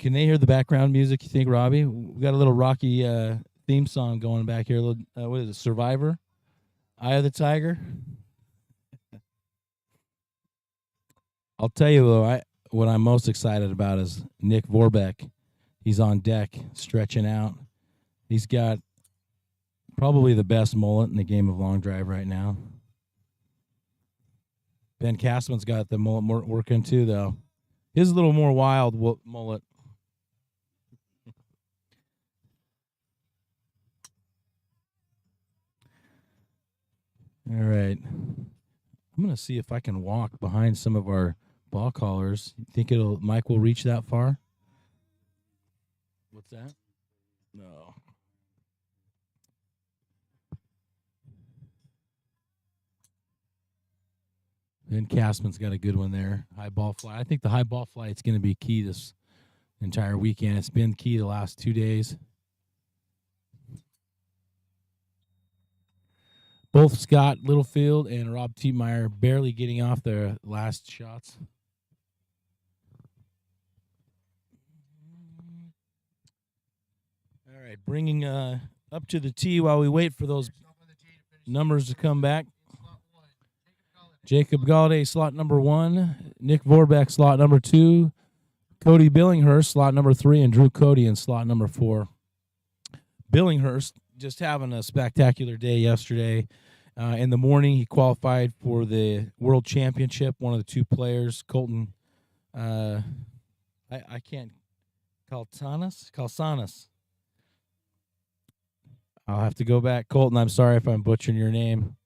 Can they hear the background music, you think, Robbie? We got a little Rocky theme song going back here. A little, what is it, Survivor? Eye of the Tiger? I'll tell you, though, what I'm most excited about is Nick Vorbeck. He's on deck, stretching out. He's got probably the best mullet in the game of long drive right now. Ben Castman's got the mullet working too, though. His a little more wild mullet. All right. I'm going to see if I can walk behind some of our ball callers. You think Mike will reach that far? What's that? No. Ben Castman's got a good one there. High ball flight. I think the high ball flight's going to be key this entire weekend. It's been key the last 2 days. Both Scott Littlefield and Rob Tietmeyer barely getting off their last shots. All right, bringing up to the tee while we wait for those numbers to come back. Jacob Galladay, slot number 1. Nick Vorbeck, slot number 2. Cody Billinghurst, slot number 3. And Drew Cody in slot number 4. Billinghurst just having a spectacular day yesterday. In the morning, he qualified for the World Championship. One of the 2 players, Colton, I can't, Calsanas. I'll have to go back. Colton, I'm sorry if I'm butchering your name.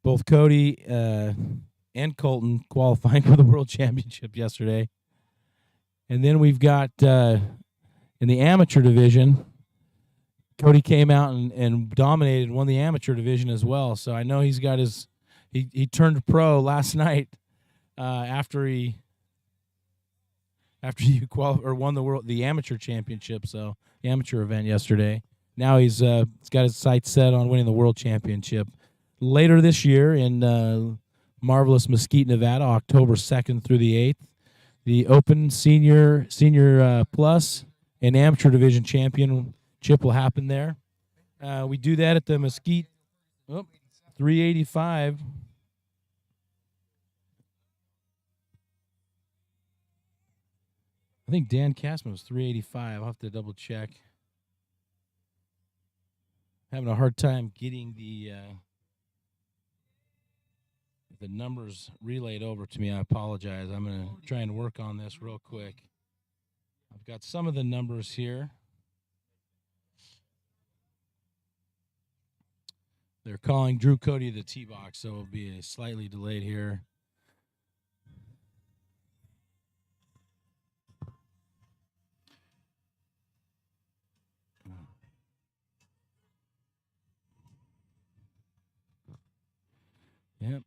Both Cody and Colton qualifying for the World Championship yesterday. And then we've got in the amateur division, Cody came out and dominated, won the amateur division as well. So I know he's got his he turned pro last night after he won the amateur championship. So the amateur event yesterday. Now he's got his sights set on winning the World Championship later this year in marvelous Mesquite, Nevada, October 2nd through the 8th. The Open Senior Plus and Amateur Division Championship will happen there. We do that at the Mesquite 385. I think Dan Castman was 385. I'll have to double check. Having a hard time getting the numbers relayed over to me. I apologize. I'm going to try and work on this real quick. I've got some of the numbers here. They're calling Drew Cody the tee box, so it'll be slightly delayed here. Yep.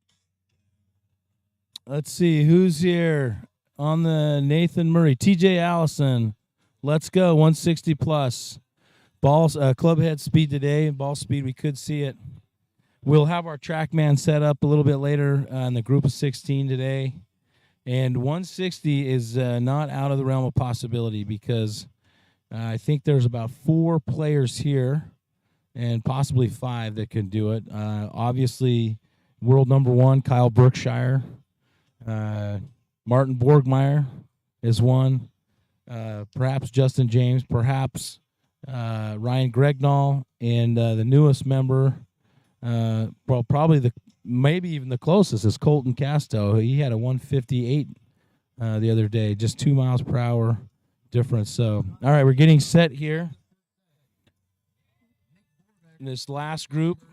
Let's see who's here on the Nathan Murray. TJ Allison. Let's go. 160 plus. Balls, club head speed today. Ball speed, we could see it. We'll have our TrackMan set up a little bit later in the group of 16 today. And 160 is not out of the realm of possibility because I think there's about 4 players here and possibly 5 that can do it. Obviously, world number 1, Kyle Brookshire. Martin Borgmeyer is one. Perhaps Justin James. Perhaps Ryan Gregnall. And the newest member, probably maybe even the closest, is Colton Casto. He had a 158 the other day, just 2 miles per hour difference. So, all right, we're getting set here. In this last group.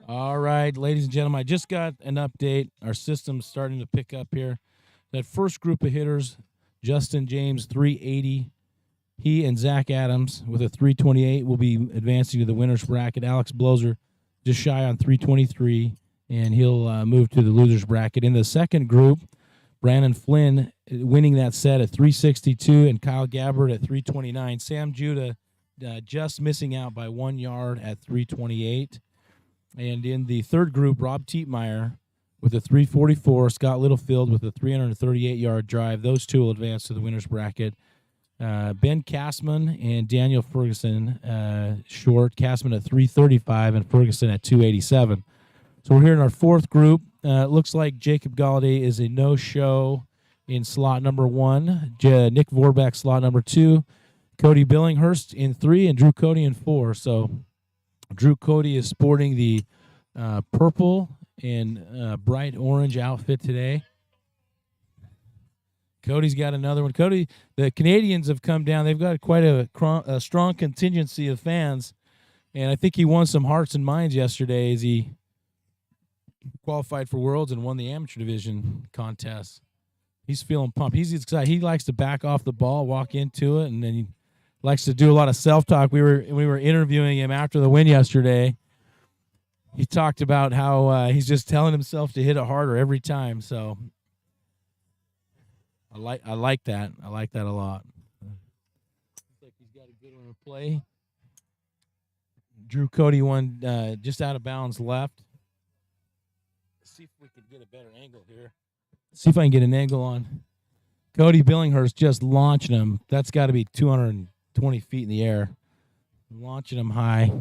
All right, ladies and gentlemen, I just got an update. Our system's starting to pick up here. That first group of hitters, Justin James, 380. He and Zach Adams with a 328 will be advancing to the winner's bracket. Alex Blozer just shy on 323, and he'll move to the loser's bracket. In the second group, Brandon Flynn winning that set at 362, and Kyle Gabbard at 329. Sam Judah just missing out by 1 yard at 328. And in the third group, Rob Tietmeyer with a 344. Scott Littlefield with a 338-yard drive. Those two will advance to the winner's bracket. Ben Castman and Daniel Ferguson short. Castman at 335 and Ferguson at 287. So we're here in our fourth group. It looks like Jacob Galladay is a no-show in slot number 1. Nick Vorbeck slot number 2. Cody Billinghurst in 3 and Drew Cody in 4. So Drew Cody is sporting the purple and bright orange outfit today. Cody's got another one. Cody, the Canadians have come down. They've got quite a strong contingency of fans, and I think he won some hearts and minds yesterday as he qualified for Worlds and won the amateur division contest. He's feeling pumped. He's excited. He likes to back off the ball, walk into it, and then he likes to do a lot of self-talk. We were interviewing him after the win yesterday. He talked about how he's just telling himself to hit it harder every time. So I like that. I like that a lot. Looks like he's got a good one to play. Drew Cody won just out of bounds left. Let's see if we can get a better angle here. See if I can get an angle on Cody Billinghurst just launching him. That's got to be 220 feet in the air. Launching him high.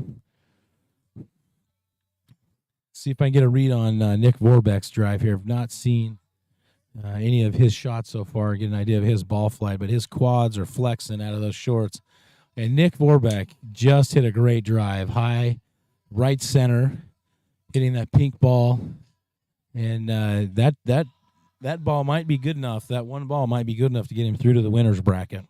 See if I can get a read on Nick Vorbeck's drive here. I've not seen any of his shots so far. Get an idea of his ball flight, but his quads are flexing out of those shorts. And Nick Vorbeck just hit a great drive. High, right center, hitting that pink ball. And that ball might be good enough. That one ball might be good enough to get him through to the winner's bracket.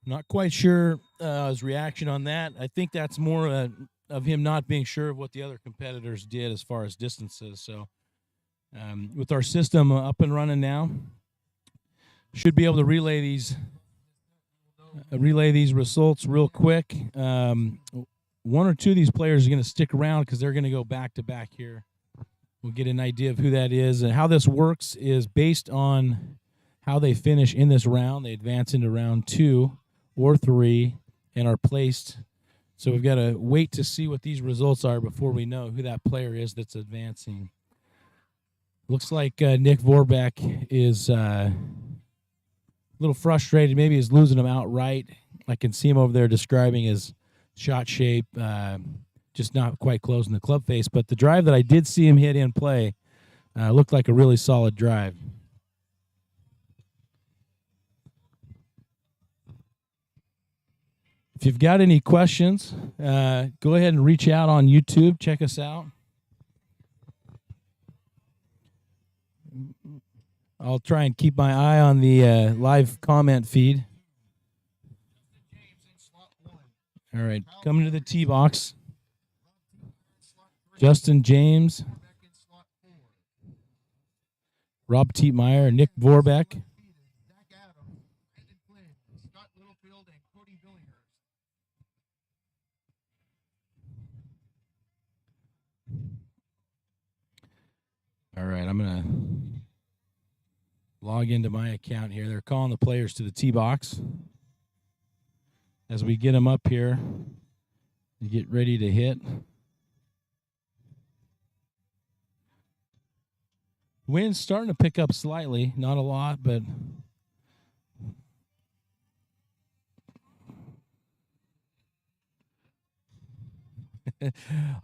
Not quite sure his reaction on that. I think that's more of him not being sure of what the other competitors did as far as distances. So with our system up and running now, should be able to relay these results real quick. One or two of these players are going to stick around because they're going to go back-to-back here. We'll get an idea of who that is. And how this works is based on how they finish in this round. They advance into round 2 or 3 and are placed. So we've got to wait to see what these results are before we know who that player is that's advancing. Looks like Nick Vorbeck is a little frustrated. Maybe he's losing him outright. I can see him over there describing his shot shape, just not quite closing the club face. But the drive that I did see him hit in play looked like a really solid drive. If you've got any questions, go ahead and reach out on YouTube. Check us out. I'll try and keep my eye on the live comment feed. All right, coming to the tee box. Justin James, Rob Tietmeyer, Nick Vorbeck. All right, I'm going to log into my account here. They're calling the players to the tee box. As we get them up here, to get ready to hit. Wind's starting to pick up slightly, not a lot, but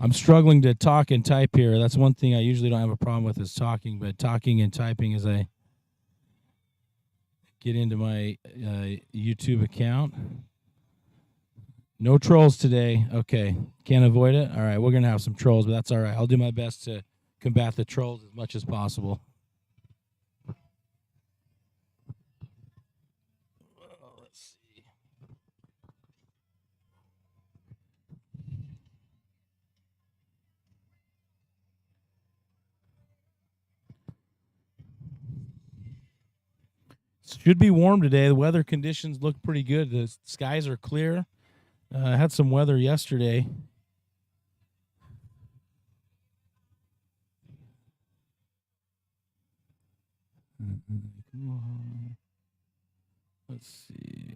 I'm struggling to talk and type here. That's one thing I usually don't have a problem with is talking, but talking and typing as I get into my YouTube account. No trolls today. Okay. Can't avoid it. All right. We're going to have some trolls, but that's all right. I'll do my best to combat the trolls as much as possible. Let's see. Should be warm today. The weather conditions look pretty good. The skies are clear. Had some weather yesterday. Let's see.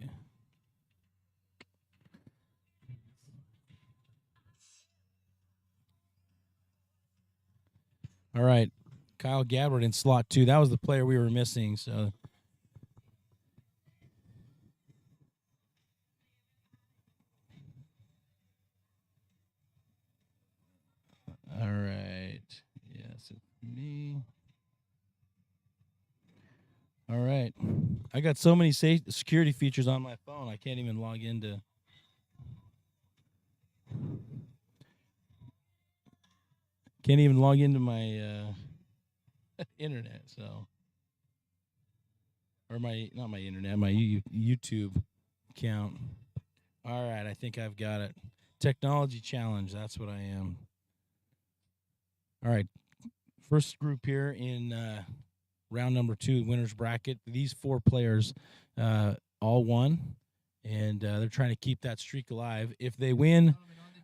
All right. Kyle Gabbard in slot 2. That was the player we were missing. So all right. Yes, it's me. All right. I got so many security features on my phone, I can't even log into. Can't even log into my internet. So, or not my internet, my YouTube account. All right, I think I've got it. Technology challenge. That's what I am. All right, first group here in round number 2, winners bracket. These 4 players all won, and they're trying to keep that streak alive. If they win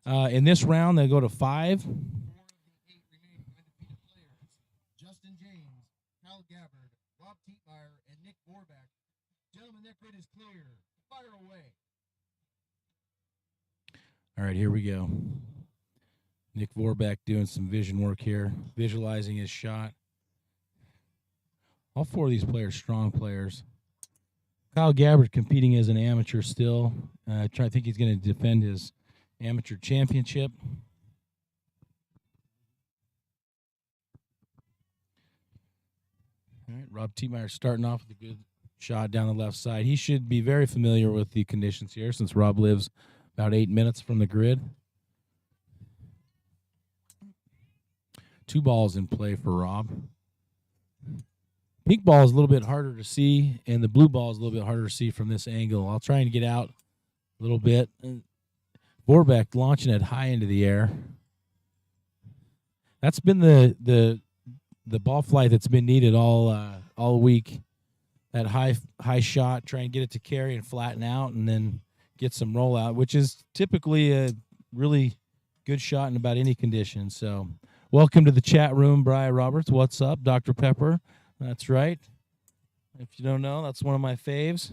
in this round, they'll go to 5. Justin James, Kyle Gabbard, Rob Tietmeyer, and Nick Vorback. Gentlemen, that grid is clear. Fire away. All right, here we go. Nick Vorback doing some vision work here, visualizing his shot. All 4 of these players, strong players. Kyle Gabbard competing as an amateur still. I think he's going to defend his amateur championship. All right, Rob Tietmeyer starting off with a good shot down the left side. He should be very familiar with the conditions here since Rob lives about 8 minutes from the grid. 2 balls in play for Rob. Pink ball is a little bit harder to see, and the blue ball is a little bit harder to see from this angle. I'll try and get out a little bit. Vorbeck launching it high into the air. That's been the ball flight that's been needed all week. That high shot, try and get it to carry and flatten out, and then get some rollout, which is typically a really good shot in about any condition. So, welcome to the chat room, Brian Roberts. What's up, Dr. Pepper? That's right. If you don't know, that's one of my faves.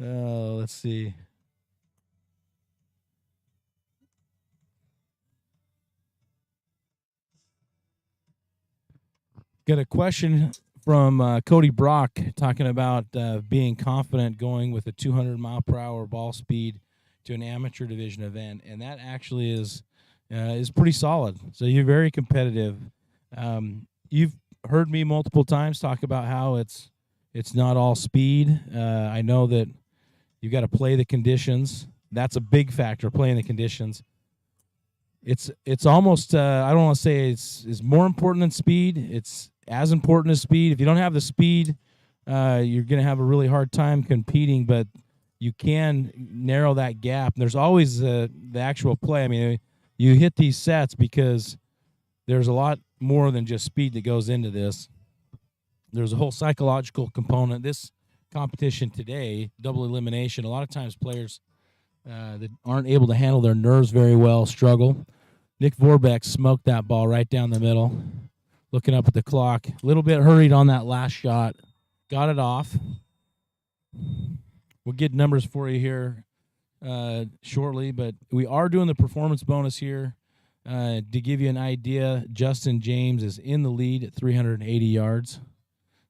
Oh, let's see. Got a question from Cody Brock talking about being confident going with a 200-mile-per-hour ball speed to an amateur division event, and that actually is pretty solid. So you're very competitive. You've heard me multiple times talk about how it's not all speed. I know that you've got to play the conditions. That's a big factor, playing the conditions. It's almost I don't want to say it's more important than speed. It's as important as speed. If you don't have the speed, you're going to have a really hard time competing, but you can narrow that gap. And there's always the actual play. I mean, you hit these sets because there's a lot more than just speed that goes into this. There's a whole psychological component. This competition today, double elimination, a lot of times players that aren't able to handle their nerves very well struggle. Nick Vorbeck smoked that ball right down the middle. Looking up at the clock, a little bit hurried on that last shot. Got it off. We'll get numbers for you here shortly, but we are doing the performance bonus here. To give you an idea, Justin James is in the lead at 380 yards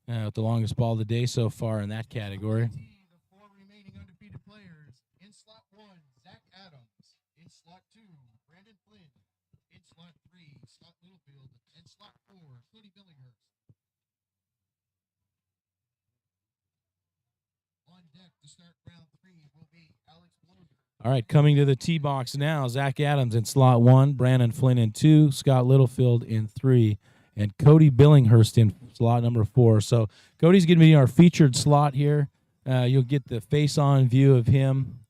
with the longest ball of the day so far in that category. The 4 remaining undefeated players. In slot 1, Zach Adams. In slot 2, Brandon Flynn. In slot 3, Scott Littlefield. In slot 4, Cody Billinghurst. On deck to start round 3 will be Alex Bloger. All right, coming to the tee box now, Zach Adams in slot 1, Brandon Flynn in 2, Scott Littlefield in 3, and Cody Billinghurst in slot number 4. So Cody's going to be our featured slot here. You'll get the face-on view of him.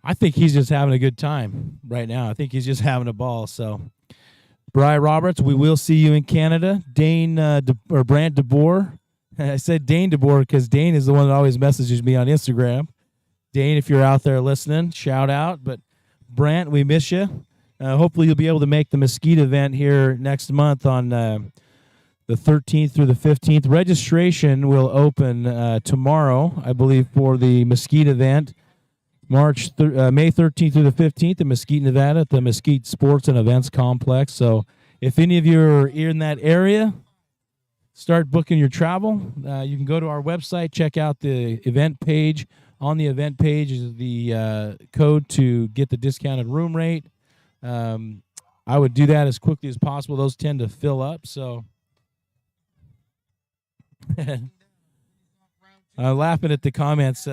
I think he's just having a good time right now. I think he's just having a ball. So, Brian Roberts, we will see you in Canada. Brant DeBoer. I said Dane DeBoer because Dane is the one that always messages me on Instagram. Dane, if you're out there listening, shout out. But Brant, we miss you. Hopefully you'll be able to make the Mesquite event here next month on the 13th through the 15th. Registration will open tomorrow, I believe, for the Mesquite event. May 13th through the 15th in Mesquite, Nevada, at the Mesquite Sports and Events Complex. So if any of you are in that area, start booking your travel. You can go to our website, check out the event page. On the event page is the code to get the discounted room rate. I would do that as quickly as possible. Those tend to fill up, so I'm laughing at the comments.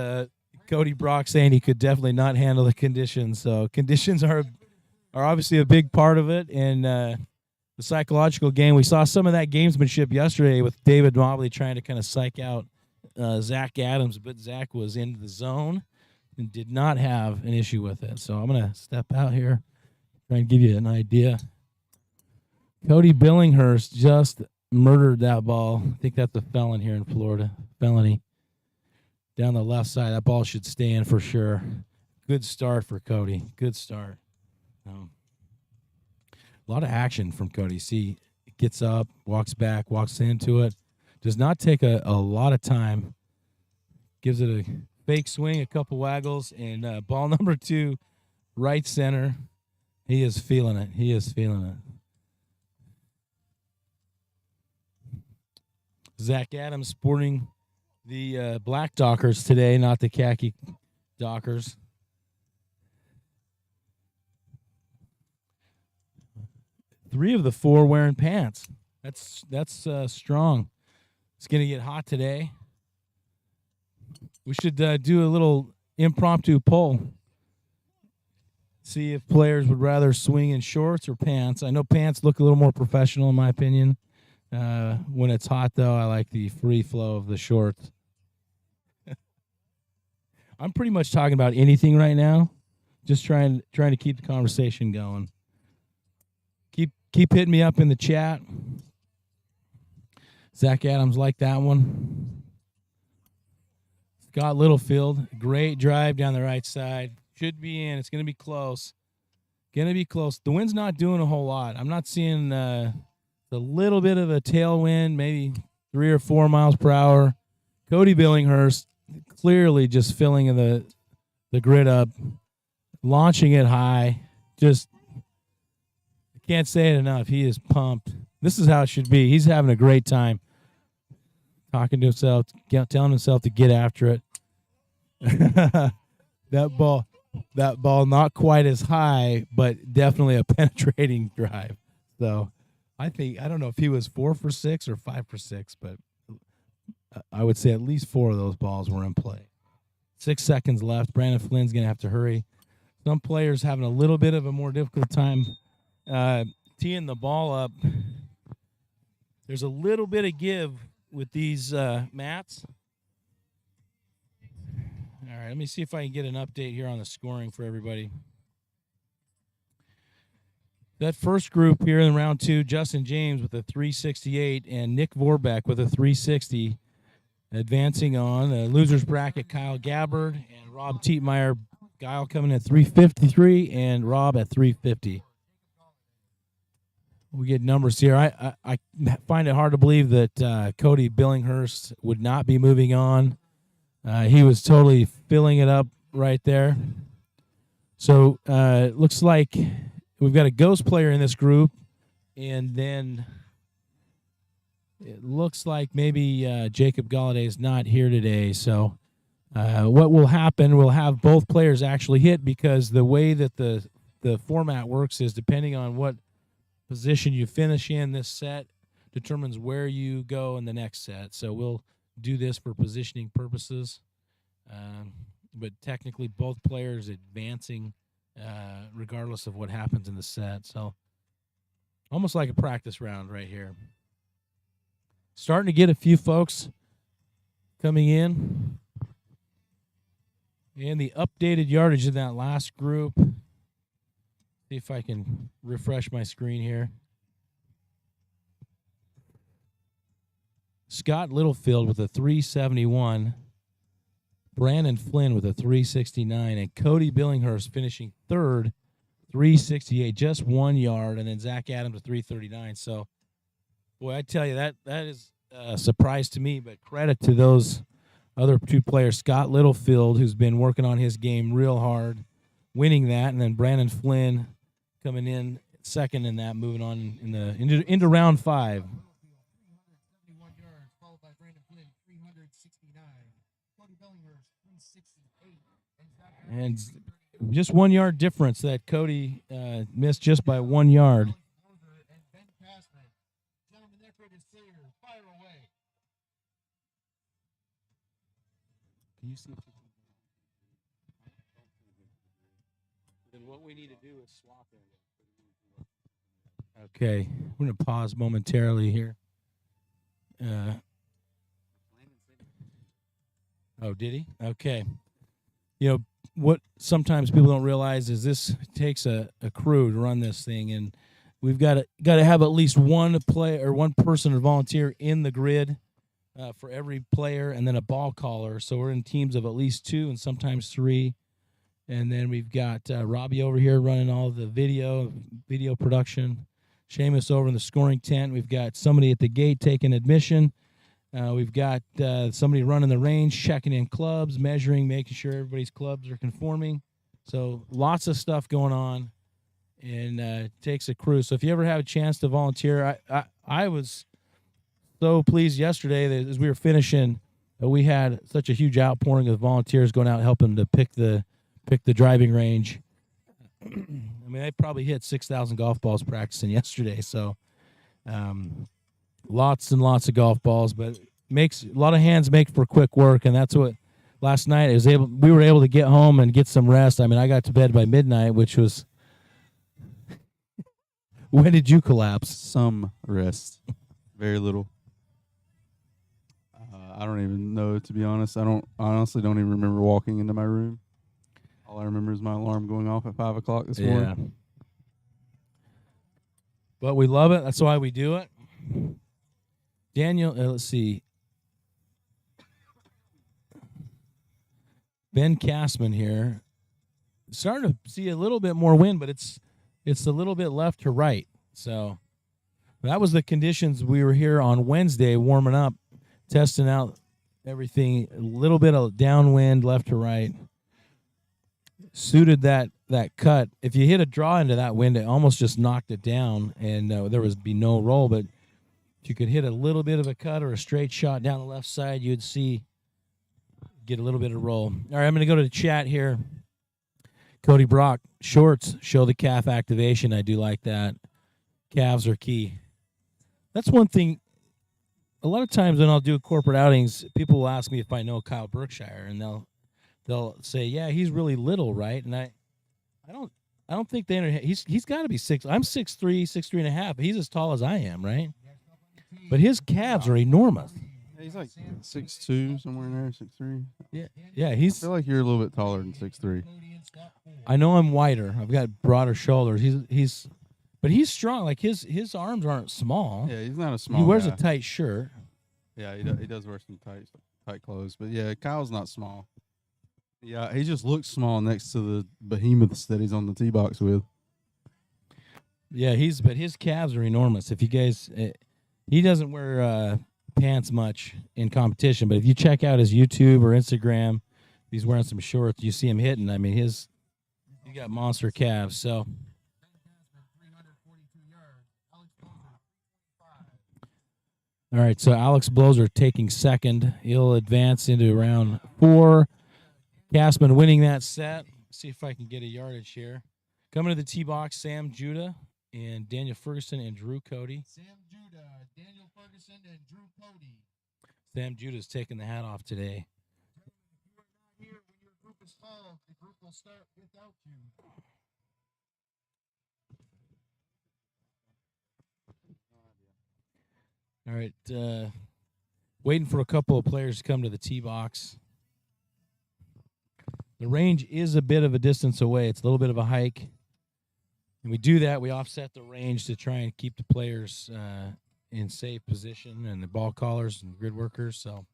Cody Brock saying he could definitely not handle the conditions. So conditions are obviously a big part of it, and the psychological game. We saw some of that gamesmanship yesterday with David Mobley trying to kind of psych out Zach Adams, but Zach was in the zone and did not have an issue with it. So I'm going to step out here, try and give you an idea. Cody Billinghurst just murdered that ball. I think that's a felon here in Florida. Felony. Down the left side. That ball should stay in for sure. Good start for Cody. Good start. A lot of action from Cody. See, gets up, walks back, walks into it. Does not take a lot of time. Gives it a fake swing, a couple waggles, and ball number 2, right center. He is feeling it. He is feeling it. Zach Adams sporting the black Dockers today, not the khaki Dockers. Three of the 4 wearing pants. That's strong. It's going to get hot today. We should do a little impromptu poll. See if players would rather swing in shorts or pants. I know pants look a little more professional in my opinion. When it's hot, though, I like the free flow of the shorts. I'm pretty much talking about anything right now. Just trying to keep the conversation going. Keep hitting me up in the chat. Zach Adams like that one. Scott Littlefield, great drive down the right side. Should be in. It's going to be close. Going to be close. The wind's not doing a whole lot. I'm not seeing a little bit of a tailwind, maybe 3 or 4 miles per hour. Cody Billinghurst clearly just filling the grid up, launching it high. Just can't say it enough. He is pumped. This is how it should be. He's having a great time. Talking to himself, telling himself to get after it. That ball not quite as high, but definitely a penetrating drive. So I don't know if he was 4 for 6 or 5 for 6, but I would say at least 4 of those balls were in play. 6 seconds left. Brandon Flynn's going to have to hurry. Some players having a little bit of a more difficult time teeing the ball up. There's a little bit of give with these mats. All right, let me see if I can get an update here on the scoring for everybody. That first group here in round 2, Justin James with a 368 and Nick Vorbeck with a 360. Advancing on the losers bracket, Kyle Gabbard and Rob Tietmeyer. Kyle coming at 353 and Rob at 350. We get numbers here. I find it hard to believe that Cody Billinghurst would not be moving on. He was totally filling it up right there. So it looks like we've got a ghost player in this group, and then it looks like maybe Jacob Galladay is not here today. So what will happen, we'll have both players actually hit, because the way that the format works is depending on what position you finish in this set determines where you go in the next set. So we'll do this for positioning purposes. But technically both players advancing regardless of what happens in the set. So almost like a practice round right here. Starting to get a few folks coming in. And the updated yardage of that last group. See if I can refresh my screen here. Scott Littlefield with a 371. Brandon Flynn with a 369. And Cody Billinghurst finishing third, 368. Just 1 yard. And then Zach Adams a 339. So, boy, I tell you, that is a surprise to me. But credit to those other two players, Scott Littlefield, who's been working on his game real hard, winning that, and then Brandon Flynn coming in second in that, moving on into round 5. 371 yards, followed by Brandon Flynn, 369. Cody Bellinghurst, 368. And just 1 yard difference that Cody missed just by 1 yard. And Ben Passman. Gentlemen, that grid is clear. Fire away. Can you see if then what we need to do is swap it. Okay, we're going to pause momentarily here. Oh, did he? Okay. You know, what sometimes people don't realize is this takes a crew to run this thing, and we've got to have at least one player or one person or volunteer in the grid for every player, and then a ball caller. So we're in teams of at least 2 and sometimes 3. And then we've got Robbie over here running all the video production. Seamus over in the scoring tent. We've got somebody at the gate taking admission. We've got somebody running the range, checking in clubs, measuring, making sure everybody's clubs are conforming. So lots of stuff going on, and it takes a crew. So if you ever have a chance to volunteer, I was so pleased yesterday that as we were finishing, we had such a huge outpouring of volunteers going out helping to pick the driving range. I mean, I probably hit 6,000 golf balls practicing yesterday. So lots and lots of golf balls, but makes a lot of hands make for quick work. And that's what last night we were able to get home and get some rest. I mean, I got to bed by midnight, which was, when did you collapse? Some rest, very little. I don't even know, to be honest. I honestly don't even remember walking into my room. All I remember is my alarm going off at 5 o'clock this morning. But we love it. That's why we do it. Daniel, let's see. Ben Castman here. Starting to see a little bit more wind, but it's a little bit left to right. So that was the conditions. We were here on Wednesday warming up, testing out everything. A little bit of downwind left to right. Suited that cut. If you hit a draw into that wind, it almost just knocked it down, and there would be no roll. But if you could hit a little bit of a cut or a straight shot down the left side, you'd get a little bit of roll. All right, I'm going to go to the chat here. Cody Brock, shorts show the calf activation. I do like that. Calves are key. That's one thing. A lot of times when I'll do corporate outings, people will ask me if I know Kyle Berkshire, and they'll say, "Yeah, he's really little, right?" And I don't think they understand. He's got to be 6. I'm 6'3", 6'3.5". But he's as tall as I am, right? But his calves are enormous. Yeah, he's like 6'2", somewhere in there, 6'3". Yeah. I feel like you're a little bit taller than 6'3". I know I'm wider. I've got broader shoulders. But he's strong. Like his arms aren't small. Yeah, he's not a small. He wears guy. a tight shirt. Yeah, he does wear some tight clothes. But yeah, Kyle's not small. Yeah, he just looks small next to the behemoths that he's on the tee box with. Yeah, but his calves are enormous. If you guys, he doesn't wear pants much in competition, but if you check out his YouTube or Instagram, he's wearing some shorts. You see him hitting. I mean, he's got monster calves. So. All right, so Alex Bloser taking second. He'll advance into round 4. Castman winning that set. See if I can get a yardage here. Coming to the tee box, Sam Judah and Daniel Ferguson and Drew Cody. Sam Judah, Daniel Ferguson, and Drew Cody. Sam Judah's taking the hat off today. If you are not here when your group is called, the group will start without you. All right, waiting for a couple of players to come to the tee box. The range is a bit of a distance away. It's a little bit of a hike. And we do that. We offset the range to try and keep the players in safe position and the ball callers and grid workers. So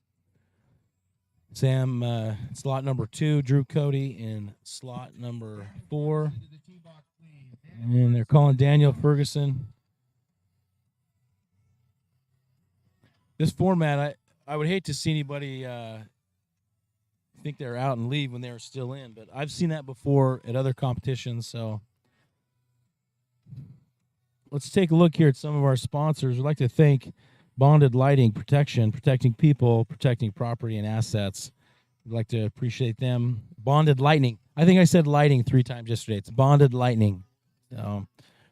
Sam, slot number 2, Drew Cody in slot number 4. And they're calling Daniel Ferguson. This format, I would hate to see anybody think they're out and leave when they're still in. But I've seen that before at other competitions. So let's take a look here at some of our sponsors. We'd like to thank Bonded Lighting Protection, protecting people, protecting property and assets. We'd like to appreciate them. Bonded Lightning. I think I said lighting 3 times yesterday. It's Bonded Lightning. So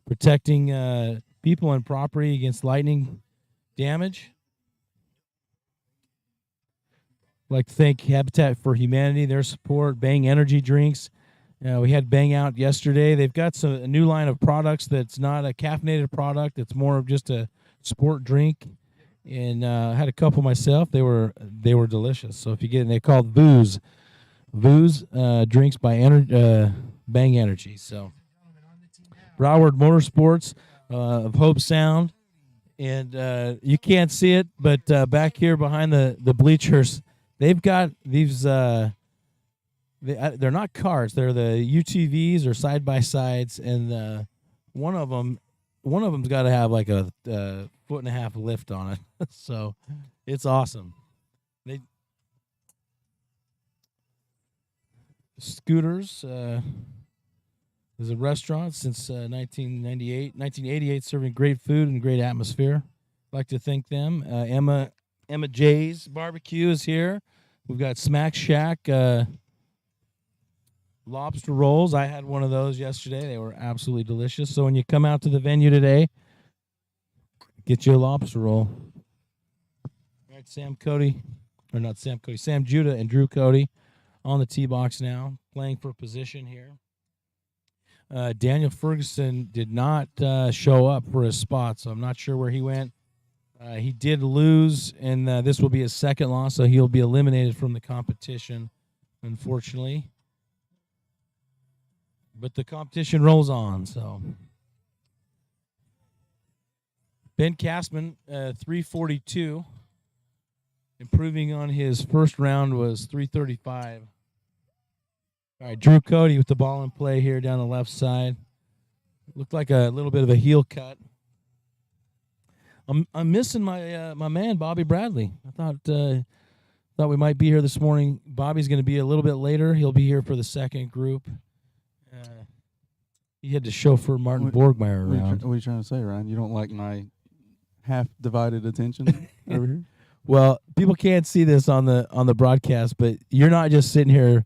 protecting people and property against lightning damage. I'd like to thank Habitat for Humanity, their support, Bang Energy Drinks. We had Bang out yesterday. They've got a new line of products that's not a caffeinated product. It's more of just a sport drink. And I had a couple myself. They were delicious. So if you get it, they're called Vooz. Vooz drinks by Bang Energy. So Broward Motorsports of Hope Sound. And you can't see it, but back here behind the bleachers, they've got these they're not carts. They're the UTVs or side-by-sides, and one of them's got to have like a 1.5 foot lift on it. So it's awesome. Scooters is a restaurant since 1988, serving great food and great atmosphere. I'd like to thank them. Emma J's Barbecue is here. We've got Smack Shack lobster rolls. I had one of those yesterday. They were absolutely delicious. So when you come out to the venue today, get you a lobster roll. All right, Sam Judah and Drew Cody on the tee box now, playing for position here. Daniel Ferguson did not show up for his spot, so I'm not sure where he went. He did lose, and this will be his second loss, so he'll be eliminated from the competition, unfortunately. But the competition rolls on, so. Ben Kastman, 342. Improving on his first round was 335. All right, Drew Cody with the ball in play here down the left side. Looked like a little bit of a heel cut. I'm missing my my man Bobby Bradley. I thought we might be here this morning. Bobby's going to be a little bit later. He'll be here for the second group. He had to chauffeur Martin Borgmeyer around. What are you trying to say, Ryan? You don't like my half-divided attention over here? Well, people can't see this on the broadcast, but you're not just sitting here,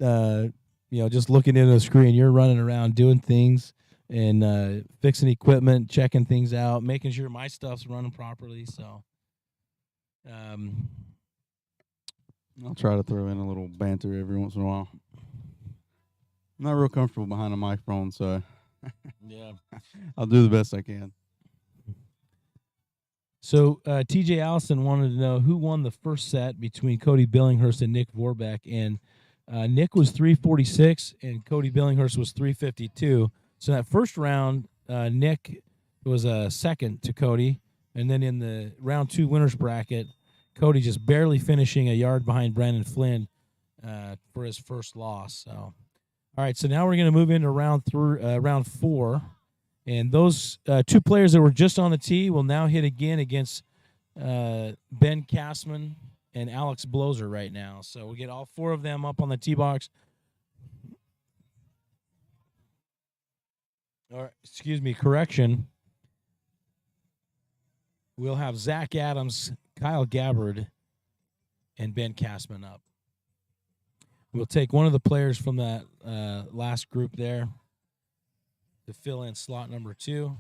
just looking into the screen. You're running around doing things and fixing equipment, checking things out, making sure my stuff's running properly. So, I'll try to throw in a little banter every once in a while. I'm not real comfortable behind a microphone, so yeah, I'll do the best I can. So TJ Allison wanted to know who won the first set between Cody Billinghurst and Nick Vorbeck, and Nick was 346 and Cody Billinghurst was 352. So that first round, Nick was second to Cody, and then in the round 2 winners bracket, Cody just barely finishing a yard behind Brandon Flynn for his first loss. So, all right, so now we're going to move into round 4. And those 2 players that were just on the tee will now hit again against Ben Kastman and Alex Blozer right now. So we'll get all 4 of them up on the tee box. Or, correction. We'll have Zach Adams, Kyle Gabbard, and Ben Kastman up. We'll take one of the players from that last group there to fill in slot number 2.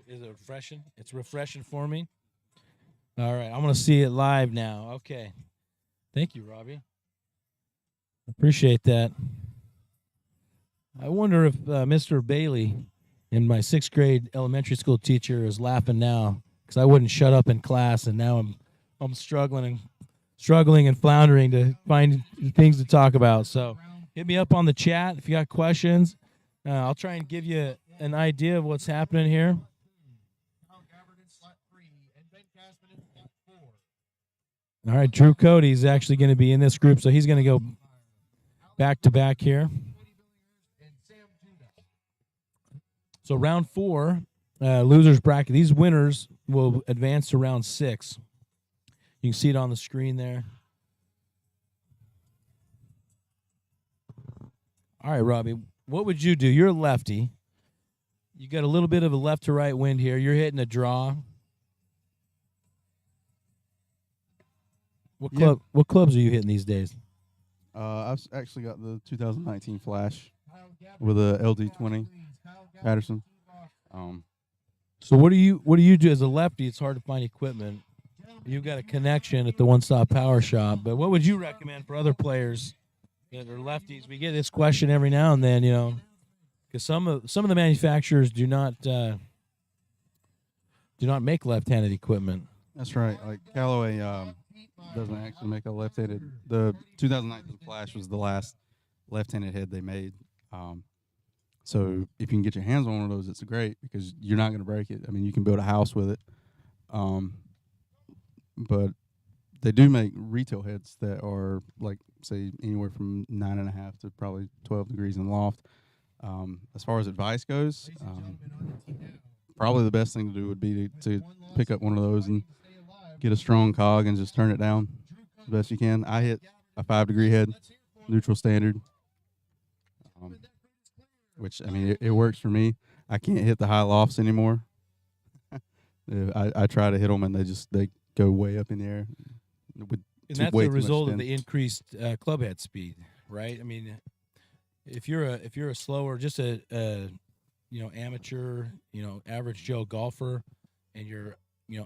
Is it refreshing? It's refreshing for me. All right, I'm going to see it live now. Okay. Thank you, Robbie. Appreciate that. I wonder if Mr. Bailey and my 6th grade elementary school teacher is laughing now because I wouldn't shut up in class, and now I'm struggling and floundering to find things to talk about. So hit me up on the chat if you got questions. I'll try and give you an idea of what's happening here. All right, Drew Cody is actually going to be in this group, so he's going to go back to back here. So round 4, losers bracket. These winners will advance to round 6. You can see it on the screen there. All right, Robbie, what would you do? You're a lefty. You got a little bit of a left to right wind here. You're hitting a draw. What clubs are you hitting these days? I've actually got the 2019 Flash with a LD20 Patterson. So what do you do as a lefty? It's hard to find equipment. You've got a connection at the One Stop Power Shop, but what would you recommend for other players that are lefties? We get this question every now and then, because some of the manufacturers do not make left-handed equipment. That's right. Like Callaway doesn't actually make a left-handed. The 2019 Flash was the last left-handed head they made. So if you can get your hands on one of those, it's great because you're not going to break it. I mean, you can build a house with it. But they do make retail heads that are like, say, anywhere from 9.5 to probably 12 degrees in loft. As far as advice goes, probably the best thing to do would be to pick up one of those and get a strong cog and just turn it down as best you can. I hit a 5-degree head, neutral standard, which, I mean, it works for me. I can't hit the high lofts anymore. I try to hit them, and they go way up in the air. And that's the result of the increased club head speed, right? I mean, if you're a slower, just a amateur, average Joe golfer, and you're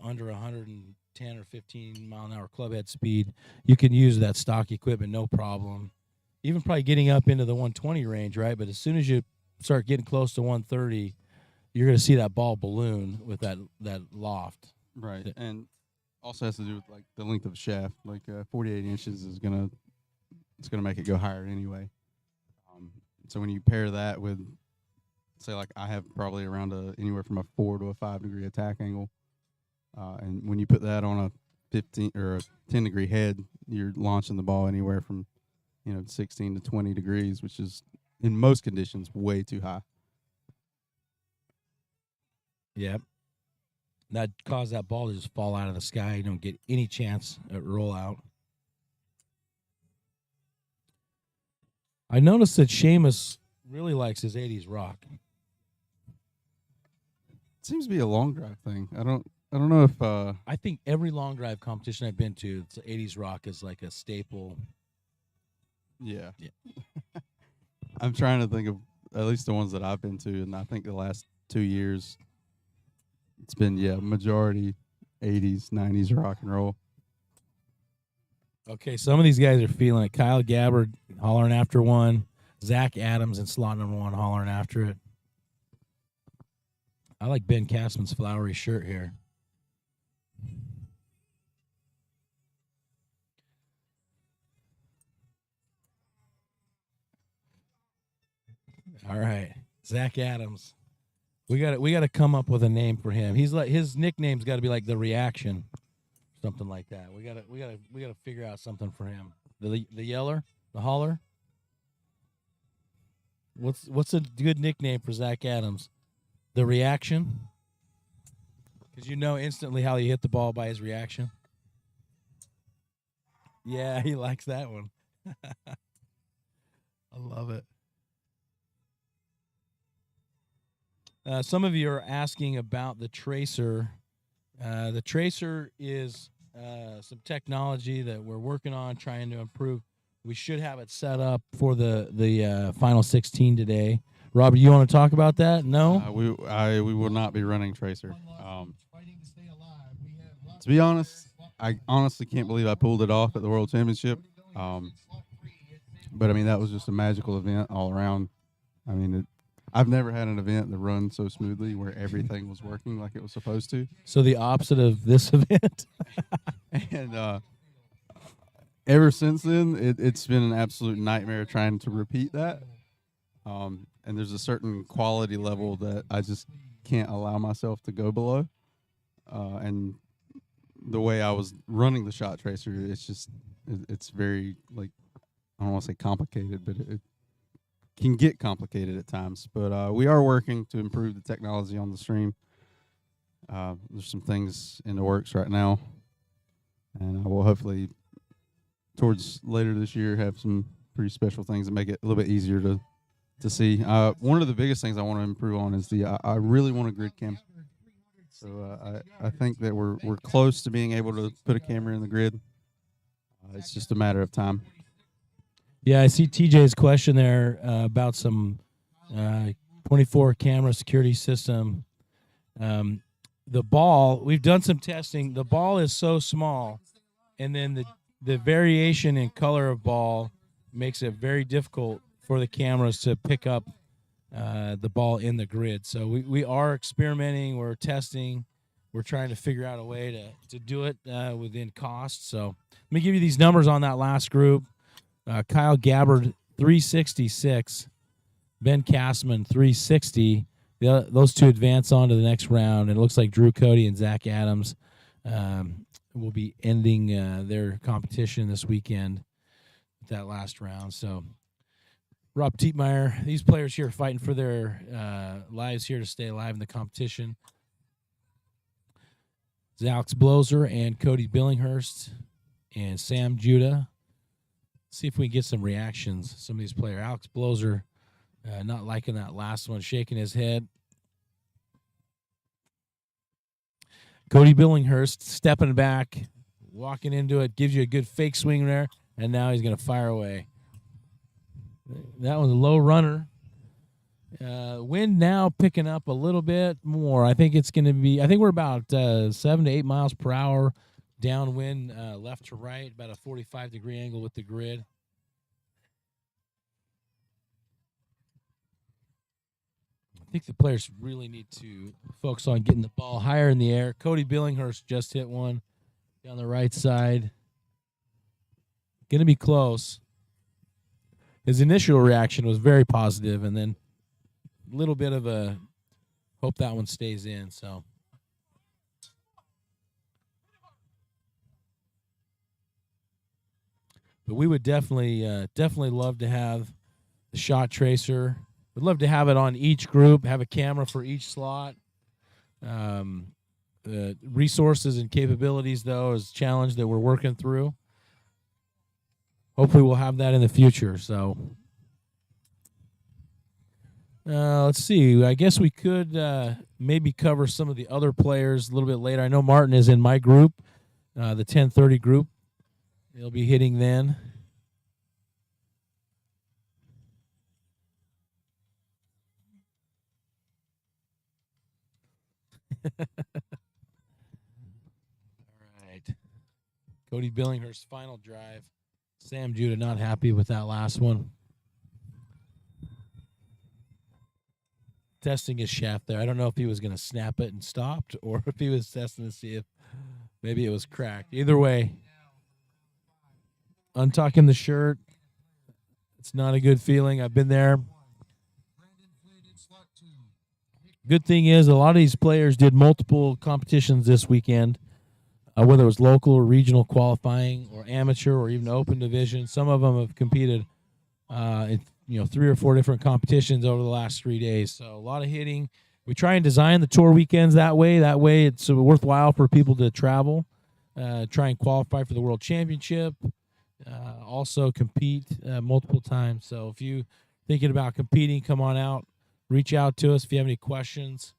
under 110 or 15 mile an hour club head speed, you can use that stock equipment no problem. Even probably getting up into the 120 range, right? But as soon as you start getting close to 130, you're going to see that ball balloon with that loft. Right, and also has to do with like the length of the shaft. Like 48 inches is gonna make it go higher anyway. So when you pair that with, say, like I have probably around anywhere from a 4 to a 5 degree attack angle, and when you put that on a 15 or a 10 degree head, you're launching the ball anywhere from 16 to 20 degrees, which is in most conditions way too high. Yep. That caused that ball to just fall out of the sky. You don't get any chance at rollout. I noticed that Seamus really likes his 80s rock. It seems to be a long drive thing. I don't know if I think every long drive competition I've been to, the 80s rock is like a staple. Yeah. I'm trying to think of at least the ones that I've been to, and I think the last 2 years it's been majority 80s, 90s rock and roll. Okay, some of these guys are feeling it. Kyle Gabbard hollering after one. Zach Adams in slot number 1 hollering after it. I like Ben Castman's flowery shirt here. All right, Zach Adams. We got to come up with a name for him. He's like, his nickname's got to be like the Reaction, something like that. We got to figure out something for him. The yeller, the holler. What's a good nickname for Zach Adams? The Reaction, because instantly how he hit the ball by his reaction. Yeah, he likes that one. I love it. Some of you are asking about the tracer. The tracer is some technology that we're working on, trying to improve. We should have it set up for the final 16 today. Robert, you want to talk about that? No? We will not be running tracer. To be honest, I honestly can't believe I pulled it off at the World Championship. But I mean, that was just a magical event all around. I mean, I've never had an event that run so smoothly where everything was working like it was supposed to. So the opposite of this event. And ever since then, it's been an absolute nightmare trying to repeat that. And there's a certain quality level that I just can't allow myself to go below. And the way I was running the shot tracer, it's very, like, I don't want to say complicated, but it can get complicated at times. But we are working to improve the technology on the stream. There's some things in the works right now, and I will hopefully towards later this year have some pretty special things that make it a little bit easier to see. One of the biggest things I want to improve on is I really want a grid cam. So I think that we're close to being able to put a camera in the grid. It's just a matter of time. Yeah, I see TJ's question there about some 24 camera security system. The ball, we've done some testing. The ball is so small, and then the variation in color of ball makes it very difficult for the cameras to pick up the ball in the grid. So we are experimenting. We're testing. We're trying to figure out a way to do it within cost. So let me give you these numbers on that last group. Kyle Gabbard, 366. Ben Castman, 360. Those two advance on to the next round. And it looks like Drew Cody and Zach Adams will be ending their competition this weekend with that last round. So Rob Tietmeyer, these players here are fighting for their lives here to stay alive in the competition. It's Alex Bloser and Cody Billinghurst and Sam Judah. See if we can get some reactions. Some of these players. Alex Bloser not liking that last one, shaking his head. Cody Billinghurst stepping back, walking into it, gives you a good fake swing there, and now he's going to fire away. That was a low runner. Wind now picking up a little bit more. I think it's going to be, I think we're about 7 to 8 miles per hour downwind, left to right, about a 45-degree angle with the grid. I think the players really need to focus on getting the ball higher in the air. Cody Billinghurst just hit one down the right side. Going to be close. His initial reaction was very positive, and then a little bit of a hope that one stays in. So, but we would definitely love to have the shot tracer. We'd love to have it on each group, have a camera for each slot. The resources and capabilities, though, is a challenge that we're working through. Hopefully we'll have that in the future. So let's see. I guess we could maybe cover some of the other players a little bit later. I know Martin is in my group, the 1030 group. He'll be hitting then. All right. Cody Billinghurst's final drive. Sam Judah not happy with that last one. Testing his shaft there. I don't know if he was going to snap it and stopped or if he was testing to see if maybe it was cracked. Either way, untucking the shirt. It's not a good feeling. I've been there. Good thing is a lot of these players did multiple competitions this weekend, whether it was local or regional qualifying or amateur or even open division. Some of them have competed in 3 or 4 different competitions over the last 3 days. So a lot of hitting. We try and design the tour weekends that way. That way it's worthwhile for people to travel, try and qualify for the World Championship, also compete multiple times. So if you're thinking about competing, come on out. Reach out to us if you have any questions.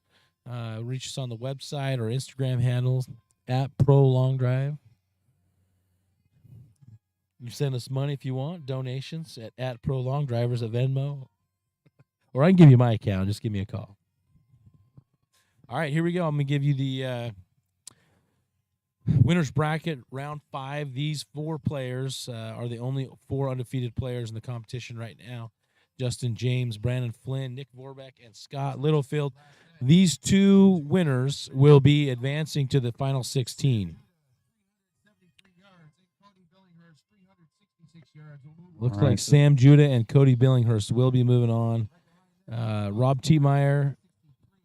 Reach us on the website or Instagram handles at Pro Long Drive. You send us money if you want, donations at Pro Long Drivers at Venmo. Or I can give you my account. Just give me a call. All right, here we go. I'm going to give you the winner's bracket, round 5. These 4 players are the only 4 undefeated players in the competition right now. Justin James, Brandon Flynn, Nick Vorbeck, and Scott Littlefield. These 2 winners will be advancing to the final 16. Looks like Sam Judah and Cody Billinghurst will be moving on. Rob Tietmeyer,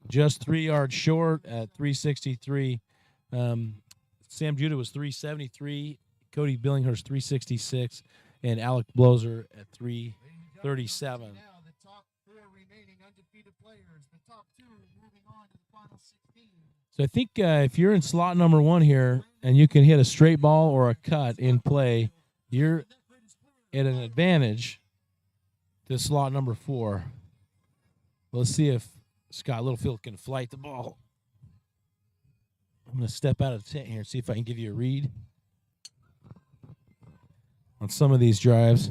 just 3 yards short at 363. Sam Judah was 373. Cody Billinghurst, 366. And Alec Bloser at 337. Now the top 4 remaining undefeated players. The top 2 moving on to the final 16. So I think if you're in slot number 1 here and you can hit a straight ball or a cut in play, you're at an advantage to slot number 4. Let's see if Scott Littlefield can flight the ball. I'm going to step out of the tent here and see if I can give you a read on some of these drives.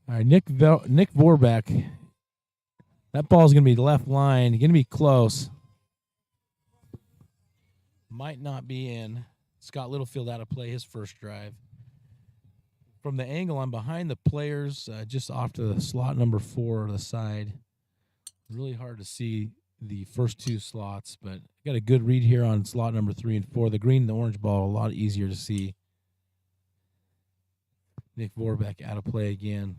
All right, Nick Vorbeck. That ball's going to be left line. Going to be close. Might not be in. Scott Littlefield out of play his first drive. From the angle, I'm behind the players, just off to the slot number 4 to the side. Really hard to see the first 2 slots, but got a good read here on slot number 3 and 4. The green and the orange ball, a lot easier to see. Nick Vorbeck out of play again.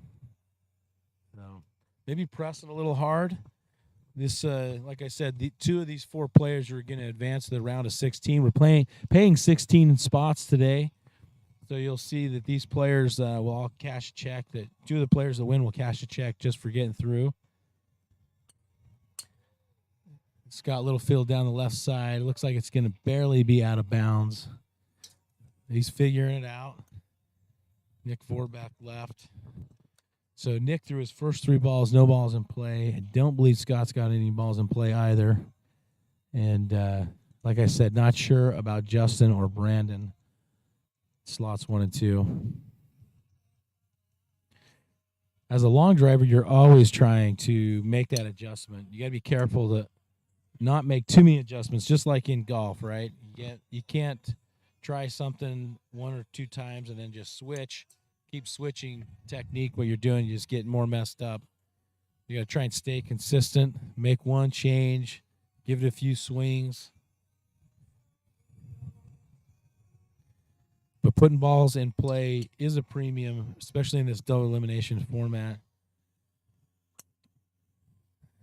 So maybe pressing a little hard. This, like I said, 2 of these 4 players are going to advance to the round of 16. We're paying 16 spots today. So you'll see that these players will all cash a check. That 2 of the players that win will cash a check just for getting through. Scott Littlefield down the left side. Looks like it's going to barely be out of bounds. He's figuring it out. Nick Vorbeck left. So Nick threw his first 3 balls, no balls in play. I don't believe Scott's got any balls in play either. And like I said, not sure about Justin or Brandon. Slots 1 and 2. As a long driver, you're always trying to make that adjustment. You got to be careful to not make too many adjustments, just like in golf, right? You can't try something 1 or 2 times and then just switch. Keep switching technique. What you're doing, you just get more messed up. You got to try and stay consistent. Make one change. Give it a few swings. But putting balls in play is a premium, especially in this double elimination format.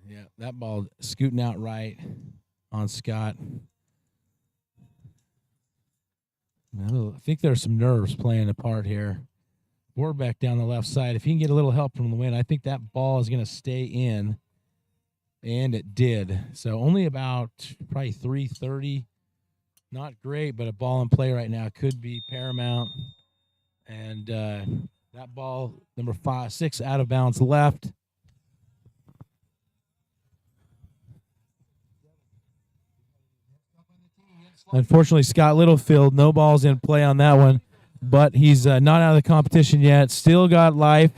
Yeah, that ball scooting out right on Scott. I think there's some nerves playing a part here. Vorbeck down the left side. If he can get a little help from the wind, I think that ball is going to stay in, and it did. So only about probably 330. Not great, but a ball in play right now could be paramount. And that ball, number 6, out of bounds left. Unfortunately, Scott Littlefield, no balls in play on that one, but he's not out of the competition yet. Still got life.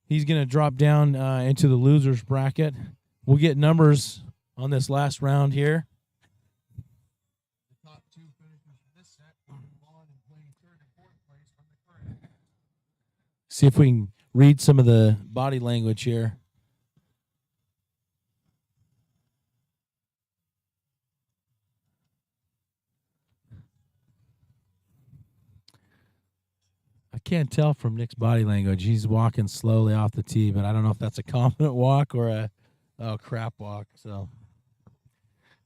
He's going to drop down into the losers bracket. We'll get numbers on this last round here. The top 2 finishers from this set will move on and playing 3rd and 4th place from the current. See if we can read some of the body language here. I can't tell from Nick's body language. He's walking slowly off the tee, but I don't know if that's a confident walk or a crap walk. So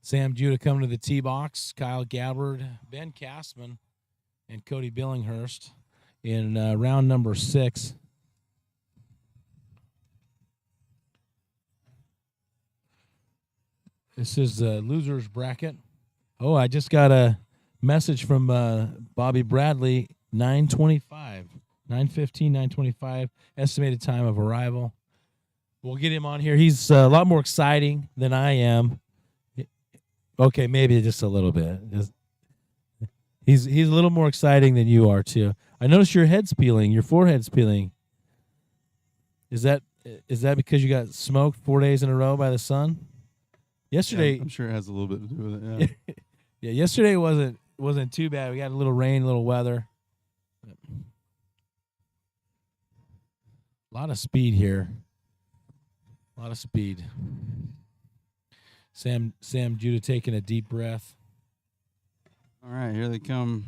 Sam Judah coming to the tee box. Kyle Gabbard, Ben Castman, and Cody Billinghurst in round number 6. This is the losers bracket. Oh, I just got a message from Bobby Bradley. 9:25, 9:15, 9:25, estimated time of arrival. We'll get him on here. He's a lot more exciting than I am. Okay, maybe just a little bit. He's a little more exciting than you are too. I noticed your head's peeling, your forehead's peeling. Is that because you got smoked 4 days in a row by the sun? Yesterday, yeah, I'm sure it has a little bit to do with it. Yeah, yeah. Yesterday wasn't too bad. We got a little rain, a little weather. A lot of speed here. A lot of speed. Sam Judah taking a deep breath. All right, here they come.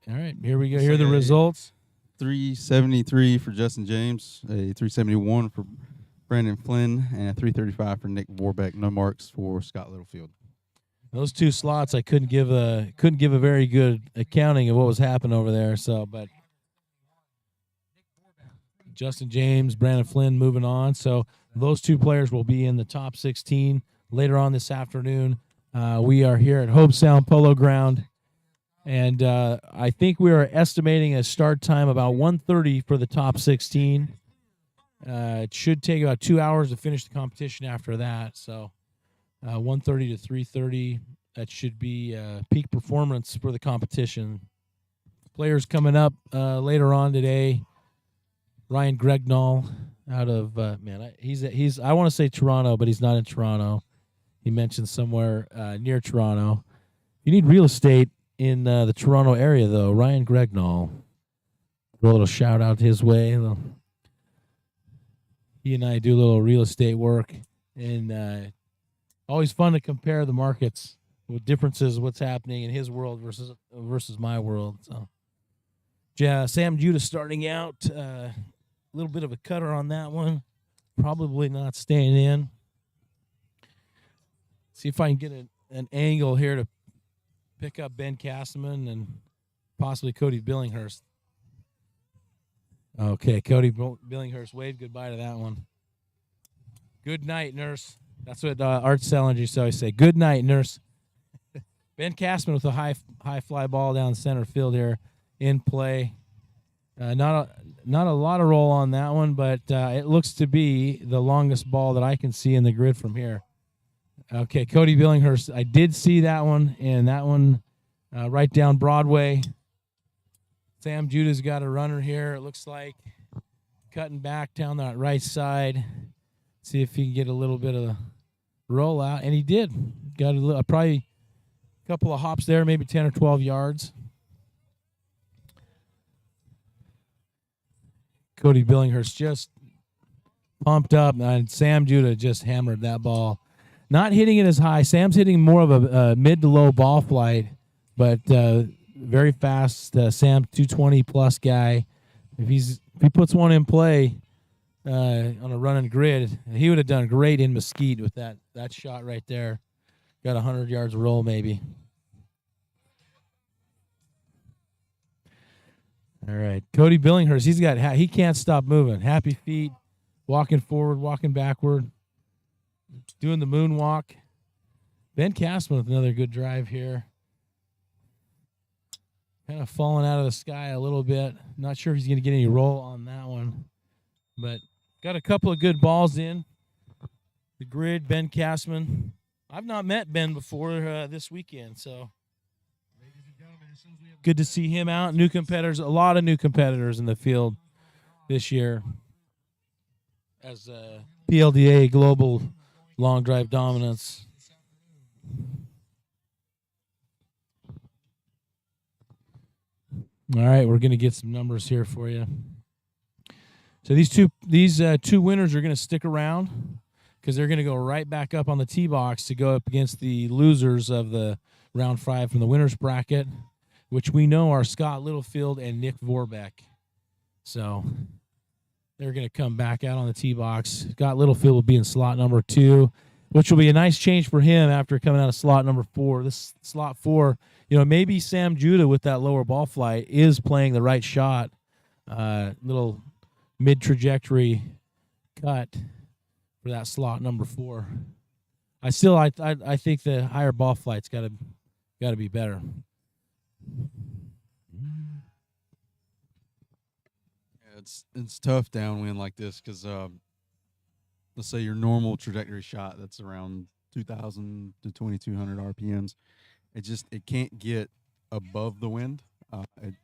All right, here we go. Here are the results. 373 for Justin James, a 371 for Brandon Flynn, and a 335 for Nick Vorbeck. No marks for Scott Littlefield. Those 2 slots, I couldn't give a very good accounting of what was happening over there. So, but Justin James, Brandon Flynn moving on. So those two players will be in the top 16 later on this afternoon. We are here at Hope Sound Polo Ground, and I think we are estimating a start time about 1:30 for the top 16. It should take about 2 hours to finish the competition after that. So 1:30 to 3:30, that should be peak performance for the competition. Players coming up later on today. Ryan Gregnall out of he's I want to say Toronto, but he's not in Toronto. He mentioned somewhere near Toronto. You need real estate in the Toronto area, though. Ryan Gregnall. A little shout out his way. He and I do a little real estate work, and always fun to compare the markets with differences, what's happening in his world versus my world. So, yeah, Sam Judah starting out. A little bit of a cutter on that one. Probably not staying in. See if I can get an angle here to pick up Ben Castleman and possibly Cody Billinghurst. Okay, Cody Billinghurst waved goodbye to that one. Good night, nurse. That's what Art Selinger used to always say. Good night, nurse. Ben Castleman with a high fly ball down center field here in play. Not a lot of roll on that one, but it looks to be the longest ball that I can see in the grid from here. Okay, Cody Billinghurst. I did see that one, and that one right down Broadway. Sam Judah's got a runner here, it looks like. Cutting back down that right side. See if he can get a little bit of a roll out, and he did. Got probably a couple of hops there, maybe 10 or 12 yards. Cody Billinghurst just pumped up, and Sam Judah just hammered that ball. Not hitting it as high. Sam's hitting more of a mid to low ball flight, but very fast. Sam 220 plus guy. If he puts one in play on a running grid, he would have done great in Mesquite with that shot right there. Got 100 yards roll maybe. All right, Cody Billinghurst. He can't stop moving. Happy feet, walking forward, walking backward, doing the moonwalk. Ben Castleman with another good drive here. Kind of falling out of the sky a little bit. Not sure if he's going to get any roll on that one, but got a couple of good balls in the grid. Ben Castleman. I've not met Ben before this weekend, so good to see him out. New competitors, a lot of new competitors in the field this year as PLDA Global Long Drive Dominance. All right, we're going to get some numbers here for you. So these two winners are going to stick around because they're going to go right back up on the tee box to go up against the losers of the round 5 from the winners bracket, which we know are Scott Littlefield and Nick Vorbeck. So they're going to come back out on the tee box. Scott Littlefield will be in slot number 2, which will be a nice change for him after coming out of slot number 4. This slot 4, maybe Sam Judah with that lower ball flight is playing the right shot. Little mid-trajectory cut for that slot number 4. I think the higher ball flight's got to be better. Yeah, it's tough downwind like this because let's say your normal trajectory shot that's around 2,000 to 2,200 RPMs. It can't get above the wind.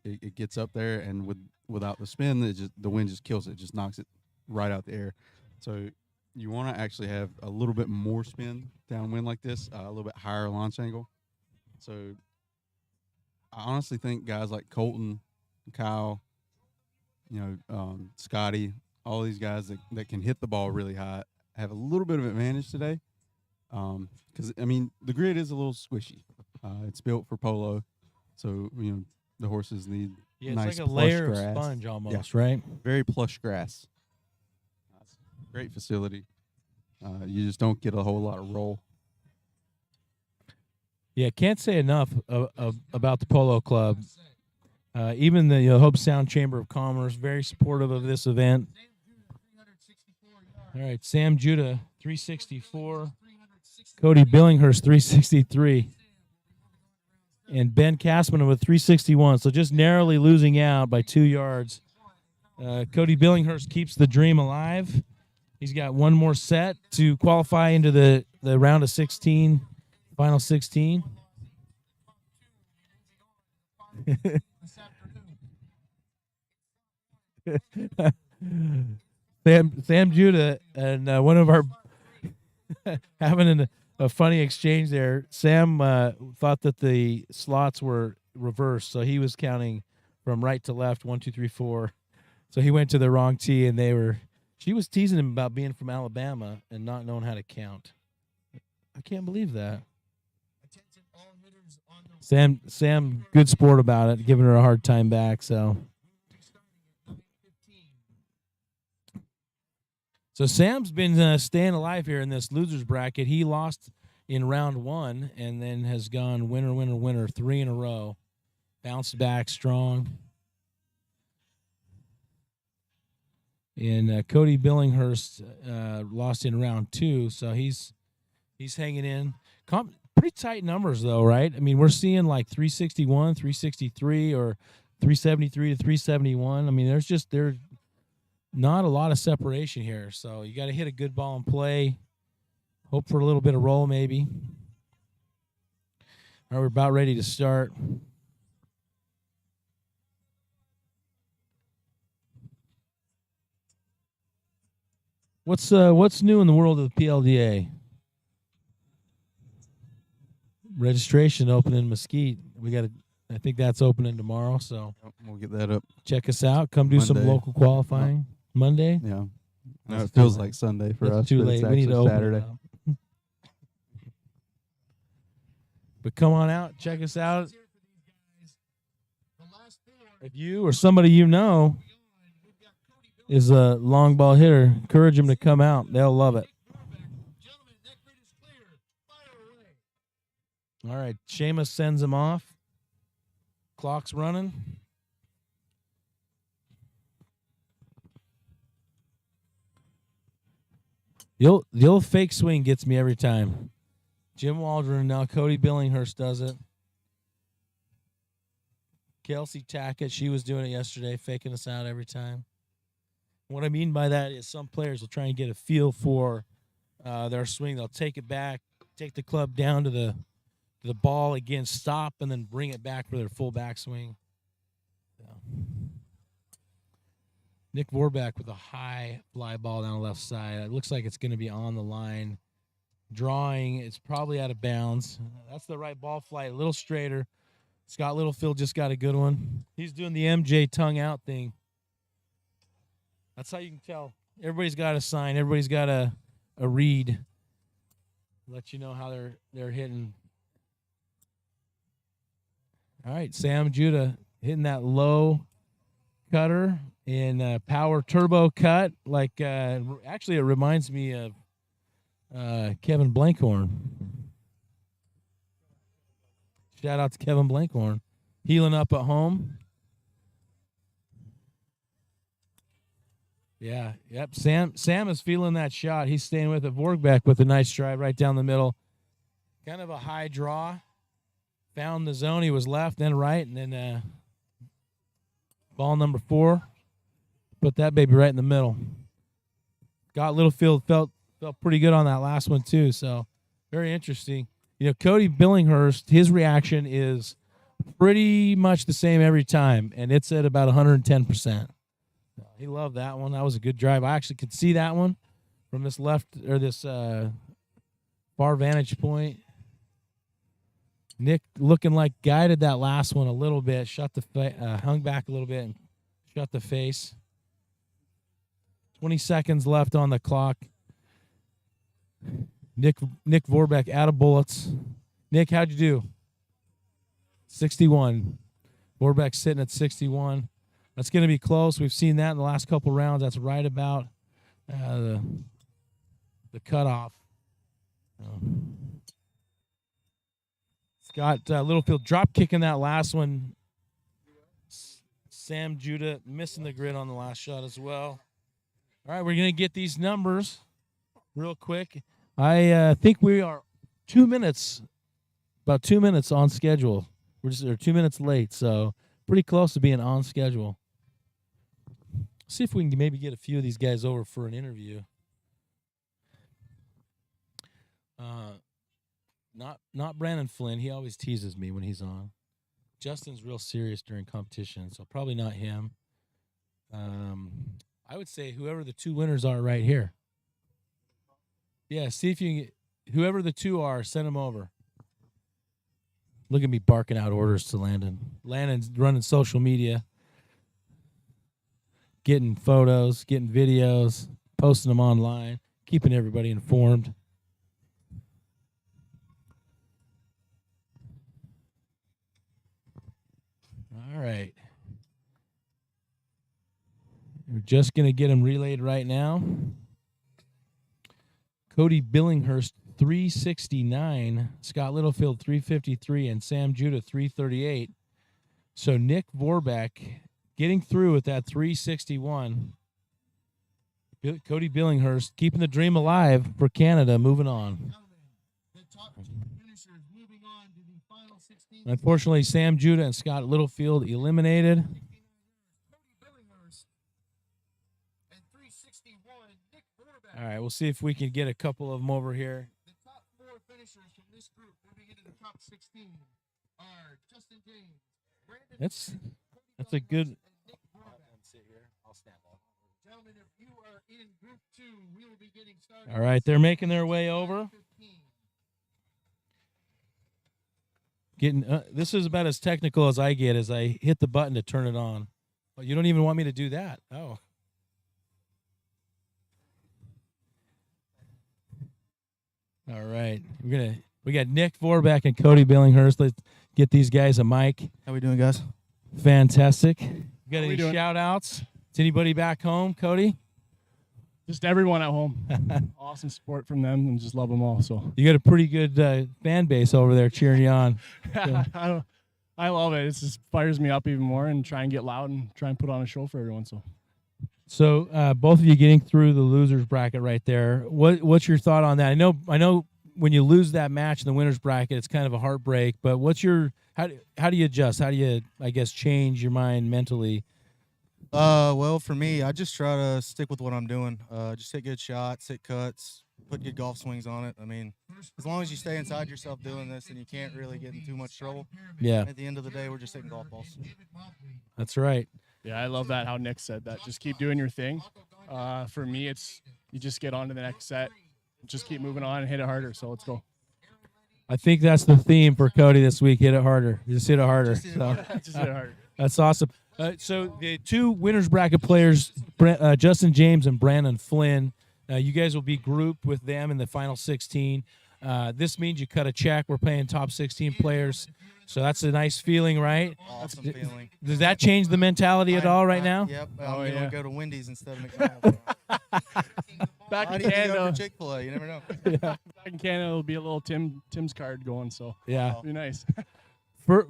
It gets up there, and without the spin, the wind just kills it. It just knocks it right out the air. So you want to actually have a little bit more spin downwind like this, a little bit higher launch angle. So I honestly think guys like Colton, Kyle, Scotty, all these guys that can hit the ball really high have a little bit of advantage today. Because, the grid is a little squishy. It's built for polo, so, the horses need nice it's like a layer of sponge almost, right? Very plush grass. Great facility. You just don't get a whole lot of roll. Yeah, can't say enough about the Polo Club. Even the Hope Sound Chamber of Commerce, very supportive of this event. All right, Sam Judah, 364. Cody Billinghurst, 363. And Ben Kasman with 361. So just narrowly losing out by 2 yards. Cody Billinghurst keeps the dream alive. He's got one more set to qualify into the round of 16, final 16. Sam Judah and one of our having a funny exchange there. Sam thought that the slots were reversed, so he was counting from right to left, 1, 2, 3, 4. So he went to the wrong tee, and she was teasing him about being from Alabama and not knowing how to count. I can't believe that. Sam, good sport about it, giving her a hard time back. So Sam's been staying alive here in this losers bracket. He lost in round 1 and then has gone winner, winner, winner 3 in a row. Bounced back strong. And Cody Billinghurst lost in round 2, so he's hanging in. Pretty tight numbers, though, right? I mean, we're seeing like 361, 363, or 373 to 371. I mean, there's not a lot of separation here, so you got to hit a good ball and play. Hope for a little bit of roll, maybe. All right, we're about ready to start. What's new in the world of the PLDA? Registration opening in Mesquite. I think that's opening tomorrow, so we'll get that up. Check us out. Come do some local qualifying. Monday? Yeah. No, it feels like Sunday for us. Too late. We need to open Saturday. it up. But come on out. Check us out. If you or somebody you know is a long ball hitter, encourage them to come out. They'll love it. All right, Seamus sends him off. Clock's running. The old fake swing gets me every time. Jim Waldron, now Cody Billinghurst does it. Kelsey Tackett, she was doing it yesterday, faking us out every time. What I mean by that is some players will try and get a feel for their swing. They'll take it back, take the club down to the ball again, stop, and then bring it back for their full backswing. So. Nick Vorback with a high fly ball down the left side. It looks like it's going to be on the line. Drawing, it's probably out of bounds. That's the right ball flight, a little straighter. Scott Littlefield just got a good one. He's doing the MJ tongue out thing. That's how you can tell. Everybody's got a sign. Everybody's got a read. Let you know how they're hitting. All right, Sam Judah hitting that low cutter in power turbo cut. Like actually, it reminds me of Kevin Blankhorn. Shout out to Kevin Blankhorn, healing up at home. Yeah, yep. Sam is feeling that shot. He's staying with it. Vorback with a nice drive right down the middle. Kind of a high draw. Found the zone. He was left, then right, and then ball number 4. Put that baby right in the middle. Scott Littlefield felt pretty good on that last one too. So very interesting. You know, Cody Billinghurst, his reaction is pretty much the same every time, and it's at about 110%. He loved that one. That was a good drive. I actually could see that one from this left or this far vantage point. Nick looking like guided that last one a little bit, hung back a little bit and shut the face. 20 seconds left on the clock. Nick Vorbeck out of bullets. Nick, how'd you do? 61. Vorbeck sitting at 61. That's going to be close. We've seen that in the last couple rounds. That's right about the cutoff. Scott Littlefield drop kicking that last one. Sam Judah missing the grid on the last shot as well. All right, we're going to get these numbers real quick. I think we are 2 minutes, about 2 minutes on schedule. We're 2 minutes late, so pretty close to being on schedule. See if we can maybe get a few of these guys over for an interview. Not Brandon Flynn. He always teases me when he's on. Justin's real serious during competition, so probably not him. I would say whoever the two winners are right here. Yeah, see if you can get, whoever the two are, send them over. Look at me barking out orders to Landon. Landon's running social media, getting photos, getting videos, posting them online, keeping everybody informed. All right. We're just going to get them relayed right now. Cody Billinghurst, 369. Scott Littlefield, 353. And Sam Judah, 338. So Nick Vorbeck getting through with that 361. Cody Billinghurst keeping the dream alive for Canada, moving on. The top two finishers moving on to the final 16. Unfortunately, Sam Judah and Scott Littlefield eliminated. Cody Billinghurst and 361. Nick Vorbeck. All right, we'll see if we can get a couple of them over here. The top four finishers from this group moving into the top 16 are Justin James, Brandon. That's Cody a good. Billinghurst, and Nick Vorbeck. Sit here. I'll stand up. Gentlemen, if you are in group 2, we will be getting started. All right, they're making their way over. 15. Getting this is about as technical as I get as I hit the button to turn it on. Oh, you don't even want me to do that. Oh. All right. We got Nick Vorbeck and Cody Billinghurst. Let's get these guys a mic. How we doing, guys? Fantastic. You got How we any doing? shout outs to anybody back home, Cody? Just everyone at home. Awesome support from them, and just love them all. So You got a pretty good fan base over there cheering you on. I love it. It just fires me up even more, and try and get loud and try and put on a show for everyone. So both of you getting through the losers bracket right there. What's your thought on that? I know when you lose that match in the winners bracket, it's kind of a heartbreak. But how do you adjust? How do you, I guess, change your mind mentally? Well, for me, I just try to stick with what I'm doing. Just hit good shots, hit cuts, put good golf swings on it. I mean, as long as you stay inside yourself doing this, and you can't really get in too much trouble. Yeah, At the end of the day, we're just hitting golf balls. that's right. Yeah, I love that how Nick said that. Just keep doing your thing. For me, it's you just get on to the next set, just keep moving on and hit it harder. So let's go. I think that's the theme for Cody this week. Hit it harder. Just hit it harder. Just hit it So, Just hit it harder. that's awesome. So the two winners bracket players, Justin James and Brandon Flynn, you guys will be grouped with them in the final 16. This means you cut a check. We're playing top 16 players. So that's a nice feeling, right? Awesome feeling. Does that change the mentality at all right now? Yep. Oh, I'm yeah. gonna go to Wendy's instead of McDonald's. Back Might in even go Canada, to Chick-fil-A. You never know. back in Canada, it'll be a little Tim's card going. So Yeah. it'll be nice.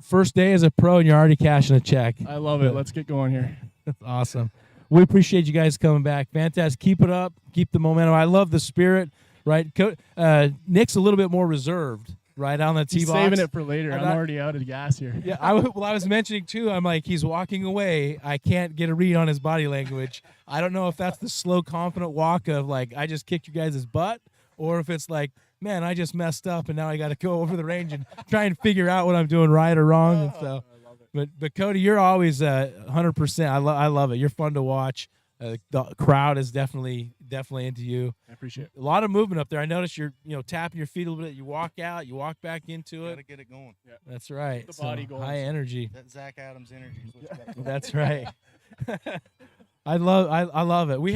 First day as a pro, and you're already cashing a check. I love it. Let's get going here. That's awesome. We appreciate you guys coming back. Fantastic. Keep it up. Keep the momentum. I love the spirit. Right. Nick's a little bit more reserved. Right on the tee He's box. saving it for later. I'm I'm not- already out of gas here. Yeah, I was mentioning too. I'm like, he's walking away. I can't get a read on his body language. I don't know if that's the slow, confident walk of like, I just kicked you guys' butt, or if it's like, man, I just messed up and now I got to go over the range and try and figure out what I'm doing right or wrong. And so, but Cody, you're always 100%. I love it. You're fun to watch. The crowd is definitely into you. I appreciate it. A lot of movement up there. I noticed you're tapping your feet a little bit. You walk out, you walk back into it. Gotta get it going. That's right. The body So, goals. high energy. That Zach Adams energy is what you got. That's right. I love it. We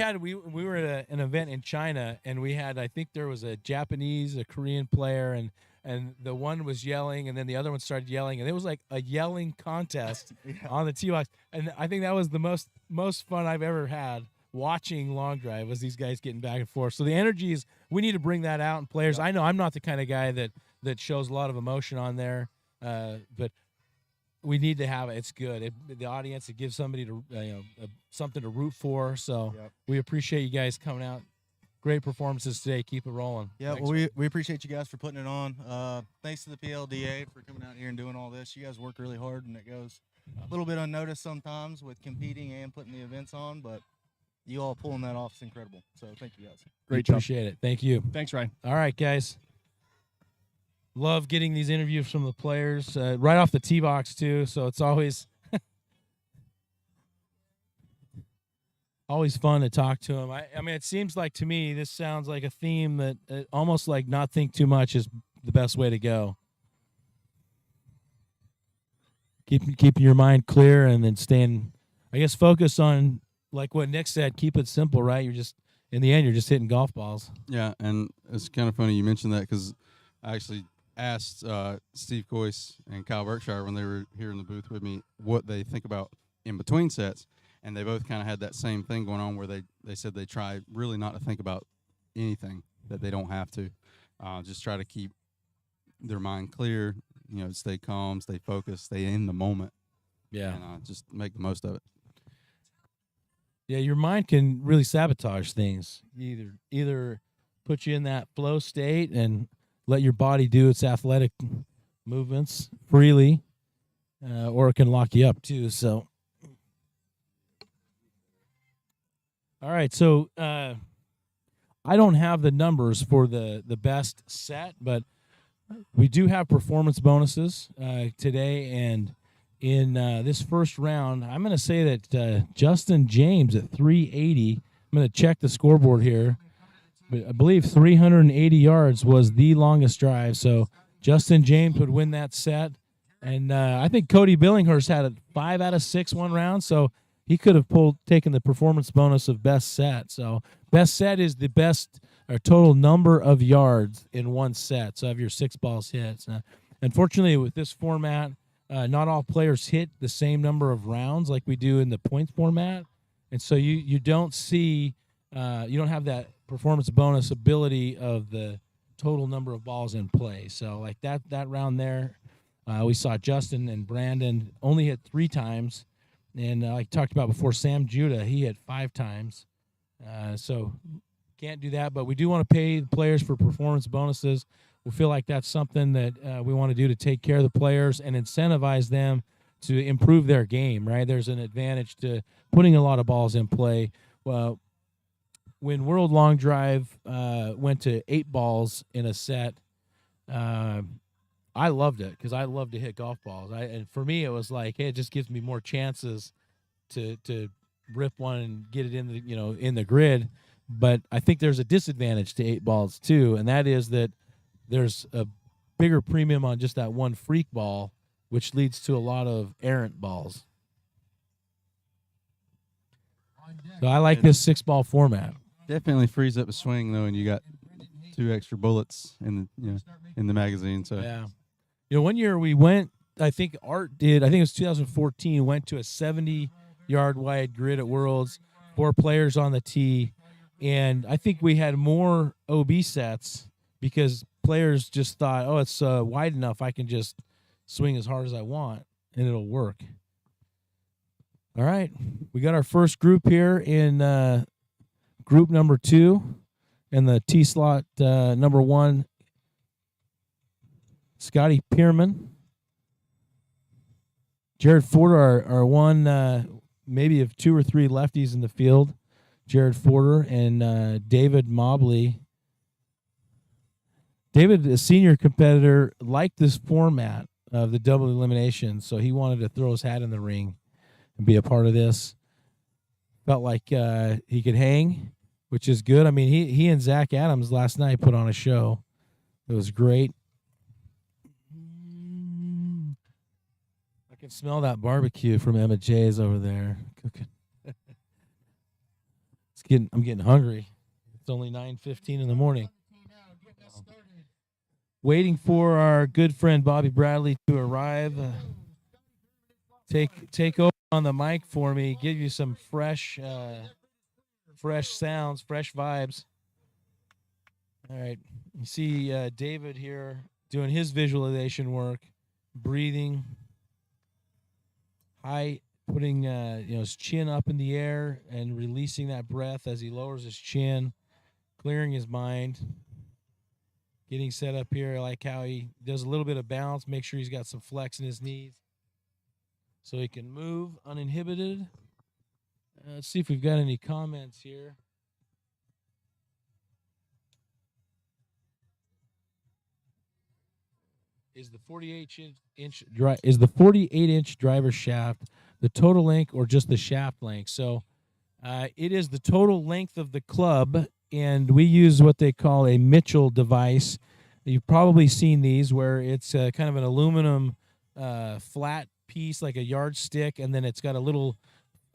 were at an event in China, and we had, I think there was a Japanese, a Korean player, and the one was yelling, and then the other one started yelling, and it was like a yelling contest on the tee box. And I think that was the most fun I've ever had watching long drive, was these guys getting back and forth. So the energy is, we need to bring that out in players. I know I'm not the kind of guy that shows a lot of emotion on there, but we need to have it. It's good. The audience, it gives somebody to something to root for. So Yep. we appreciate you guys coming out. Great performances today. Keep it rolling. Yeah, Thanks. well, we appreciate you guys for putting it on. Thanks to the PLDA for coming out here and doing all this. You guys work really hard, and it goes a little bit unnoticed sometimes with competing and putting the events on, but you all pulling that off is incredible. So thank you guys. Great job. Appreciate it. Thank you. Thanks, Ryan. All right, guys. Love getting these interviews from the players right off the tee box too. So it's always always fun to talk to them. I mean, it seems like to me this sounds like a theme that almost like not think too much is the best way to go. Keeping your mind clear and then staying, I guess, focus on like what Nick said. Keep it simple, right? You're just in the end, you're just hitting golf balls. Yeah, and it's kind of funny you mentioned that because I actually asked Steve Coyce and Kyle Berkshire when they were here in the booth with me what they think about in between sets, and they both kind of had that same thing going on where they said they try really not to think about anything that they don't have to, just try to keep their mind clear, stay calm, stay focused, stay in the moment, and just make the most of it. Yeah, your mind can really sabotage things. Either put you in that flow state and let your body do its athletic movements freely, or it can lock you up too. So, all right. So I don't have the numbers for the best set, but we do have performance bonuses today, and in this first round, I'm going to say that Justin James at 380. I'm going to check the scoreboard here. But I believe 380 yards was the longest drive. So Justin James would win that set. And I think Cody Billinghurst had a 5 out of 6 one round. So he could have taken the performance bonus of best set. So best set is the best or total number of yards in one set. So have your 6 balls hit. Unfortunately, with this format, not all players hit the same number of rounds like we do in the points format. And so you don't see, you don't have that performance bonus ability of the total number of balls in play. So like that round there, we saw Justin and Brandon only hit 3 times. And like talked about before, Sam Judah, he hit 5 times. So can't do that, but we do want to pay the players for performance bonuses. We feel like that's something that we want to do to take care of the players and incentivize them to improve their game, right? There's an advantage to putting a lot of balls in play. Well, when World Long Drive went to 8 balls in a set, I loved it because I love to hit golf balls. And for me, it was like, hey, it just gives me more chances to rip one and get it in the in the grid. But I think there's a disadvantage to 8 balls too, and that is that there's a bigger premium on just that one freak ball, which leads to a lot of errant balls. So I like this 6-ball format. Definitely frees up a swing though, and you got 2 extra bullets in the magazine. So yeah, one year we went. I think Art did. I think it was 2014. Went to a 70-yard wide grid at Worlds, 4 players on the tee, and I think we had more OB sets because players just thought, oh, it's wide enough. I can just swing as hard as I want, and it'll work. All right, we got our first group here in group number 2, and the tee slot number 1. Scotty Pierman, Jared Forder are one maybe of 2 or 3 lefties in the field. Jared Forder and David Mobley. David, a senior competitor, liked this format of the double elimination, so he wanted to throw his hat in the ring and be a part of this. Felt like he could hang, which is good. I mean, he and Zach Adams last night put on a show. It was great. I can smell that barbecue from Emma J's over there cooking. I'm getting hungry. It's only 9:15 in the morning. Waiting for our good friend Bobby Bradley to arrive. Take over on the mic for me. Give you some fresh sounds, fresh vibes. All right. You see David here doing his visualization work, breathing. high, putting his chin up in the air and releasing that breath as he lowers his chin, clearing his mind. Getting set up here, I like how he does a little bit of balance, make sure he's got some flex in his knees so he can move uninhibited. Let's see if we've got any comments here. Is the 48-inch driver shaft the total length or just the shaft length? So it is the total length of the club, and we use what they call a Mitchell device. You've probably seen these where it's kind of an aluminum flat piece like a yardstick, and then it's got a little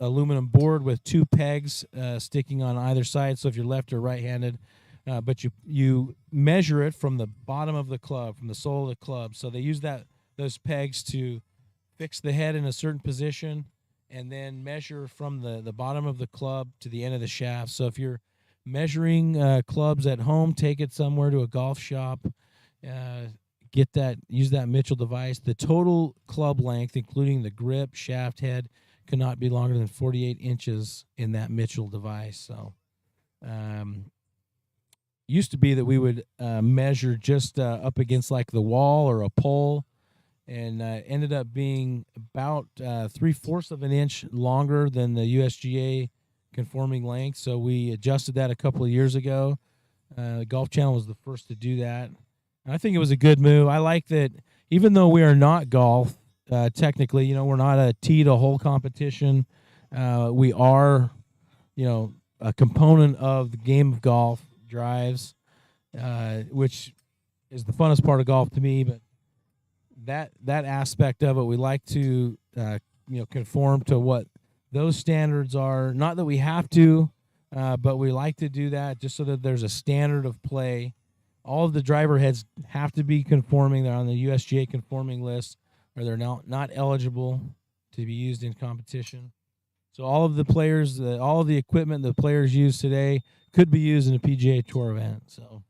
aluminum board with two pegs sticking on either side, so if you're left or right-handed. But you measure it from the bottom of the club, from the sole of the club. So they use those pegs to fix the head in a certain position and then measure from the bottom of the club to the end of the shaft. So if you're measuring clubs at home, take it somewhere to a golf shop, use that Mitchell device. The total club length, including the grip, shaft, head, cannot be longer than 48 inches in that Mitchell device. So used to be that we would measure just up against like the wall or a pole, and ended up being about 3/4 of an inch longer than the USGA conforming length. So we adjusted that a couple of years ago. The Golf Channel was the first to do that. And I think it was a good move. I like that even though we are not golf, technically, we're not a tee to hole competition. We are, a component of the game of golf, drives, which is the funnest part of golf to me. But that aspect of it, we like to conform to what those standards are. Not that we have to, but we like to do that just so that there's a standard of play. All of the driver heads have to be conforming. They're on the USGA conforming list, or they're not eligible to be used in competition. So all of the players, all of the equipment the players use today could be used in a PGA Tour event. So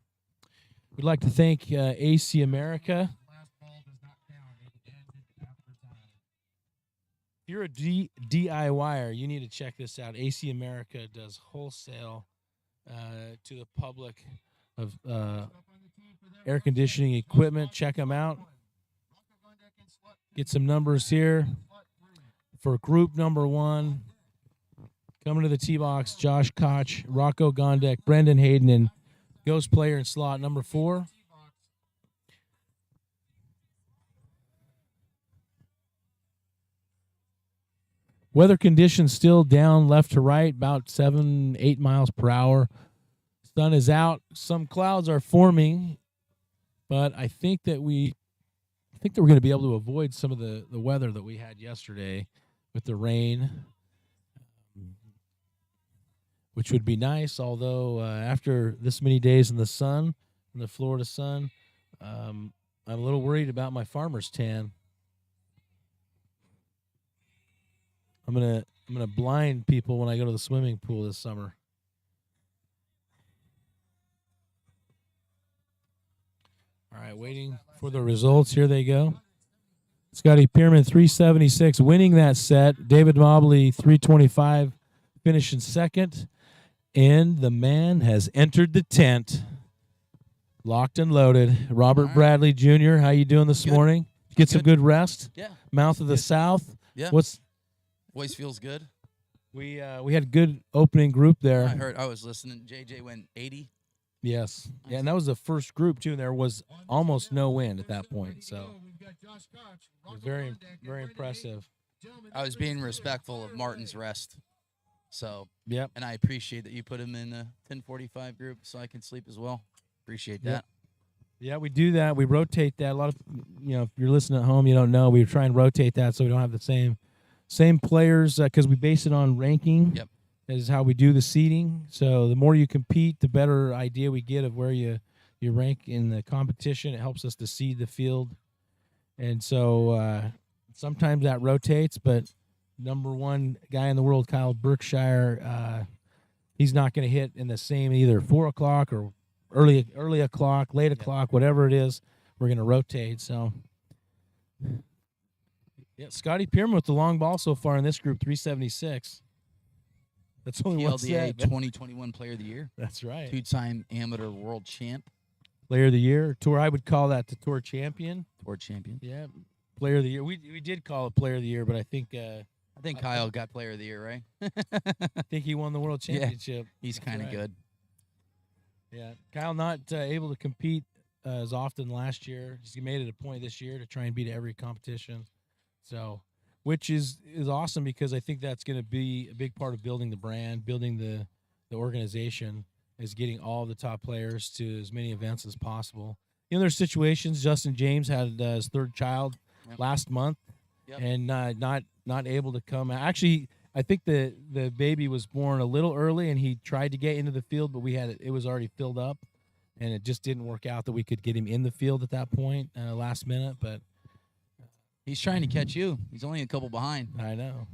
we'd like to thank AC America. If you're a DIYer, you need to check this out. AC America does wholesale to the public of air conditioning equipment. Check them out. Get some numbers here. For group number 1, coming to the tee box, Josh Koch, Rocco Gondek, Brendan Hayden, and ghost player in slot number 4. Weather conditions still down left to right, about 7-8 miles per hour. Sun is out. Some clouds are forming, but I think that we're going to be able to avoid some of the weather that we had yesterday with the rain, which would be nice. Although after this many days in the sun, in the Florida sun, I'm a little worried about my farmer's tan. I'm gonna blind people when I go to the swimming pool this summer. All right, waiting for the results. Here they go. Scotty Pierman 376 winning that set. David Mobley 325 finishing second, and the man has entered the tent, locked and loaded. Robert Bradley Jr., how you doing this morning? Get some good rest. Yeah. Mouth of the South. Yeah. Voice feels good. We had a good opening group there. I was listening. JJ went 80. Yes. Yeah, and that was the first group too. And there was almost no wind at that point, so it was very, very impressive. I was being respectful of Martin's rest. So yep. And I appreciate that you put him in the 10:45 group so I can sleep as well. Appreciate that. Yep. Yeah, we do that. We rotate that. A lot of if you're listening at home, you don't know. We try and rotate that so we don't have the same players because we base it on ranking. Yep. That is how we do the seeding. So the more you compete, the better idea we get of where you rank in the competition. It helps us to seed the field. And so sometimes that rotates, but number 1 guy in the world, Kyle Berkshire, he's not going to hit in the same either 4 o'clock or early o'clock, late o'clock, whatever it is. We're going to rotate. So Yeah, Scotty Pierman with the long ball so far in this group, 376. That's only one PLDA set. 2021 Player of the Year, That's right. 2-time amateur world champ, Player of the year, tour. I would call that the tour champion. tour champion. Yeah, player of the year. We did call it player of the year, but I think I think Kyle got Player of the Year, right? I think he won the world Yeah. championship. He's That's kind of right. good. Yeah, Kyle not able to compete as often last year. He made it a point this year to try and beat every competition. So, which is awesome because I think that's going to be a big part of building the brand, building the organization, is getting all the top players to as many events as possible. You know, there's situations. Justin James had his third child Yep. last month, Yep. and not able to come. Actually, I think the baby was born a little early, and he tried to get into the field, but it was already filled up, and it just didn't work out that we could get him in the field at that point, last minute. But He's trying to catch you. He's only a couple behind. I know.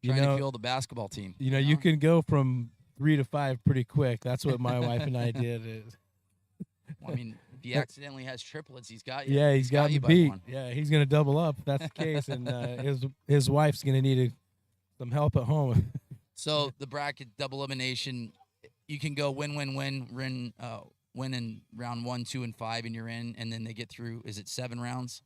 Trying to field the basketball team. You can go from 3 to 5 pretty quick. That's what my wife and I did. Well, I mean, if he accidentally has triplets, he's got you. Yeah, he's got you me by beat. one. Yeah, he's gonna double up if that's the case, and his wife's gonna need some help at home. So the bracket double elimination, you can go win, win in round 1, 2, and 5, and you're in, and then they get through. Is it 7 rounds?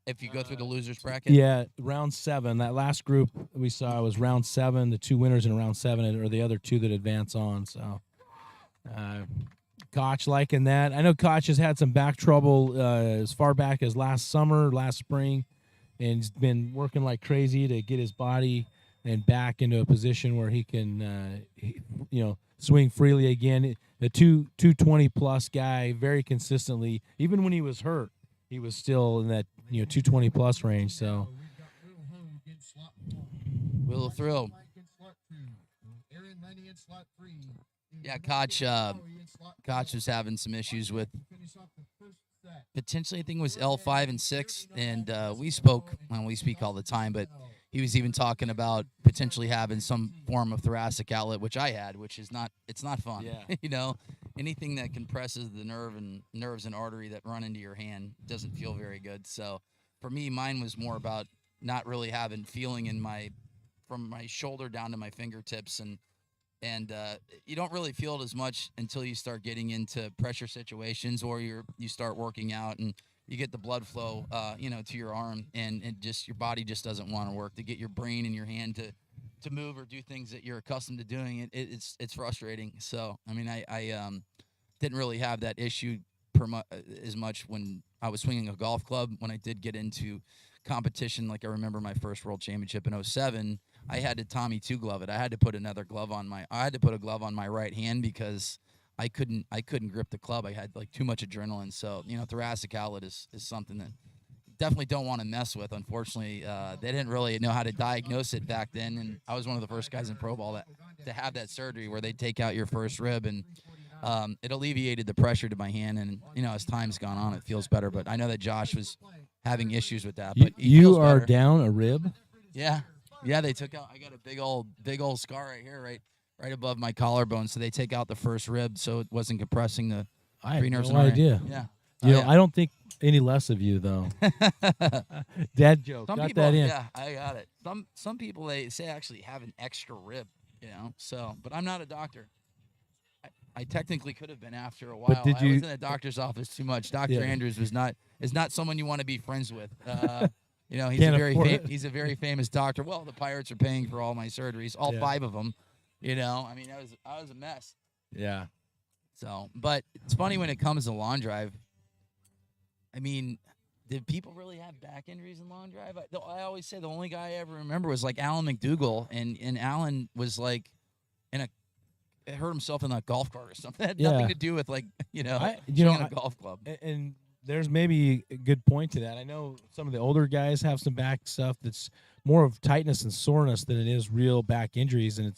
If you go through the losers bracket. Yeah, round 7. That last group we saw was round 7. The 2 winners in round 7 are the other 2 that advance on. So, Koch liking that. I know Koch has had some back trouble as far back as last spring, and he's been working like crazy to get his body and back into a position where he can, swing freely again. The 220 plus guy, very consistently, even when he was hurt, he was still in that 220 plus range. So Will thrill. Yeah, Koch was having some issues with potentially, I think it was L5 and 6, and we speak all the time, but he was even talking about potentially having some form of thoracic outlet, which I had, which is it's not fun. Yeah. Anything that compresses the nerves and artery that run into your hand doesn't feel very good. So for me, mine was more about not really having feeling from my shoulder down to my fingertips, and you don't really feel it as much until you start getting into pressure situations, or you start working out and you get the blood flow, to your arm, and just your body just doesn't want to work to get your brain and your hand to move or do things that you're accustomed to doing. It's frustrating. So I mean, I didn't really have that issue as much when I was swinging a golf club. When I did get into competition, like I remember my first world championship in 2007, I had to Tommy 2 glove it. I had to put a glove on my right hand because I couldn't grip the club. I had like too much adrenaline. So, thoracic outlet is something that definitely don't want to mess with. Unfortunately, they didn't really know how to diagnose it back then, and I was one of the first guys in pro ball to have that surgery where they take out your first rib, and it alleviated the pressure to my hand. And as time's gone on, it feels better. But I know that Josh was having issues with that. But you are down a rib. Yeah, they took out. I got a big old scar right here, right above my collarbone. So they take out the first rib, so it wasn't compressing the three nerves. I have no idea. Yeah. I don't think any less of you though. Dad joke. Some got people, that in. yeah, I got it. Some people, they say actually have an extra rib, So, but I'm not a doctor. I technically could have been after a while. did I you- was in the doctor's office too much. Dr. Yeah. Andrews is not someone you want to be friends with. He's Can't a very afford it. he's a very famous doctor. Well, the Pirates are paying for all my surgeries, all 5 of them. I mean, I was a mess. Yeah. So, but it's funny when it comes to long drive. I mean, did people really have back injuries in long drive? I always say the only guy I ever remember was like Alan McDougall, and Alan was like hurt himself in a golf cart or something. It had nothing to do with swinging a golf club. And there's maybe a good point to that. I know some of the older guys have some back stuff that's more of tightness and soreness than it is real back injuries, and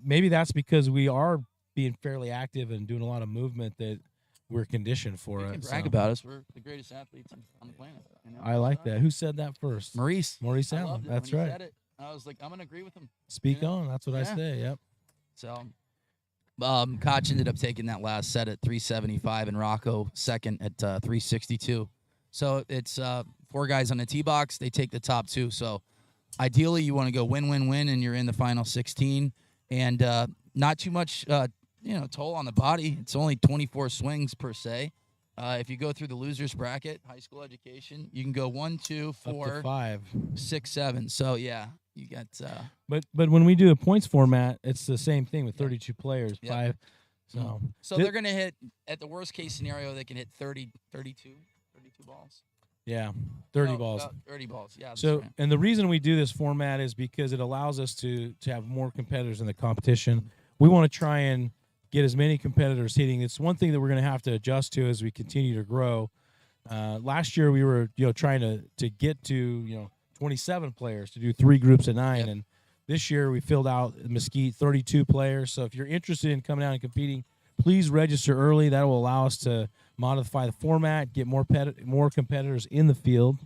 maybe that's because we are being fairly active and doing a lot of movement that we're conditioned for You it. can brag about us. We're the greatest athletes on the planet. I like that. Who said that first? Maurice Maurice I Allen. loved it That's when he right. said it. I was like, I'm gonna agree with him. Speak on. That's what I Yeah. say. Yep. So, Koch ended up taking that last set at 375, and Rocco second at 362. So it's 4 guys on the tee box. They take the top 2. So ideally, you want to go win, and you're in the final 16, and not too much, toll on the body. It's only 24 swings per se. If you go through the losers bracket, high school education, you can go 1, 2, 4, Up to 5. 6, 7. So yeah, you got. But when we do a points format, it's the same thing with 32 players. Yep. 5. So they're gonna hit, at the worst case scenario, they can hit 32 balls. Yeah, 30 No, balls. 30 balls. Yeah. that's So, right. and the reason we do this format is because it allows us to have more competitors in the competition. We want to try and get as many competitors hitting. It's one thing that we're going to have to adjust to as we continue to grow. Last year we were, trying to get to, 27 players to do 3 groups of 9, Yep. and this year we filled out Mesquite 32 players. So if you're interested in coming out and competing, please register early. That will allow us to modify the format, get more competitors in the field,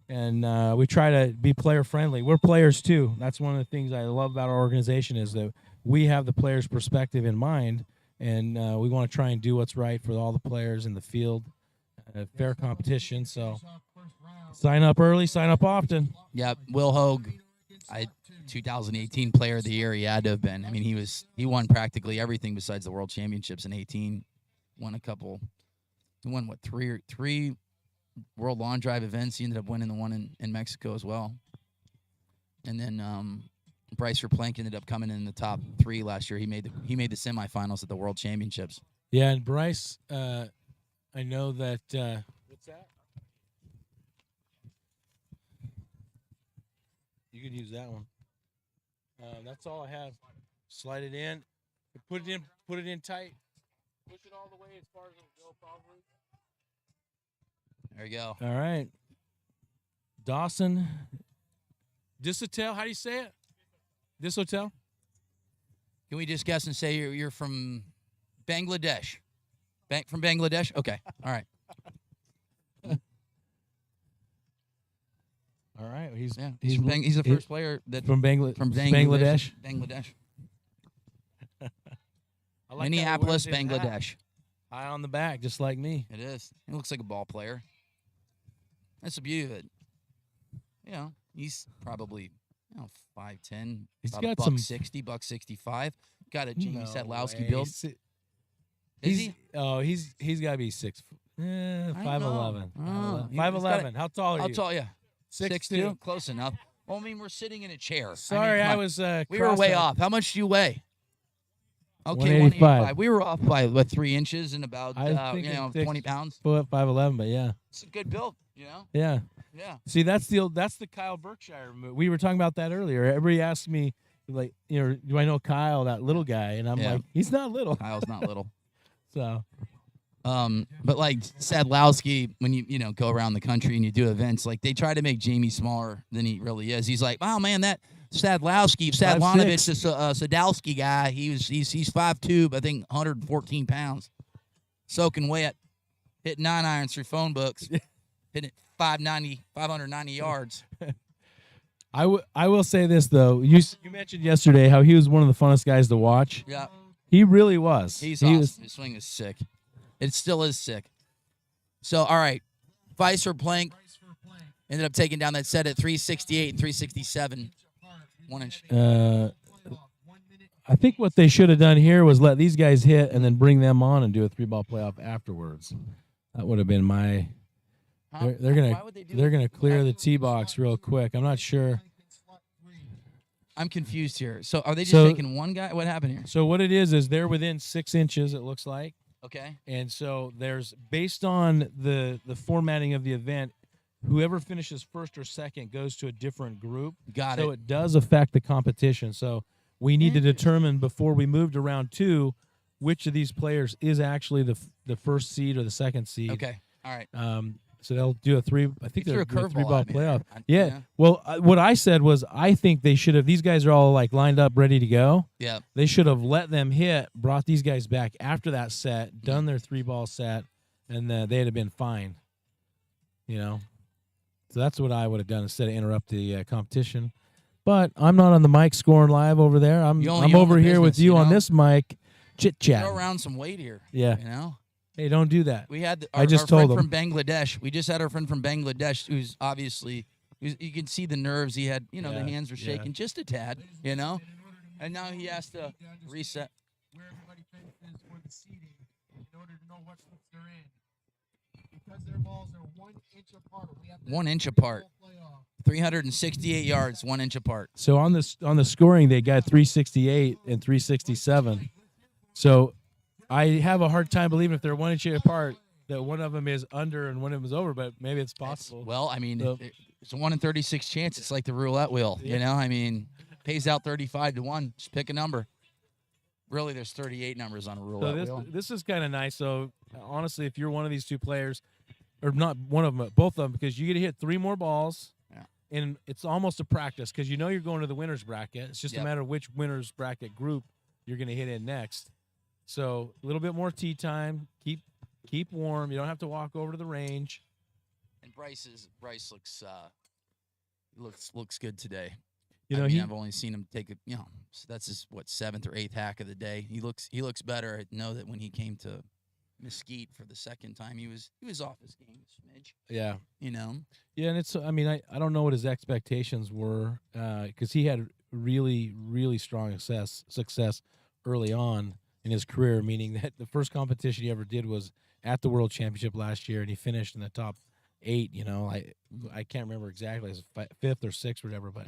and we try to be player friendly. We're players too. That's one of the things I love about our organization is that we have the players' perspective in mind, and we want to try and do what's right for all the players in the field. Fair competition. So sign up early, sign up often. Yep. Will Hogue, 2018 Player of the Year. He had to have been. I mean, he won practically everything besides the World Championships in 18. Won a couple. He won what, three World Lawn Drive events. He ended up winning the one in Mexico as well. And then Bryce Verplank ended up coming in the top 3 last year. He made the semifinals at the World Championships. Yeah, and Bryce, I know that. What's that? You could use that one. That's all I have. Slide it in, put it in tight. Push it all the way as far as it'll go, probably. There you go. All right. Dawson. Dishotel, how do you say it? Dishotel? Can we just guess and say you're from Bangladesh? From Bangladesh? Okay. All right. All right. He's the first player that from Bangladesh. Bangladesh. I like Minneapolis, how he wears his hat. Bangladesh. Eye on the back, just like me. It is. He looks like a ball player. That's the beauty of it. He's probably 5'10". He's about got buck some 60, buck 65. Got a Jamie No Sadlowski way. build. Is he? Oh, he's got to be 5'11". Oh, 5'11". How tall are you? How tall? Yeah. 6'2". Close enough. Well, I mean, we're sitting in a chair. Sorry, come I on. was. We were way off. How much do you weigh? Okay, 185. We were off by 3 inches and about I think it's 20 pounds. 5'11", but yeah. It's a good build, Yeah. Yeah. See, that's the Kyle Berkshire move. We were talking about that earlier. Everybody asked me, like, do I know Kyle, that little guy? And I'm Yeah. like, he's not little. Kyle's not little. So. But like Sadlowski, when you go around the country and you do events, like they try to make Jamie smaller than he really is. He's like, oh man, that Sadlanovich, Sadowski guy, he's 5'2", I think 114 pounds, soaking wet, hitting 9 irons through phone books, hitting it 590 yards. I will say this though. You mentioned yesterday how he was one of the funnest guys to watch. Yeah, He really was. he's He awesome. His swing is sick. It still is sick. So, all right, Vicer Plank ended up taking down that set at 368 and 367, 1 inch. I think what they should have done here was let these guys hit and then bring them on and do a 3-ball playoff afterwards. That would have been my. Huh? They're gonna Why would they do they're that? gonna clear the tee box real quick. I'm not sure. I'm confused here. So, are they just So- taking one guy? What happened here? So what it is they're within 6 inches. It looks like. Okay. And so there's based on the formatting of the event, whoever finishes first or second goes to a different group. Got So it. it does affect the competition. So we need to determine before we move to round 2 which of these players is actually the first seed or the second seed. Okay. All right. So they'll do a 3. I think You they're threw a doing a curveball 3-ball at me playoff. there. Yeah. Well, what I said was I think they should have. These guys are all like lined up, ready to go. Yeah. They should have let them hit, brought these guys back after that set, done their 3-ball set, and they'd have been fine. So that's what I would have done instead of interrupt the competition. But I'm not on the mic scoring live over there. I'm You only own over the here with business, you you on know? this mic, chit chat. Throw around some weight here. Yeah. Hey, don't do that. We had I our, just our told friend him. from Bangladesh. We just had our friend from Bangladesh who's obviously, you can see the nerves. He had, the Yeah, hands were yeah. shaking just a tad, And in order to and now he make has to it down just reset. where everybody finishes for the seeding in order to know what groups they're in. Because their balls are 1 inch apart. We have to 1 have inch a apart. three-ball playoff. 368 yards, 1 inch apart. So on the scoring, they got 368 and 367. So I have a hard time believing if they're 1 inch apart that one of them is under and one of them is over, but maybe it's possible. Well, I mean, So- it's a 1 in 36 chance. It's like the roulette wheel, I mean, pays out 35 to 1. Just pick a number. Really, there's 38 numbers on a roulette So wheel. this is kind of nice. So honestly, if you're one of these two players, or not one of them, but both of them, because you get to hit 3 more balls, Yeah. and it's almost a practice because you're going to the winner's bracket. It's just a Yep. matter of which winner's bracket group you're going to hit in next. So a little bit more tee time. Keep warm. You don't have to walk over to the range. And Bryce looks good today. You know, I've only seen him take so that's his 7th or 8th hack of the day. He looks better. I know that when he came to Mesquite for the second time, he was off his game a smidge. yeah. Yeah, and it's. I mean, I don't know what his expectations were because he had really, really strong success early on in his career. Meaning that the first competition he ever did was at the World Championship last year, and he finished in the top 8. I can't remember exactly. It was 5th or 6th or whatever, but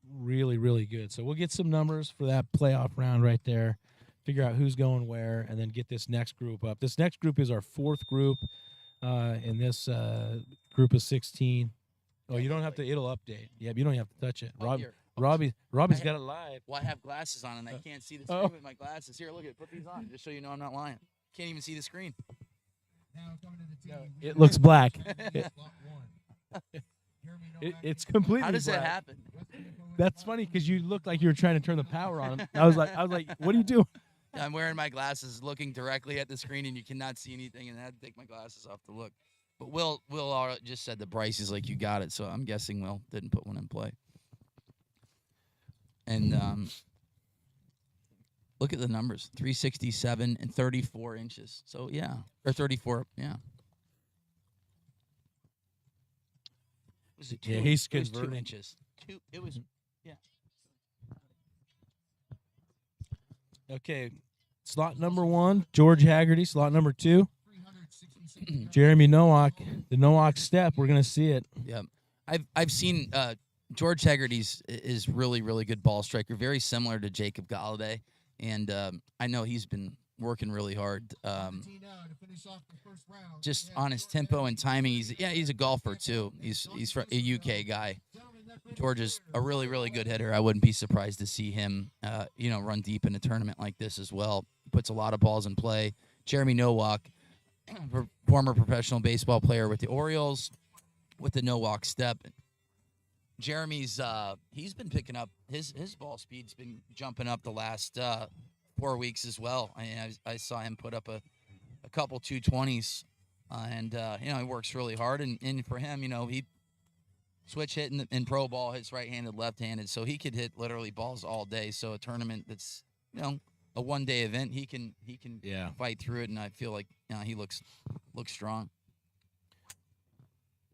really, really good. So we'll get some numbers for that playoff round right there. Figure out who's going where, and then get this next group up. This next group is our 4th group. In this group of 16. Oh, you don't have to. It'll update. Yeah, you don't have to touch it. Here. Robbie's got it live. Well, I have glasses on and I can't see the screen with my glasses. Here, look at it. Put these on just so you know I'm not lying. Can't even see the screen. Now coming to the team. It looks black. Slot 1. It's completely. How does that black. happen? That's funny because you looked like you were trying to turn the power on. I was like, what are you doing? I'm wearing my glasses, looking directly at the screen, and you cannot see anything, and I had to take my glasses off to look. But Will just said that Bryce is like, you got it, so I'm guessing Will didn't put one in play. And look at the numbers, 367 and 34 inches. So, yeah, or 34, yeah. Was it 2? Yeah, he's It was 2 converting. inches. It was, yeah. Okay, slot number 1, George Haggerty. Slot number 2, Jeremy Nowak. The Nowak step. We're gonna see it. Yeah, I've seen George Haggerty's is really, really good ball striker, very similar to Jacob Galladay, and I know he's been working really hard. Just on his tempo and timing, he's a golfer too. He's from a UK guy. George is a really, really good hitter. I wouldn't be surprised to see him, run deep in a tournament like this as well. Puts a lot of balls in play. Jeremy Nowak, former professional baseball player with the Orioles, with the Nowak step. Jeremy's he's been picking up his ball speed's been jumping up the last 4 weeks as well. I saw him put up a couple 220s, and he works really hard. And for him, he switch hit in pro ball, hits right-handed, left-handed, so he could hit literally balls all day. So a tournament that's a one-day event, he can fight through it, and I feel like he looks strong.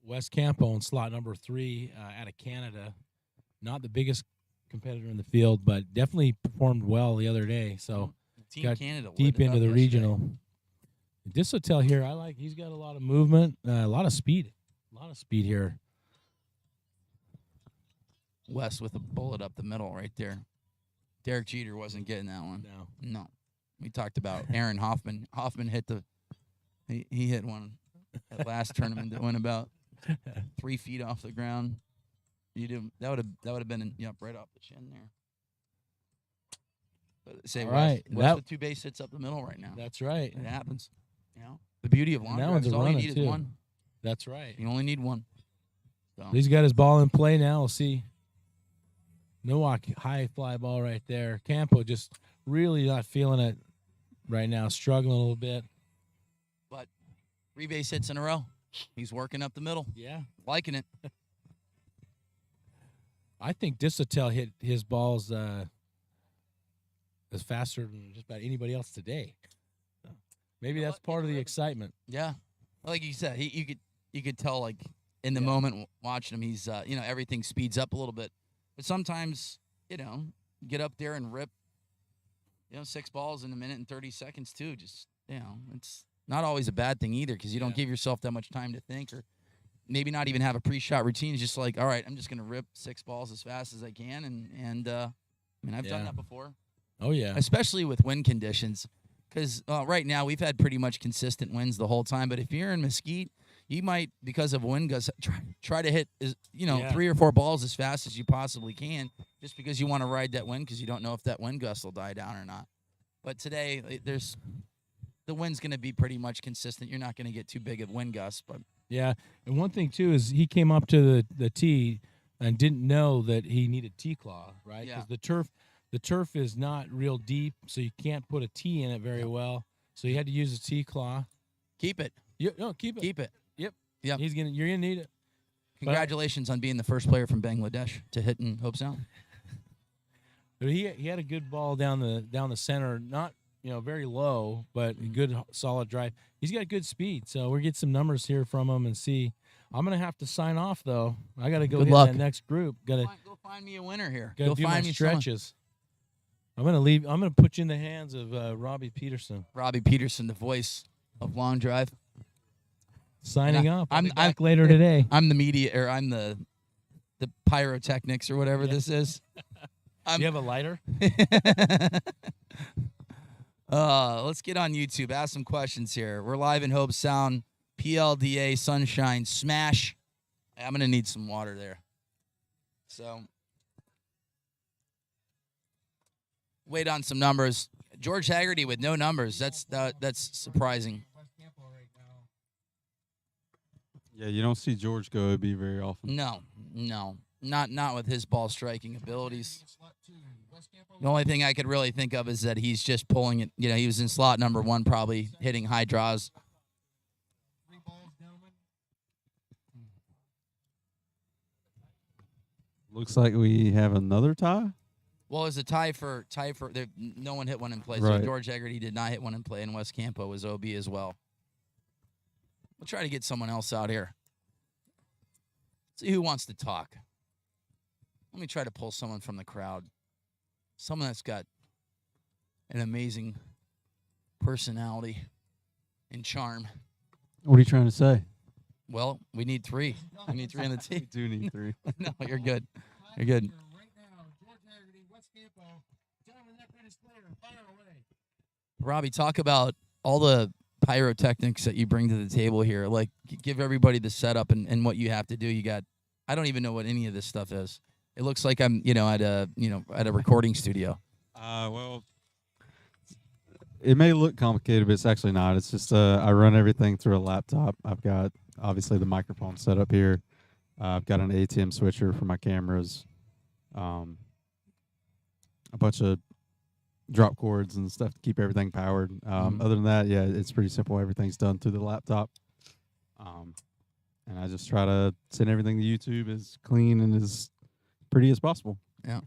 Wes Campo in slot number 3 out of Canada. Not the biggest competitor in the field, but definitely performed well the other day. So Team got Canada deep lit it into up the yesterday. regional. Dishotel here, he's got a lot of movement, a lot of speed. Here. West with a bullet up the middle right there. Derek Jeter wasn't getting that one. No. We talked about Aaron Hoffman. Hoffman hit he hit one at last tournament that went about 3 feet off the ground. That would have been right off the chin there. But say All West, right. West with 2 base hits up the middle right now. That's right. It happens. The beauty of long that drive one's is a all you runner, need too. is one. That's right. You only need one. So. He's got his ball in play now. We'll see. Nowak, high fly ball right there. Campo just really not feeling it right now, struggling a little bit. But 3 base hits in a row. He's working up the middle. Yeah. Liking it. I think Dishotel hit his balls as faster than just about anybody else today. Maybe that's part of the excitement. Yeah, like you said, you could tell like in the moment watching him, he's everything speeds up a little bit. But sometimes get up there and rip 6 balls in a minute and 30 seconds too. Just it's not always a bad thing either because you don't give yourself that much time to think or maybe not even have a pre-shot routine. It's just like, all right, I'm just gonna rip 6 balls as fast as I can, and I mean I've done that before. Oh yeah, especially with wind conditions. Because right now we've had pretty much consistent winds the whole time. But if you're in Mesquite, you might, because of wind gusts, try to hit 3 or 4 balls as fast as you possibly can, just because you want to ride that wind because you don't know if that wind gust will die down or not. But today the wind's going to be pretty much consistent. You're not going to get too big of wind gusts. But yeah, and one thing too is he came up to the tee and didn't know that he needed T-claw, right? Because the turf is not real deep, so you can't put a tee in it very well. So you had to use a T-claw. Keep it. Keep it. Keep it. Yep. Yep. You're gonna need it. Congratulations on being the first player from Bangladesh to hit in Hope Sound. But he had a good ball down the center, not very low, but a good solid drive. He's got good speed, so we'll get some numbers here from him and see. I'm gonna have to sign off though. I gotta go hit that next group. Go find me a winner here. Go do find my me stretches. I'm gonna put you in the hands of Robbie Peterson. Robbie Peterson, the voice of Long Drive. Signing up. I'm back later today. I'm the media, or I'm the pyrotechnics or whatever this is. Do you have a lighter? Let's get on YouTube. Ask some questions here. We're live in Hope Sound. PLDA Sunshine Smash. I'm gonna need some water there. So wait on some numbers. George Haggerty with no numbers. That's surprising. Yeah, you don't see George go OB very often. No, not with his ball striking abilities. The only thing I could really think of is that he's just pulling it. He was in slot number 1, probably hitting high draws. Looks like we have another tie. Well, it was a tie for no one hit one in play. Right. So George Haggerty did not hit one in play, and West Campo was OB as well. We'll try to get someone else out here. See who wants to talk. Let me try to pull someone from the crowd. Someone that's got an amazing personality and charm. What are you trying to say? Well, we need 3. I need 3 on the We team. do need 3. No, you're good. You're good. Robbie, talk about all the pyrotechnics that you bring to the table here. Like, give everybody the setup and what you have to do. I don't even know what any of this stuff is. It looks like I'm, at a recording studio. Well, it may look complicated, but it's actually not. It's just I run everything through a laptop. I've got obviously the microphone set up here. I've got an ATM switcher for my cameras, a bunch of drop cords and stuff to keep everything powered. Other than that, yeah, it's pretty simple. Everything's done through the laptop. And I just try to send everything to YouTube as clean and as pretty as possible. Yeah.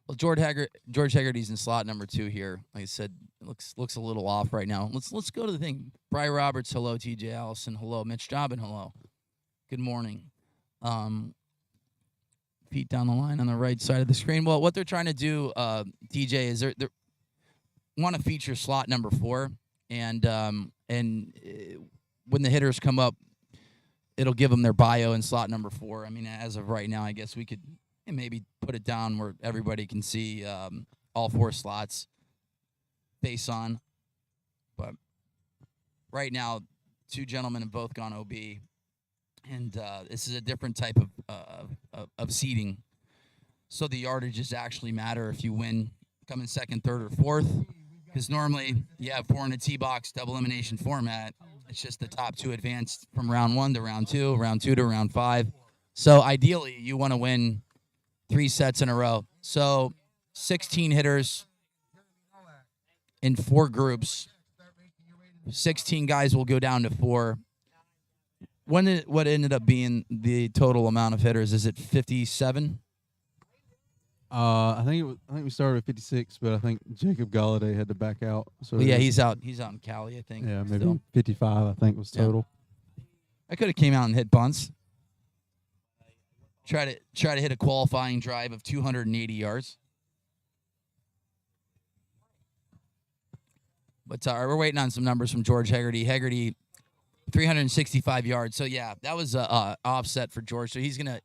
Well, George Haggerty's in slot number 2 here. Like I said, it looks a little off right now. Let's go to the thing. Bri Roberts, hello. TJ Allison, hello. Mitch Dobbin, hello. Good morning. Feet down the line on the right side of the screen. Well, what they're trying to do, TJ, is they want to feature slot number 4, and when the hitters come up, it'll give them their bio in slot number 4. I mean, as of right now, I guess we could maybe put it down where everybody can see all 4 slots face on. But right now, 2 gentlemen have both gone OB, and this is a different type of seating. So the yardages actually matter if you win, come in 2nd, 3rd, or 4th. Because normally you have 4 in a T-box double elimination format. It's just the top 2 advanced from round 1 to round 2, round 2 to round 5. So ideally, you want to win 3 sets in a row. So 16 hitters in 4 groups. 16 guys will go down to 4. What ended up being the total amount of hitters? Is it 57? I think we started at 56, but I think Jacob Galladay had to back out. So Well, yeah, he's out. He's out in Cali, I think. yeah, maybe still. 55. I think was Yeah. total. I could have came out and hit bunts. Try to hit a qualifying drive of 280 yards. But we're waiting on some numbers from George Hegarty. Hegarty, 365 yards. So yeah, that was a offset for George. So he's gonna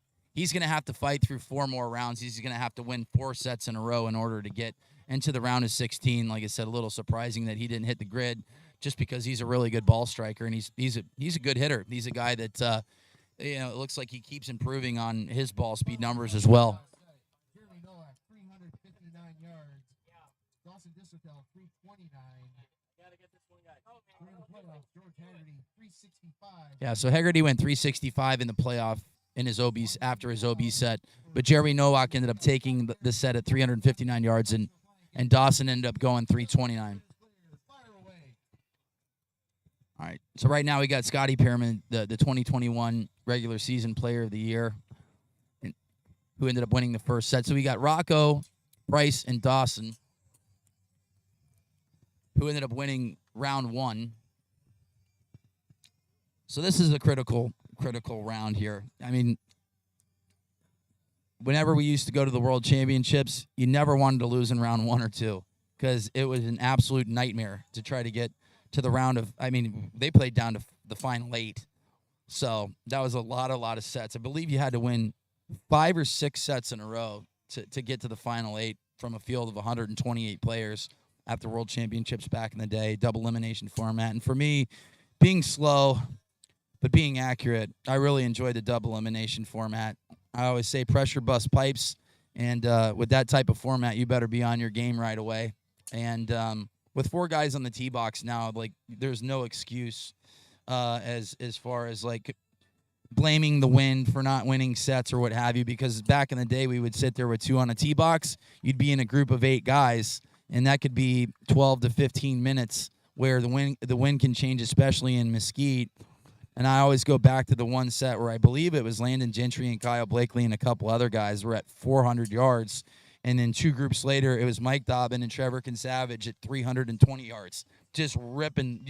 have to fight through 4 more rounds. He's gonna have to win 4 sets in a row in order to get into the round of 16. Like I said, a little surprising that he didn't hit the grid, just because he's a really good ball striker and he's a good hitter. He's a guy that it looks like he keeps improving on his ball speed numbers as well. Jeremy Nowak, 359 yards. Dawson Disselfeld, 329. During the playoffs, George Haggerty, 365. Yeah, so Hegarty went 365 in the playoff in his OB after his OB set, but Jeremy Nowak ended up taking the set at 359 yards, and Dawson ended up going 329. All right, so right now we got Scotty Pearman, the 2021 regular season player of the year, who ended up winning the first set. So we got Rocco, Bryce, and Dawson, who ended up winning round 1. So this is a critical round here. I mean, whenever we used to go to the World Championships, you never wanted to lose in round 1 or 2, because it was an absolute nightmare to try to get to the round of, I mean, they played down to the final 8. So that was a lot of sets. I believe you had to win 5 or 6 sets in a row to get to the final 8 from a field of 128 players at the World Championships back in the day, double elimination format. And for me, being slow but being accurate, I really enjoyed the double elimination format. I always say pressure bust pipes, and with that type of format, you better be on your game right away. And with 4 guys on the tee box now, like, there's no excuse as far as like blaming the wind for not winning sets or what have you, because back in the day we would sit there with 2 on a tee box. You'd be in a group of 8 guys, and that could be 12 to 15 minutes where the wind can change, especially in Mesquite. And I always go back to the one set where I believe it was Landon Gentry and Kyle Blakely and a couple other guys were at 400 yards. And then 2 groups later, it was Mike Dobbin and Trevor Kinsavage at 320 yards, just ripping,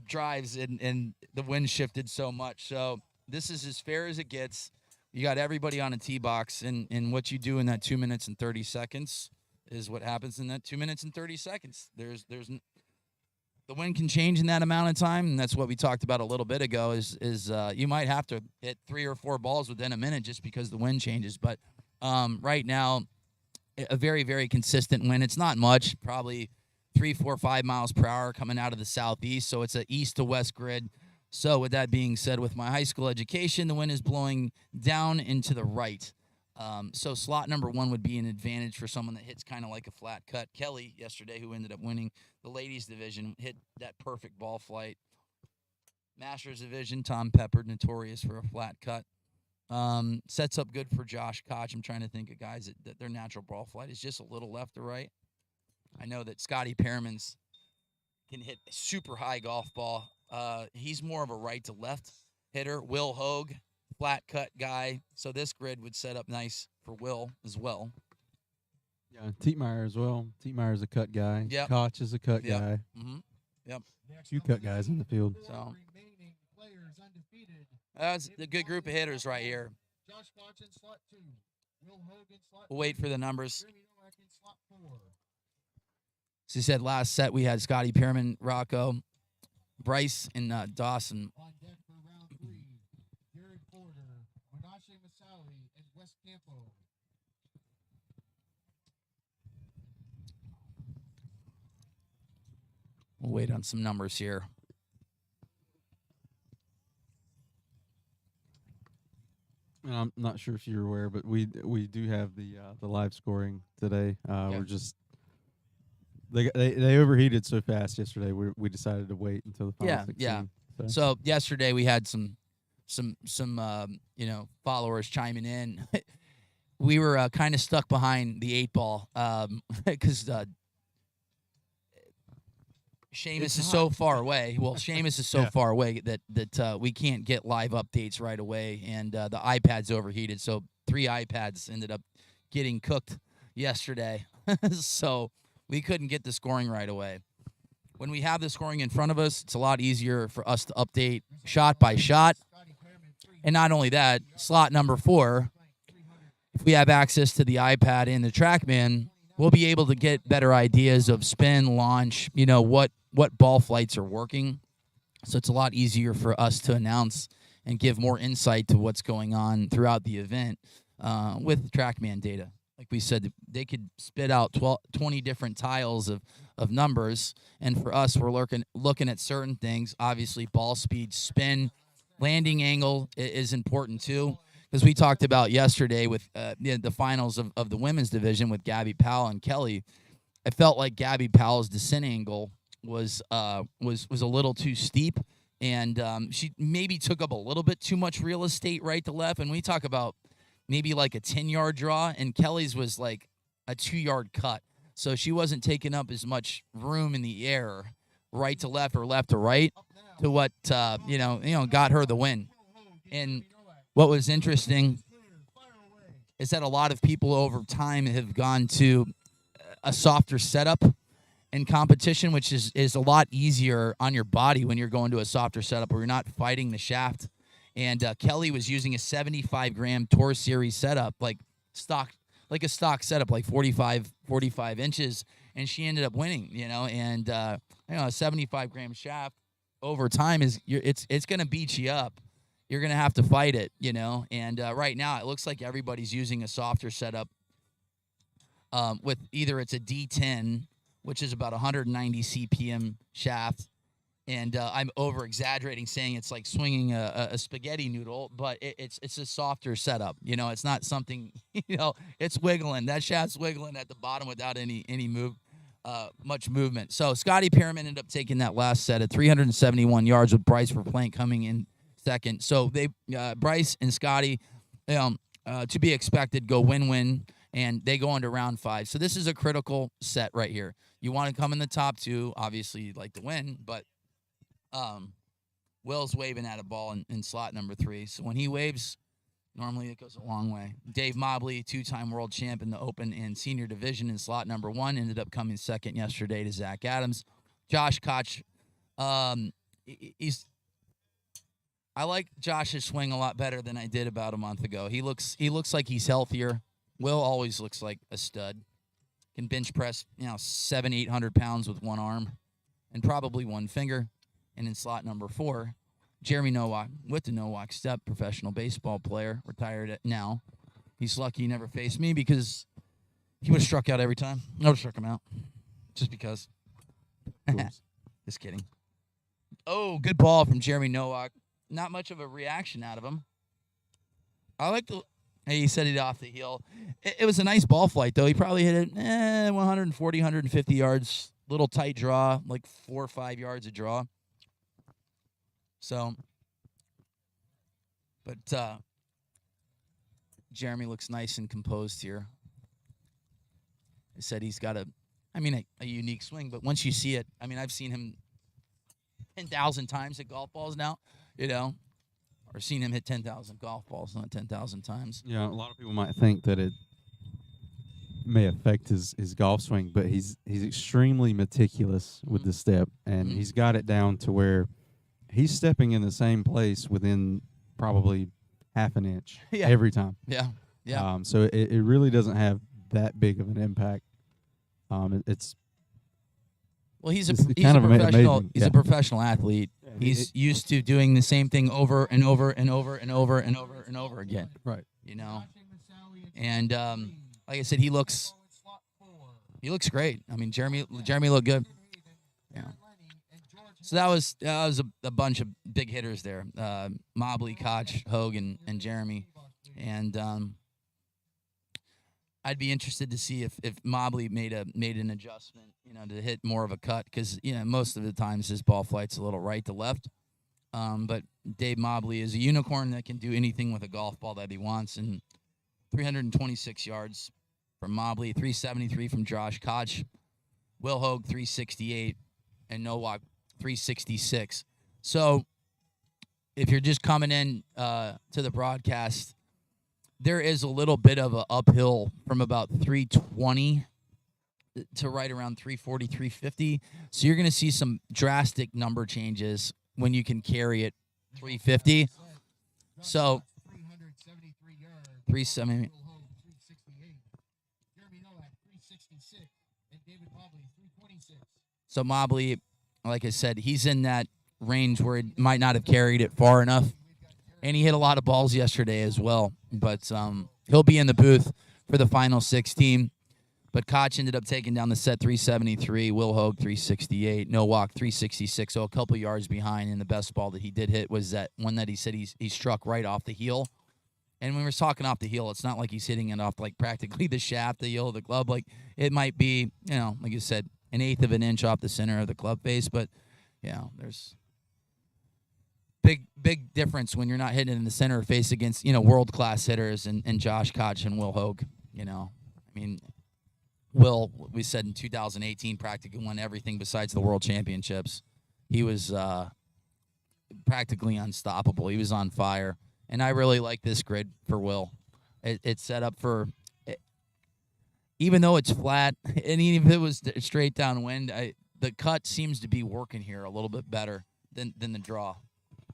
drives, and the wind shifted so much. So this is as fair as it gets. You got everybody on a tee box, and what you do in that 2 minutes and 30 seconds is what happens in that 2 minutes and 30 seconds. The wind can change in that amount of time, and that's what we talked about a little bit ago. Is you might have to hit 3 or 4 balls within a minute just because the wind changes. But right now, a very, very consistent wind. It's not much, probably 3, 4, 5 miles per hour coming out of the southeast. So it's an east to west grid. So with that being said, with my high school education, the wind is blowing down and to the right. So slot number 1 would be an advantage for someone that hits kind of like a flat cut. Kelly yesterday, who ended up winning the ladies division, hit that perfect ball flight. Masters division, Tom Pepper, notorious for a flat cut. Sets up good for Josh Koch. I'm trying to think of guys that their natural ball flight is just a little left to right. I know that Scotty Pearman's can hit a super high golf ball. He's more of a right to left hitter. Will Hogue, flat cut guy. So this grid would set up nice for Will as well. Yeah, Tietmeyer as well. Tietmeyer's a cut guy. Yep. Koch is a cut Yep. guy. Mm-hmm. Yep. 2 cut guys in the field. So Remaining players undefeated. that's a good group of hitters right here. Josh Koch in slot 2. Will Hogan slot We'll wait for the numbers. Jeremy Nowak in slot 4. As he said, last set we had Scotty Pearman, Rocco, Bryce, and Dawson. On deck for round 3, Jared Porter, Menashe Masawi, and Wes Campo. We'll wait on some numbers here. And I'm not sure if you're aware, but we do have the live scoring today. We're just they overheated so fast yesterday. We decided to wait until the final 16. Yeah. So yesterday we had some followers chiming in. We were kind of stuck behind the 8 ball because Seamus is so far away. Well, Seamus is so far away that we can't get live updates right away, and the iPad's overheated. So 3 iPads ended up getting cooked yesterday, so we couldn't get the scoring right away. When we have the scoring in front of us, it's a lot easier for us to update shot by shot. And not only that, slot number 4, if we have access to the iPad and the TrackMan, we'll be able to get better ideas of spin, launch, what ball flights are working. So it's a lot easier for us to announce and give more insight to what's going on throughout the event with TrackMan data. Like we said, they could spit out 20 different tiles of numbers, and for us, we're looking at certain things. Obviously, ball speed, spin, landing angle is important too, because we talked about yesterday with the finals of the women's division with Gabby Powell and Kelly. I felt like Gabby Powell's descent angle was a little too steep, and she maybe took up a little bit too much real estate right to left. And we talk about maybe like a 10-yard draw, and Kelly's was like a 2-yard cut. So she wasn't taking up as much room in the air, right to left or left to right, to what got her the win. And what was interesting is that a lot of people over time have gone to a softer setup in competition, which is a lot easier on your body when you're going to a softer setup where you're not fighting the shaft. And Kelly was using a 75-gram Tour Series setup, like a stock setup, like 45 inches, and she ended up winning. And a 75-gram shaft over time it's going to beat you up. You're going to have to fight it, And right now it looks like everybody's using a softer setup with either it's a D10, which is about 190 CPM shaft. And I'm over-exaggerating saying it's like swinging a spaghetti noodle, but it's a softer setup. It's not something, it's wiggling. That shaft's wiggling at the bottom without any much movement. So Scotty Pierman ended up taking that last set at 371 yards with Bryce Verplank coming in second. So Bryce and Scotty, to be expected, go win-win, and they go into round 5. So this is a critical set right here. You want to come in the top 2. Obviously, you'd like to win, but Will's waving at a ball in slot number 3. So when he waves, normally it goes a long way. Dave Mobley, 2-time world champ in the Open and Senior Division in slot number 1, ended up coming second yesterday to Zach Adams. Josh Koch, I like Josh's swing a lot better than I did about a month ago. He looks like he's healthier. Will always looks like a stud. Can bench press 700-800 pounds with one arm and probably one finger. And in slot number 4, Jeremy Nowak with the Nowak Step, professional baseball player, retired now. He's lucky he never faced me because he would have struck out every time. I would have struck him out just because. Just kidding. Oh, good ball from Jeremy Nowak. Not much of a reaction out of him. I like the. He set it off the heel. It was a nice ball flight, though. He probably hit it 140, 150 yards. Little tight draw, like 4 or 5 yards of draw. So, but Jeremy looks nice and composed here. I said he's got a unique swing, but once you see it, I've seen him 10,000 times at golf balls now, or seen him hit 10,000 golf balls, not 10,000 times. Yeah, a lot of people might think that it may affect his golf swing, but he's extremely meticulous with the step, and he's got it down to where he's stepping in the same place within probably half an inch every time. Yeah. So it really doesn't have that big of an impact. He's a kind of professional. amazing. He's a professional athlete. He's used to doing the same thing over and over and over and over and over and over again. Right. And like I said, he looks great. Jeremy looked good. Yeah. So that was a bunch of big hitters there. Mobley, Koch, Hogan, and Jeremy. And I'd be interested to see if Mobley made an adjustment, to hit more of a cut, because most of the times his ball flight's a little right to left. But Dave Mobley is a unicorn that can do anything with a golf ball that he wants. And 326 yards from Mobley, 373 from Josh Koch, Will Hogue 368, and Nowak 366. So if you're just coming in to the broadcast, there is a little bit of a uphill from about 320 to right around 340, 350. So you're going to see some drastic number changes when you can carry it 350. So 370. So Mobley, like I said, he's in that range where it might not have carried it far enough. And he hit a lot of balls yesterday as well. But he'll be in the booth for the final 16. But Koch ended up taking down the set 373, Will Hogue 368, Nowak 366, so a couple yards behind. And the best ball that he did hit was that one that he said he struck right off the heel. And when we're talking off the heel, it's not like he's hitting it off like practically the shaft, the heel of the club. Like it might be, like you said, 1/8 of an inch off the center of the club face. But, there's big difference when you're not hitting it in the center of face against, world-class hitters and Josh Koch and Will Hogue, Will, we said in 2018, practically won everything besides the World Championships. He was practically unstoppable. He was on fire. And I really like this grid for Will. It's set up for, even though it's flat, and even if it was straight downwind, the cut seems to be working here a little bit better than the draw.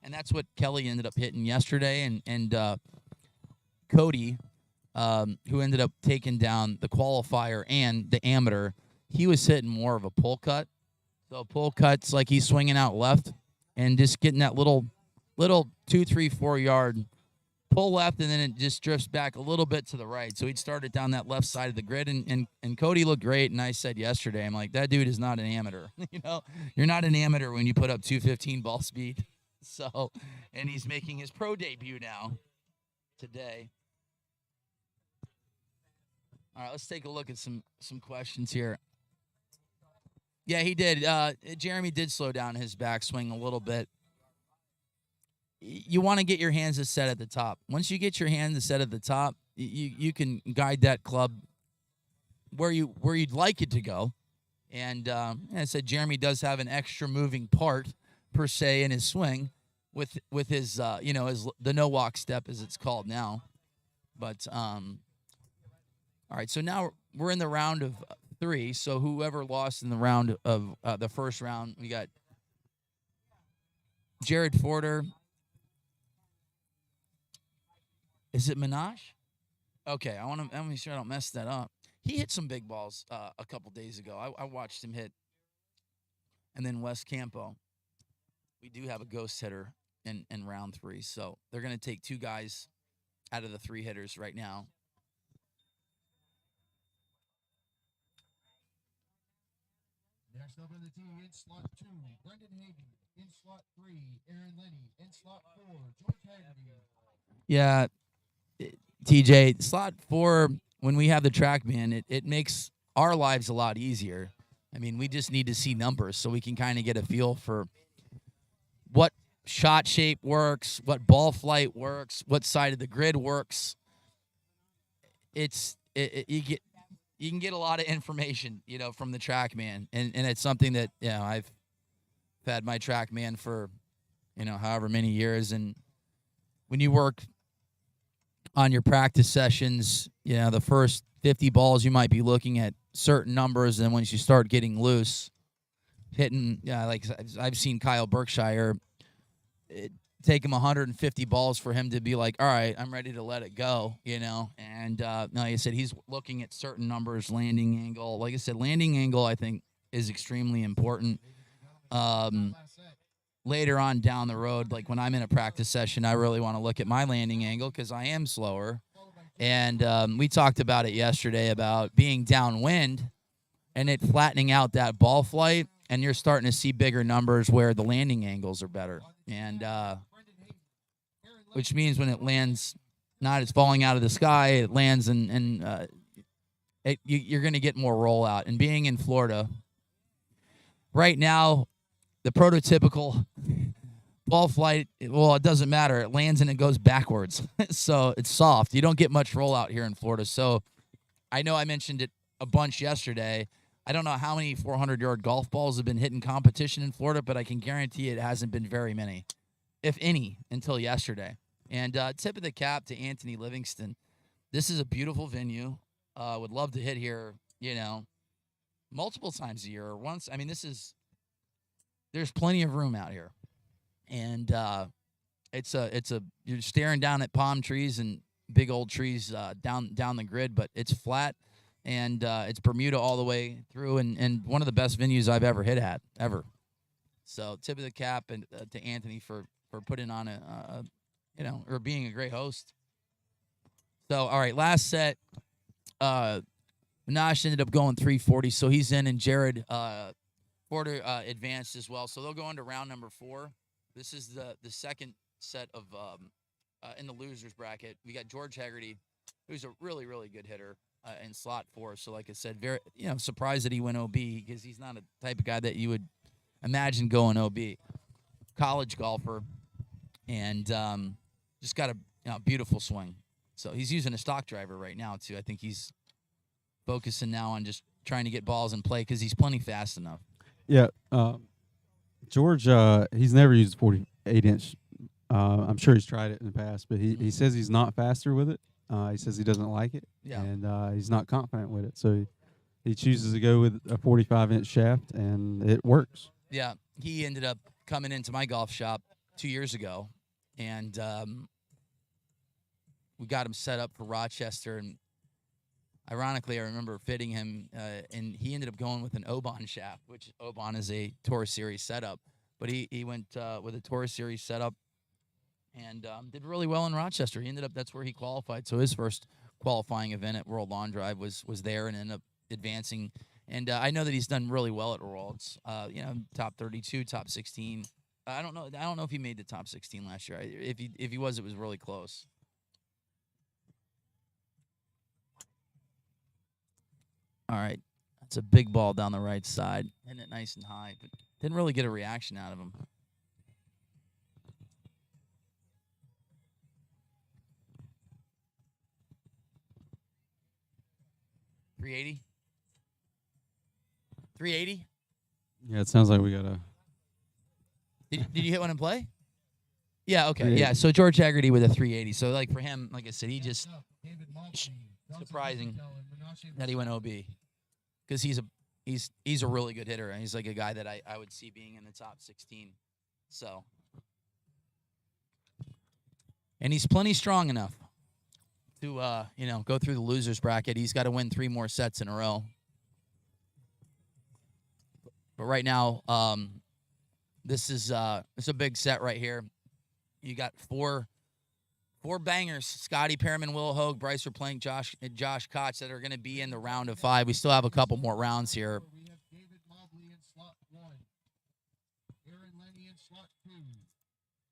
And that's what Kelly ended up hitting yesterday. And Cody, who ended up taking down the qualifier and the amateur, he was hitting more of a pull cut. So pull cut's like he's swinging out left and just getting that little 2, 3, 4 yard pull left, and then it just drifts back a little bit to the right. So he'd started down that left side of the grid, and Cody looked great. And I said yesterday, I'm like, that dude is not an amateur. You're not an amateur when you put up 215 ball speed. So, and he's making his pro debut now today. All right, let's take a look at some questions here. Yeah, he did. Jeremy did slow down his backswing a little bit. You want to get your hands set at the top. Once you get your hands set at the top, you can guide that club where you'd like it to go. And as I said, Jeremy does have an extra moving part per se in his swing with his the no walk step as it's called now. But all right, so now we're in the round of 3. So whoever lost in the round of the first round, we got Jared Forder. Is it Minaj? Okay, I want to make sure I don't mess that up. He hit some big balls a couple days ago. I watched him hit. And then Wes Campo. We do have a ghost hitter in round 3. So they're going to take 2 guys out of the 3 hitters right now. Next up in the tee, in slot 2, Brendan Hayden. In slot 3, Aaron Lenny. In slot 4, George Haggerty. Yeah, TJ, slot 4, when we have the TrackMan, it makes our lives a lot easier. I mean, we just need to see numbers so we can kind of get a feel for what shot shape works, what ball flight works, what side of the grid works. You can get a lot of information, from the TrackMan, and it's something that I've had my TrackMan for however many years, and when you work on your practice sessions, the first 50 balls you might be looking at certain numbers, and once you start getting loose, hitting, like I've seen Kyle Berkshire, take him 150 balls for him to be like, all right, I'm ready to let it go, and like I said, he's looking at certain numbers, landing angle. Like I said, landing angle I think is extremely important. Later on down the road, like when I'm in a practice session, I really want to look at my landing angle because I am slower. And we talked about it yesterday about being downwind and it flattening out that ball flight, and you're starting to see bigger numbers where the landing angles are better. And which means when it lands, not it's falling out of the sky, it lands and you're going to get more rollout. And being in Florida right now, the prototypical ball flight, well, it doesn't matter. It lands and it goes backwards. So it's soft. You don't get much rollout here in Florida. So I know I mentioned it a bunch yesterday. I don't know how many 400-yard golf balls have been hit in competition in Florida, but I can guarantee it hasn't been very many, if any, until yesterday. And tip of the cap to Anthony Livingston. This is a beautiful venue. Would love to hit here, multiple times a year or once. I mean, there's plenty of room out here. And you're staring down at palm trees and big old trees down the grid, but it's flat, and it's Bermuda all the way through, and one of the best venues I've ever hit at ever. So tip of the cap and to Anthony for putting on or being a great host. So all right, last set, Minash ended up going 340, so he's in, and Jared Porter advanced as well. So they'll go into round number 4. This is the second set of in the losers bracket. We got George Haggerty, who's a really, really good hitter in slot 4. So like I said, very surprised that he went OB, because he's not a type of guy that you would imagine going OB. College golfer, and just got a beautiful swing. So he's using a stock driver right now too. I think he's focusing now on just trying to get balls in play because he's plenty fast enough. Yeah, George, he's never used 48-inch. I'm sure he's tried it in the past, but he says he's not faster with it. He says he doesn't like it, and he's not confident with it. So he chooses to go with a 45-inch shaft, and it works. Yeah, he ended up coming into my golf shop 2 years ago, and we got him set up for Rochester. And ironically, I remember fitting him, and he ended up going with an Oban shaft, which Oban is a Tour Series setup. But he went with a Tour Series setup and did really well in Rochester. He ended up, that's where he qualified. So his first qualifying event at World Lawn Drive was there, and ended up advancing. And I know that he's done really well at Worlds. Top 32, top 16. I don't know if he made the top 16 last year. If he was, it was really close. All right, that's a big ball down the right side, hitting it nice and high, but didn't really get a reaction out of him. $380. $380. Yeah, it sounds like we got a. Did you hit one in play? Yeah. Okay. Yeah. So George Haggerty with a 380. So like for him, like I said, he just surprising that he went OB, because he's a really good hitter, and he's like a guy that I would see being in the top 16. So, and he's plenty strong enough to go through the losers bracket. He's got to win 3 more sets in a row. But right now, this is a big set right here. You got four bangers: Scotty Perriman, Will Hogue, Bryce Plank, Josh Koch, that are going to be in the round of 5. We still have a couple more rounds here. We have David Mobley in slot 1, Aaron Lenny in slot 2,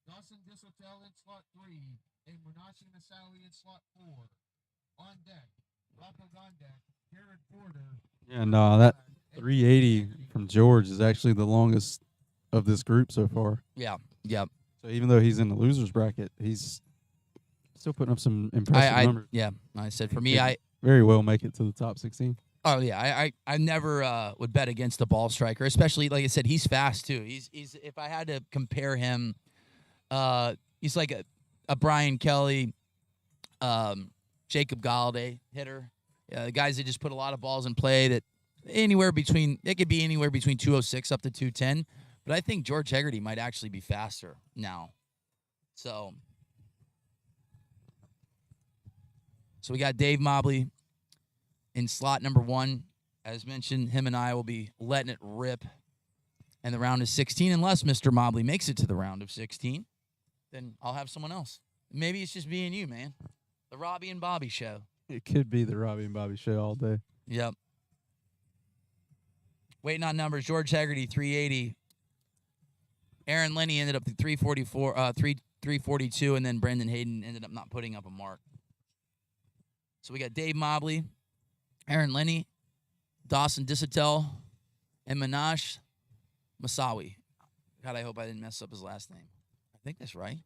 Dawson Disseltel in slot 3, and Munashi Masawi in slot 4. On deck, Rocco Gondek, Jared Porter. Yeah, no, that 380 from George is actually the longest of this group so far. Yeah. Yep. So even though he's in the losers bracket, he's still putting up some impressive numbers. Yeah, I said for me, I very well make it to the top 16. Oh yeah, I never would bet against the ball striker, especially like I said, he's fast too. He's if I had to compare him, he's like a Brian Kelly, Jacob Galladay hitter. The guys that just put a lot of balls in play, that it could be anywhere between 206 up to 210. But I think George Haggerty might actually be faster now. So we got Dave Mobley in slot number 1. As mentioned, him and I will be letting it rip in the round of 16. Unless Mr. Mobley makes it to the round of 16, then I'll have someone else. Maybe it's just me and you, man. The Robbie and Bobby show. It could be the Robbie and Bobby show all day. Yep. Waiting on numbers. George Haggerty, 380. Aaron Lenny ended up at 342, and then Brendan Hayden ended up not putting up a mark. So we got Dave Mobley, Aaron Lenny, Dawson Disseltel, and Minash Masawi. God, I hope I didn't mess up his last name. I think that's right.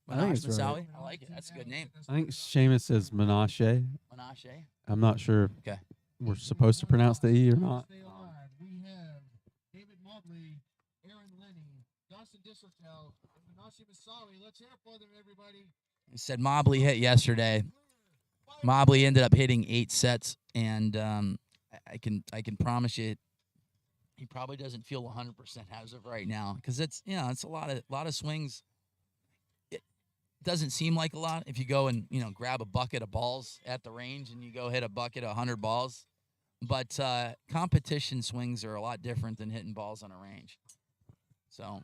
I think Minash it's Masawi. right. I like it. That's a good name. I think Seamus says Menashe. Menashe. I'm not sure if Okay. we're supposed to pronounce the E or not. Stay alive. We have David Mobley, Aaron Lenny, Dawson Disseltel, and Munashi Masawi. Let's hear it for them, everybody. He said Mobley hit yesterday. Mobley ended up hitting 8 sets, and I can promise you, he probably doesn't feel 100% as of right now, because it's it's a lot of swings. It doesn't seem like a lot if you go and grab a bucket of balls at the range and you go hit a bucket of 100 balls, but competition swings are a lot different than hitting balls on a range. So.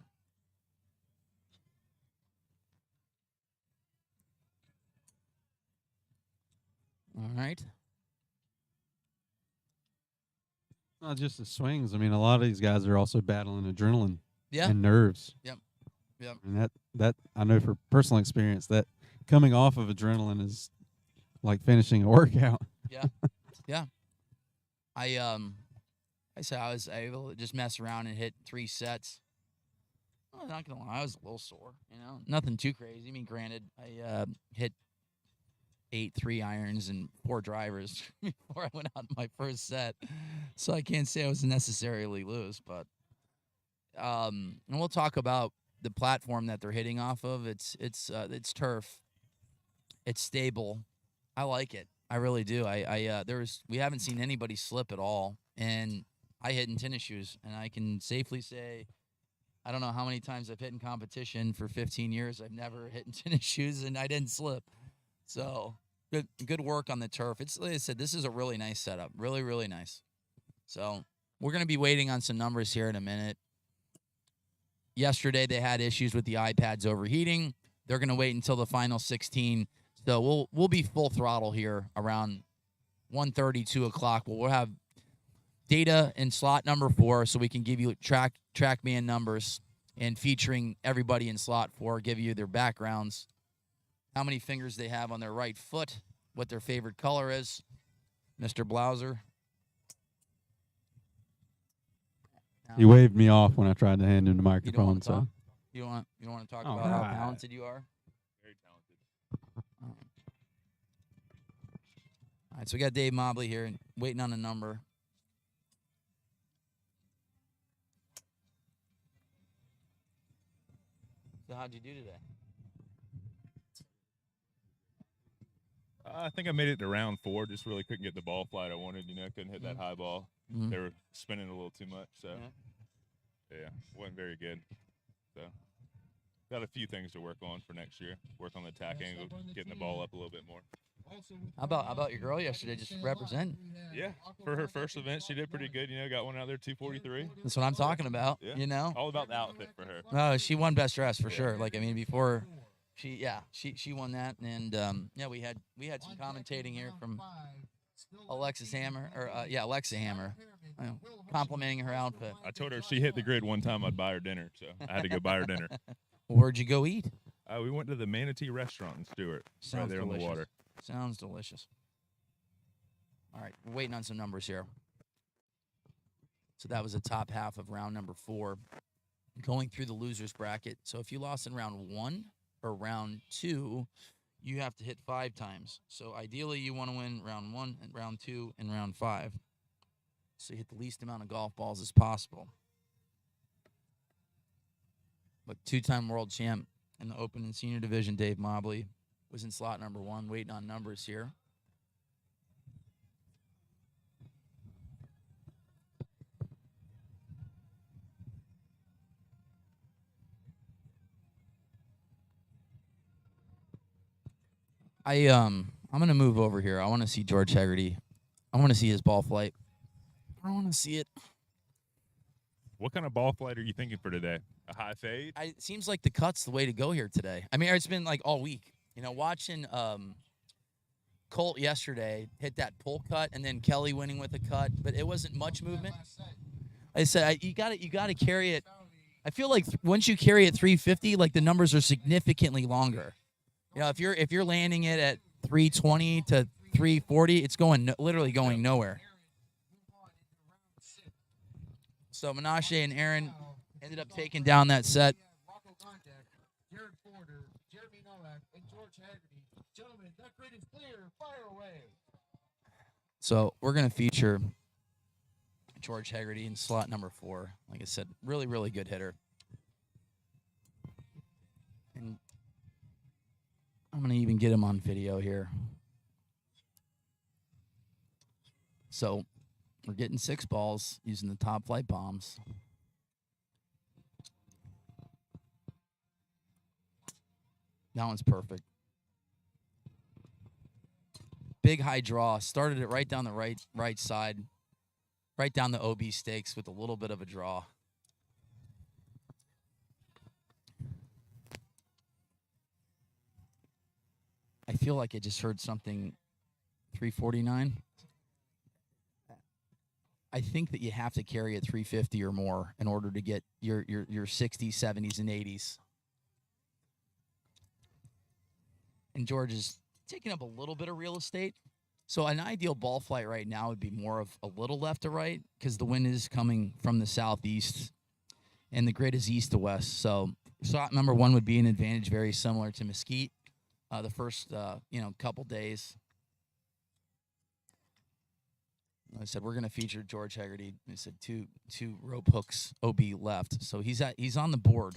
All right. Not just the swings. I mean, a lot of these guys are also battling adrenaline Yeah. and nerves. Yep. And that I know for personal experience that coming off of adrenaline is like finishing a workout. Yeah. I said I was able to just mess around and hit 3 sets. I'm not gonna lie, I was a little sore. Nothing too crazy. I mean, granted, I hit 8 3-irons and 4 drivers before I went out in my first set, so I can't say I was necessarily loose. But and we'll talk about the platform that they're hitting off of. It's turf. It's stable. I like it. I really do. We haven't seen anybody slip at all, and I hit in tennis shoes, and I can safely say, I don't know how many times I've hit in competition for 15 years. I've never hit in tennis shoes, and I didn't slip. So good work on the turf. It's like I said, this is a really nice setup. Really, really nice. So we're going to be waiting on some numbers here in a minute. Yesterday they had issues with the iPads overheating. They're going to wait until the final 16. So we'll be full throttle here around 1:30, 2 o'clock. We'll have data in slot number 4, so we can give you TrackMan numbers, and featuring everybody in slot 4, give you their backgrounds, how many fingers they have on their right foot, what their favorite color is. Mr. Blouser. He waved me off when I tried to hand him the You don't microphone. want to So talk? You don't want to talk about how talented you are? Very talented. All right, so we got Dave Mobley here waiting on a number. So how'd you do today? I think I made it to round 4. Just really couldn't get the ball flight I wanted. Couldn't hit that high ball. Mhm. They were spinning a little too much. So, Yeah. wasn't very good. So, got a few things to work on for next year. Work on the attack angle, getting the ball up a little bit more. How about your girl yesterday? Just represent. Yeah, for her first event, she did pretty good. Got one out there, 243. That's what I'm talking about. Yeah. All about the outfit for her. No, she won best dress for sure. Like, I mean, before she won that, and we had some commentating here from Alexa Hammer, complimenting her outfit. I told her if she hit the grid one time, I'd buy her dinner. So I had to go buy her dinner. Where'd you go eat? We went to the Manatee Restaurant in Stewart, right there on the water. Sounds delicious. All right, we're waiting on some numbers here. So that was the top half of round number 4. Going through the losers bracket. So if you lost in round 1 or round 2, you have to hit 5 times. So ideally you want to win round 1 and round 2 and round 5. So you hit the least amount of golf balls as possible. But 2-time world champ in the open and senior division, Dave Mobley, was in slot number 1, waiting on numbers here. I'm gonna move over here. I want to see George Hegarty. I want to see his ball flight. I want to see it. What kind of ball flight are you thinking for today? A high fade? It seems like the cut's the way to go here today. I mean, it's been like all week. Watching Colt yesterday hit that pull cut, and then Kelly winning with a cut, but it wasn't much movement. I said you got to carry it. I feel like once you carry it 350, like the numbers are significantly longer. If you're landing it at 320 to 340, it's literally going nowhere. So Menashe and Aaron ended up taking down that set. Jared Porter, Jeremy Nowak, and George Haggerty. Gentlemen, that grid is clear. Fire away. So we're going to feature George Haggerty in slot number 4. Like I said, really, really good hitter. And I'm going to even get him on video here. So we're getting 6 balls using the top flight bombs. That one's perfect. Big high draw. Started it right down the right side, right down the OB stakes with a little bit of a draw. I feel like I just heard something 349. I think that you have to carry at 350 or more in order to get your 60s, 70s, and 80s. And George is taking up a little bit of real estate. So an ideal ball flight right now would be more of a little left to right because the wind is coming from the southeast and the grid is east to west. So slot number 1 would be an advantage very similar to Mesquite the first couple days. I said we're going to feature George Hegarty. I said two rope hooks OB left. So he's on the board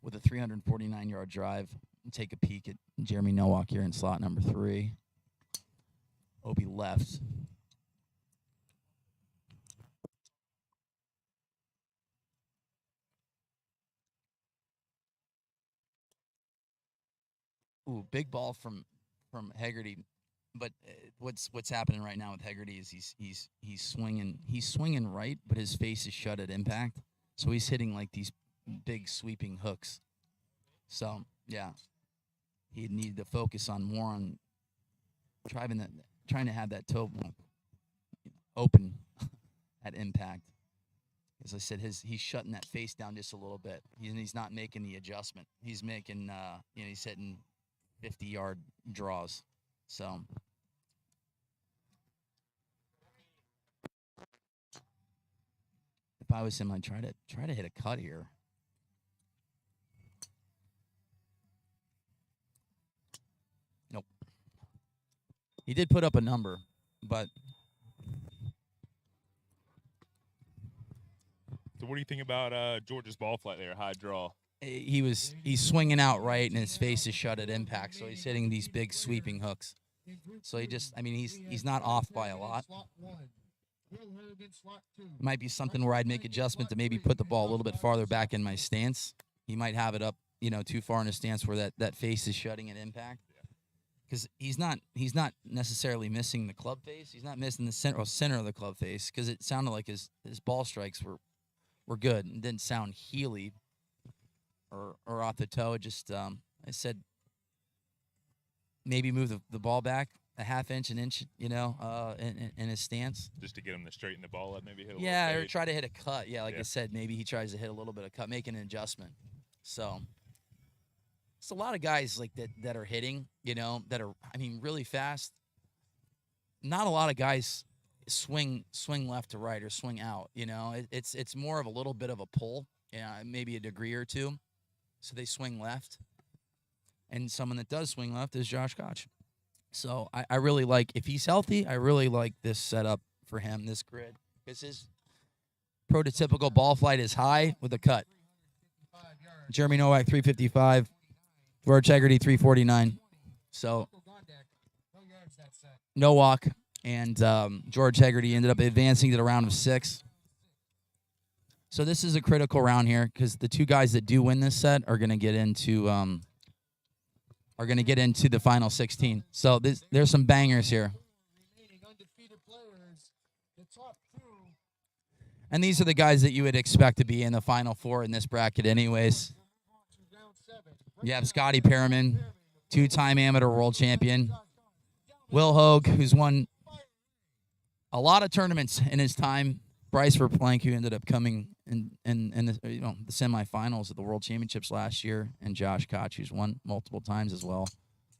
with a 349-yard drive. Take a peek at Jeremy Nowak here in slot number 3. OB left. Ooh, big ball from Hegarty. But what's happening right now with Hegarty is he's swinging right, but his face is shut at impact. So he's hitting like these big sweeping hooks. So yeah, he needed to focus on more on trying to have that toe open at impact. As I said, he's shutting that face down just a little bit. He's not making the adjustment. He's making he's hitting 50-yard draws. So if I was him, I'd try to hit a cut here. Nope. He did put up a number, but So what do you think about George's ball flight there, high draw? he's swinging out right, and his face is shut at impact, so he's hitting these big sweeping hooks. So he's not off by a lot. Might be something where I'd make adjustment to maybe put the ball a little bit farther back in my stance. He might have it up, too far in a stance where that face is shutting at impact. Because he's not necessarily missing the club face. He's not missing the center of the club face because it sounded like his ball strikes were good and didn't sound heely or off the toe. It just I said maybe move the ball back a half inch, an inch, in his stance. Just to get him to straighten the ball up, maybe hit a Yeah, little or fade. try to hit a cut. Yeah, like Yeah. I said, maybe he tries to hit a little bit of cut, make an adjustment. So it's a lot of guys like that are hitting, that are really fast. Not a lot of guys swing left to right or swing out. It's more of a little bit of a pull, maybe a degree or two. So they swing left, and someone that does swing left is Josh Koch. So I really like, if he's healthy, I really like this setup for him, this grid, because his prototypical ball flight is high with a cut. Jeremy Nowak 355, George Hegarty 349. So Nowak and George Hegarty ended up advancing to the round of 6. So this is a critical round here because the two guys that do win this set are going to get into the final 16. So there's some bangers here. And these are the guys that you would expect to be in the final 4 in this bracket anyways. You have Scotty Perriman, 2-time amateur world champion. Will Hogue, who's won a lot of tournaments in his time. Bryce Verplank, who ended up coming in the semifinals of the World Championships last year, and Josh Koch, who's won multiple times as well.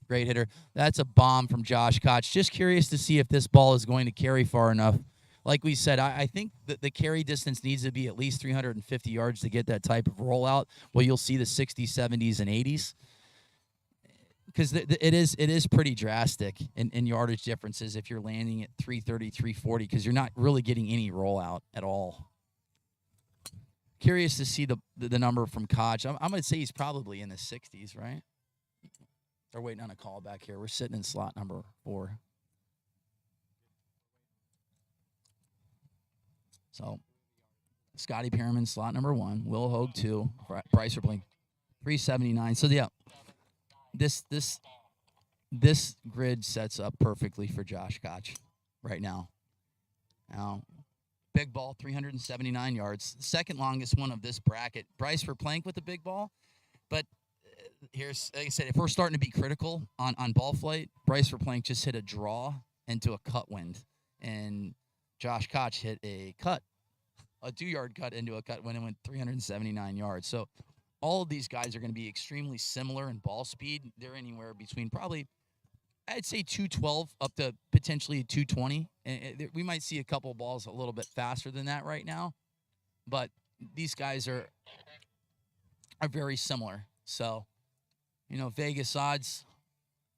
Great hitter. That's a bomb from Josh Koch. Just curious to see if this ball is going to carry far enough. Like we said, I think that the carry distance needs to be at least 350 yards to get that type of rollout. Well, you'll see the 60s, 70s, and 80s. Because it is pretty drastic in yardage differences if you're landing at 330, 340, because you're not really getting any rollout at all. Curious to see the number from Koch. I'm going to say he's probably in the 60s, right? They're waiting on a call back here. We're sitting in slot number 4. So Scotty Perriman, slot number 1. Will Hogue 2. Bryce Verplink, 379. So yeah, this grid sets up perfectly for Josh Koch right now. Now, big ball, 379 yards. Second longest one of this bracket. Bryce Verplank with the big ball. But here's, like I said, if we're starting to be critical on ball flight, Bryce Verplank just hit a draw into a cut wind. And Josh Koch hit a 2-yard cut into a cut wind and went 379 yards. So all of these guys are going to be extremely similar in ball speed. They're anywhere between probably, I'd say 212 up to potentially 220. And we might see a couple balls a little bit faster than that right now, but these guys are very similar. So, Vegas odds,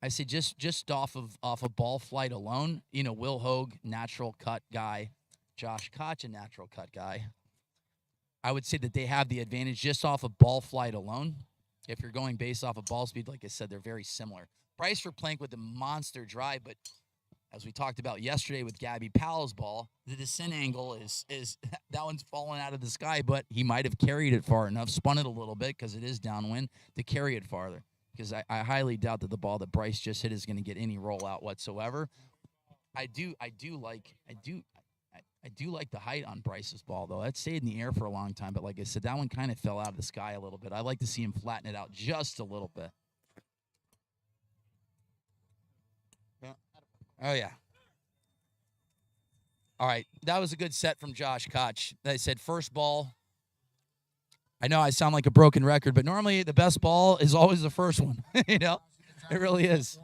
I say just off of ball flight alone, Will Hogue, natural cut guy, Josh Koch, a natural cut guy. I would say that they have the advantage just off of ball flight alone. If you're going based off of ball speed, like I said, they're very similar. Bryce Verplank with the monster drive, but as we talked about yesterday with Gabby Powell's ball, the descent angle is that one's falling out of the sky, but he might have carried it far enough, spun it a little bit because it is downwind, to carry it farther. Because I highly doubt that the ball that Bryce just hit is going to get any rollout whatsoever. I do like the height on Bryce's ball, though. That stayed in the air for a long time, but like I said, that one kind of fell out of the sky a little bit. I like to see him flatten it out just a little bit. Oh, yeah. All right. That was a good set from Josh Koch. They said first ball. I know I sound like a broken record, but normally the best ball is always the first one. It really is.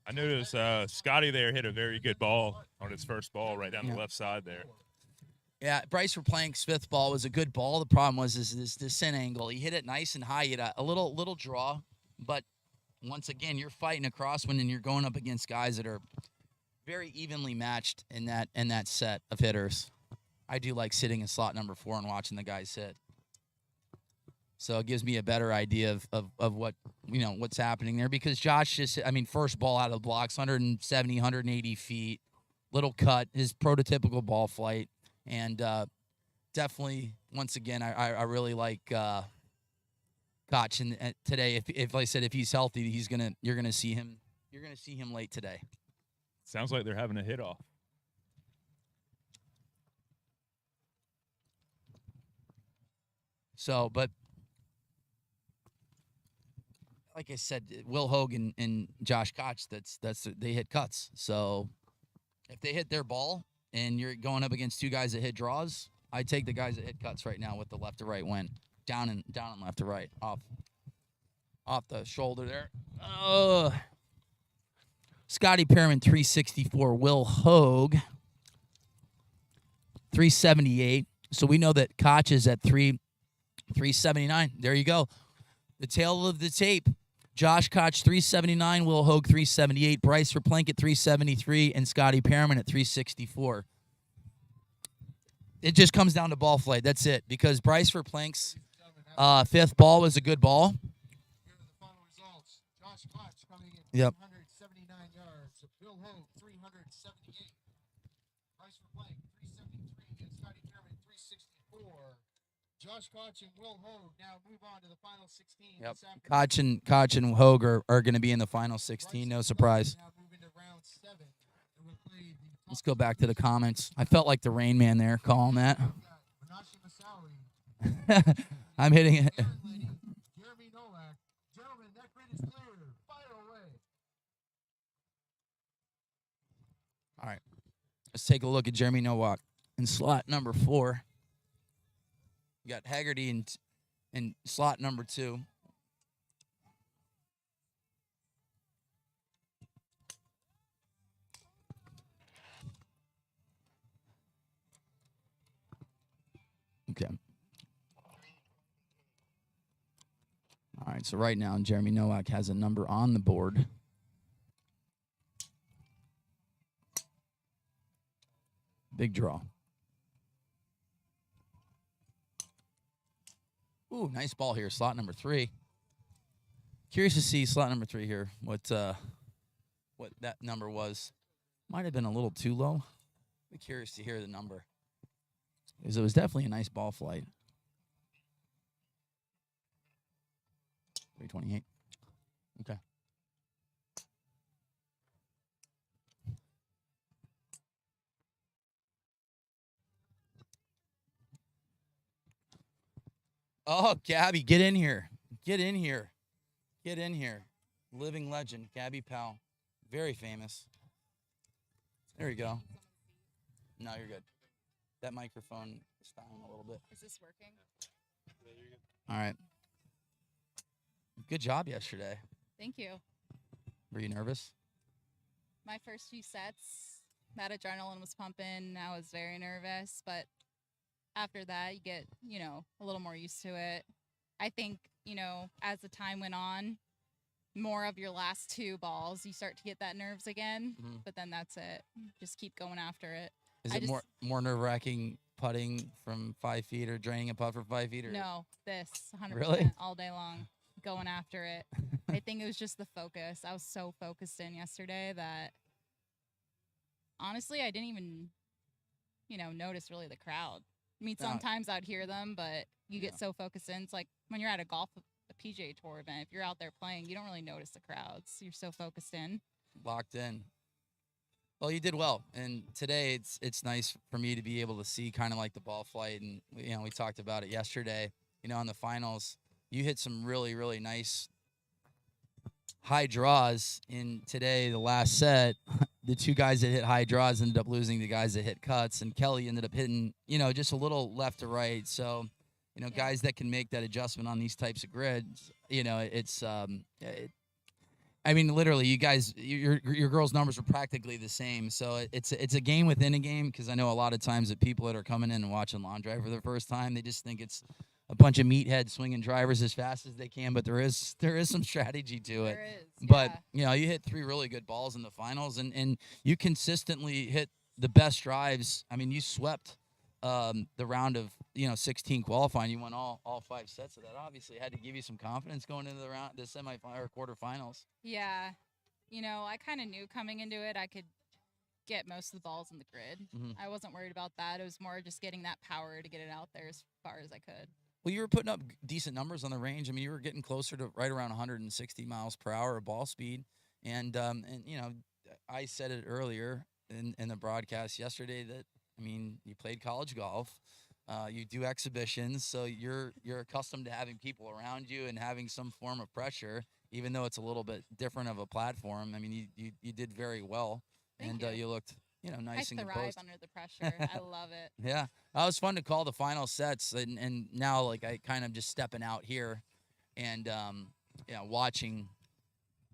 I noticed Scotty there hit a very good ball on his first ball right down the left side there. Yeah, Bryce Verplank's fifth ball was a good ball. The problem was this descent angle. He hit it nice and high. He had a little draw, but once again, you're fighting a crosswind and you're going up against guys that are very evenly matched in that set of hitters. I do like sitting in slot number 4 and watching the guys hit. So it gives me a better idea of what, what's happening there, because Josh first ball out of the blocks, 170, 180 feet, little cut, his prototypical ball flight. And definitely, once again, I really like Koch. And today, if like I said, if he's healthy, you're gonna see him late today. Sounds like they're having a hit off. So, but like I said, Will Hogue and Josh Koch, they hit cuts. So if they hit their ball and you're going up against two guys that hit draws, I take the guys that hit cuts right now with the left to right win. Down and left to right. Off the shoulder there. Scotty Perriman, 364. Will Hogue, 378. So we know that Koch is at 379. There you go. The tail of the tape. Josh Koch, 379. Will Hogue, 378. Bryce Verplank at 373. And Scotty Perriman at 364. It just comes down to ball flight. That's it. Because Bryce Verplank's fifth ball was a good ball. Here are the final results. Josh Koch coming in Yep. 379 yards. Will Hogue, 378. Bryce Verplank, 373. And Scotty Perriman, 364. Josh Koch and Will Hogue now move on to the final 16. Yep. this afternoon. Koch and Hogue are going to be in the final 16. No surprise. Now moving to round 7. And we'll play the top Let's go back to the comments. I felt like the Rain Man there calling that. Manashi Masawi, I'm hitting it. Aaron Lenny, Jeremy Nowak. Gentlemen, that grid is clear. Fire away. All right. Let's take a look at Jeremy Nowak in slot number 4. You got Haggerty in slot number 2. Okay. All right, so right now Jeremy Nowak has a number on the board. Big draw. Ooh, nice ball here. Slot number 3. Curious to see slot number 3 here. What that number was. Might have been a little too low. Be curious to hear the number. Because it was definitely a nice ball flight. 328. Okay. Oh, Gabby, get in here. Get in here. Get in here. Living legend, Gabby Powell. Very famous. There you go. No, you're good. That microphone is dying a little bit. Is this working? All right. Good job yesterday. Thank you. Were you nervous? My first few sets, that adrenaline was pumping. I was very nervous, but after that, you get, a little more used to it. I think, as the time went on, more of your last two balls, you start to get that nerves again, but then that's it. Just keep going after it. Is it more nerve-wracking putting from 5 feet or draining a putt from 5 feet? Or? No, this 100% Really? all day long, going after it. I think it was just the focus. I was so focused in yesterday that honestly, I didn't even, notice really the crowd. I mean, sometimes I'd hear them, but you get so focused in. It's like when you're at a PGA Tour event, if you're out there playing, you don't really notice the crowds. You're so focused in. Locked in. Well, you did well, and today it's nice for me to be able to see kind of like the ball flight, and we talked about it yesterday. On the finals, you hit some really, really nice high draws. In today, the last set, the two guys that hit high draws ended up losing the guys that hit cuts, and Kelly ended up hitting, just a little left to right. So, guys that can make that adjustment on these types of grids, it's I mean, literally, you guys, your girls' numbers are practically the same. So it's a game within a game, because I know a lot of times that people that are coming in and watching Lawn Drive for the first time, they just think it's a bunch of meatheads swinging drivers as fast as they can. But there is some strategy to it. There is, But you hit 3 really good balls in the finals, and you consistently hit the best drives. I mean, you swept the round of 16 qualifying. You won all 5 sets of that. Obviously, had to give you some confidence going into the semifinal or quarterfinals. Yeah. I kind of knew coming into it I could get most of the balls in the grid. I wasn't worried about that. It was more just getting that power to get it out there as far as I could. Well, you were putting up decent numbers on the range. I mean, you were getting closer to right around 160 miles per hour of ball speed. And I said it earlier in the broadcast yesterday that, I mean, you played college golf. You do exhibitions, so you're accustomed to having people around you and having some form of pressure, even though it's a little bit different of a platform. I mean, you did very well, and you looked nice and thrive composed. under the pressure. I love it. Yeah, it was fun to call the final sets, and now like I kind of just stepping out here, and watching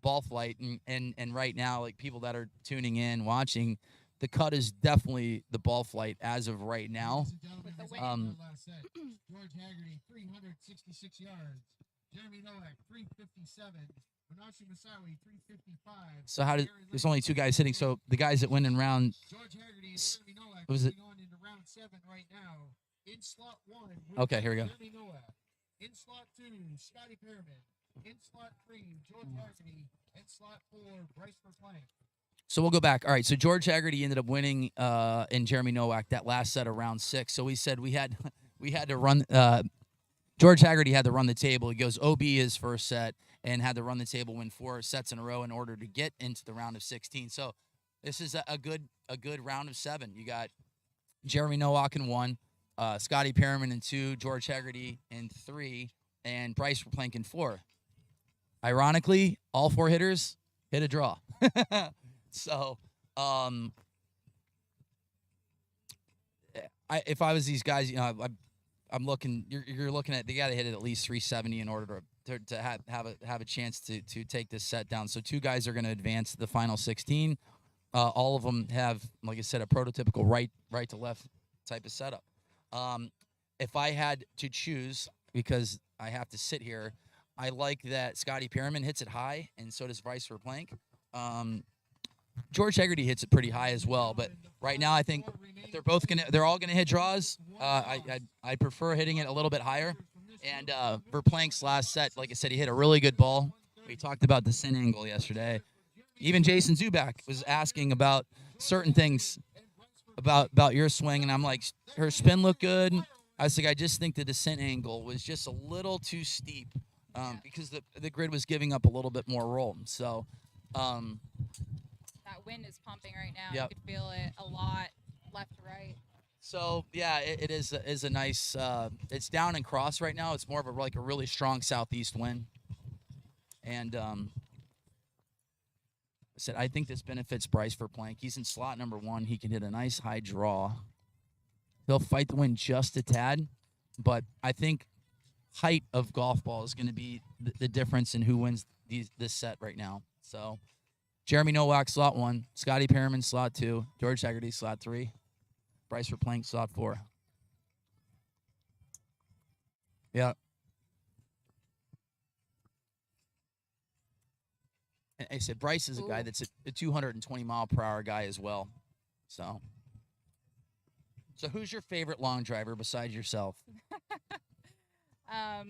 ball flight, and right now like people that are tuning in watching. The cut is definitely the ball flight as of right now. George Haggerty, 366 yards. Jeremy Nowak, 357. Manasseh Masawi, 355. So there's only 2 guys hitting. So the guys that win in round. George Haggerty and Jeremy Nowak was it? on into round 7 right now. In slot 1. Okay, here we go. Jeremy Nowak. In slot 2, Scotty Pearman. In slot 3, George Haggerty. In slot 4, Bryce Verplank. So we'll go back. All right, so George Haggerty ended up winning in Jeremy Nowak that last set of round 6. So we said we had to run George Haggerty had to run the table. He goes OB his first set and had to run the table, win 4 sets in a row in order to get into the round of 16. So this is a good round of 7. You got Jeremy Nowak in 1, Scotty Pearman in 2, George Haggerty in 3, and Bryce Verplank in 4. Ironically, all 4 hitters hit a draw. So, if I was these guys, I'm looking. You're looking at, they got to hit it at least 370 in order to have a chance to take this set down. So 2 guys are going to advance to the final 16. All of them have, like I said, a prototypical right to left type of setup. If I had to choose, because I have to sit here, I like that Scotty Pearman hits it high, and so does Bryce Verplank. George Haggerty hits it pretty high as well, but right now I think if they're all gonna hit draws. I prefer hitting it a little bit higher. And Verplank's last set, like I said, he hit a really good ball. We talked about the sin angle yesterday. Even Jason Zubak was asking about certain things about your swing, and I'm like, her spin looked good. I was like, I just think the descent angle was just a little too steep because the grid was giving up a little bit more roll. So, That wind is pumping right now. Yep. You could feel it a lot left to right. so yeah, it is a nice. It's down and cross right now. It's more of a like a really strong southeast wind, and I said I think this benefits Bryce for plank. He's in slot number 1. He can hit a nice high draw. He'll fight the wind just a tad, but I think height of golf ball is going to be the difference in who wins this set right now. So, Jeremy Nowak, slot 1. Scotty Perriman, slot 2. George Haggerty, slot 3. Bryce Verplank, slot 4. Yeah. And I said Bryce is a guy that's a 220 mile per hour guy as well. So who's your favorite long driver besides yourself? I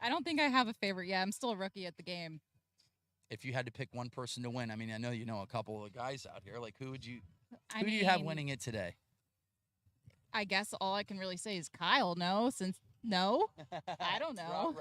don't think I have a favorite yet. I'm still a rookie at the game. If you had to pick one person to win, I mean, I know you know a couple of guys out here. Like, who do you I have mean, winning it today? I guess all I can really say is Kyle. No, I don't know.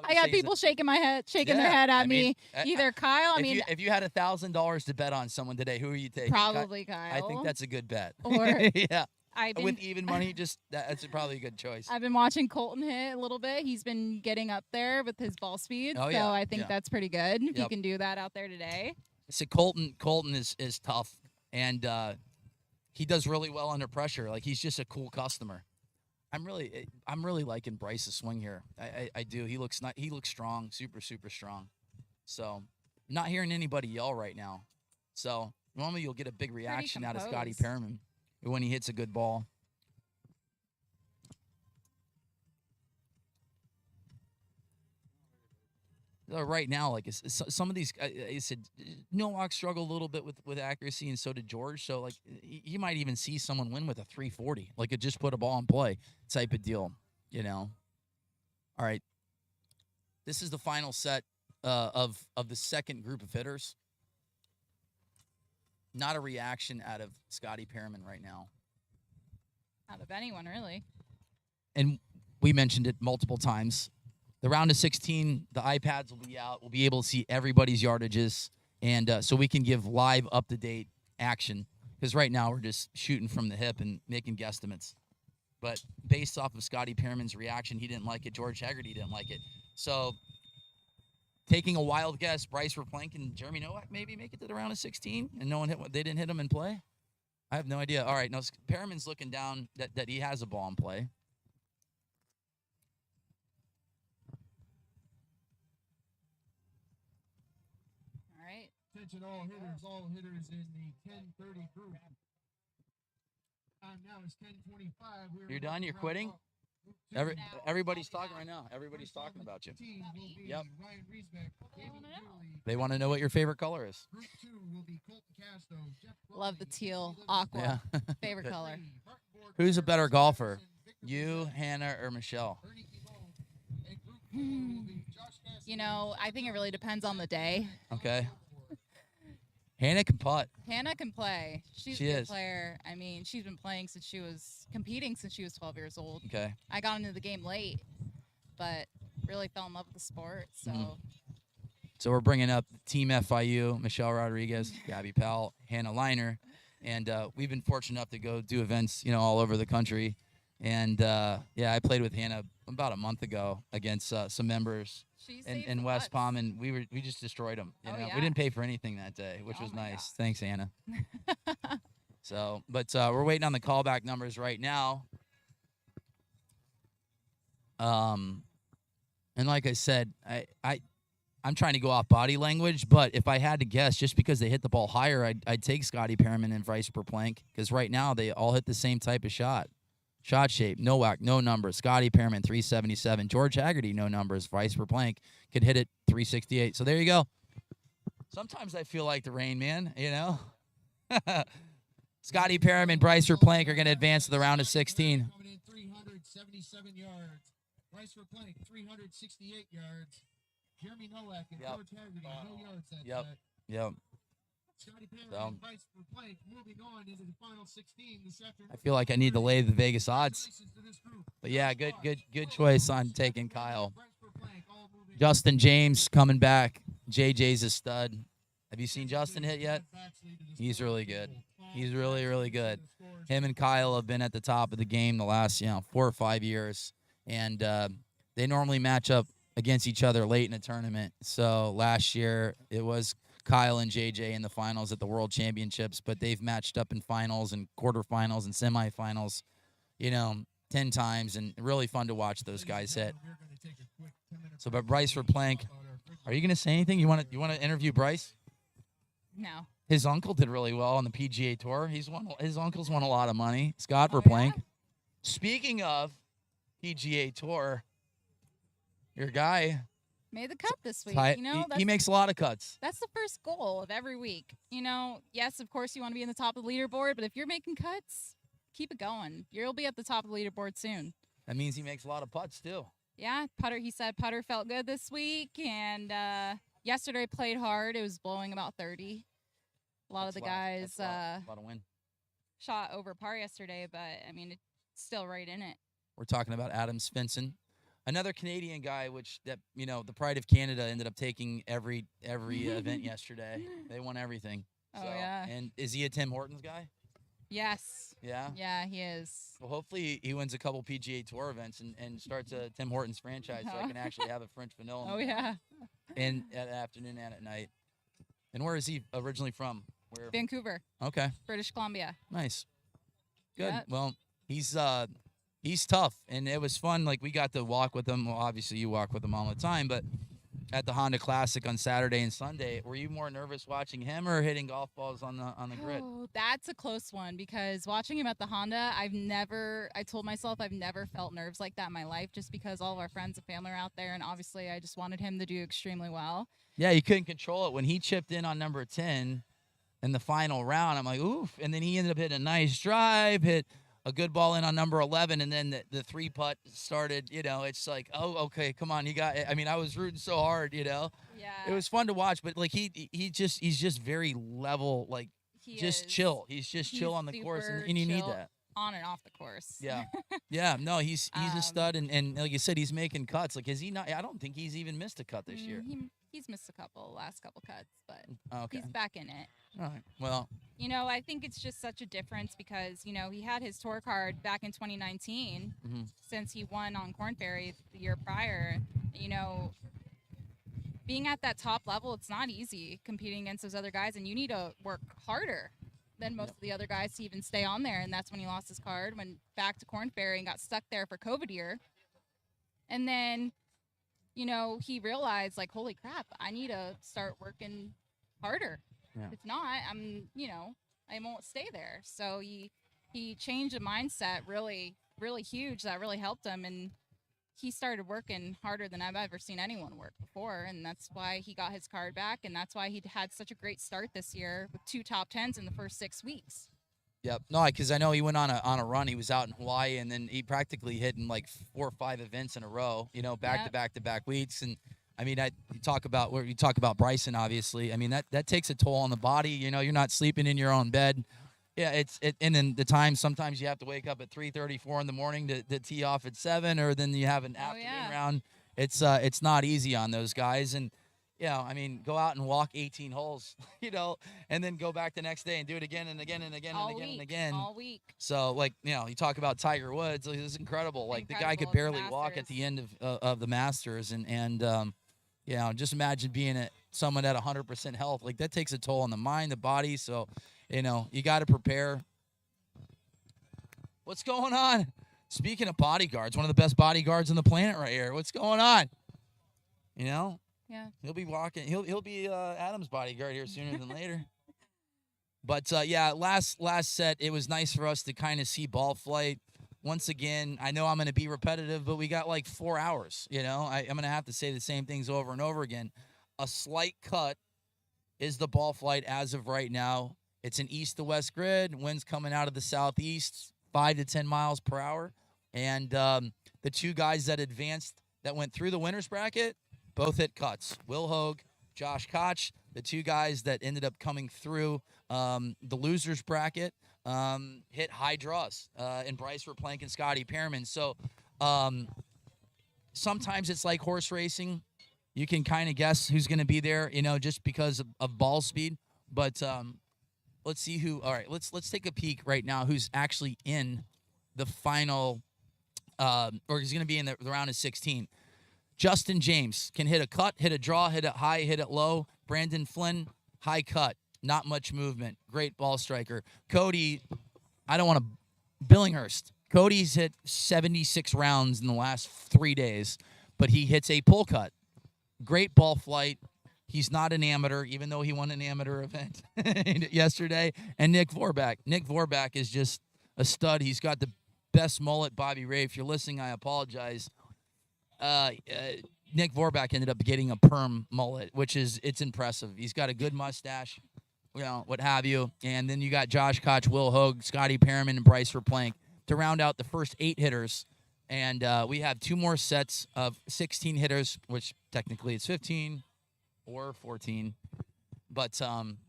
I got people shaking their head at me. Either Kyle. If you had $1,000 to bet on someone today, who are you taking? Probably Kyle. I think that's a good bet. Or yeah, I've been, with even money, that's probably a good choice. I've been watching Colton hit a little bit. He's been getting up there with his ball speed. Oh, so yeah, I think yeah. that's pretty good. If Yep. he can do that out there today. So Colton is tough, and he does really well under pressure. Like, he's just a cool customer. I'm really liking Bryce's swing here. I do. He looks strong, super strong. So, not hearing anybody yell right now. So normally you'll get a big reaction out of Scotty Perriman when he hits a good ball. Right now, like some of these, I said, Nowak struggled a little bit with accuracy, and so did George. So, like, you might even see someone win with a 340, like it just put a ball in play type of deal, you know. All right, this is the final set of the second group of hitters. Not a reaction out of Scotty Perriman right now. Out of anyone, really. And we mentioned it multiple times. The round of 16, the iPads will be out. We'll be able to see everybody's yardages, and so we can give live, up-to-date action. Because right now we're just shooting from the hip and making guesstimates. But based off of Scotty Perriman's reaction, he didn't like it. George Haggerty didn't like it. So taking a wild guess, Bryce Verplank and Jeremy Nowak maybe make it to the round of 16, and no one they didn't hit him in play? I have no idea. All right, now Perriman's looking down that he has a ball in play. Attention all hitters in the 10:30 group. Time now is 10:25. You're done? You're quitting? Everybody's talking right now. Everybody's talking about you. Yep. They want to know what your favorite color is. Love the teal aqua. Yeah. Favorite color. Who's a better golfer, you, Hannah, or Michelle? You know, I think it really depends on the day. Okay. Hannah can putt. Hannah can play. She's She a good is. player. I mean, she's been playing competing since she was 12 years old. Okay. I got into the game late, but really fell in love with the sport. So, Mhm. So we're bringing up Team FIU, Michelle Rodriguez, Gabby Powell, Hannah Liner, and we've been fortunate enough to go do events, all over the country. And I played with Hannah about a month ago against some members in West Palm, and we just destroyed them. Yeah. We didn't pay for anything that day, which was my nice. Thanks, Hannah. So, but we're waiting on the callback numbers right now. And like I said, I'm trying to go off body language, but if I had to guess, just because they hit the ball higher, I'd take Scotty Perriman and Bryce Verplank, because right now they all hit the same type of shot. Shot shape, Nowak, no numbers. Scotty Perriman, 377. George Haggerty, no numbers. Bryce Verplank could hit it 368. So there you go. Sometimes I feel like the Rain Man, Scotty Perriman, Bryce Verplank are going to advance to the round of 16. Coming in 377 yards. Bryce Verplank, 368 yards. Jeremy Nowak and Yep. George Haggerty, no yards that Yep. set. Yep. So Bryce Blank moving on into the final 16 this afternoon. I feel like I need to lay the Vegas odds. But yeah, good choice on taking Kyle. Justin James coming back. JJ's a stud. Have you seen Justin hit yet? He's really good. He's really, really good. Him and Kyle have been at the top of the game the last, 4 or 5 years. And they normally match up against each other late in a tournament. So last year it was Kyle and JJ in the finals at the World Championships, but they've matched up in finals and quarterfinals and semifinals, 10 times, and really fun to watch those guys hit. So, but Bryce Plank, are you going to say anything? You want to interview Bryce? No. His uncle did really well on the PGA Tour. His uncle's won a lot of money. Scott Oh, Verplank. yeah? Speaking of PGA Tour, your guy, Made the cut this week. he makes a lot of cuts. That's the first goal of every week. Yes, of course you want to be in the top of the leaderboard, but if you're making cuts, keep it going. You'll be at the top of the leaderboard soon. That means he makes a lot of putts too. Yeah, he said putter felt good this week, and yesterday played hard. It was blowing about 30. A lot of the guys a lot of win. shot over par yesterday, but it's still right in it. We're talking about Adam Svensson, another Canadian guy, the pride of Canada ended up taking every event yesterday. They won everything. Oh, yeah. And is he a Tim Hortons guy? Yes. Yeah. Yeah, he is. Well, hopefully he wins a couple PGA Tour events and starts a Tim Hortons franchise so I can actually have a French vanilla. Oh, yeah. And at afternoon and at night. And where is he originally from? Where? Vancouver, Okay. British Columbia. Nice. Good. Yep. Well, he's tough, and it was fun. Like, we got to walk with him. Well, obviously you walk with him all the time, but at the Honda Classic on Saturday and Sunday, were you more nervous watching him or hitting golf balls on the grid? Oh, that's a close one because watching him at the Honda, I told myself I've never felt nerves like that in my life just because all of our friends and family are out there, and obviously I just wanted him to do extremely well. Yeah, you couldn't control it. When he chipped in on number 10 in the final round, I'm like, oof. And then he ended up hitting a nice drive, hit a good ball in on number 11, and then the 3-putt started, it's like, oh, okay, come on, you got it. I mean, I was rooting so hard, Yeah. It was fun to watch, but like he's just very level, like chill. He's just chill on the course, and you need that. On and off the course. Yeah. Yeah, no, he's a stud, and like you said, he's making cuts. Like, is he not? I don't think he's even missed a cut this year. He's missed last couple cuts, but Okay. he's back in it. All right. Well, I think it's just such a difference because, he had his tour card back in 2019 since he won on Corn Ferry the year prior. Being at that top level, it's not easy competing against those other guys, and you need to work harder than most of the other guys to even stay on there. And that's when he lost his card, went back to Corn Ferry and got stuck there for COVID year. And then, he realized, like, holy crap, I need to start working harder. Yeah. If not, I won't stay there. So he changed the mindset really, really huge. That really helped him. And he started working harder than I've ever seen anyone work before. And that's why he got his card back. And that's why he had such a great start this year with 2 top 10s in the first 6 weeks. Yep. No, because I know he went on a run. He was out in Hawaii, and then he practically hit in like 4 or 5 events in a row, back to back weeks. And I mean, you talk about Bryson, obviously. I mean, that takes a toll on the body. You're not sleeping in your own bed. Yeah, and then the time, sometimes you have to wake up at 3:30, 4 in the morning to tee off at 7, or then you have an afternoon round. It's not easy on those guys. And I mean, go out and walk 18 holes, and then go back the next day and do it again and again and again and again and again. All week. So, like, you talk about Tiger Woods. Like, it's incredible. Like, the guy could barely walk at the end of the Masters. And just imagine being someone at 100% health. Like, that takes a toll on the mind, the body. So, you got to prepare. What's going on? Speaking of bodyguards, one of the best bodyguards on the planet right here. What's going on? Yeah. He'll be walking. He'll be Adam's bodyguard here sooner than later. But last set, it was nice for us to kind of see ball flight. Once again, I know I'm going to be repetitive, but we got like 4 hours. I'm going to have to say the same things over and over again. A slight cut is the ball flight as of right now. It's an east to west grid. Winds coming out of the southeast, 5 to 10 miles per hour. And the 2 guys that advanced, that went through the winners bracket, both hit cuts. Will Hogue, Josh Koch. The two guys that ended up coming through the losers bracket hit high draws, and Bryce Verplank and Scotty Pearman. So sometimes it's like horse racing. You can kind of guess who's going to be there, just because of ball speed. But let's see who. All right, let's take a peek right now. Who's actually in the final, or he's going to be in the round of 16. Justin James can hit a cut, hit a draw, hit it high, hit it low. Brandon Flynn, high cut, not much movement. Great ball striker. Cody, I don't want to. Billinghurst. Cody's hit 76 rounds in the last 3 days, but he hits a pull cut. Great ball flight. He's not an amateur, even though he won an amateur event yesterday. And Nick Vorback. Nick Vorback is just a stud. He's got the best mullet. Bobby Ray, if you're listening, I apologize. Nick Vorback ended up getting a perm mullet, it's impressive. He's got a good mustache, what have you. And then you got Josh Koch, Will Hogue, Scotty Pearman, and Bryce Verplank to round out the first 8 hitters. And we have 2 more sets of 16 hitters, which technically it's 15 or 14. But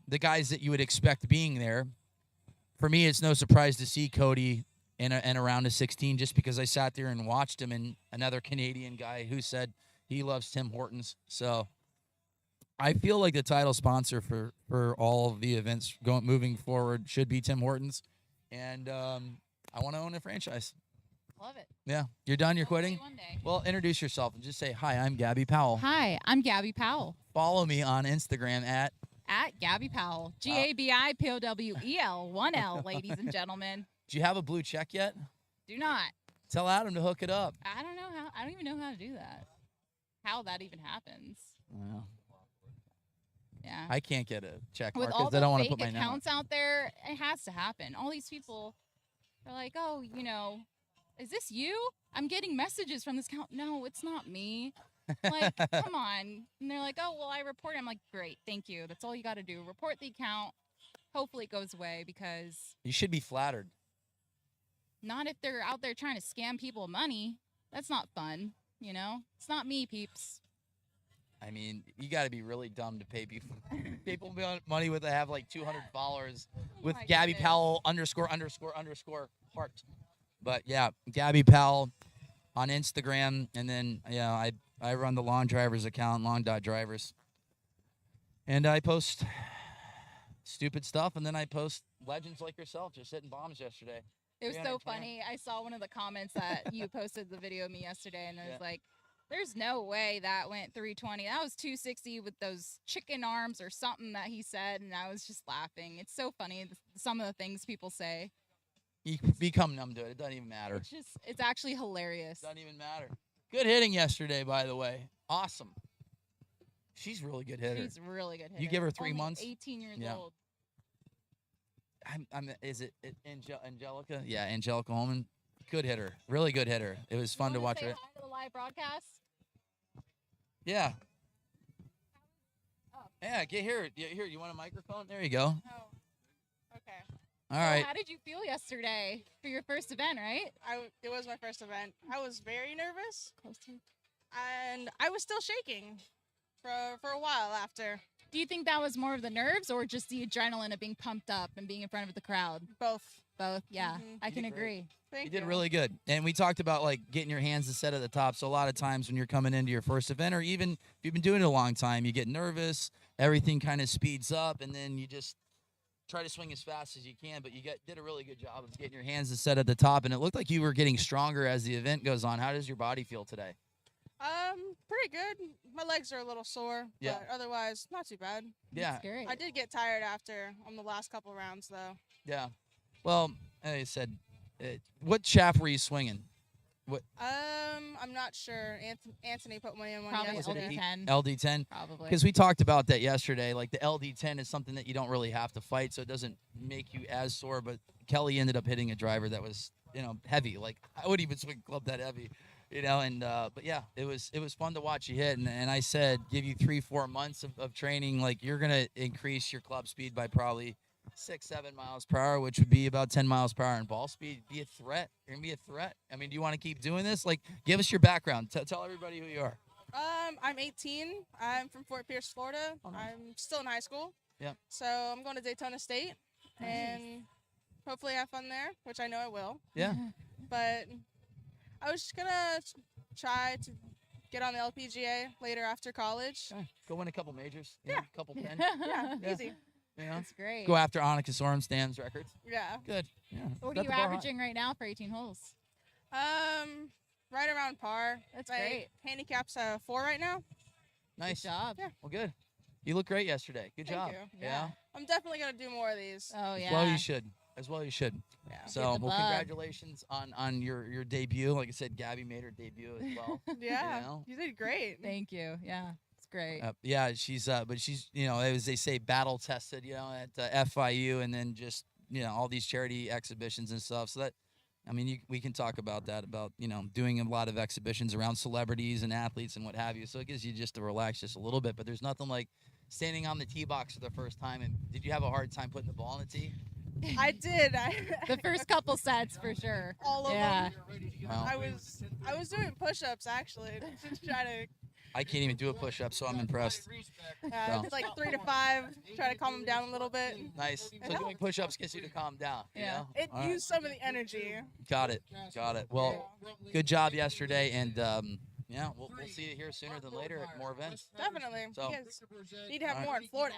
the guys that you would expect being there, for me, it's no surprise to see Cody in a round of 16, just because I sat there and watched him, and another Canadian guy who said he loves Tim Hortons. So I feel like the title sponsor for all of the events moving forward should be Tim Hortons. And I want to own a franchise. Love it. Yeah. You're done? You're quitting? One day. Well, introduce yourself and just say, hi, I'm Gabby Powell. Hi, I'm Gabby Powell. Follow me on Instagram at Gabby Powell. GABIPOWEL. 1L, ladies and gentlemen. Do you have a blue check yet? Do not. Tell Adam to hook it up. I don't even know how to do that. How that even happens. Well, Yeah. I can't get a check With mark all because I the don't want to fake put my name. accounts out there, it has to happen. All these people are like, oh, is this you? I'm getting messages from this account. No, it's not me. Like, come on. And they're like, oh, well, I report it. I'm like, great, thank you. That's all you got to do. Report the account. Hopefully it goes away, because You should be flattered. not if they're out there trying to scam people money. That's not fun, It's not me, peeps. I mean, you got to be really dumb to pay people money with have like 200 followers with my Gabby goodness. Powell _ heart. But yeah, Gabby Powell on Instagram, and then I run the Long Drivers account, long.drivers, and I post stupid stuff, and then I post legends like yourself just hitting bombs yesterday. It was so 310. funny. I saw one of the comments that you posted the video of me yesterday, and it was Yeah. like, there's no way that went 320. That was 260 with those chicken arms or something that he said, and I was just laughing. It's so funny, some of the things people say. You become numb to it. It doesn't even matter. It's actually hilarious. Doesn't even matter. Good hitting yesterday, by the way. Awesome. She's a really good hitter. She's a really good hitter. You give her 3 Only months? 18 years Yeah. old. Is it Angelica? Yeah, Angelica Holman. Good hitter. Really good hitter. It was fun to watch say her. hi to the live broadcast? Yeah. Oh. Yeah, get here. Here, you want a microphone? There you go. Oh, okay. All right. How did you feel yesterday for your first event, right? It was my first event. I was very nervous, Close to. and I was still shaking for a while after. Do you think that was more of the nerves or just the adrenaline of being pumped up and being in front of the crowd? Both. Both, yeah. Mhm. I You can did great. agree. Thank You did really good. And we talked about like getting your hands to set at the top. So a lot of times when you're coming into your first event, or even if you've been doing it a long time, you get nervous, everything kind of speeds up, and then you just try to swing as fast as you can. But you did a really good job of getting your hands to set at the top, and it looked like you were getting stronger as the event goes on. How does your body feel today? Pretty good. My legs are a little sore, Yeah. but otherwise not too bad. Yeah. That's great. I did get tired after on the last couple rounds though. Yeah. Well, like I said, what shaft were you swinging? I'm not sure. Anthony put money on one Probably yesterday. LD10. LD10? Probably. Because we talked about that yesterday. Like the LD10 is something that you don't really have to fight, so it doesn't make you as sore. But Kelly ended up hitting a driver that was, heavy. Like I wouldn't even swing a club that heavy, And but yeah, it was fun to watch you hit. And I said, give you 3-4 months of training. Like you're gonna increase your club speed by probably 6-7 miles per hour, which would be about 10 miles per hour in ball speed. Be a threat. You're gonna be a threat. I mean, do you want to keep doing this? Like, give us your background. Tell everybody who you are. I'm 18. I'm from Fort Pierce, Florida. Oh, nice. I'm still in high school. Yep. So I'm going to Daytona State and hopefully have fun there, which I know I will. Yeah. But I was just gonna try to get on the LPGA later after college. Okay. Go win a couple majors. Yeah. A couple 10. Yeah, Yeah. easy. You know? That's great. Go after Annika Sorenstam's records. Yeah. Good. Yeah. What Set are you the bar high. averaging right now for 18 holes? Right around par. That's My great. handicap's 4 right now. Nice. Good job. Yeah. Well, good. You look great yesterday. Good Thank job. you. Yeah. I'm definitely gonna do more of these. Oh yeah. As well you should. As well you should. Yeah. So, the well, bug. congratulations on your debut. Like I said, Gabby made her debut as well. Yeah. know? You did great. Thank you. Yeah, it's great. Yeah, she's but she's as they say, battle tested. At FIU, and then just all these charity exhibitions and stuff. So that, I mean, we can talk about that about doing a lot of exhibitions around celebrities and athletes and what have you. So it gives you just to relax just a little bit. But there's nothing like standing on the tee box for the first time. And did you have a hard time putting the ball in the tee? I did. The first couple sets for sure. All of Yeah. them. Well, I was doing push-ups actually to try to. I can't even do a push up, so I'm impressed. I did like 3 to 5. Try to calm them down a little bit. Nice. So doing push ups gets you to calm down. You Yeah. know? It All right. used some of the energy. Got it. Well, good job yesterday, and we'll see you here sooner than later at more events. Definitely. So- You guys need to have All more in Florida.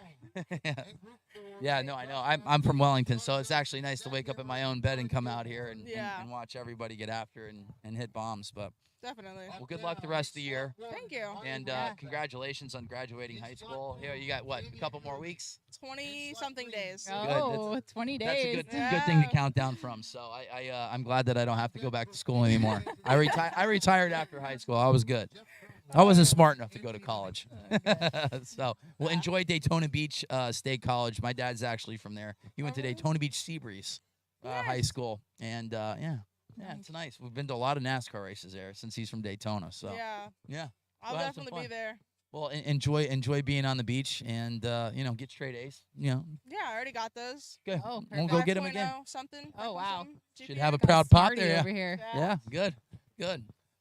Yeah, no, I know. I'm from Wellington, so it's actually nice to wake up in my own bed and come out here and, Yeah. and watch everybody get after and hit bombs. But Definitely. well, good luck the rest of the year, Thank you. and congratulations on graduating high school. Here, you got what, a couple more weeks? 20-something days. Oh, 20 days. That's a good Yeah. thing to count down from. So I'm glad that I don't have to go back to school anymore. I retired after high school. I was good. I wasn't smart enough to go to college. So well, enjoy Daytona Beach State College. My dad's actually from there. He went to Daytona Beach Seabreeze High School, and yeah, it's nice. We've been to a lot of NASCAR races there since he's from Daytona. So Yeah. I'll Go have some definitely be fun. there. well, enjoy being on the beach, and get straight A's. Yeah, I already got those. Good. Oh, We'll perfect. go get them again. 5.0 Something. Oh, wow. something, Should GPA. have a proud pop Smarty there. over here. Yeah, good.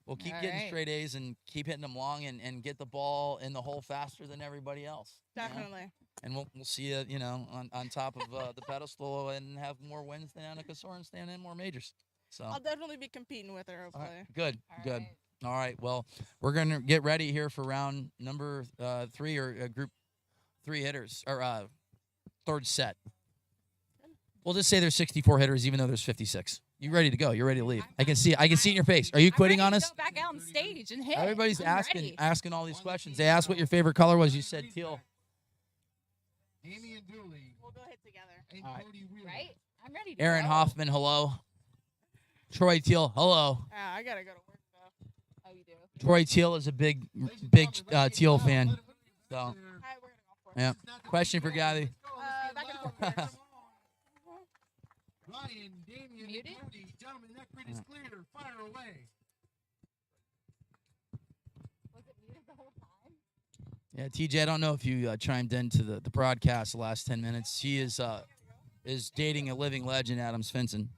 We'll keep All getting right. straight A's and keep hitting them long and get the ball in the hole faster than everybody else. you know? Definitely. And we'll see you, on top of the pedestal and have more wins than Annika Sorenstam and more majors. So I'll definitely be competing with her, all hopefully. right, good. All Good. right. All right. Well, we're gonna get ready here for round number 3 or group 3 hitters or third set. We'll just say there's 64 hitters, even though there's 56. You ready to go? You're ready to leave. I can see it in your face. Are you quitting I'm on ready to us? Go back out on stage and hit. Everybody's I'm asking ready. all these questions. They asked what your favorite color was. You said teal. Damian Dooley We'll go hit together. and All right. Cody Wheeler. Right? I'm ready to Aaron go. Hoffman, hello. Troy Teal, hello. I gotta go to work though. Oh, you do? Troy Teal is a big Teal fan. So, All right, we're gonna go for it. yeah. Question for Gabby. Back and forth. players. Ryan, Damian, Muted? and Cody. Gentlemen, that grid is clear. Fire away. Was it muted the whole time? Yeah, TJ, I don't know if you chimed into the broadcast the last 10 minutes. He is dating a living legend, Adam Svensson.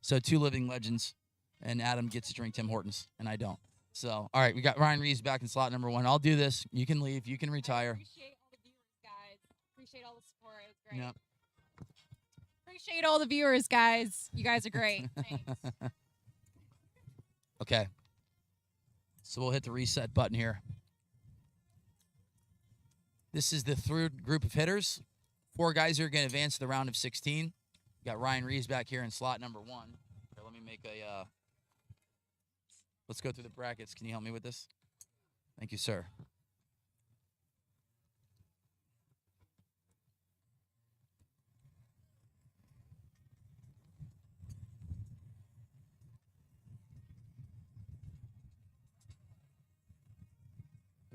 So 2 living legends, and Adam gets to drink Tim Hortons, and I don't. So, all right, we got Ryan Reeves back in slot number 1. I'll do this. You can leave. You can retire. Appreciate all the viewers, guys. Appreciate all the support. It was great. Yep. Appreciate all the viewers, guys. You guys are great. Thanks. Okay. So we'll hit the reset button here. This is the third group of hitters. 4 guys are going to advance to the round of 16. Got Ryan Reeves back here in slot number 1. Here, let me make a. Let's go through the brackets. Can you help me with this? Thank you, sir.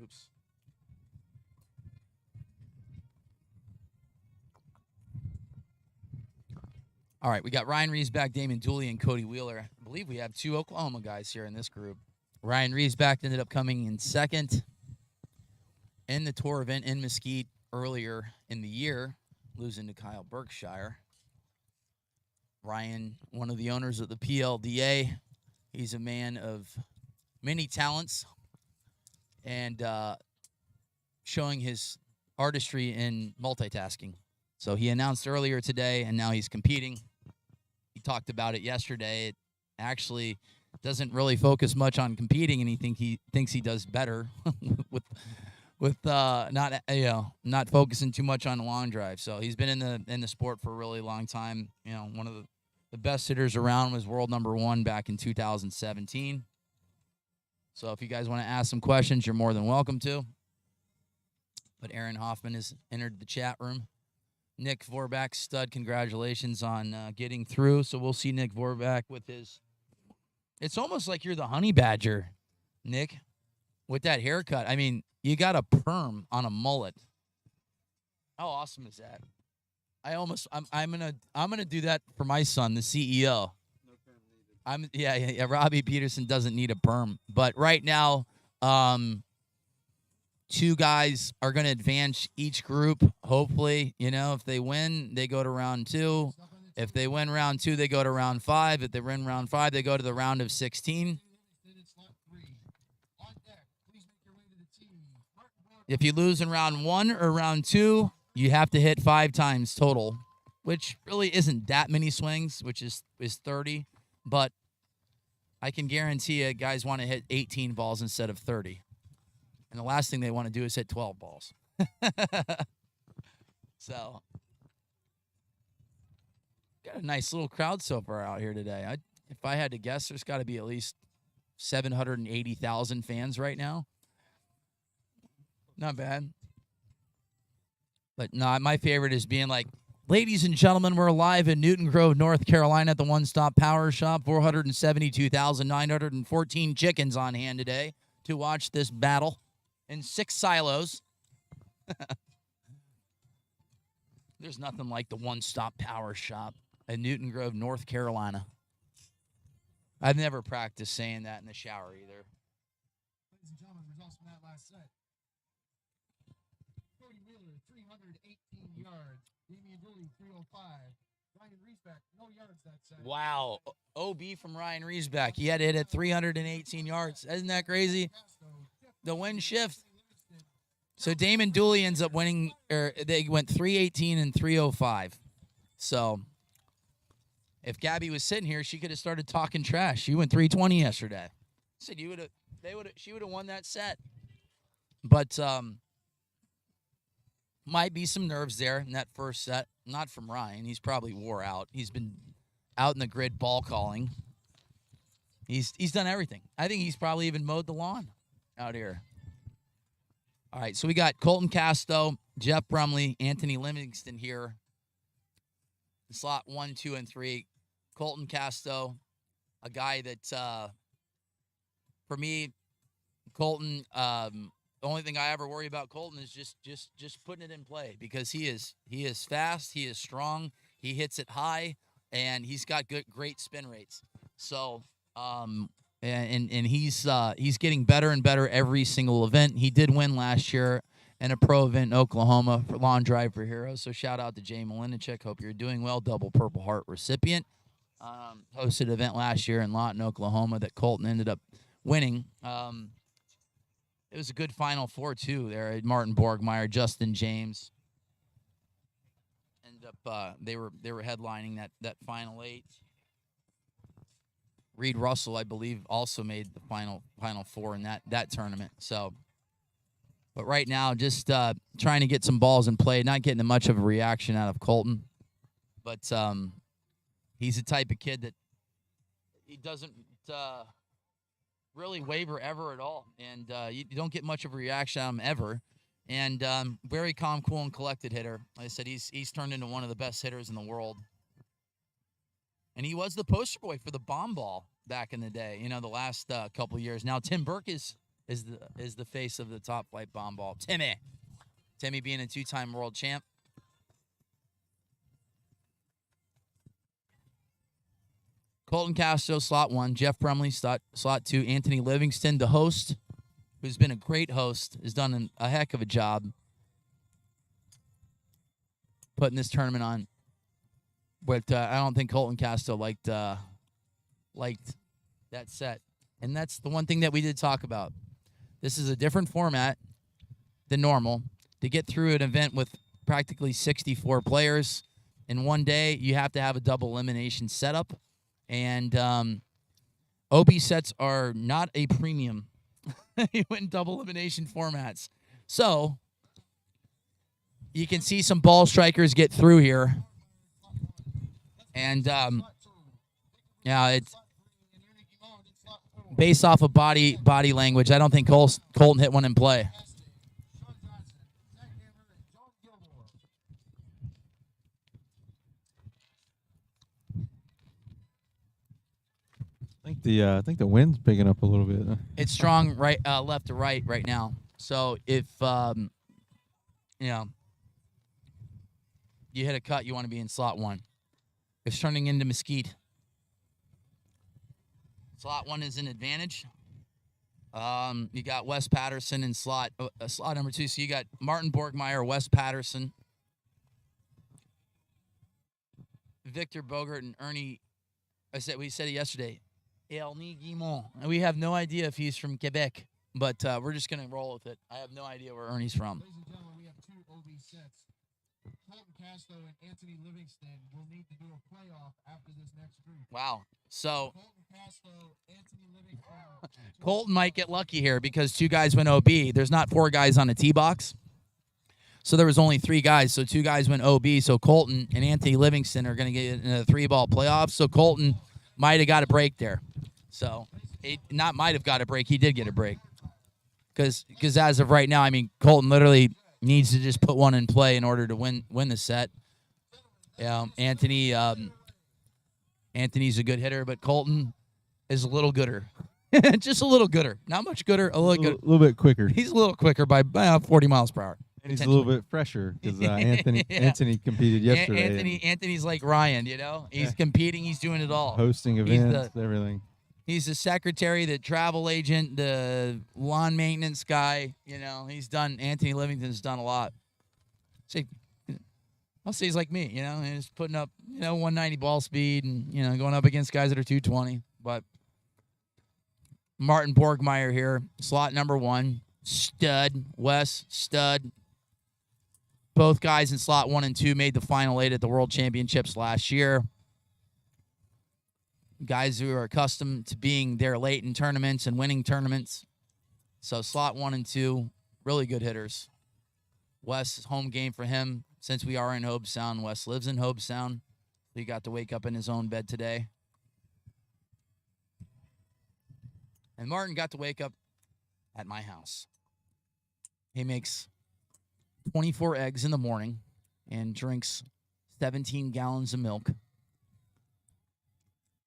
Oops. All right, we got Ryan Reeves back, Damon Dooley, and Cody Wheeler. I believe we have 2 Oklahoma guys here in this group. Ryan Reeves back ended up coming in second in the tour event in Mesquite earlier in the year, losing to Kyle Berkshire. Ryan, one of the owners of the PLDA, he's a man of many talents and showing his artistry in multitasking. So he announced earlier today, and now he's competing. He talked about it yesterday. It actually doesn't really focus much on competing, and he thinks he does better with not focusing too much on the long drive. So he's been in the sport for a really long time. One of the best hitters around, was world number 1 back in 2017. So if you guys want to ask some questions, you're more than welcome to. But Aaron Hoffman has entered the chat room. Nick Vorback, stud, congratulations on getting through. So we'll see Nick Vorback with his... It's almost like you're the honey badger, Nick, with that haircut. I mean, you got a perm on a mullet. How awesome is that? I'm gonna do that for my son, the CEO. Robbie Peterson doesn't need a perm, but right now, 2 guys are gonna advance each group. Hopefully, if they win, they go to round 2. If they win round 2, they go to round 5. If they win round 5, they go to the round of 16. If you lose in round 1 or round 2, you have to hit 5 times total, which really isn't that many swings, which is 30. But I can guarantee you guys want to hit 18 balls instead of 30. And the last thing they want to do is hit 12 balls. So, got a nice little crowd so far out here today. If I had to guess, there's got to be at least 780,000 fans right now. Not bad. But no, my favorite is being like, ladies and gentlemen, we're live in Newton Grove, North Carolina at the One Stop Power Shop. 472,914 chickens on hand today to watch this battle in 6 silos. There's nothing like the One Stop Power Shop in Newton Grove, North Carolina. I've never practiced saying that in the shower either. Ladies and gentlemen, results from that last set. Cody Wheeler, 318 yards. Damian Dooley, 305. Ryan Riesbeck, no yards that set. Wow. OB from Ryan Riesbeck. He had it at 318 yards. Isn't that crazy? The wind shift. So Damon Dooley ends up winning, or they went 318 and 305. So if Gabby was sitting here, she could have started talking trash. She went 320 yesterday. Said she would have won that set. But might be some nerves there in that first set. Not from Ryan. He's probably wore out. He's been out in the grid ball calling. He's done everything. I think he's probably even mowed the lawn out here. All right, so we got Colton Casto, Jeff Brumley, Anthony Livingston here. Slot 1, 2, and 3. Colton Casto, a guy that, for me, Colton, the only thing I ever worry about Colton is just putting it in play, because he is fast, he is strong, he hits it high, and he's got great spin rates. So, and he's getting better and better every single event. He did win last year in a pro event in Oklahoma for Long Drive for Heroes. So shout out to Jay Malinichek. Hope you're doing well. Double Purple Heart recipient. Hosted an event last year in Lawton, Oklahoma that Colton ended up winning. It was a good Final Four too. There, Martin Borgmeyer, Justin James. Ended up they were headlining that Final 8. Reed Russell, I believe, also made the Final Four in that tournament. So, but right now, just trying to get some balls in play, not getting much of a reaction out of Colton. But he's the type of kid that he doesn't really waver ever at all, and you don't get much of a reaction out of him ever. And very calm, cool, and collected hitter. Like I said, he's turned into one of the best hitters in the world. And he was the poster boy for the bomb ball back in the day, the last couple years. Now Tim Burke is the face of the top flight bomb ball. Timmy being a 2-time world champ. Colton Castro, slot 1. Jeff Brumley, slot 2. Anthony Livingston, the host, who's been a great host, has done a heck of a job putting this tournament on. But I don't think Colton Castro liked that set. And that's the one thing that we did talk about. This is a different format than normal. To get through an event with practically 64 players in one day, you have to have a double elimination setup. And OB sets are not a premium in double elimination formats. So you can see some ball strikers get through here. And yeah, it's based off of body language. I don't think Colton hit one in play. I think the wind's picking up a little bit. It's strong right left to right now. So if you know you hit a cut, you want to be in slot 1. It's turning into Mesquite. Slot 1 is an advantage. You got Wes Patterson in slot number 2. So you got Martin Borgmeyer, Wes Patterson, Victor Bogert, and Ernie. We said it yesterday. Elni Guimont. And we have no idea if he's from Quebec, but we're just going to roll with it. I have no idea where Ernie's from. Ladies and gentlemen, we have 2 OB sets. Colton Castro and Anthony Livingston will need to do a playoff after this next group. Wow. So Colton Castro, Anthony Livingston. Colton might get lucky here because 2 guys went OB. There's not 4 guys on a tee box. So there was only 3 guys. So 2 guys went OB. So Colton and Anthony Livingston are going to get in a 3-ball playoff. So Colton might have got a break there. So not might have got a break. He did get a break. Because as of right now, I mean, Colton literally needs to just put one in play in order to win the set. Anthony's a good hitter, but Colton is a little gooder. Just a little gooder. Not much gooder, a little good. A little bit quicker. He's a little quicker by 40 miles per hour. And he's a little bit fresher because Anthony competed yesterday. Anthony's like Ryan, you know? He's competing. He's doing it all. Hosting events, everything. He's the secretary, the travel agent, the lawn maintenance guy. You know, Anthony Livingston's done a lot. I'll say he's like me, you know, he's putting up, 190 ball speed and, going up against guys that are 220. But Martin Borgmeyer here, slot number 1, stud. Wes, stud. Both guys in slot 1 and 2 made the final 8 at the World Championships last year. Guys who are accustomed to being there late in tournaments and winning tournaments. So slot 1 and 2, really good hitters. Wes, home game for him since we are in Hobe Sound. Wes lives in Hobe Sound. He got to wake up in his own bed today. And Martin got to wake up at my house. He makes 24 eggs in the morning and drinks 17 gallons of milk.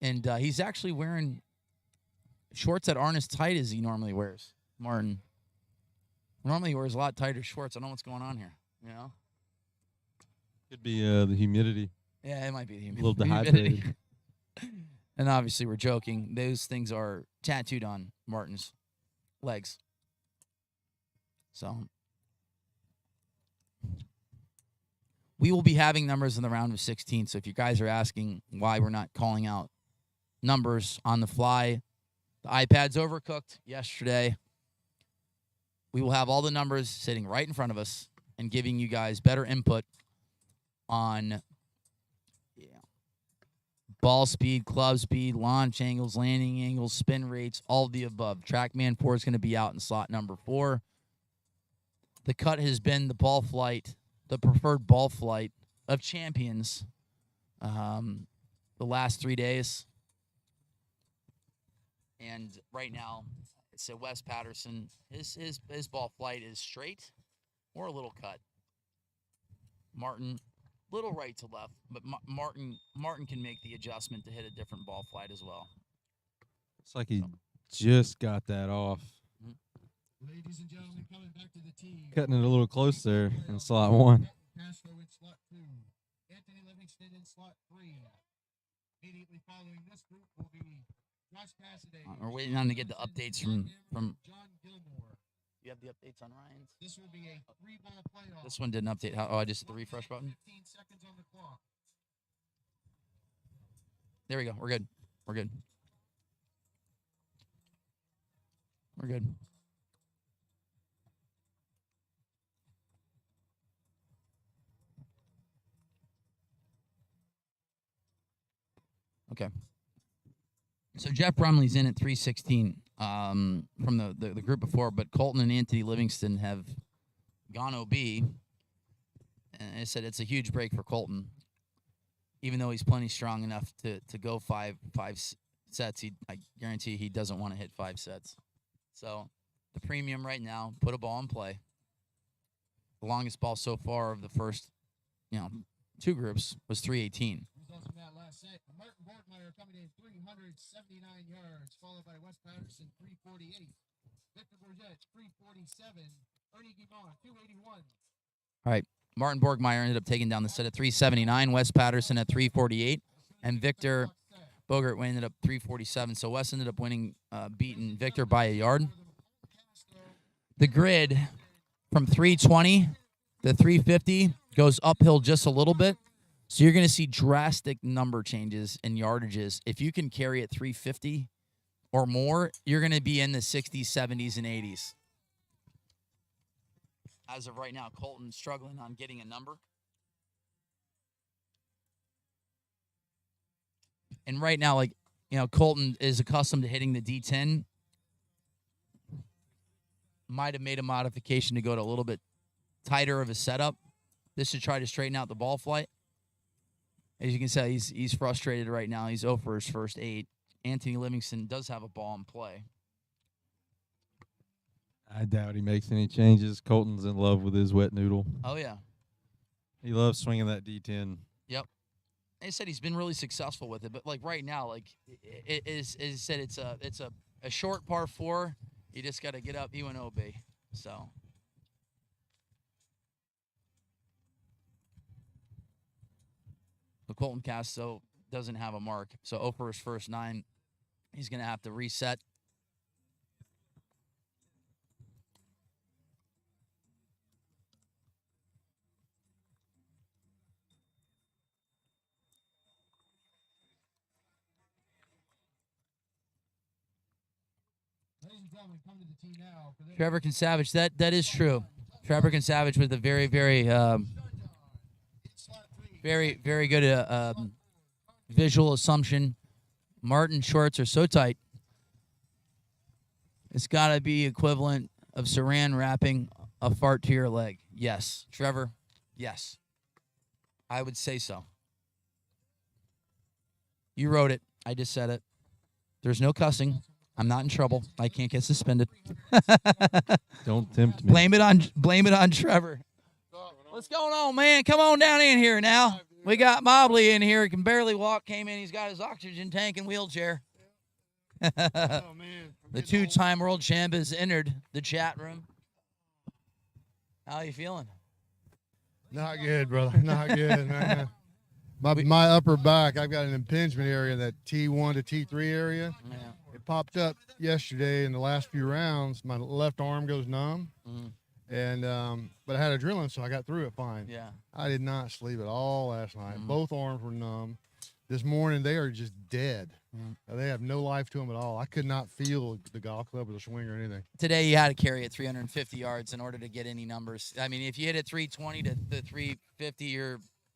And he's actually wearing shorts that aren't as tight as he normally wears, Martin. Normally he wears a lot tighter shorts. I don't know what's going on here, Could be the humidity. Yeah, it might be the humidity. A little dehydrated. And obviously we're joking. Those things are tattooed on Martin's legs. So we will be having numbers in the round of 16. So if you guys are asking why we're not calling out numbers on the fly, the iPad's overcooked yesterday. We will have all the numbers sitting right in front of us and giving you guys better input on ball speed, club speed, launch angles, landing angles, spin rates, all of the above. TrackMan 4 is going to be out in slot number 4. The cut has been the ball flight, the preferred ball flight of champions the last 3 days. And right now, it's Wes Patterson. His ball flight is straight or a little cut. Martin, little right to left, but Martin can make the adjustment to hit a different ball flight as well. It's like he just got that off. Ladies and gentlemen, coming back to the tee. Cutting it a little close there in slot 1. Castro in slot 2. Anthony Livingston in slot 3. Immediately following this group will be Josh Cassidy. We're waiting on to get the updates from John Gilmore. You have the updates on Ryan's? This will be a 3-ball playoff. This one didn't update. I just hit the refresh button. 15 seconds on the clock. There we go. We're good. We're good. Okay. So Jeff Brumley's in at 316 from the group before, but Colton and Anthony Livingston have gone OB. And I said it's a huge break for Colton. Even though he's plenty strong enough to go five sets, I guarantee he doesn't want to hit 5 sets. So the premium right now, put a ball in play. The longest ball so far of the first, 2 groups was 318. Results from that last set. Martin Borgmeyer coming in 379 yards, followed by Wes Patterson 348. Victor Bourget 347. Ernie Guimond 281. All right. Martin Borgmeyer ended up taking down the set at 379. Wes Patterson at 348. And Victor Bogert ended up 347. So Wes ended up winning, beating Victor by a yard. The grid from 320 to 350 goes uphill just a little bit. So you're going to see drastic number changes in yardages. If you can carry at 350 or more, you're going to be in the 60s, 70s, and 80s. As of right now, Colton's struggling on getting a number. And right now, Colton is accustomed to hitting the D10. Might have made a modification to go to a little bit tighter of a setup. This should try to straighten out the ball flight. As you can see, he's frustrated right now. He's 0 for his first 8. Anthony Livingston does have a ball in play. I doubt he makes any changes. Colton's in love with his wet noodle. Oh, yeah. He loves swinging that D10. Yep. They said he's been really successful with it, but right now, it is said it's a short par 4. You just got to get up. He went OB. So. The Colton Castro doesn't have a mark. So 0 for his first 9. He's going to have to reset. Trevor Consavage, that is true. Trevor Consavage with a very, very, very, very good visual assumption. Martin shorts are so tight. It's got to be equivalent of Saran wrapping a fart to your leg. Yes. Trevor, yes. I would say so. You wrote it. I just said it. There's no cussing. I'm not in trouble. I can't get suspended. Don't tempt me. Blame it on Trevor. What's going on, man? Come on down in here now. We got Mobley in here. He can barely walk. Came in. He's got his oxygen tank and wheelchair. The 2-time world champ has entered the chat room. How you feeling? Not good, brother. Not good, man. My upper back, I've got an impingement area, that T1 to T3 area. Yeah. It popped up yesterday in the last few rounds. My left arm goes numb, and but I had adrenaline, so I got through it fine. Yeah. I did not sleep at all last night. Both arms were numb. This morning, they are just dead. They have no life to them at all. I could not feel the golf club or the swing or anything. Today you had to carry it 350 yards in order to get any numbers. I mean, if you hit it 320 to the 350,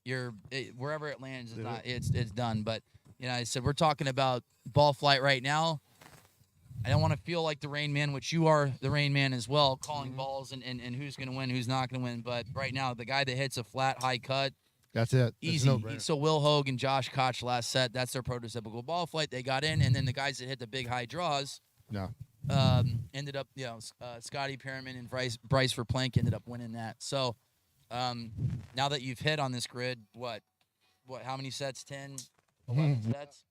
you're wherever it lands, it's done. But I said we're talking about ball flight right now. I don't want to feel like the Rain Man, which you are the Rain Man as well, calling balls and who's going to win, who's not going to win. But right now, the guy that hits a flat, high cut, that's it. easy. So Will Hogue and Josh Koch last set, that's their prototypical ball flight. They got in, and then the guys that hit the big high draws ended up, Scotty Perriman and Bryce Verplank ended up winning that. So now that you've hit on this grid, what, how many sets? 10, 11 sets?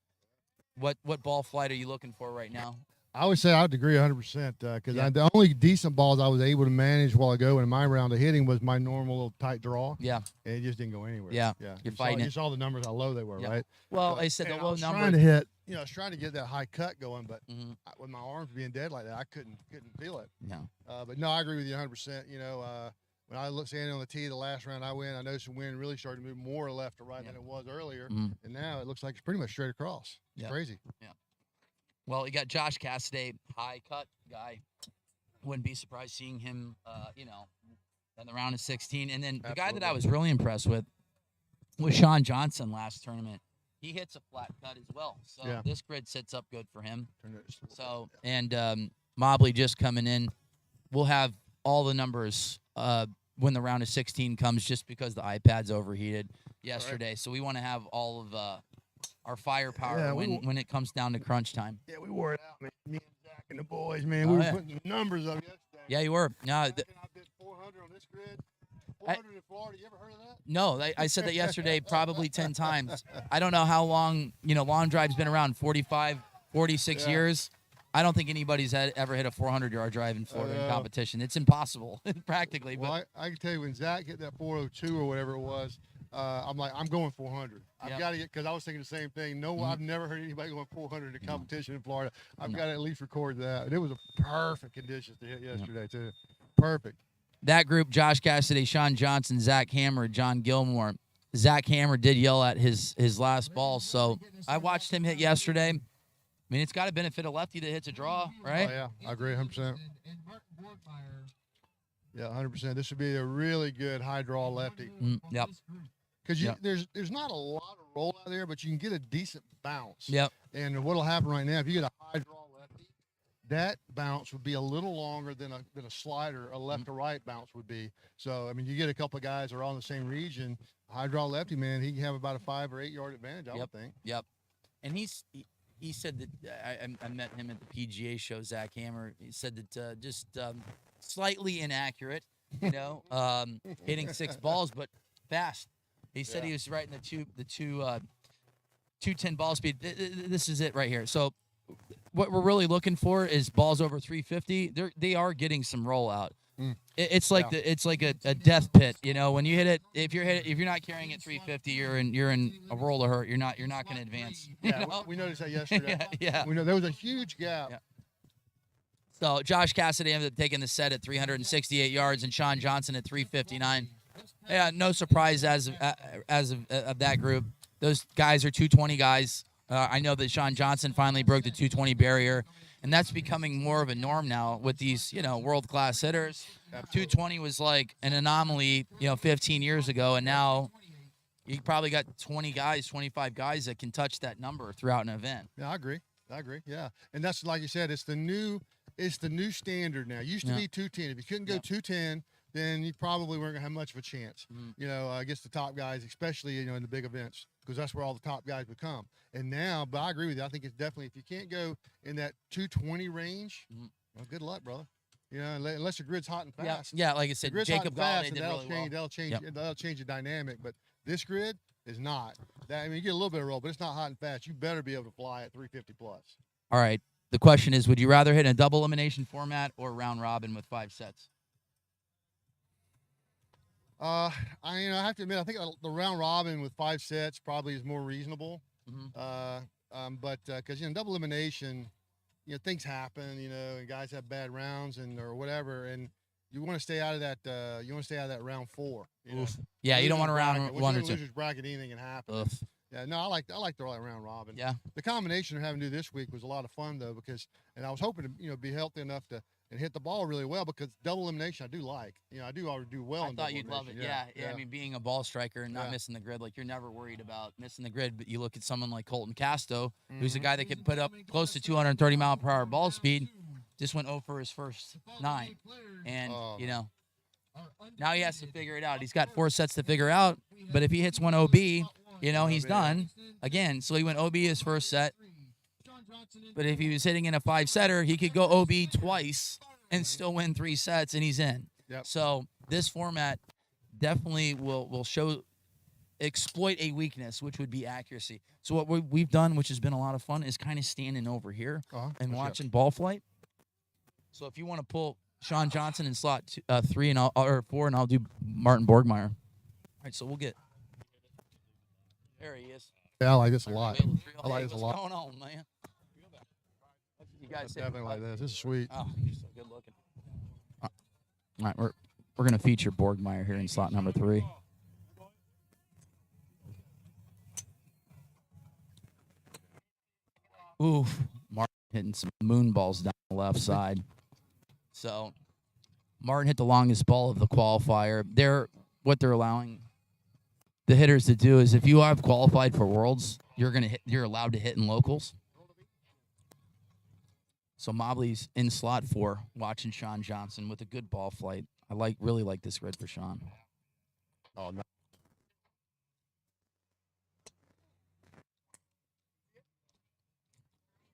What ball flight are you looking for right now? I would say I'd agree 100% because the only decent balls I was able to manage while ago in my round of hitting was my normal little tight draw. Yeah. And it just didn't go anywhere. Yeah. You're fighting it. You saw the numbers, how low they were, right? Well, I said the low numbers. number. Trying to hit, I was trying to get that high cut going, but with my arms being dead like that, I couldn't feel it. No. But no, I agree with you 100%. When I looked standing on the tee the last round I went, I noticed the wind really started to move more left to right than it was earlier. And now it looks like it's pretty much straight across. It's crazy. Yeah. Well, you got Josh Cassidy, high cut guy. Wouldn't be surprised seeing him, in the round of 16. And then the guy that I was really impressed with was Sean Johnson last tournament. he hits a flat cut as well. So Yeah. this grid sets up good for him. Turn it just a little So bit, and Mobley just coming in. We'll have all the numbers when the round of 16 comes, just because the iPad's overheated yesterday. So we want to have all of our firepower Yeah, when it comes down to crunch time. Yeah, we wore it out, man. Me and Zach and the boys, man. Oh, We were yeah. putting the numbers up yesterday. Yeah, you were. No, Zach and I bid 400 on this grid. 400 in Florida. You ever heard of that? no, I said that yesterday probably 10 times. I don't know how long, Long Drive's been around, 45, 46 Yeah. years. I don't think anybody's ever hit a 400-yard drive in Florida in know. competition. It's impossible, practically. Well, I can tell you when Zach hit that 402 or whatever it was, I'm like, I'm going 400. I've Yep. got to get, because I was thinking the same thing. No, I've never heard anybody going 400 in competition in Florida. I've got to at least record that. And it was a perfect conditions to hit yesterday, too. Perfect. That group: Josh Cassidy, Sean Johnson, Zach Hammer, John Gilmore. Zach Hammer did yell at his last ball, so I watched him hit yesterday. I mean, it's got to benefit a lefty that hits a draw, right? Oh, yeah, I agree 100%. Yeah, 100%. This would be a really good high draw lefty. Yep. Because Yep. there's not a lot of roll out there, but you can get a decent bounce. Yep. And what'll happen right now, if you get a high draw lefty, that bounce would be a little longer than a slider, a left to right bounce would be. So I mean, you get a couple of guys that are all in the same region. High draw lefty, man, he can have about a 5 or 8 yard advantage, I would think. Yep. And he said that I met him at the PGA show, Zach Hammer. He said that just slightly inaccurate, hitting 6 balls, but fast. He said he was right in the 210 ball speed. This is it right here. So what we're really looking for is balls over 350. They are getting some rollout. It's like it's like a death pit, when you hit it. If you're not carrying it 350, you're in a world of hurt. You're not going to advance. Yeah, we noticed that yesterday. Yeah. We know there was a huge gap. Yeah. So Josh Cassidy ended up taking the set at 368 yards, and Sean Johnson at 359. Yeah, no surprise as of that group. Those guys are 220 guys. I know that Sean Johnson finally broke the 220 barrier, and that's becoming more of a norm now with these, world-class hitters. Absolutely. 220 was like an anomaly, 15 years ago, and now you probably got 20 guys, 25 guys that can touch that number throughout an event. Yeah, I agree. Yeah, and that's like you said. It's the new standard now. It used to be 210. If you couldn't go 210, then you probably weren't gonna have much of a chance. Against the top guys, especially in the big events, because that's where all the top guys would come. And now, but I agree with you. I think it's definitely, if you can't go in that 220 range, well, good luck, brother. Unless your grid's hot and fast. Yeah, like I said, Jacob Galladay did really well. That'll change the dynamic. But this grid is not. You get a little bit of roll, but it's not hot and fast. You better be able to fly at 350 plus. All right. The question is, would you rather hit a double elimination format or round robin with 5 sets? I have to admit, I think the round robin with 5 sets probably is more reasonable. But because double elimination, things happen, and guys have bad rounds or whatever, and you want to stay out of that. You want to stay out of that round 4. Yeah, you don't want to round 1 or 2. Losers bracket, anything can happen. Yeah, no, I like the round robin. Yeah. The combination they're having to do this week was a lot of fun though, and I was hoping to be healthy enough to and hit the ball really well, because double elimination I do like. I do already do well. I thought you'd love it. Yeah. I mean, being a ball striker and not missing the grid, like you're never worried about missing the grid. But you look at someone like Colton Casto, who's a guy that can put up close to 230 mile per hour ball speed, just went 0 for his first 9, and now he has to figure it out. He's got 4 sets to figure out, but if he hits 1 OB, he's done again. So he went OB his first set. But if he was hitting in a 5-setter, he could go OB twice and still win 3 sets, and he's in. Yep. So this format definitely will exploit a weakness, which would be accuracy. So what we've done, which has been a lot of fun, is kind of standing over here and watching ball flight. So if you want to pull Sean Johnson in slot 3 or 4, and I'll do Martin Borgmeyer. All right, so we'll get. There he is. Yeah, I like this a lot. I like this a lot. What's going on, man? You guys definitely like this. This is sweet. Oh, you're so good looking. All right, we're gonna feature Borgmeyer here in slot number 3. Oof, Martin hitting some moon balls down the left side. So Martin hit the longest ball of the qualifier. They're allowing the hitters to do is if you have qualified for Worlds, you're allowed to hit in locals. So Mobley's in slot 4, watching Sean Johnson with a good ball flight. I really like this grid for Sean. Oh, no.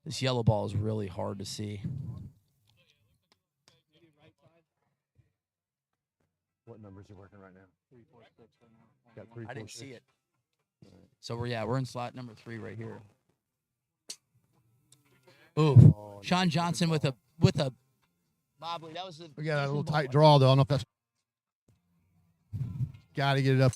This yellow ball is really hard to see. What numbers are you working right now? 3, 4, 6 right now. Got 3, I 4, didn't 6. see it. So we're in slot number 3 right here. Ooh, Sean Johnson with a Mobley. That was the. We got a little tight draw though. I don't know if that's. Got to get it up.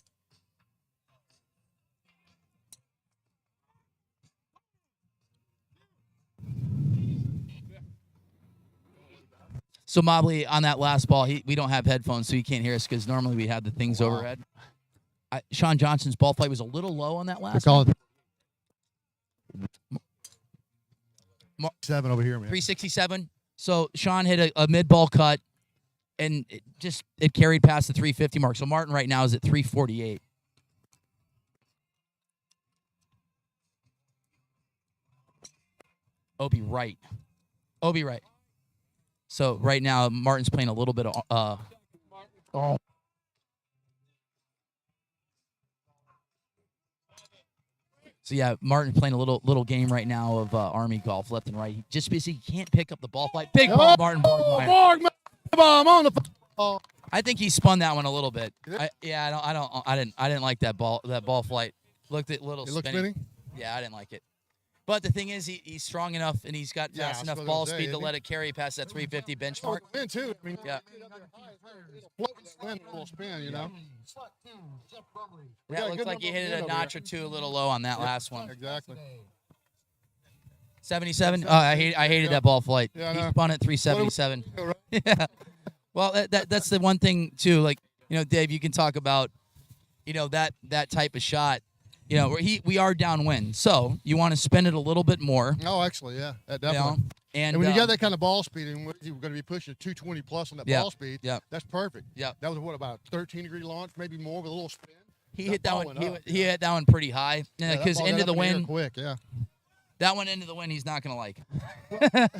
So Mobley on that last ball, we don't have headphones, so he can't hear us because normally we have the things overhead. Sean Johnson's ball flight was a little low on that last one. 7 over here, man. 367. So Sean hit a mid ball cut, and it carried past the 350 mark. So Martin right now is at 348. Obi right. So right now Martin's playing a little bit of So yeah, Martin playing a little game right now of Army golf, left and right. Just because he can't pick up the ball flight. Big ball, Martin Borgmeyer. I'm on the. Oh. I think he spun that one a little bit. I didn't like that ball flight. Looked at little. It looked spinning. Yeah, I didn't like it. But the thing is, he's strong enough and he's got fast enough ball speed to let it carry past that 350 benchmark. Spin too. I mean, yeah. A little spin, you know. Yeah, it looks like you hit it a notch or two a little low on that last one. Exactly. 77. Oh, I hated that ball flight. Yeah, he spun at 377. Right? Yeah. Well, that's the one thing too. Like, Dave, you can talk about, that type of shot. Where we are downwind, so you want to spin it a little bit more. Oh, actually, yeah, definitely. And when you got that kind of ball speed, and you're going to be pushing 220 plus on that ball speed, that's perfect. Yeah, that was about a 13-degree launch, maybe more with a little spin. He hit that one. He hit that one pretty high. Because into the wind, quick. Yeah. That one into the wind, he's not going to like.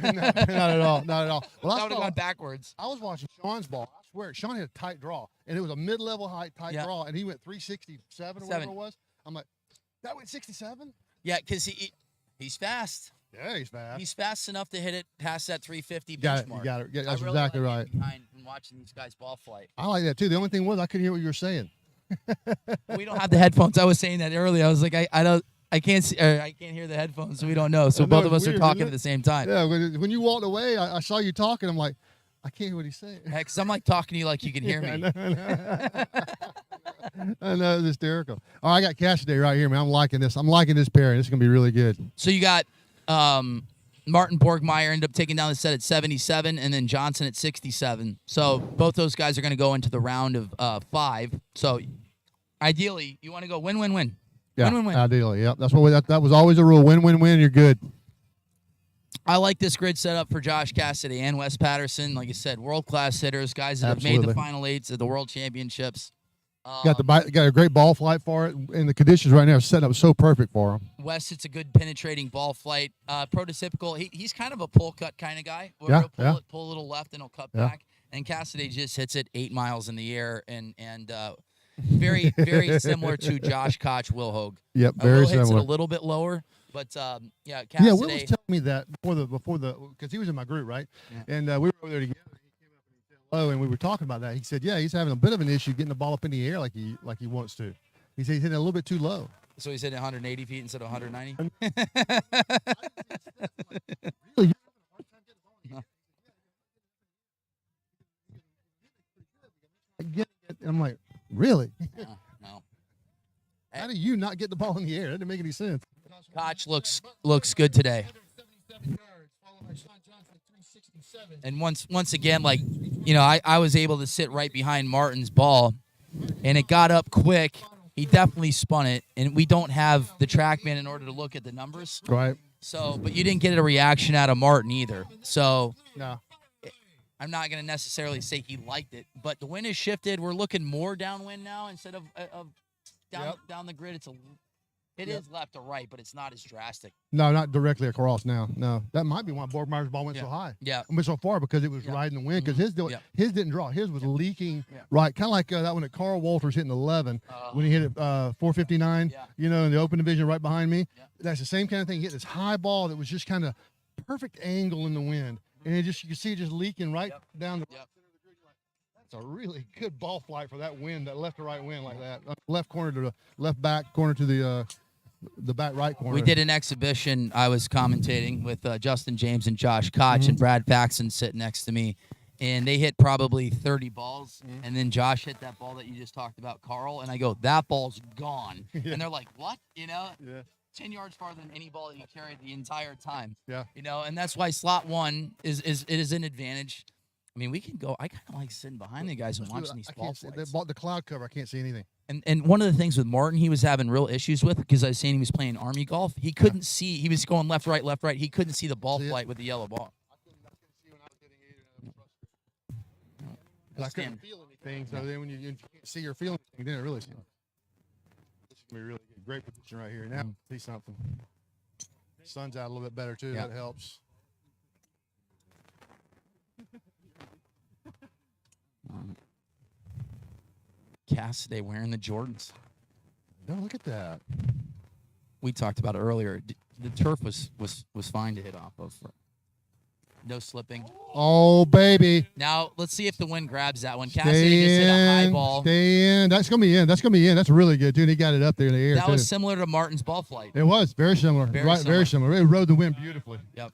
Not at all. Not at all. Well, that would have gone backwards. I was watching Sean's ball. I swear, Sean had a tight draw, and it was a mid-level height tight draw, and he went 367 or whatever it was. I'm like, that went 67? Yeah, because he's fast. Yeah, he's fast. He's fast enough to hit it past that 350 benchmark. You got it. Yeah, that's really exactly right. Behind and watching these guys ball flight. I like that too. The only thing was I couldn't hear what you were saying. We don't have the headphones. I was saying that earlier. I was like, I can't see, or I can't hear the headphones, so we don't know. So both of us are talking at the same time. Yeah, when you walked away, I saw you talking. I'm like, I can't hear what he's saying. Because I'm like talking to you like you can hear me. I know, it's hysterical. Oh, I got Cassidy right here, man. I'm liking this. I'm liking this pairing. This is going to be really good. So you got Martin Borgmeyer ended up taking down the set at 77, and then Johnson at 67. So both those guys are going to go into the round of 5. So ideally, you want to go win-win-win. Yeah, win-win-win. Ideally, yeah. That's what that was always a rule. Win-win-win, you're good. I like this grid setup for Josh Cassidy and Wes Patterson. Like I said, world-class hitters, guys that have made the Final 8s at the World Championships. Got a great ball flight for it, and the conditions right now are set up so perfect for him. Wes, it's a good penetrating ball flight. Prototypical. He's kind of a pull cut kind of guy. Yeah, he'll pull a little left and he'll cut back. And Cassidy just hits it 8 miles in the air and very very similar to Josh Koch Wilhoag. Yep, very similar. Hits it a little bit lower, but Cassidy. Yeah, Will was telling me that before the because he was in my group, right? Yeah. And we were over there together. And we were talking about that. He said, yeah, he's having a bit of an issue getting the ball up in the air like he wants to. He said he's hitting it a little bit too low. So he's hitting 180 feet instead of 190? I'm like, really? No. How do you not get the ball in the air? That didn't make any sense. Koch looks good today. And once again, like, I was able to sit right behind Martin's ball, and it got up quick. He definitely spun it, and we don't have the TrackMan in order to look at the numbers. Right. So, but you didn't get a reaction out of Martin either. So, no. I'm not going to necessarily say he liked it, but the wind has shifted. We're looking more downwind now instead of down the grid. It is left to right, but it's not as drastic. No, not directly across now. No, that might be why Borgmeyer's ball went so high. Yeah. Went so far because it was riding the wind. Because his didn't draw. His was leaking right, kind of like that one that Carl Walters hitting 11 when he hit it 459. You know, in the open division right behind me. That's the same kind of thing. He hit this high ball that was just kind of perfect angle in the wind, and you can see it just leaking right down the. That's a really good ball flight for that wind, that left to right wind like that. Left corner to the left back corner to the back right corner. We did an exhibition. I was commentating with Justin James and Josh Koch and Brad Faxon sitting next to me, and they hit probably 30 balls, and then Josh hit that ball that you just talked about, Carl, and I go, that ball's gone. And they're like, what? You know? 10 yards farther than any ball that you carried the entire time. You know, and that's why slot 1 is an advantage. I mean, we can go. I kind of like sitting behind the guys and watching these ball flights. The cloud cover, I can't see anything. And one of the things with Martin he was having real issues with, because I was saying he was playing Army golf, he couldn't see. He was going left, right. He couldn't see the ball flight with the yellow ball. I couldn't see when I was hitting either. I couldn't feel anything. So then when you can't see or feel anything, then it really. This is gonna be really good. Great position right here. Now see something. Sun's out a little bit better too. That helps. Cassidy wearing the Jordans. No, look at that. We talked about it earlier. The turf was fine to hit off of. No slipping. Oh, baby. Now, let's see if the wind grabs that one. Cassidy just hit a high ball. Stay in. That's going to be in. That's going to be in. That's really good, too. And he got it up there in the air, That was similar to Martin's ball flight. It was. Very similar. Very similar. It rode the wind beautifully. Yep.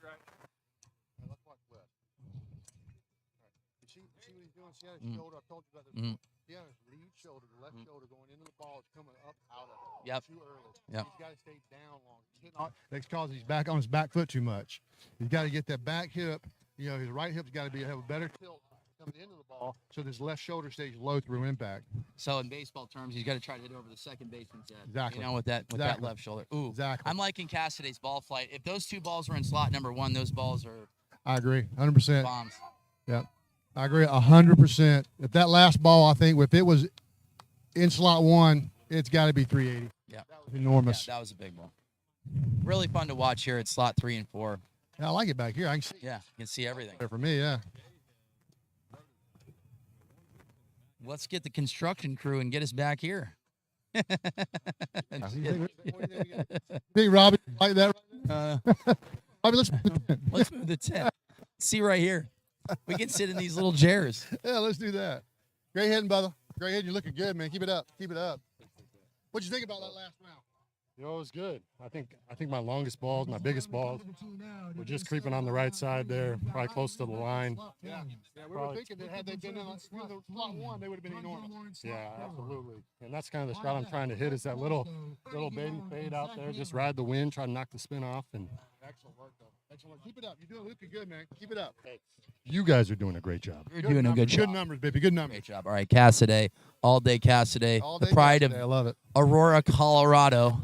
See what he's doing? See how his shoulder? I told you about this. He had his lead shoulder, the left shoulder going into the ball. It's coming up out of it. Too early. He's got to stay down long. That's because he's back on his back foot too much. He's got to get that back hip. You know, his right hip's got to have a better tilt coming into the ball, so his left shoulder stays low through impact. So in baseball terms, he's got to try to hit over the second baseman's head. Exactly. You know, with that left shoulder. Ooh. Exactly. I'm liking Cassidy's ball flight. If those two balls were in slot number 1, those balls are. I agree, 100%. Bombs. Yeah, I agree 100%. If that last ball, I think, if it was in slot 1, it's got to be 380. Yeah, that was enormous. Yeah, that was a big ball. Really fun to watch here at slot 3 and 4. Yeah, I like it back here. I can see. Yeah, you can see everything. For me, yeah. Let's get the construction crew and get us back here. Big Robbie, like that. Robbie, let's move the tent. See right here. We can sit in these little chairs. Yeah, let's do that. Great hitting, brother. Great hitting. You're looking good, man. Keep it up. Keep it up. What'd you think about that last round? You know, it was good. I think my longest balls, my biggest balls, were just creeping on the right side there, probably close to the line. Yeah, we were thinking that had they been in the slot 1, they would have been enormous. Yeah, absolutely. And that's kind of the shot I'm trying to hit is that little baby fade out there. Just ride the wind, try to knock the spin off. And excellent work, though. Excellent. Keep it up. You're looking good, man. Keep it up. Hey. You guys are doing a great job. You're doing a good job. Good numbers, baby. Good numbers. Great job. All right, Cassidy. All day Cassidy. All day the pride Cassidy. of I love it. Aurora, Colorado.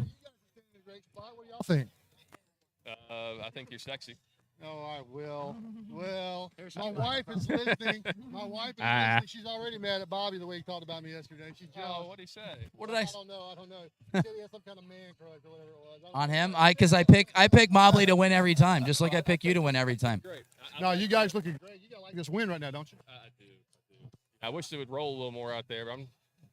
What do y'all think? I think you're sexy. Oh, I will. Well, my wife is listening. My wife is listening. She's already mad at Bobby the way he talked about me yesterday. She's jealous. Oh, what'd he say? What did I? I don't know. I don't know. He said he had some kind of man crush or whatever it was. On him? Because I pick Mobley to win every time, just like I pick you to win every time. Great. No, you guys looking great. You got like this win right now, don't you? I do. I wish it would roll a little more out there. I'm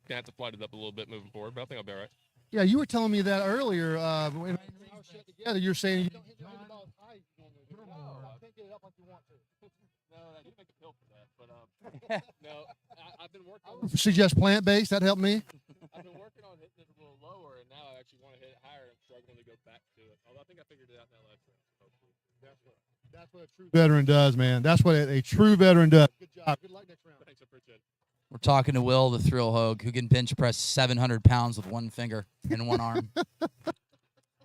gonna have to flight it up a little bit moving forward, but I think I'll be all right. Yeah, you were telling me that earlier when we were shut together. You're saying you don't hit the ball as high as you normally do. No, I can't get it up like you want to. No, I didn't make a pill for that, but no, I've been working. I would suggest plant-based. That helped me. I've been working on hitting it a little lower, and now I actually want to hit it higher. I'm struggling to go back to it. Although I think I figured it out in that last round. Hopefully, that's what a true veteran does, man. That's what a true veteran does. Good job. Good luck next round. Thanks, I appreciate it. We're talking to Will, the thrill hog, who can bench press 700 pounds with one finger and one arm.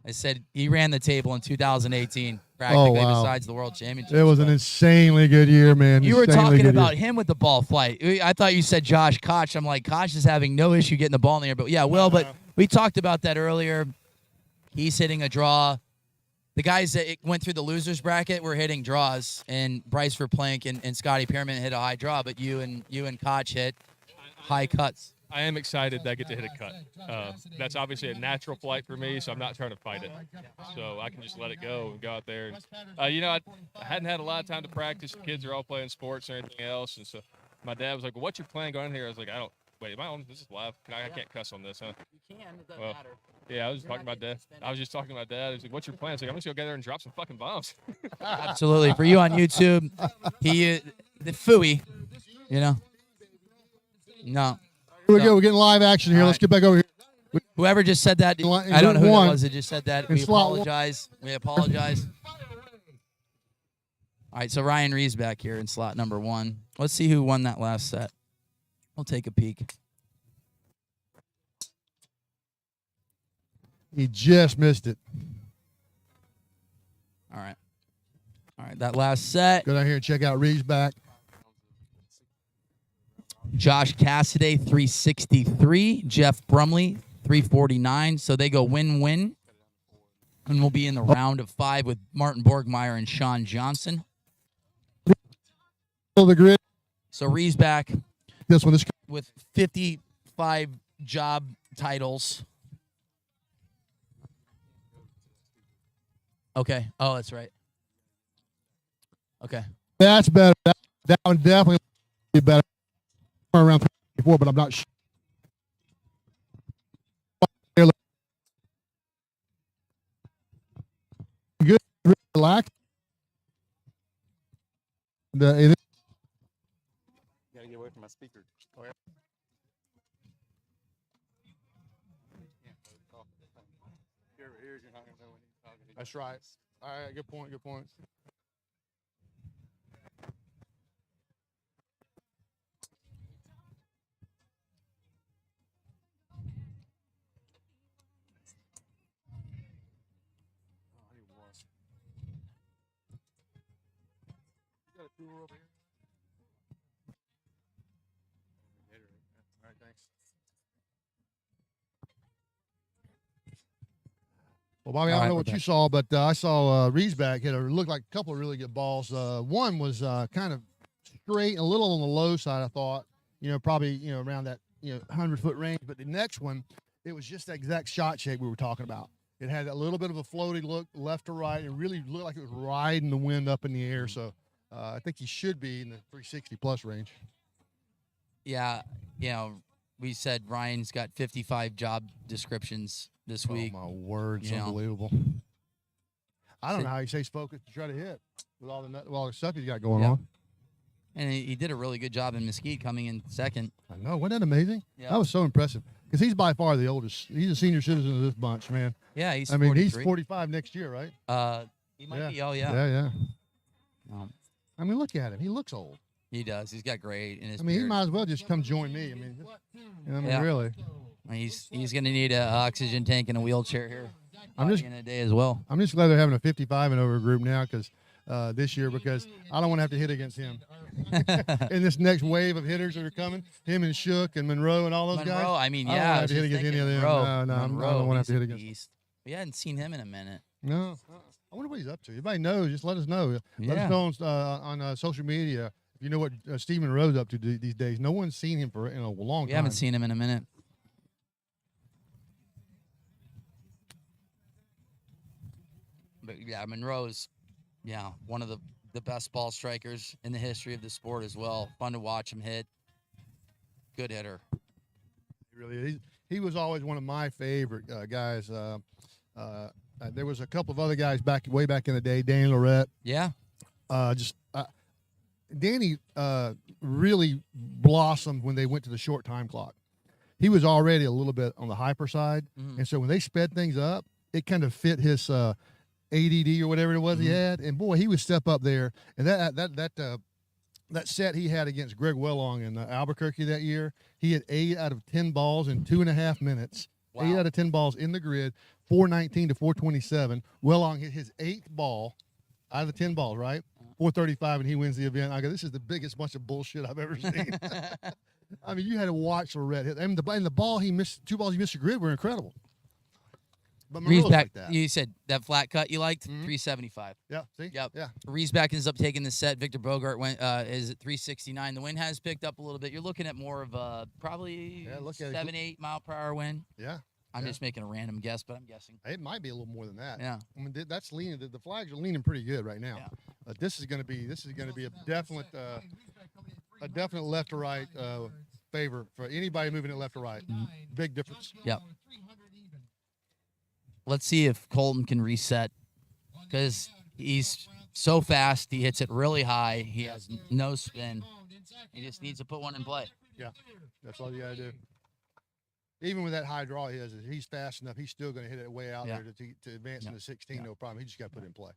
I said he ran the table in 2018, practically, besides the World Championship. It was an insanely good year, man. You were Insanely talking good about year. him with the ball flight. I thought you said Josh Koch. I'm like, Koch is having no issue getting the ball in the air. But, yeah, Will, but we talked about that earlier. He's hitting a draw. The guys that went through the losers bracket were hitting draws, and Bryce Verplank and Scotty Pearman hit a high draw, but you and Koch hit high cuts. I am excited that I get to hit a cut. That's obviously a natural flight for me, so I'm not trying to fight it. So I can just let it go and go out there. And, you know, I hadn't had a lot of time to practice. The kids are all playing sports and everything else. And so my dad was like, well, what's your plan going here? I was like, wait, am I on? This is live. I can't cuss on this, huh? You can. It doesn't Well, matter. yeah, I was just talking about dad. I was just talking about dad. He was like, what's your plan? I was like, I'm just going to go there and drop some fucking bombs. Absolutely. For you on YouTube, the Fooey, you know. No. Here we go. We're getting live action here. Let's get back over here. Whoever just said that, I don't know who that was that just said that. We apologize. We apologize. All right, so Ryan Reeves back here in slot number 1. Let's see who won that last set. We'll take a peek. He just missed it. All right. All right, that last set. Go down here and check out Reeves back. Josh Cassidy, 363. Jeff Brumley, 349. So they go win-win. And we'll be in the round of 5 with Martin Borgmeyer and Sean Johnson. The grid. So Reeves back this with 55 job titles. Okay. Oh, that's right. Okay. That's better. That one definitely be better. Around 34, but I'm not sure. Good, relax. Gotta get away from my speaker. Oh, yeah. That's right. All right, good point. Good point. Over here. All right, thanks. Well, Bobby, I don't know what you saw, but I saw Reeves back hit looked like a couple of really good balls. One was kind of straight and a little on the low side, I thought. You know, probably, you know, around that, 100-foot range. But the next one, it was just that exact shot shape we were talking about. It had that little bit of a floaty look left to right. It really looked like it was riding the wind up in the air. So I think he should be in the 360-plus range. Yeah, you know, we said Ryan's got 55 job descriptions this week. Oh, my word. It's unbelievable. I don't know how he stays focused to try to hit with all the stuff he's got going on. And he did a really good job in Mesquite coming in second. I know. Wasn't that amazing? Yeah. That was so impressive. Because he's by far the oldest. He's a senior citizen of this bunch, man. Yeah, he's 43. He's 43. 45 next year, right? He might be. Oh, yeah. Yeah. I mean, look at him. He looks old. He does. He's got gray in his I mean, he beard. might as well just come join me. Really. He's going to need an oxygen tank and a wheelchair here. I'm just in a day as well. I'm just glad they're having a 55 and over group now because this year because I don't want to have to hit against him in this next wave of hitters that are coming. Him and Shook and Monroe and all those guys. I mean, I don't yeah. have to hit against any of them. No, I don't want to have to hit against. Beast. We hadn't seen him in a minute. No. I wonder what he's up to. Everybody knows. Just let us know. Let us know on social media if you know what Stephen Monroe's up to these days. No one's seen him in a long time. We haven't seen him in a minute. But yeah, Monroe's, one of the best ball strikers in the history of the sport as well. Fun to watch him hit. Good hitter. He really is. He was always one of my favorite guys. There was a couple of other guys way back in the day. Danny Lorette. Yeah. Danny really blossomed when they went to the short time clock. He was already a little bit on the hyper side, and so when they sped things up, it kind of fit his ADD or whatever it was he had. And boy, he would step up there. And that set he had against Greg Wellong in Albuquerque that year, he had 8 out of 10 balls in 2.5 minutes. Wow. 8 out of 10 balls in the grid, 419 to 427. Wellong hit his 8th ball out of the 10 balls, right? 435, and he wins the event. I go, this is the biggest bunch of bullshit I've ever seen. I mean, you had to watch Lorette hit. I mean, the ball he missed, 2 balls he missed the grid were incredible. But Reeves Marilla's back. like that. You said that flat cut you liked, Mhm. 375. Yeah, see? Yep. Yeah. Reeves back ends up taking the set. Victor Bogart went is at 369. The wind has picked up a little bit. You're looking at more of a probably look at it. 7-8 mile per hour wind. Yeah. I'm yeah. just making a random guess, but I'm guessing. It might be a little more than that. Yeah. I mean, that's leaning. The flags are leaning pretty good right now. Yeah. This is going to be a definite left to right favor for anybody moving it left to right. Big difference. Yep. Let's see if Colton can reset because he's so fast. He hits it really high. He has no spin. He just needs to put one in play. Yeah, that's all you got to do. Even with that high draw he has, he's fast enough. He's still going to hit it way out there to advance into 16, no problem. He just got to put it in play.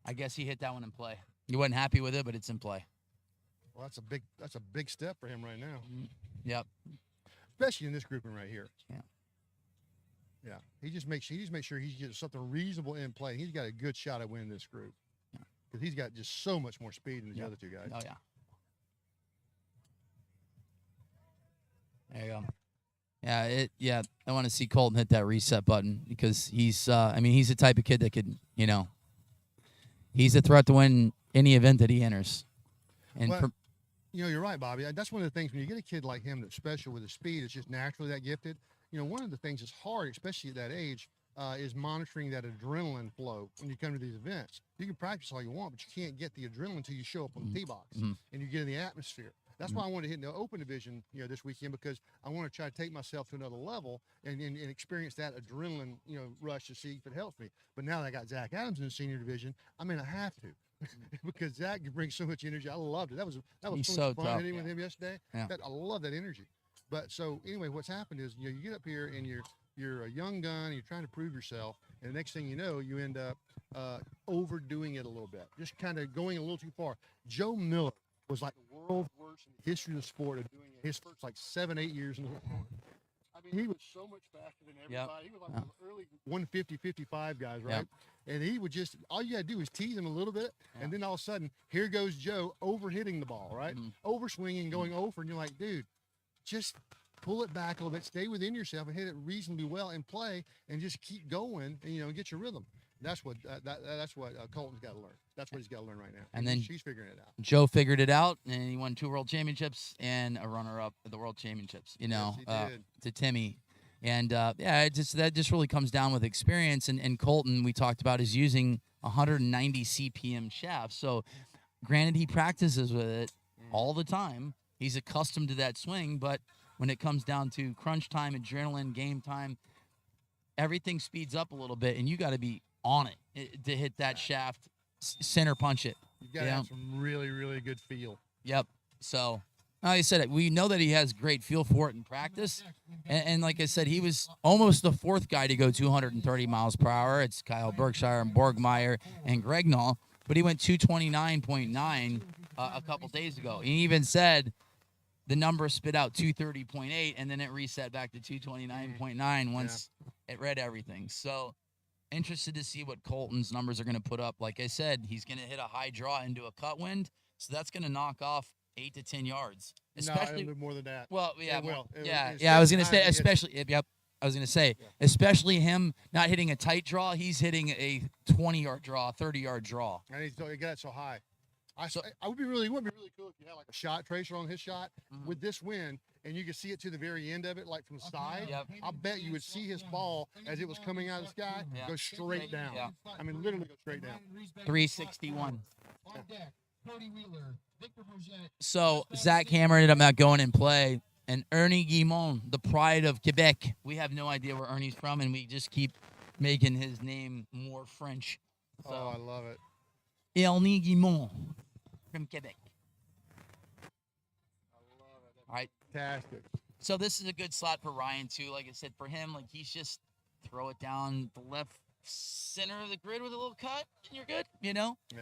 I guess he hit that one in play. He wasn't happy with it, but it's in play. Well, that's a big step for him right now. Yep. Especially in this grouping right here. Yeah. Yeah. He just makes sure he's getting something reasonable in play. He's got a good shot at winning this group. Because he's got just so much more speed than the other two guys. Oh yeah. There you go. Yeah, I want to see Colton hit that reset button because he's he's the type of kid that could, he's a threat to win any event that he enters. And Well, you're right, Bobby. That's one of the things when you get a kid like him that's special with his speed, it's just naturally that gifted. One of the things that's hard, especially at that age, is monitoring that adrenaline flow when you come to these events. You can practice all you want, but you can't get the adrenaline until you show up on the tee box and you get in the atmosphere. That's why I wanted to hit in the open division, this weekend, because I want to try to take myself to another level and experience that adrenaline, rush to see if it helps me. But now that I got Zach Adams in the senior division, I have to. Because Zach brings so much energy. I loved it. That was He's so so much fun tough. hitting with him yesterday. Yeah. I love that energy. But so anyway, what's happened is you get up here and you're a young gun. You're trying to prove yourself, and the next thing you know, you end up overdoing it a little bit, just kind of going a little too far. Joe Miller was like the world's worst in the history of the sport of doing it. His first 7-8 years in the sport. He was so much faster than everybody. He was like the early 150, 55 guys, right? And he would just, all you got to do is tease him a little bit, and then all of a sudden, here goes Joe overhitting the ball, right? Overswinging, going over, and you're like, dude, just pull it back a little bit, stay within yourself, and hit it reasonably well in play, and just keep going, and get your rhythm. That's what Colton's got to learn. That's what he's got to learn right now. And then she's figuring it out. Joe figured it out, and he won 2 world championships and a runner-up at the world championships. Yes, he did. To Timmy, and that just really comes down with experience. And Colton, we talked about, is using 190 CPM shafts. So, granted, he practices with it all the time. He's accustomed to that swing, but when it comes down to crunch time, adrenaline, game time, everything speeds up a little bit, and you got to be on it to hit that shaft, center punch it. You got to have some really, really good feel. Yep. So, like I said, we know that he has great feel for it in practice. And like I said, he was almost the 4th guy to go 230 miles per hour. It's Kyle Berkshire and Borgmeyer and Gregnall. But he went 229.9 a couple days ago. He even said the number spit out 230.8, and then it reset back to 229.9 once it read everything. So, interested to see what Colton's numbers are going to put up. Like I said, he's going to hit a high draw into a cut wind, so that's going to knock off 8 to 10 yards. Especially no, more than that. Well, yeah, It will. I was going to say, especially. Yep, I was going to say, especially him not hitting a tight draw. He's hitting a 20-yard draw, 30-yard draw. And he got it so high. It would be really cool if you had like a shot tracer on his shot with this wind, and you could see it to the very end of it, like from the side. I bet you would see his ball as it was coming out of the sky go straight down. Literally go straight down. 361. So Zach Hammer ended up not going in play, and Ernie Guimond, the pride of Quebec. We have no idea where Ernie's from, and we just keep making his name more French. So, I love it. Ernie Guimond from Quebec. All right. Fantastic. So this is a good slot for Ryan too. Like I said, for him, he's just throw it down the left center of the grid with a little cut, and you're good.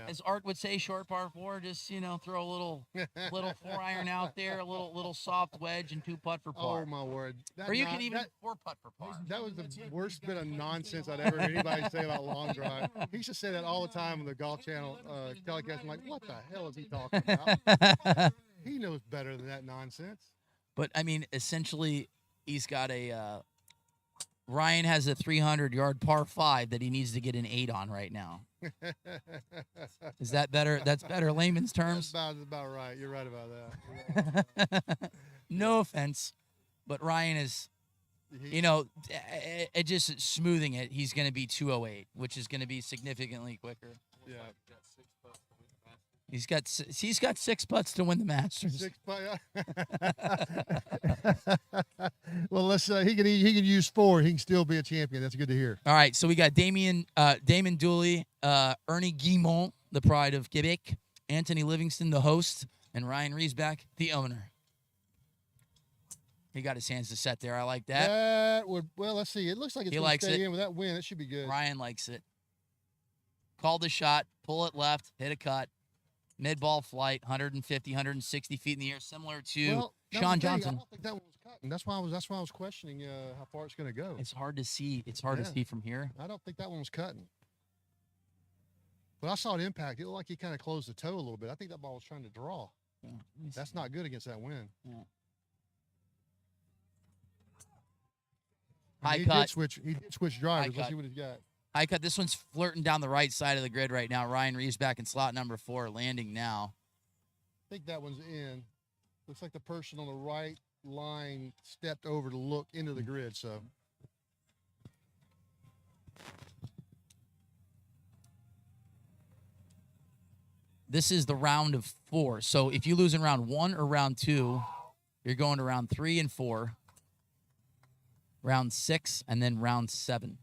As Art would say, short par 4. Just throw a little 4-iron out there, a little soft wedge, and 2-putt for par. Oh my word! Or you can even 4-putt for par. That was the worst bit of nonsense I'd ever heard anybody say about long drive. He used to say that all the time on the Golf Channel telecast. I'm like, what the hell is he talking about? He knows better than that nonsense. But I mean, essentially, he's got a. Ryan has a 300-yard par 5 that he needs to get an 8 on right now. Is that better? That's better layman's terms. That's about right. You're right about that. No offense, but Ryan is, it just smoothing it. He's going to be 208, which is going to be significantly quicker. Yeah. He's got 6 putts to win the Masters. 6 putts. Well, let's. He can use 4. He can still be a champion. That's good to hear. All right, so we got Damon Dooley, Ernie Guimont, the pride of Quebec, Anthony Livingston, the host, and Ryan Riesbeck, the owner. He got his hands to set there. I like that. That would. Well, let's see. It looks like it's going to stay it. in with that win. It should be good. Ryan likes it. Call the shot, pull it left, hit a cut. Mid-ball flight, 150, 160 feet in the air, similar to Sean Johnson. I don't think that one was cutting. That's why I was questioning how far it's going to go. It's hard to see. It's hard to see from here. I don't think that one was cutting. But I saw it impact. It looked like he kind of closed the toe a little bit. I think that ball was trying to draw. Yeah, that's not good against that wind. Yeah. He did switch drivers. Let's see what he's got. High cut. This one's flirting down the right side of the grid right now. Ryan Riesbeck in slot number 4, landing now. I think that one's in. Looks like the person on the right line stepped over to look into the grid. So. This is the round of 4. So if you lose in round 1 or round 2, you're going to round 3 and 4, round 6, and then round 7.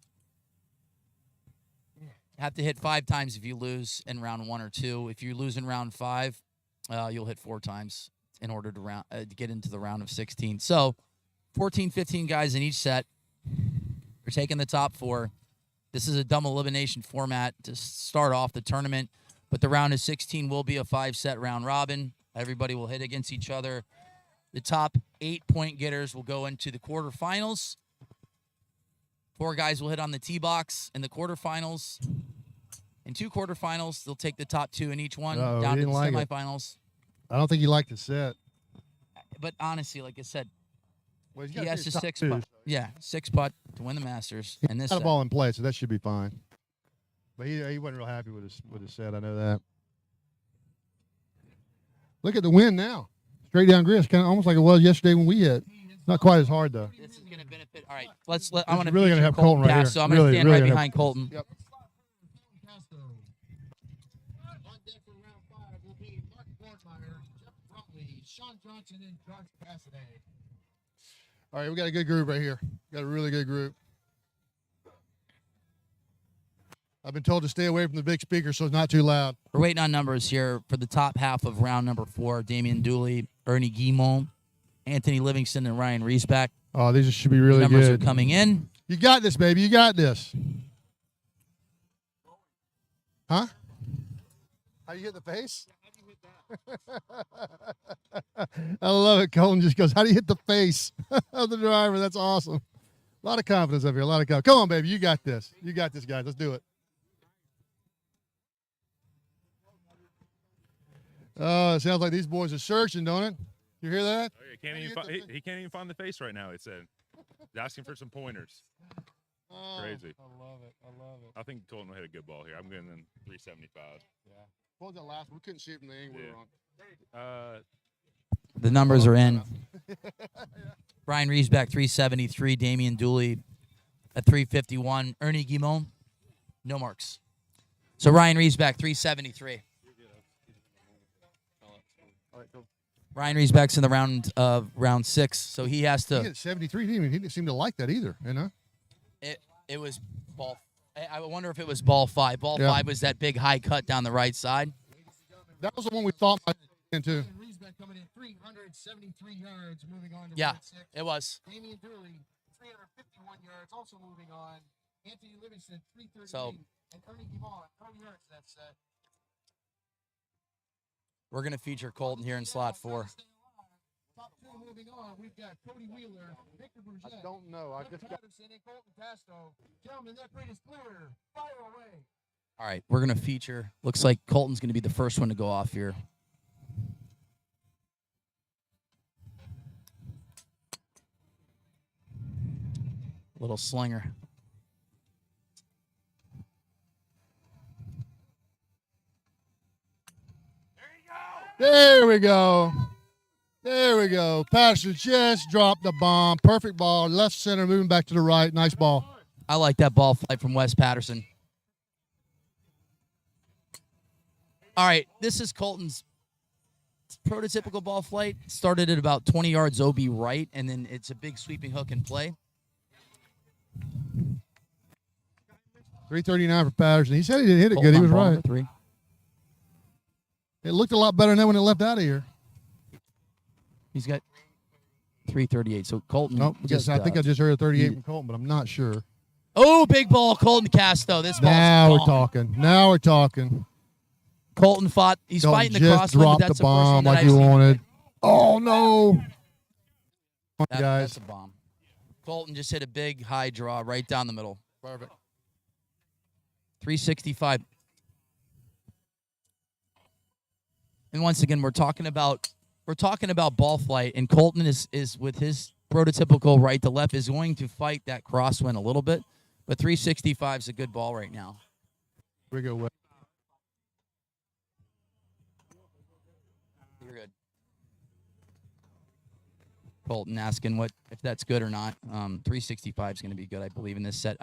Have to hit 5 times if you lose in round 1 or 2. If you lose in round 5, you'll hit 4 times in order to get into the round of 16. So 14, 15 guys in each set. We're taking the top 4. This is a dumb elimination format to start off the tournament, but the round of 16 will be a 5-set round robin. Everybody will hit against each other. The top 8-point getters will go into the quarterfinals. 4 guys will hit on the tee box in the quarterfinals. In 2 quarterfinals, they'll take the top 2 in each one down to the semifinals. I don't think he liked the set. But honestly, like I said, he has to 6 putt. Yeah, 6 putt to win the Masters. And this got a ball in play, so that should be fine. But he wasn't real happy with his set. I know that. Look at the wind now. Straight down grid. It's kind of almost like it was yesterday when we hit. Not quite as hard though. This is going to benefit. All right, I want to really going to have Colton right here. So I'm going to stand right behind Colton. Yep. All right, we got a good group right here. Got a really good group. I've been told to stay away from the big speaker so it's not too loud. We're waiting on numbers here for the top half of round number 4. Damian Dooley, Ernie Guimont, Anthony Livingston, and Ryan Riesbeck. Oh, these should be really numbers good. Numbers are coming in. You got this, baby. You got this. Huh? How you hit the face? I love it. Colton just goes, how do you hit the face of the driver? That's awesome. A lot of confidence up here. A lot of confidence. Come on, baby. You got this. You got this, guys. Let's do it. Oh, it sounds like these boys are searching, don't it? You hear that? Oh, he can't even find the face right now, it said. He's asking for some pointers. Oh, crazy. I love it. I love it. I think Colton will hit a good ball here. I'm getting in 375. Yeah. What was that last one? We couldn't see it from the angle we were on. The numbers are in. Ryan Riesbeck, 373. Damian Dooley at 351. Ernie Guimont, no marks. So Ryan Riesbeck, 373. Ryan Riesbeck's in the round 6, so he has to. He hit 73. He didn't seem to like that either, you know? It was ball. I wonder if it was ball 5. Ball 5 was that big high cut down the right side. That was the one we thought might be into. Coming in 373 yards, moving on to round 6. It was. Damian Dooley, 351 yards, also moving on. Anthony Livingston, 338. So, and Ernie Guimont, 30 yards that set. We're going to feature Colton here in slot 4. Top 2 moving on. We've got Cody Wheeler, Victor Bourget. I don't know. I just got Patterson and Colton Pasto. Gentlemen, that grid is clear. Fire away. All right, we're going to feature. Looks like Colton's going to be the first one to go off here. Little slinger. There we go. There we go. Patterson just dropped the bomb. Perfect ball. Left center, moving back to the right. Nice ball. I like that ball flight from Wes Patterson. All right, this is Colton's prototypical ball flight. Started at about 20 yards OB right, and then it's a big sweeping hook and play. 339 for Patterson. He said he didn't hit it good. He was Ball right. number 3. It looked a lot better than that when it left out of here. He's got 338. So Colton. Nope. Just, I think I just heard a 38 from Colton, but I'm not sure. Oh, big ball, Colton Casto. This ball's Now we're gone. talking. Now we're talking. Colton fought. He's Colton fighting the just crosswind, but dropped that's the the first one bomb that like I've he seen. wanted. Oh no! Come on, That's guys. a bomb. Colton just hit a big high draw right down the middle. Perfect. 365. And once again, we're talking about ball flight, and Colton is with his prototypical right to left is going to fight that crosswind a little bit, but 365 is a good ball right now. We go with. You're good. Colton asking if that's good or not. 365 is going to be good, I believe, in this set.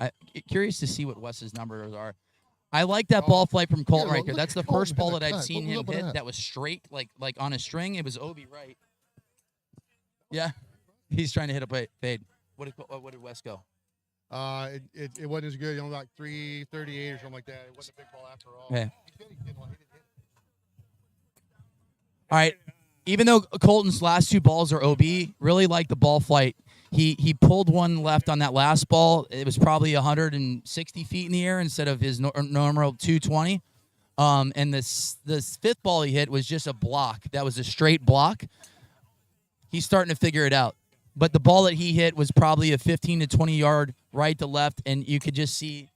Curious to see what Wes's numbers are. I like that ball flight from Colton right there. That's the first ball that I've seen him hit that was straight, like on a string. It was OB right. Yeah, he's trying to hit a fade. What did Wes go? It wasn't as good. Only like 338 or something like that. It wasn't a big ball after all. Okay. All right. Even though Colton's last 2 balls are OB, really like the ball flight. He pulled one left on that last ball. It was probably 160 feet in the air instead of his normal 220. And this 5th ball he hit was just a block. That was a straight block. He's starting to figure it out. But the ball that he hit was probably a 15 to 20 yard right to left, and you could just see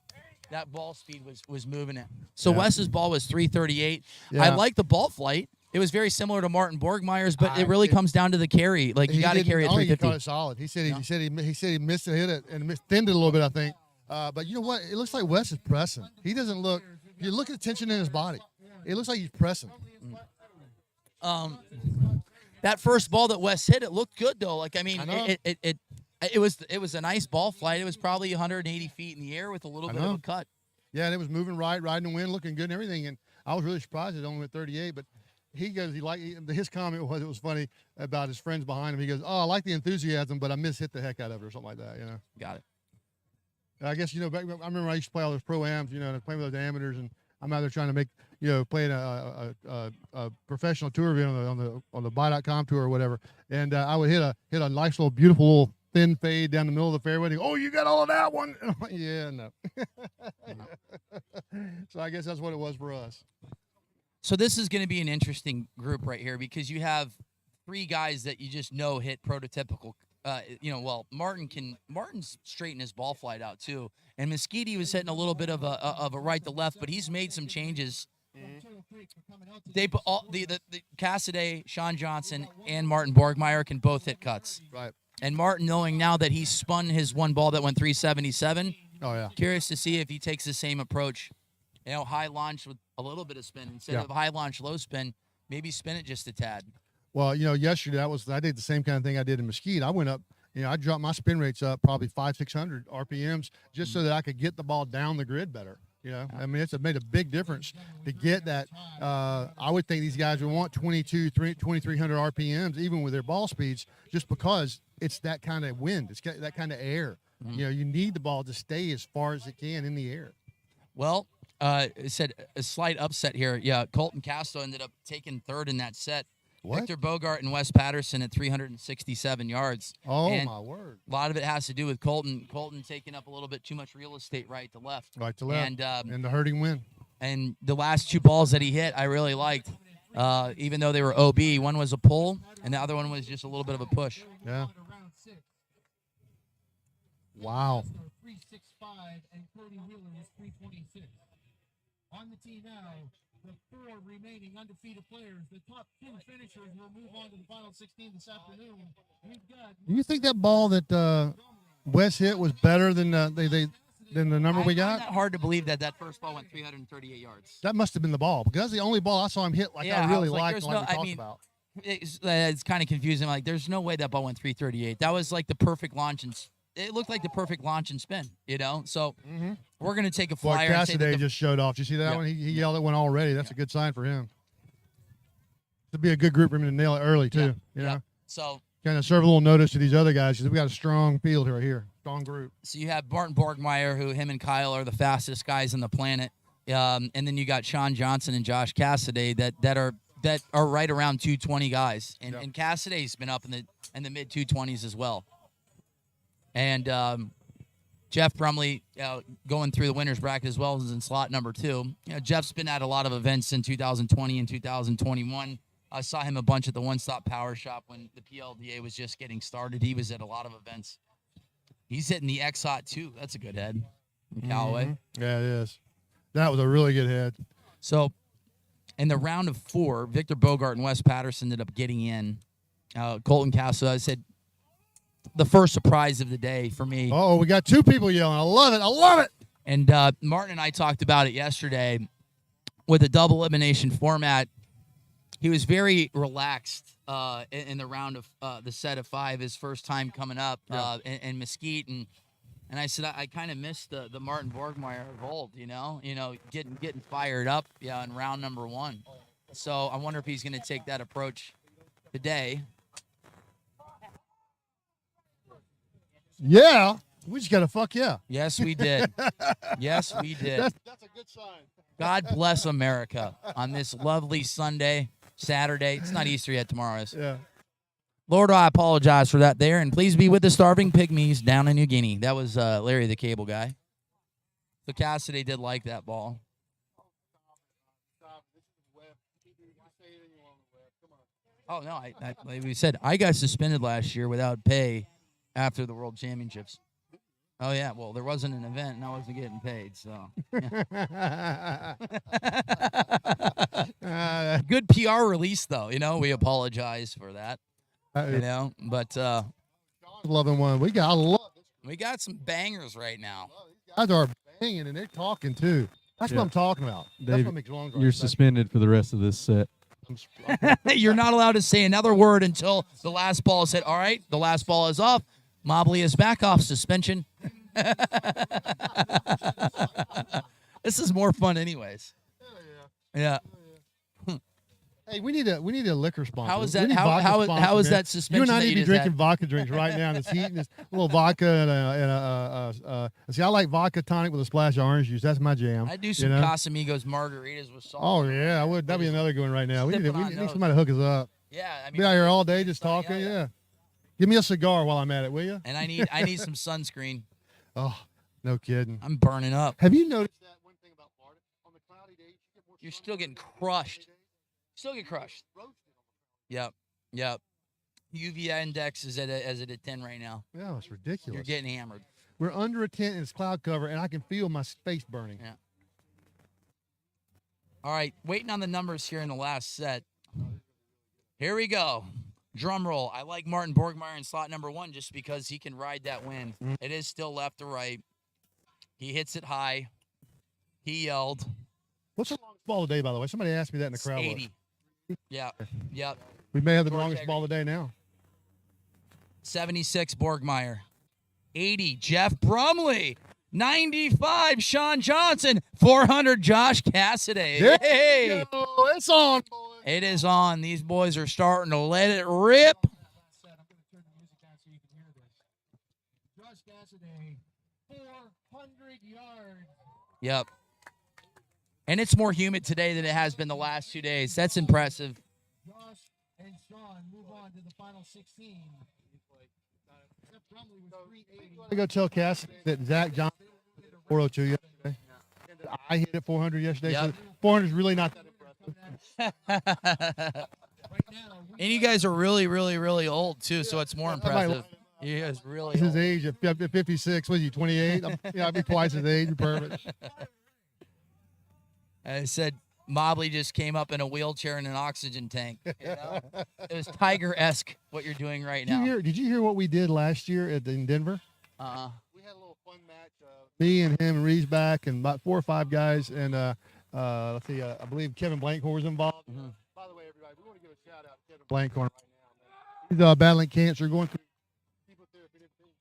that ball speed was moving it. So Wes's ball was 338. Yeah. I like the ball flight. It was very similar to Martin Borgmeyer's, but it really comes down to the carry. Like, you got to carry at I think he 350. caught it solid. He said he missed it, hit it, and thinned it a little bit, I think. But you know what? It looks like Wes is pressing. He doesn't look. You look at the tension in his body. It looks like he's pressing. That first ball that Wes hit, it looked good though. Like, I mean, it was a nice ball flight. It was probably 180 feet in the air with a little bit of a cut. Yeah, and it was moving right, riding the wind, looking good and everything. And I was really surprised it only went 38, but. His comment was, it was funny about his friends behind him. He goes, "Oh, I like the enthusiasm, but I hit the heck out of it," or something like that. Got it. And I guess I remember I used to play all those pro-ams, and playing with those amateurs, and I'm out there trying to make playing a professional tour event on the buy.com tour or whatever, and I would hit a nice little beautiful little thin fade down the middle of the fairway. And he, "Oh, you got all of that one?" And I'm like, yeah, no. So I guess that's what it was for us. So this is going to be an interesting group right here because you have 3 guys that you just know hit prototypical. Martin's straightened his ball flight out too, and Mesquite was hitting a little bit of a right to left, but he's made some changes. They the Cassidy, Sean Johnson, and Martin Borgmeyer can both hit cuts. Right. And Martin, knowing now that he's spun his one ball that went 377. Oh yeah. Curious to see if he takes the same approach. High launch with a little bit of spin instead of high launch, low spin. Maybe spin it just a tad. Well, yesterday I did the same kind of thing I did in Mesquite. I went up, I dropped my spin rates up probably 500-600 RPMs just so that I could get the ball down the grid better. I mean, it's made a big difference to get that. I would think these guys would want 2,300 RPMs even with their ball speeds, just because it's that kind of wind, it's that kind of air. You need the ball to stay as far as it can in the air. Well. It said a slight upset here. Yeah, Colton Casto ended up taking 3rd in that set. What? Victor Bogart and Wes Patterson at 367 yards. Oh, and my word. A lot of it has to do with Colton taking up a little bit too much real estate right to left. Right to left. And the hurting wind. And the last 2 balls that he hit, I really liked. Even though they were OB, one was a pull, and the other one was just a little bit of a push. Yeah. Wow. 365 and Cody Wheeler was 326. On the tee now, the 4 remaining undefeated players. The top 2 finishers will move on to the final 16 this afternoon. We've got. Do you think that ball that West hit was better than than the number we I got? find that hard to believe that first ball went 338 yards. That must have been the ball because that's the only ball I saw him hit like I really was liked, there's like we I talked mean, about. It's kind of confusing. Like, there's no way that ball went 338. That was like the perfect launch and it looked like the perfect launch and spin. So we're gonna take a Boy, flyer. And say that Cassidy just showed off. Did you see that Yeah. one? He yelled at one already. That's a good sign for him. To be a good group for him to nail it early too. You know, So kind of serve a little notice to these other guys because we got a strong field right here, strong group. So you have Martin Borgmeyer, who him and Kyle are the fastest guys on the planet, and then you got Sean Johnson and Josh Cassidy that are right around 220 guys, and Cassidy's been up in the mid 220s as well. And Jeff Brumley going through the winners bracket as well as in slot number 2. Jeff's been at a lot of events in 2020 and 2021. I saw him a bunch at the One Stop Power Shop when the PLDA was just getting started. He was at a lot of events. He's hitting the X-Hot too. That's a good head from Callaway. Yeah, it is. That was a really good head. So in the round of 4, Victor Bogart and Wes Patterson ended up getting in. Colton Castle, I said, the first surprise of the day for me. Oh, we got 2 people yelling. I love it. I love it. And Martin and I talked about it yesterday with a double elimination format. He was very relaxed in the round of the set of 5, his first time coming up in Mesquite, and I said I kind of missed the Martin Borgmeyer of old, getting fired up in round number 1. So I wonder if he's going to take that approach today. Yeah, we just got to fuck yeah. Yes, we did. Yes, we did. That's a good sign. God bless America on this lovely Saturday. It's not Easter yet. Tomorrow is. Yeah. Lord, I apologize for that there, and please be with the starving pygmies down in New Guinea. That was Larry the Cable Guy. So Cassidy did like that ball. Oh, no, like we said, I got suspended last year without pay after the World Championships. Oh, yeah, well, there wasn't an event, and I wasn't getting paid, so. Yeah. Good PR release, though. We apologize for that. But. Loving one. We got some bangers right now. Guys are banging, and they're talking, too. That's what I'm talking about. That's Dave, what makes long you're suspended for the rest of this set. You're not allowed to say another word until the last ball is hit. All right, the last ball is off. Mobley is back off suspension. This is more fun anyways. Yeah. Hey, we need a liquor sponsor. How is that? We need How vodka is sponsor, man. that suspension? You and I that need to be just drinking had? vodka drinks right now in this heat and this little vodka and see, I like vodka tonic with a splash of orange juice. That's my jam. I do some Casamigos margaritas with salt. Oh yeah, I would. That'd be another good one right now. We need somebody to hook us up. Yeah, I mean, be out here all day just talking. Yeah. Give me a cigar while I'm at it, will you? And I need some sunscreen. Oh, no kidding. I'm burning up. Have you noticed that one thing about Florida? On the cloudy days, you get more You're still getting crushed. Still get crushed. Yep. UV index is at a 10 right now. Yeah, it's ridiculous. You're getting hammered. We're under a tent and it's cloud cover, and I can feel my face burning. Yeah. All right, waiting on the numbers here in the last set. Here we go. Drum roll. I like Martin Borgmeyer in slot number 1 just because he can ride that wind. It is still left to right. He hits it high. He yelled. What's the longest ball of the day, by the way? Somebody asked me that in the crowd. 80. Yeah. Yep. We may have the George longest ball of the day now. 76 Borgmeyer. 80 Jeff Brumley. 95 Sean Johnson. 400 Josh Cassidy. There Hey. you go. It's on, boys. It is on. These boys are starting to let it rip. Josh Cassidy, 400 yards. Yep. And it's more humid today than it has been the last 2 days. That's impressive. Josh and Sean move on to the final 16. Jeff Brumley was 380. I go tell Cass that Zach Johnson hit 402 yesterday. I hit it 400 yesterday. Yep. So 400 is really not that And you guys are really, really, really old, too, so it's more impressive. You guys really his old. age at 56. Was he 28? I'd be twice his age. Perfect. I said Mobley just came up in a wheelchair and an oxygen tank. It was Tiger-esque what you're doing right now. Did you hear what we did last year in Denver? We had a little fun match. Me and him and Riesback and about 4 or 5 guys. And let's see, I believe Kevin Blankhorn was involved. By the way, everybody, we want to give a shout out to Kevin Blankhorn right now, man. He's battling cancer, going through chemotherapy and everything.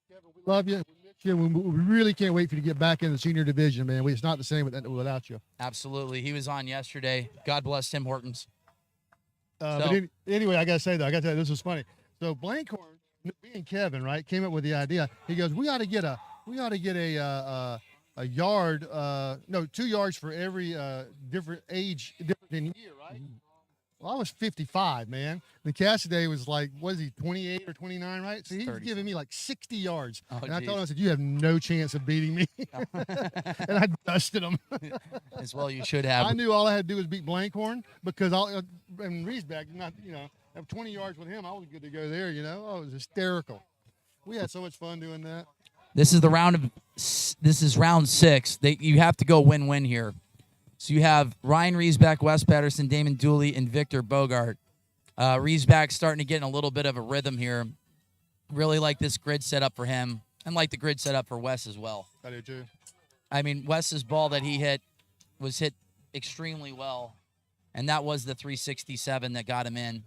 Kevin, we love you. We miss you. We really can't wait for you to get back in the senior division, man. It's not the same without you. Absolutely. He was on yesterday. God bless Tim Hortons. But anyway, I got to say, though, this was funny. So Blankhorn, me and Kevin, right, came up with the idea. He goes, we ought to get a yard, 2 yards for every different age, different in year, right? Well, I was 55, man. And Cassidy was like, what is he, 28 or 29, right? So he's giving me like 60 yards. And I told him, I said, you have no chance of beating me. And I dusted him. As well you should have. I knew all I had to do was beat Blankhorn because and Riesback, not, have 20 yards with him. I was good to go there, it was hysterical. We had so much fun doing that. This is round 6. You have to go win-win here. So you have Ryan Riesback, Wes Patterson, Damon Dooley, and Victor Bogart. Riesback starting to get in a little bit of a rhythm here. Really like this grid setup for him, and like the grid setup for Wes as well. I do too. I mean, Wes's ball that he hit was hit extremely well, and that was the 367 that got him in.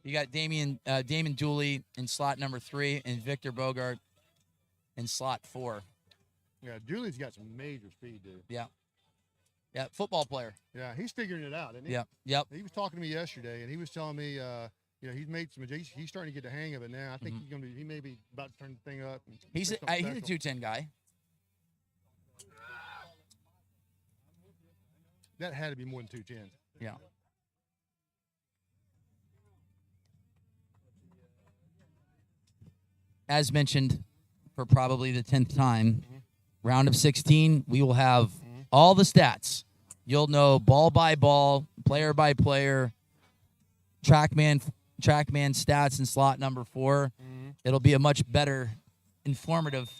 You got Damon Dooley in slot number 3, and Victor Bogart in slot 4. Yeah, Dooley's got some major speed, dude. Yeah, football player. Yeah, he's figuring it out, isn't he? Yep. He was talking to me yesterday, and he was telling me, he's made some. He's starting to get the hang of it now. I think he may be about to turn the thing up. He's a 210 guy. That had to be more than 210. Yeah. As mentioned, for probably the 10th time, round of 16, we will have all the stats. You'll know ball by ball, player by player, TrackMan stats in slot number 4. It'll be a much better, informative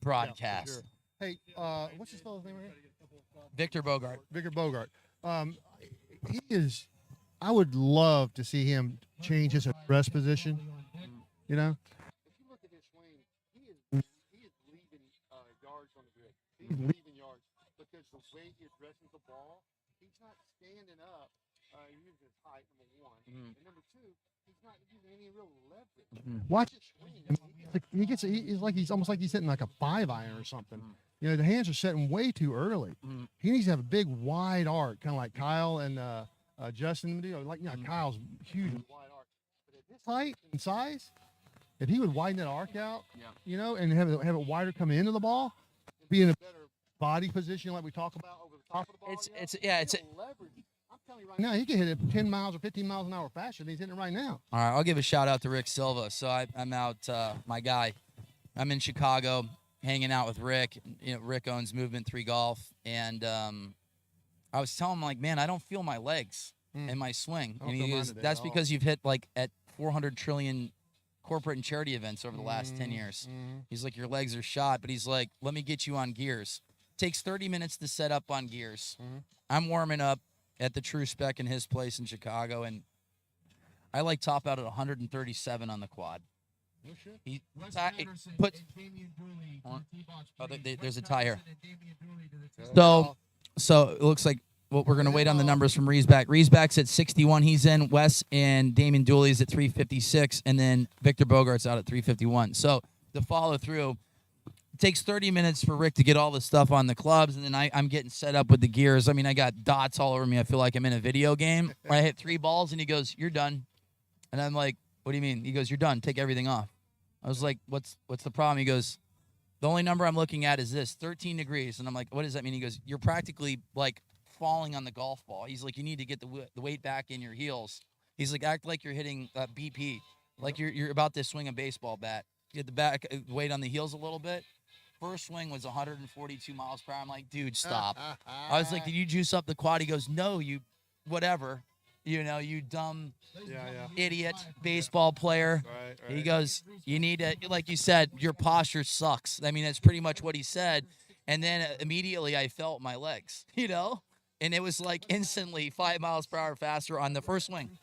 broadcast. Yeah, for sure. Hey, what's his fellow's name right here? Victor Bogart. Victor Bogart. He is. I would love to see him change his address position. If you look at his swing, he is leaving yards on the grid. He's leaving yards because the way he addresses the ball, he's not standing up. He uses his height, number 1, and number 2, he's not using any real leverage. Watch his swing. He's almost like he's hitting like a 5-iron or something. The hands are setting way too early. He needs to have a big wide arc, kind of like Kyle and Justin do. Kyle's huge and wide arc. But at his height and size, if he would widen that arc out, and have it wider coming into the ball, be in a better body position like we talk about over the top of the ball. It's leverage. I'm telling you right now, he can hit it 10 miles or 15 miles an hour faster than he's hitting it right now. All right, I'll give a shout out to Rick Silva. So I'm out, my guy. I'm in Chicago hanging out with Rick. Rick owns Movement 3 Golf, and I was telling him, like, man, I don't feel my legs in my swing. And he goes, that's because you've hit like at 400 trillion corporate and charity events over the last 10 years. He's like, your legs are shot, but he's like, let me get you on gears. Takes 30 minutes to set up on gears. I'm warming up at the True Spec in his place in Chicago, and I like top out at 137 on the quad. No shit. He put. There's a tie here. So it looks like we're going to wait on the numbers from Riesback. Riesback's at 61. He's in. Wes and Damon Dooley's at 356, and then Victor Bogart's out at 351. So the follow through, it takes 30 minutes for Rick to get all the stuff on the clubs, and then I'm getting set up with the gears. I mean, I got dots all over me. I feel like I'm in a video game. I hit 3 balls, and he goes, "You're done." And I'm like, "What do you mean?" He goes, "You're done. Take everything off." I was like, "What's the problem?" He goes, "The only number I'm looking at is this, 13 degrees." And I'm like, "What does that mean?" He goes, "You're practically like falling on the golf ball." He's like, "You need to get the weight back in your heels." He's like, "Act like you're hitting BP, like you're about to swing a baseball bat. Get the back weight on the heels a little bit." First swing was 142 miles per hour. I'm like, "Dude, stop." I was like, "Did you juice up the quad?" He goes, "No, you whatever. You dumb idiot baseball player." Right. He goes, "You need to, like you said, your posture sucks." I mean, that's pretty much what he said. And then immediately I felt my legs, and it was like instantly 5 miles per hour faster on the first swing.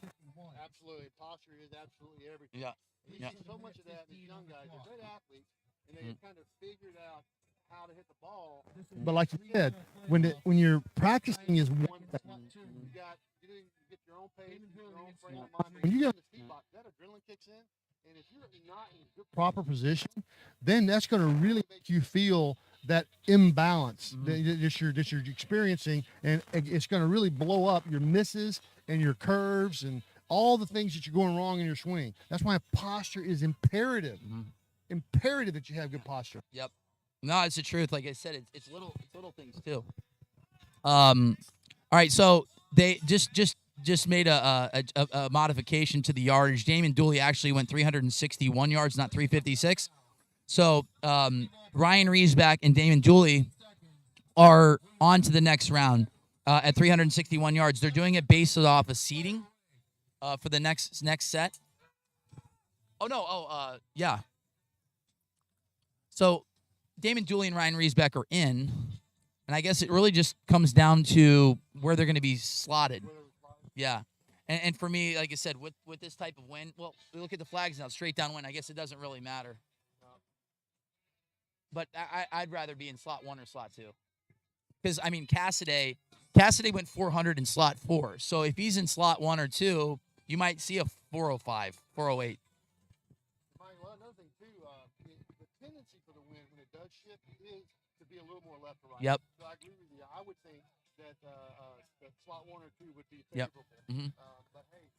Absolutely. Posture is absolutely everything. Yeah. You Yep. see so much of that in these young guys. They're great athletes, and they kind of figured out how to hit the ball. But like you said, when you're practicing is one thing. You get your own pace, your own frame of mind. When you get in the speed box, that adrenaline kicks in, and if you're not in good Proper position, then that's going to really make you feel that imbalance that you're experiencing, and it's going to really blow up your misses and your curves and all the things that you're going wrong in your swing. That's why posture is imperative. Imperative that you have good posture. Yep. No, it's the truth. Like I said, it's little things too. All right, so they just made a modification to the yardage. Damon Dooley actually went 361 yards, not 356. So Ryan Riesback and Damon Dooley are on to the next round at 361 yards. They're doing it based off of seeding for the next set. Yeah. So Damon Dooley and Ryan Riesbeck are in, and I guess it really just comes down to where they're going to be slotted. Yeah. And for me, like I said, with this type of win, well, we look at the flags now, straight down win. I guess it doesn't really matter. But I'd rather be in slot 1 or slot 2. Because, I mean, Cassidy went 400 in slot 4. So if he's in slot 1 or 2, you might see a 405, 408. Another thing, too, the tendency for the wind when it does shift is to be a little more left or right. Yep. So I agree with you. I would think that slot 1 or 2 would be Yep. favorable. But, hey,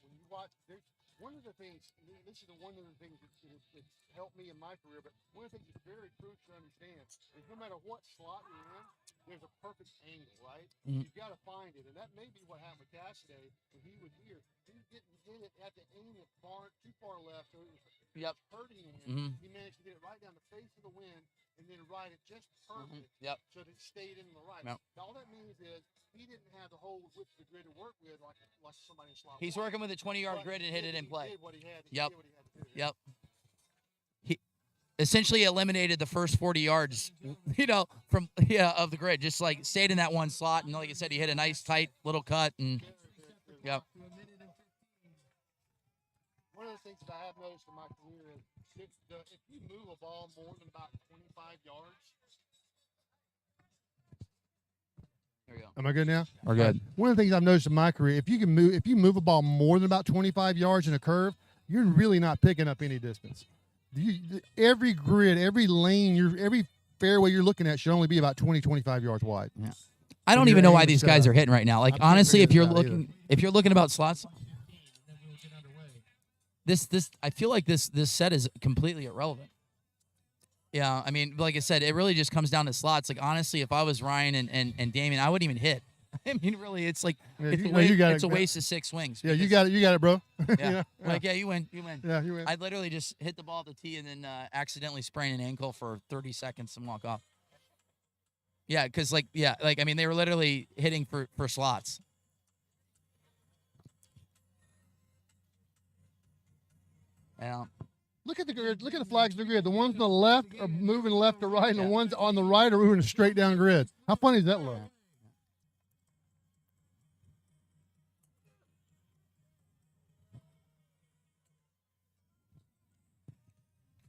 when you watch, there's one of the things, this is one of the things that's helped me in my career, but one of the things that's very crucial to understand is no matter what slot you're in, there's a perfect angle, right? You've got to find it, and that may be what happened with Cassidy when he was here. He was getting in it at the angle too far left, so it was hurting him. He managed to get it right down the face of the wind and then ride it just perfect so that it stayed in the right. All that means is he didn't have the whole width of the grid to work with like somebody in slot. He's working with a 20-yard grid and hit it in play. He did what he had to Yep. do. Yep. He essentially eliminated the first 40 yards, from of the grid. Just like stayed in that one slot, and like I said, he hit a nice tight little cut, and One of the things that I have noticed in my career is if you move a ball more than about 25 yards. There you go. Am I good now? We're good. One of the things I've noticed in my career, if you move a ball more than about 25 yards in a curve, you're really not picking up any distance. Every grid, every lane, every fairway you're looking at should only be about 20, 25 yards wide. Yeah. I don't even know why these guys are hitting right now. Like, I can't honestly, figure if you're looking about slots, I feel like this set is completely irrelevant. Yeah, I mean, like I said, it really just comes down to slots. Like, honestly, if I was Ryan and Damien, I wouldn't even hit. I mean, really, it's like it's a waste of 6 swings. Yeah, you got it, bro. Yeah. Like, you win. Yeah, you win. I'd literally just hit the ball at the tee and then accidentally sprain an ankle for 30 seconds and walk off. Yeah, because I mean, they were literally hitting for slots. Yeah. Look at the grid. Look at the flags in the grid. The ones on the left are moving left to right, and the ones on the right are moving straight down grid. How funny does that look?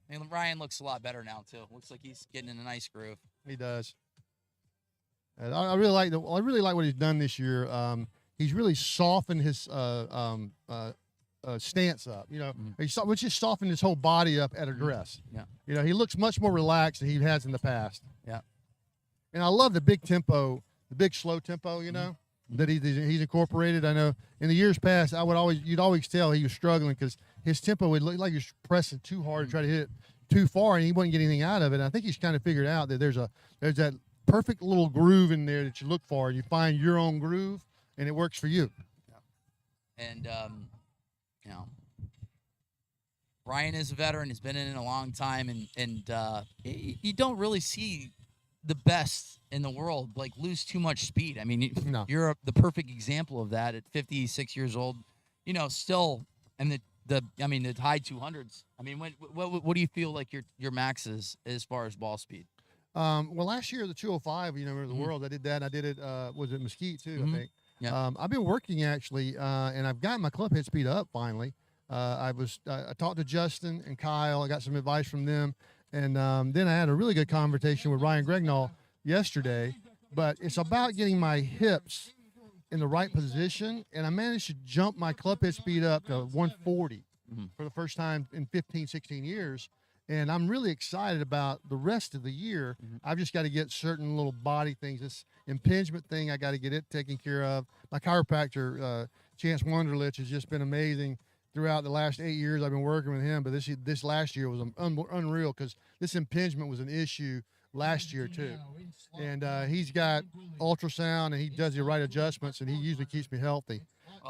And Ryan looks a lot better now too. Looks like he's getting in a nice groove. He does. And I really like what he's done this year. He's really softened his stance up. Which just softened his whole body up at address. Yeah. He looks much more relaxed than he has in the past. Yeah. And I love the big tempo, the big slow tempo. That he's incorporated. I know in the years past, you'd always tell he was struggling because his tempo would look like he was pressing too hard to try to hit it too far, and he wouldn't get anything out of it. And I think he's kind of figured out that there's that perfect little groove in there that you look for, and you find your own groove, and it works for you. And Ryan is a veteran. He's been in it a long time, and you don't really see the best in the world like lose too much speed. I mean, you're the perfect example of that at 56 years old. Still in the high 200s. I mean, what do you feel like your max is as far as ball speed? Well, last year the 205, the world, I did that. I did it. Was it Mesquite too? I think. Yeah. I've been working actually, and I've gotten my club head speed up finally. I talked to Justin and Kyle. I got some advice from them, and then I had a really good conversation with Ryan Gregnall yesterday. But it's about getting my hips in the right position, and I managed to jump my club head speed up to 140 for the first time in 15, 16 years. And I'm really excited about the rest of the year. I've just got to get certain little body things. This impingement thing, I got to get it taken care of. My chiropractor, Chance Wonderlich, has just been amazing throughout the last 8 years I've been working with him. But this last year was unreal because this impingement was an issue last year too. And he's got ultrasound, and he does the right adjustments, and he usually keeps me healthy.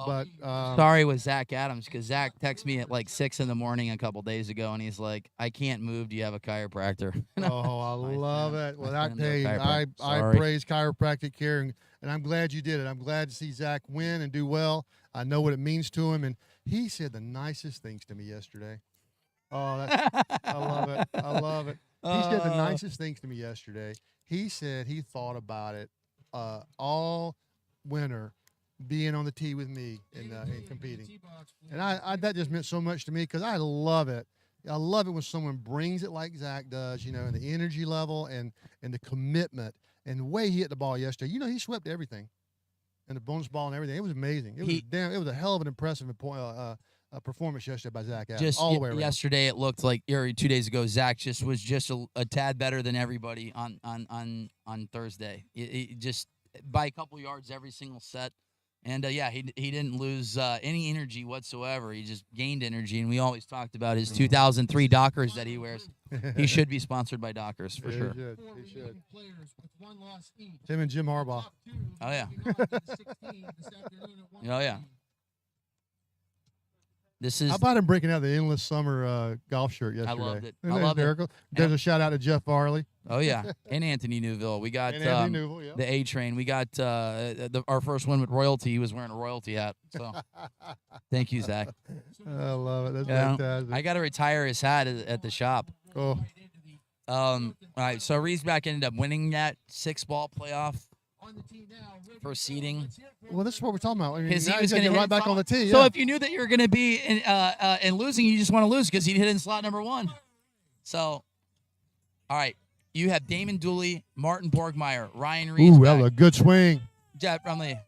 But sorry with Zach Adams, because Zach texted me at like 6 in the morning a couple days ago, and he's like, "I can't move. Do you have a chiropractor?" Oh, I love it. Well, I sent him tell to a you, chiropractor. I Sorry. praise chiropractic care, and I'm glad you did it. I'm glad to see Zach win and do well. I know what it means to him, and he said the nicest things to me yesterday. Oh, I love it. I love it. He said the nicest things to me yesterday. He said he thought about it all winter, being on the tee with me and competing. And I that just meant so much to me because I love it. I love it when someone brings it like Zach does, and the energy level and the commitment and the way he hit the ball yesterday. He swept everything, and the bonus ball and everything. It was amazing. It was a hell of an impressive performance yesterday by Zach Adams. Just all the way around. yesterday, it looked like, or 2 days ago, Zach was just a tad better than everybody on Thursday. It just by a couple yards every single set. And, he didn't lose any energy whatsoever. He just gained energy. And we always talked about his 2003 Dockers that he wears. He should be sponsored by Dockers for sure. He should. Him and Jim Harbaugh. Oh, yeah. Oh, yeah. How about him breaking out the endless summer golf shirt yesterday? I loved it. Isn't I that loved hysterical? There's a shout out to Jeff Farley. Oh yeah, and Anthony Newville. We got the A Train. We got our first one with Royalty. He was wearing a Royalty hat. So thank you, Zach. I love it. That's fantastic. I got to retire his hat at the shop. Oh. All right. So Riesback ended up winning that 6-ball playoff for seeding. Well, this is what we're talking about. I mean, Because now he was he's going to get right back on the tee. So yeah. if you knew that you were going to be in losing, you just want to lose because he hit in slot number 1. So, all right. You have Damon Dooley, Martin Borgmeyer, Ryan Riesback. Ooh, that was a good swing. Jeff Brumley.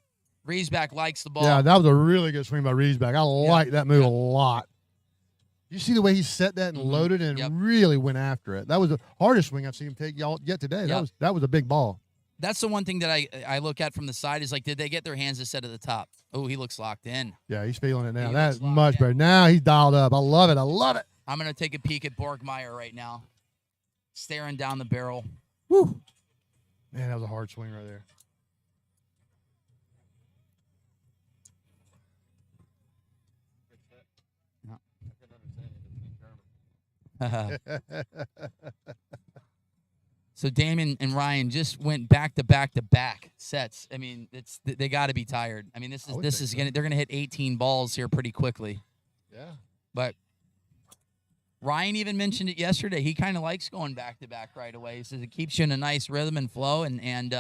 Riesback likes the ball. Yeah, that was a really good swing by Riesback. I like that move a lot. You see the way he set that and loaded and really went after it. That was the hardest swing I've seen him take yet today. That was a big ball. That's the one thing that I look at from the side is like, did they get their hands to set at the top? Oh, he looks locked in. Yeah, he's feeling it now. That's much better. Now he's dialed up. I love it. I love it. I'm going to take a peek at Borgmeyer right now. Staring down the barrel. Woo. Man, that was a hard swing right there. So Damon and Ryan just went back to back sets. I mean, they got to be tired. I mean, they're gonna hit 18 balls here pretty quickly. Yeah. But Ryan even mentioned it yesterday. He kind of likes going back to back right away. He says it keeps you in a nice rhythm and flow. And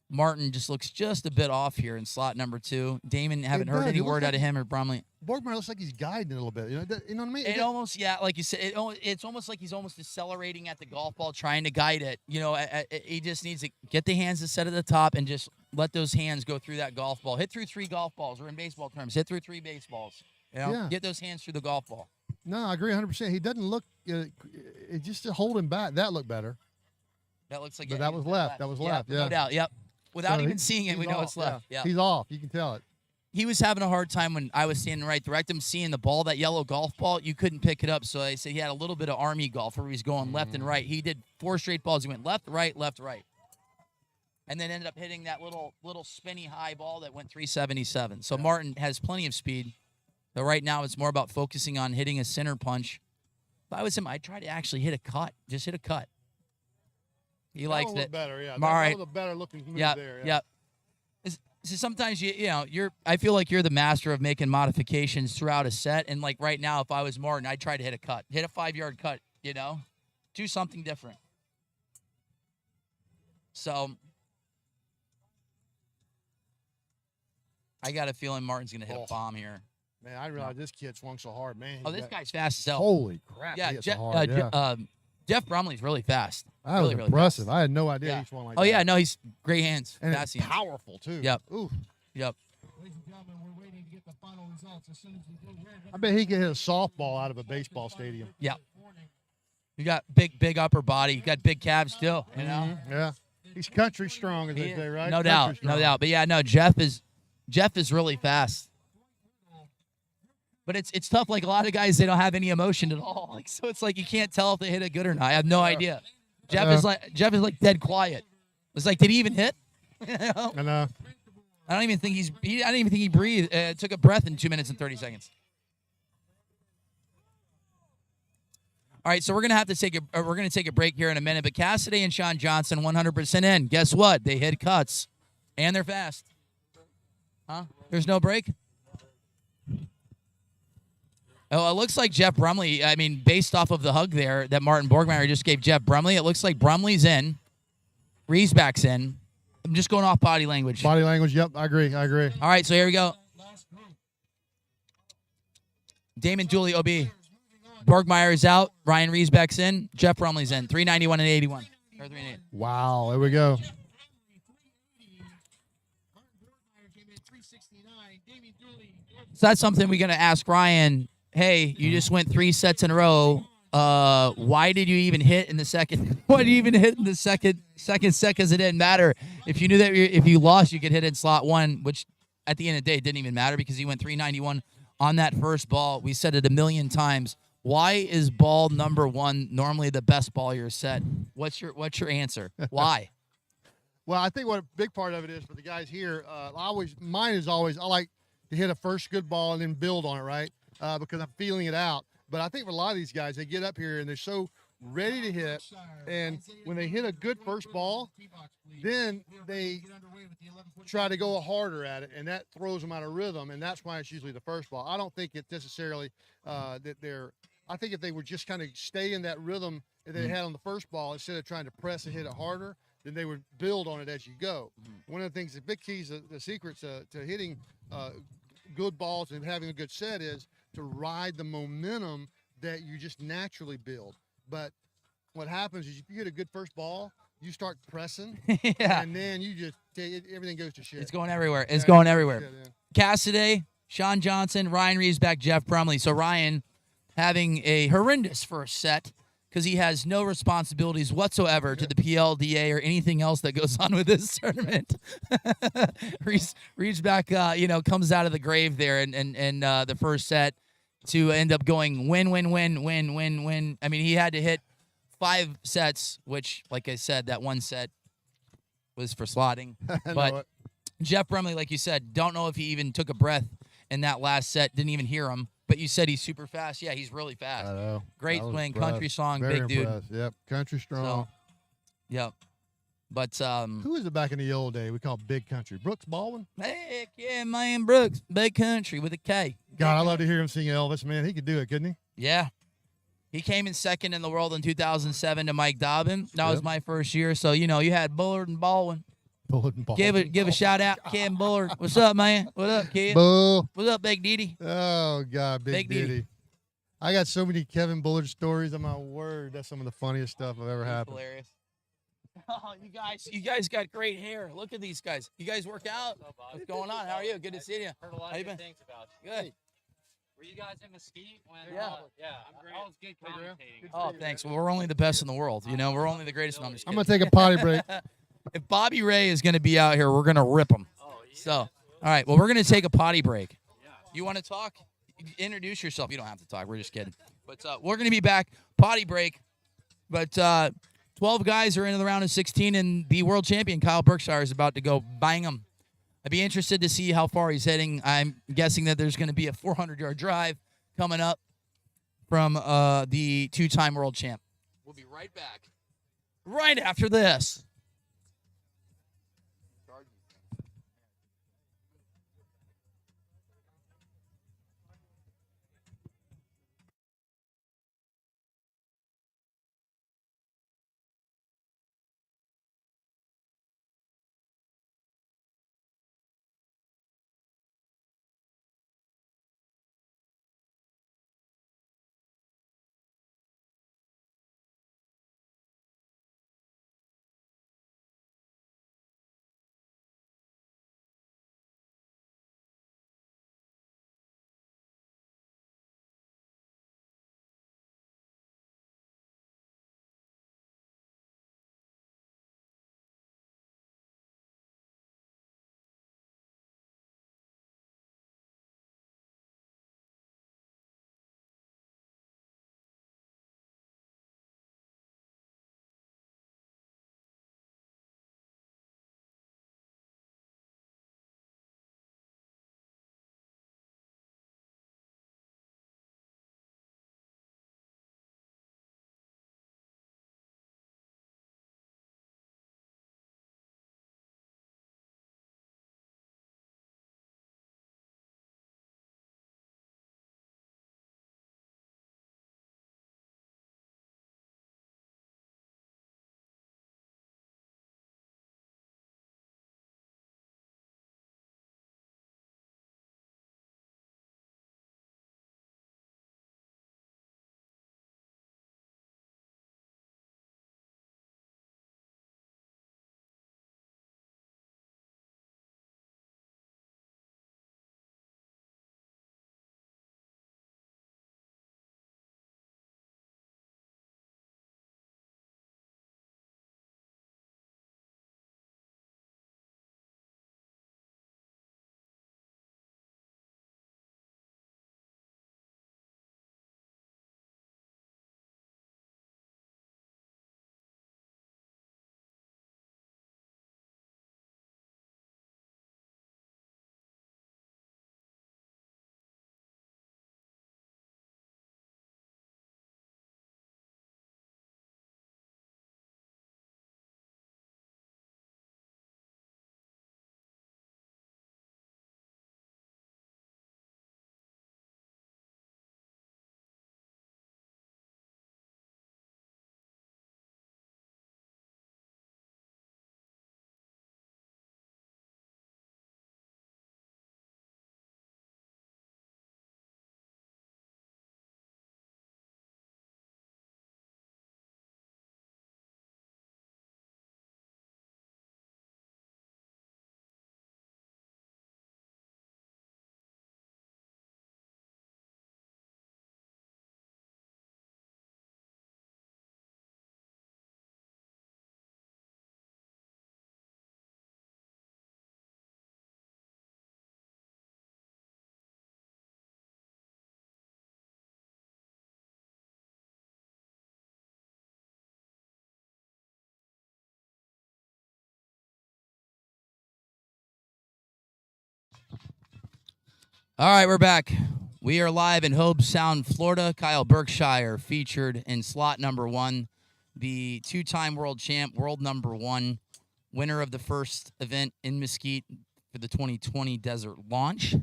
Martin just looks just a bit off here in slot number 2. Damon, haven't heard any word out of him or Brumley. Borgmeyer looks like he's guiding a little bit. You know what I mean? It almost, like you said, it's almost like he's almost accelerating at the golf ball, trying to guide it. He just needs to get the hands to set at the top and just let those hands go through that golf ball. Hit through 3 golf balls, or in baseball terms, hit through 3 baseballs. Get those hands through the golf ball. No, I agree 100%. He doesn't look it just to hold him back. That looked better. That looks like that was left. That was left. Yeah, no doubt. Yep. Without even seeing it, we know it's left. Yeah. He's off. You can tell it. He was having a hard time when I was standing right direct him, seeing the ball, that yellow golf ball. You couldn't pick it up. So I said he had a little bit of Army golf where he was going left and right. He did 4 straight balls. He went left, right, and then ended up hitting that little spinny high ball that went 377. So Martin has plenty of speed. But right now it's more about focusing on hitting a center punch. If I was him, I'd try to actually hit a cut. Just hit a cut. He likes it. Better, yeah. All right. That was a better looking move there. Yeah. So sometimes I feel like you're the master of making modifications throughout a set. And like right now, if I was Martin, I'd try to hit a cut, hit a 5-yard cut. Do something different. So I got a feeling Martin's gonna hit a bomb here. Man, I realized this kid swung so hard, man. Oh, this guy's fast as hell. Holy crap! Yeah, he hit so hard. Jeff Brumley's really fast. That really, was really impressive. fast. I had no idea Yeah. he swung like Oh that. yeah, no, he's great hands, and fast it's hands. powerful too. Yep. Ooh. Yep. Ladies and gentlemen, we're waiting to get the final results. As soon as we do, I bet he could hit a softball out of a baseball stadium. Yeah. You got big upper body. You got big calves still. You know. Yeah. He's country strong, as He they is. say, right? No Country doubt, strong. no doubt. But yeah, no, Jeff is really fast. But it's tough. Like a lot of guys, they don't have any emotion at all. Like so, it's like you can't tell if they hit it good or not. I have no idea. Jeff is like dead quiet. It's like, did he even hit? You know? I know. I don't even think I don't even think he breathed. Took a breath in 2 minutes and 30 seconds. All right, so we're gonna take a break here in a minute. But Cassidy and Sean Johnson, 100% in. Guess what? They hit cuts, and they're fast. Huh? There's no break. Oh, it looks like Jeff Brumley. I mean, based off of the hug there that Martin Borgmeyer just gave Jeff Brumley, it looks like Brumley's in, Riesback's in. I'm just going off body language. Body language. Yep, I agree. All right, so here we go. Damon Dooley, OB. Borgmeyer is out. Ryan Riesback's in. Jeff Brumley's in. 391 and 81. Or 388. Wow. There we go. So that's something we're going to ask Ryan. Hey, you just went 3 sets in a row. Why did you even hit in the second? Why did you even hit in the second set? Because it didn't matter. If you knew that if you lost, you could hit in slot 1, which at the end of the day it didn't even matter because he went 391 on that first ball. We said it a million times. Why is ball number 1 normally the best ball you're set? What's your answer? Why? Well, I think what a big part of it is for the guys here. Mine is always I like to hit a first good ball and then build on it, right? Because I'm feeling it out. But I think for a lot of these guys, they get up here and they're so ready to hit, and when they hit a good first ball, then they try to go harder at it, and that throws them out of rhythm, and that's why it's usually the first ball. I don't think it's necessarily that they're. I think if they would just kind of stay in that rhythm that they had on the first ball instead of trying to press and hit it harder, then they would build on it as you go. One of the things, the big keys, the secrets to hitting good balls and having a good set is to ride the momentum that you just naturally build. But what happens is if you hit a good first ball, you start pressing, Yeah. and then you just everything goes to shit. It's going everywhere. It's Yeah, going goes to everywhere. shit, yeah. Cassidy, Sean Johnson, Ryan Riesback, Jeff Brumley. So Ryan having a horrendous first set because he has no responsibilities whatsoever to the PLDA or anything else that goes on with this tournament. Riesback, comes out of the grave there and the first set to end up going win. I mean, he had to hit 5 sets, which, like I said, that one set was for slotting. But Jeff Brumley, like you said, don't know if he even took a breath in that last set. Didn't even hear him. But you said he's super fast. Yeah, he's really fast. I know. Great I was swing, impressed. country strong, Very big dude. impressed. Yep, country strong. Yep. But Who was it back in the old day? We called Big Country. Brooks Baldwin? heck yeah, man, Brooks, big country with a K. God, I love to hear him sing Elvis. Man, he could do it, couldn't he? Yeah. He came in second in the world in 2007 to Mike Dobbin. That was Yep. my first year. So, you had Bullard and Baldwin. Bullard and Baldwin. Give a shout out, Ken Bullard. What's up, man? What up, kid? Bull. What's up, Big Diddy? Oh, God, Big Diddy. Diddy. I got so many Kevin Bullard stories. On my word, that's some of the funniest stuff I've ever happened. Hilarious. Oh, you guys got great hair. Look at these guys. You guys work out? What's going on? How are you? Good to see you. Heard a lot How you of good been? things about you. Good. Were you guys in Mesquite when? Yeah. I'm great. I was good commentating. Oh, thanks. Well, we're only the best in the world. We're only the greatest. No, I'm just I'm kidding. going to take a potty break. If Bobby Ray is going to be out here, we're going to rip him. So, all right. Well, we're going to take a potty break. You want to talk? Introduce yourself. You don't have to talk. We're just kidding. But we're going to be back. Potty break. But 12 guys are into the round of 16, and the world champion, Kyle Berkshire, is about to go bang them. I'd be interested to see how far he's hitting. I'm guessing that there's going to be a 400-yard drive coming up from the 2-time world champ. We'll be right back. Right after this. All right, we're back. We are live in Hobe Sound, Florida. Kyle Berkshire featured in slot number 1, the 2-time world champ, world number 1, winner of the first event in Mesquite for the 2020 Desert Launch.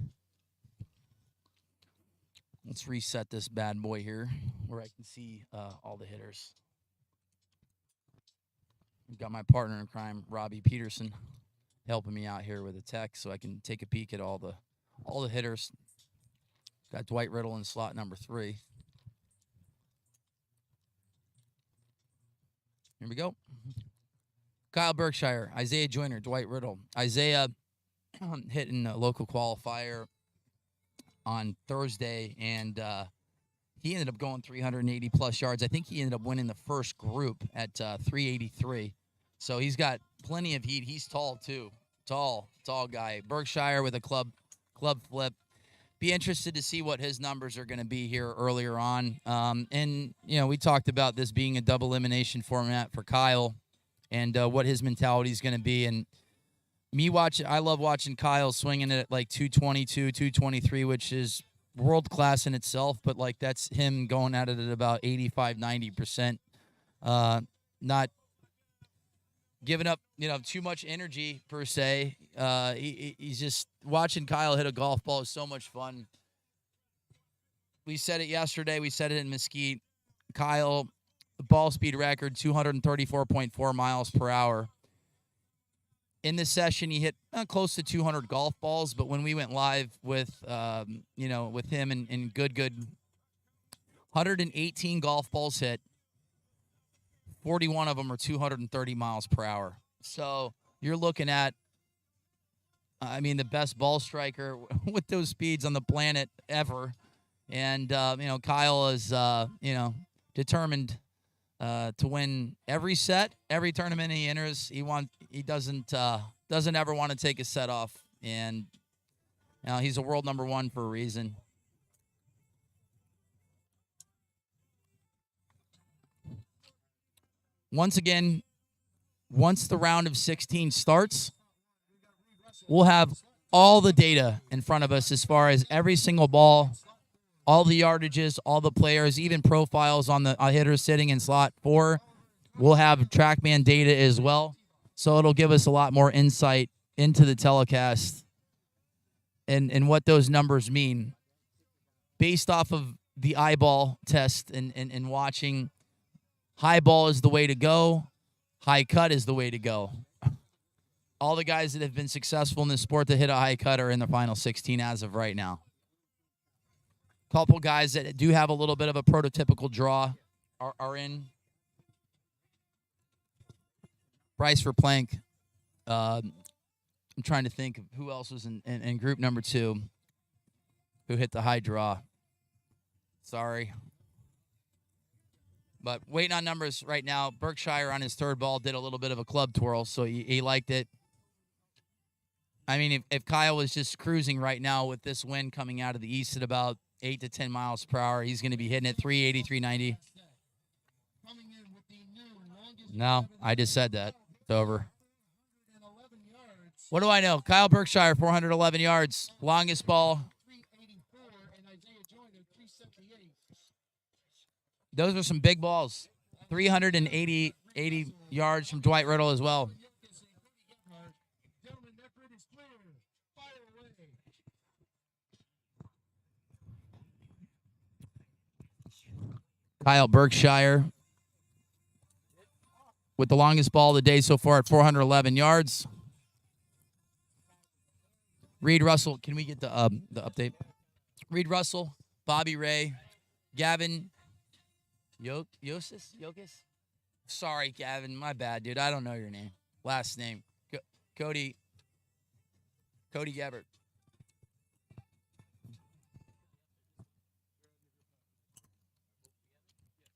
Let's reset this bad boy here where I can see all the hitters. We've got my partner in crime, Robbie Peterson, helping me out here with the tech so I can take a peek at all the hitters. Got Dwight Riddle in slot number 3. Here we go. Kyle Berkshire, Isaiah Joyner, Dwight Riddle. Isaiah hitting a local qualifier on Thursday, and he ended up going 380-plus yards. I think he ended up winning the first group at 383. So he's got plenty of heat. He's tall, too. Tall guy. Berkshire with a club flip. Be interested to see what his numbers are going to be here earlier on. And, you know, we talked about this being a double elimination format for Kyle and what his mentality is going to be. And I love watching Kyle swinging it at like 222, 223, which is world class in itself. But, like, that's him going at it at about 85, 90%. Not giving up, too much energy per se. He's just watching Kyle hit a golf ball is so much fun. We said it yesterday. We said it in Mesquite. Kyle, ball speed record, 234.4 miles per hour. In this session, he hit close to 200 golf balls, but when we went live with, with him and good 118 golf balls hit, 41 of them are 230 miles per hour. So you're looking at, the best ball striker with those speeds on the planet ever. And, Kyle is, determined to win every set, every tournament he enters. He doesn't ever want to take a set off. And, he's a world number 1 for a reason. Once again, once the round of 16 starts, we'll have all the data in front of us as far as every single ball, all the yardages, all the players, even profiles on the hitters sitting in slot 4. We'll have TrackMan data as well, so it'll give us a lot more insight into the telecast and what those numbers mean based off of the eyeball test and watching. High ball is the way to go. High cut is the way to go. All the guys that have been successful in this sport that hit a high cut are in the final 16 as of right now. Couple guys that do have a little bit of a prototypical draw are in. Bryce Verplank. I'm trying to think of who else was in group number 2 who hit the high draw. Sorry. But waiting on numbers right now. Berkshire on his third ball did a little bit of a club twirl, so he liked it. If Kyle was just cruising right now with this wind coming out of the east at about 8 to 10 miles per hour, he's going to be hitting at 380, 390. No, I just said that. It's over. What do I know? Kyle Berkshire, 411 yards. Longest ball. Those are some big balls. 380 yards from Dwight Riddle as well. Kyle Berkshire with the longest ball of the day so far at 411 yards. Reed Russell, can we get the update? Reed Russell, Bobby Ray, Gavin Yosis? Sorry, Gavin. My bad, dude. I don't know your name. Last name. Cody Gabbert.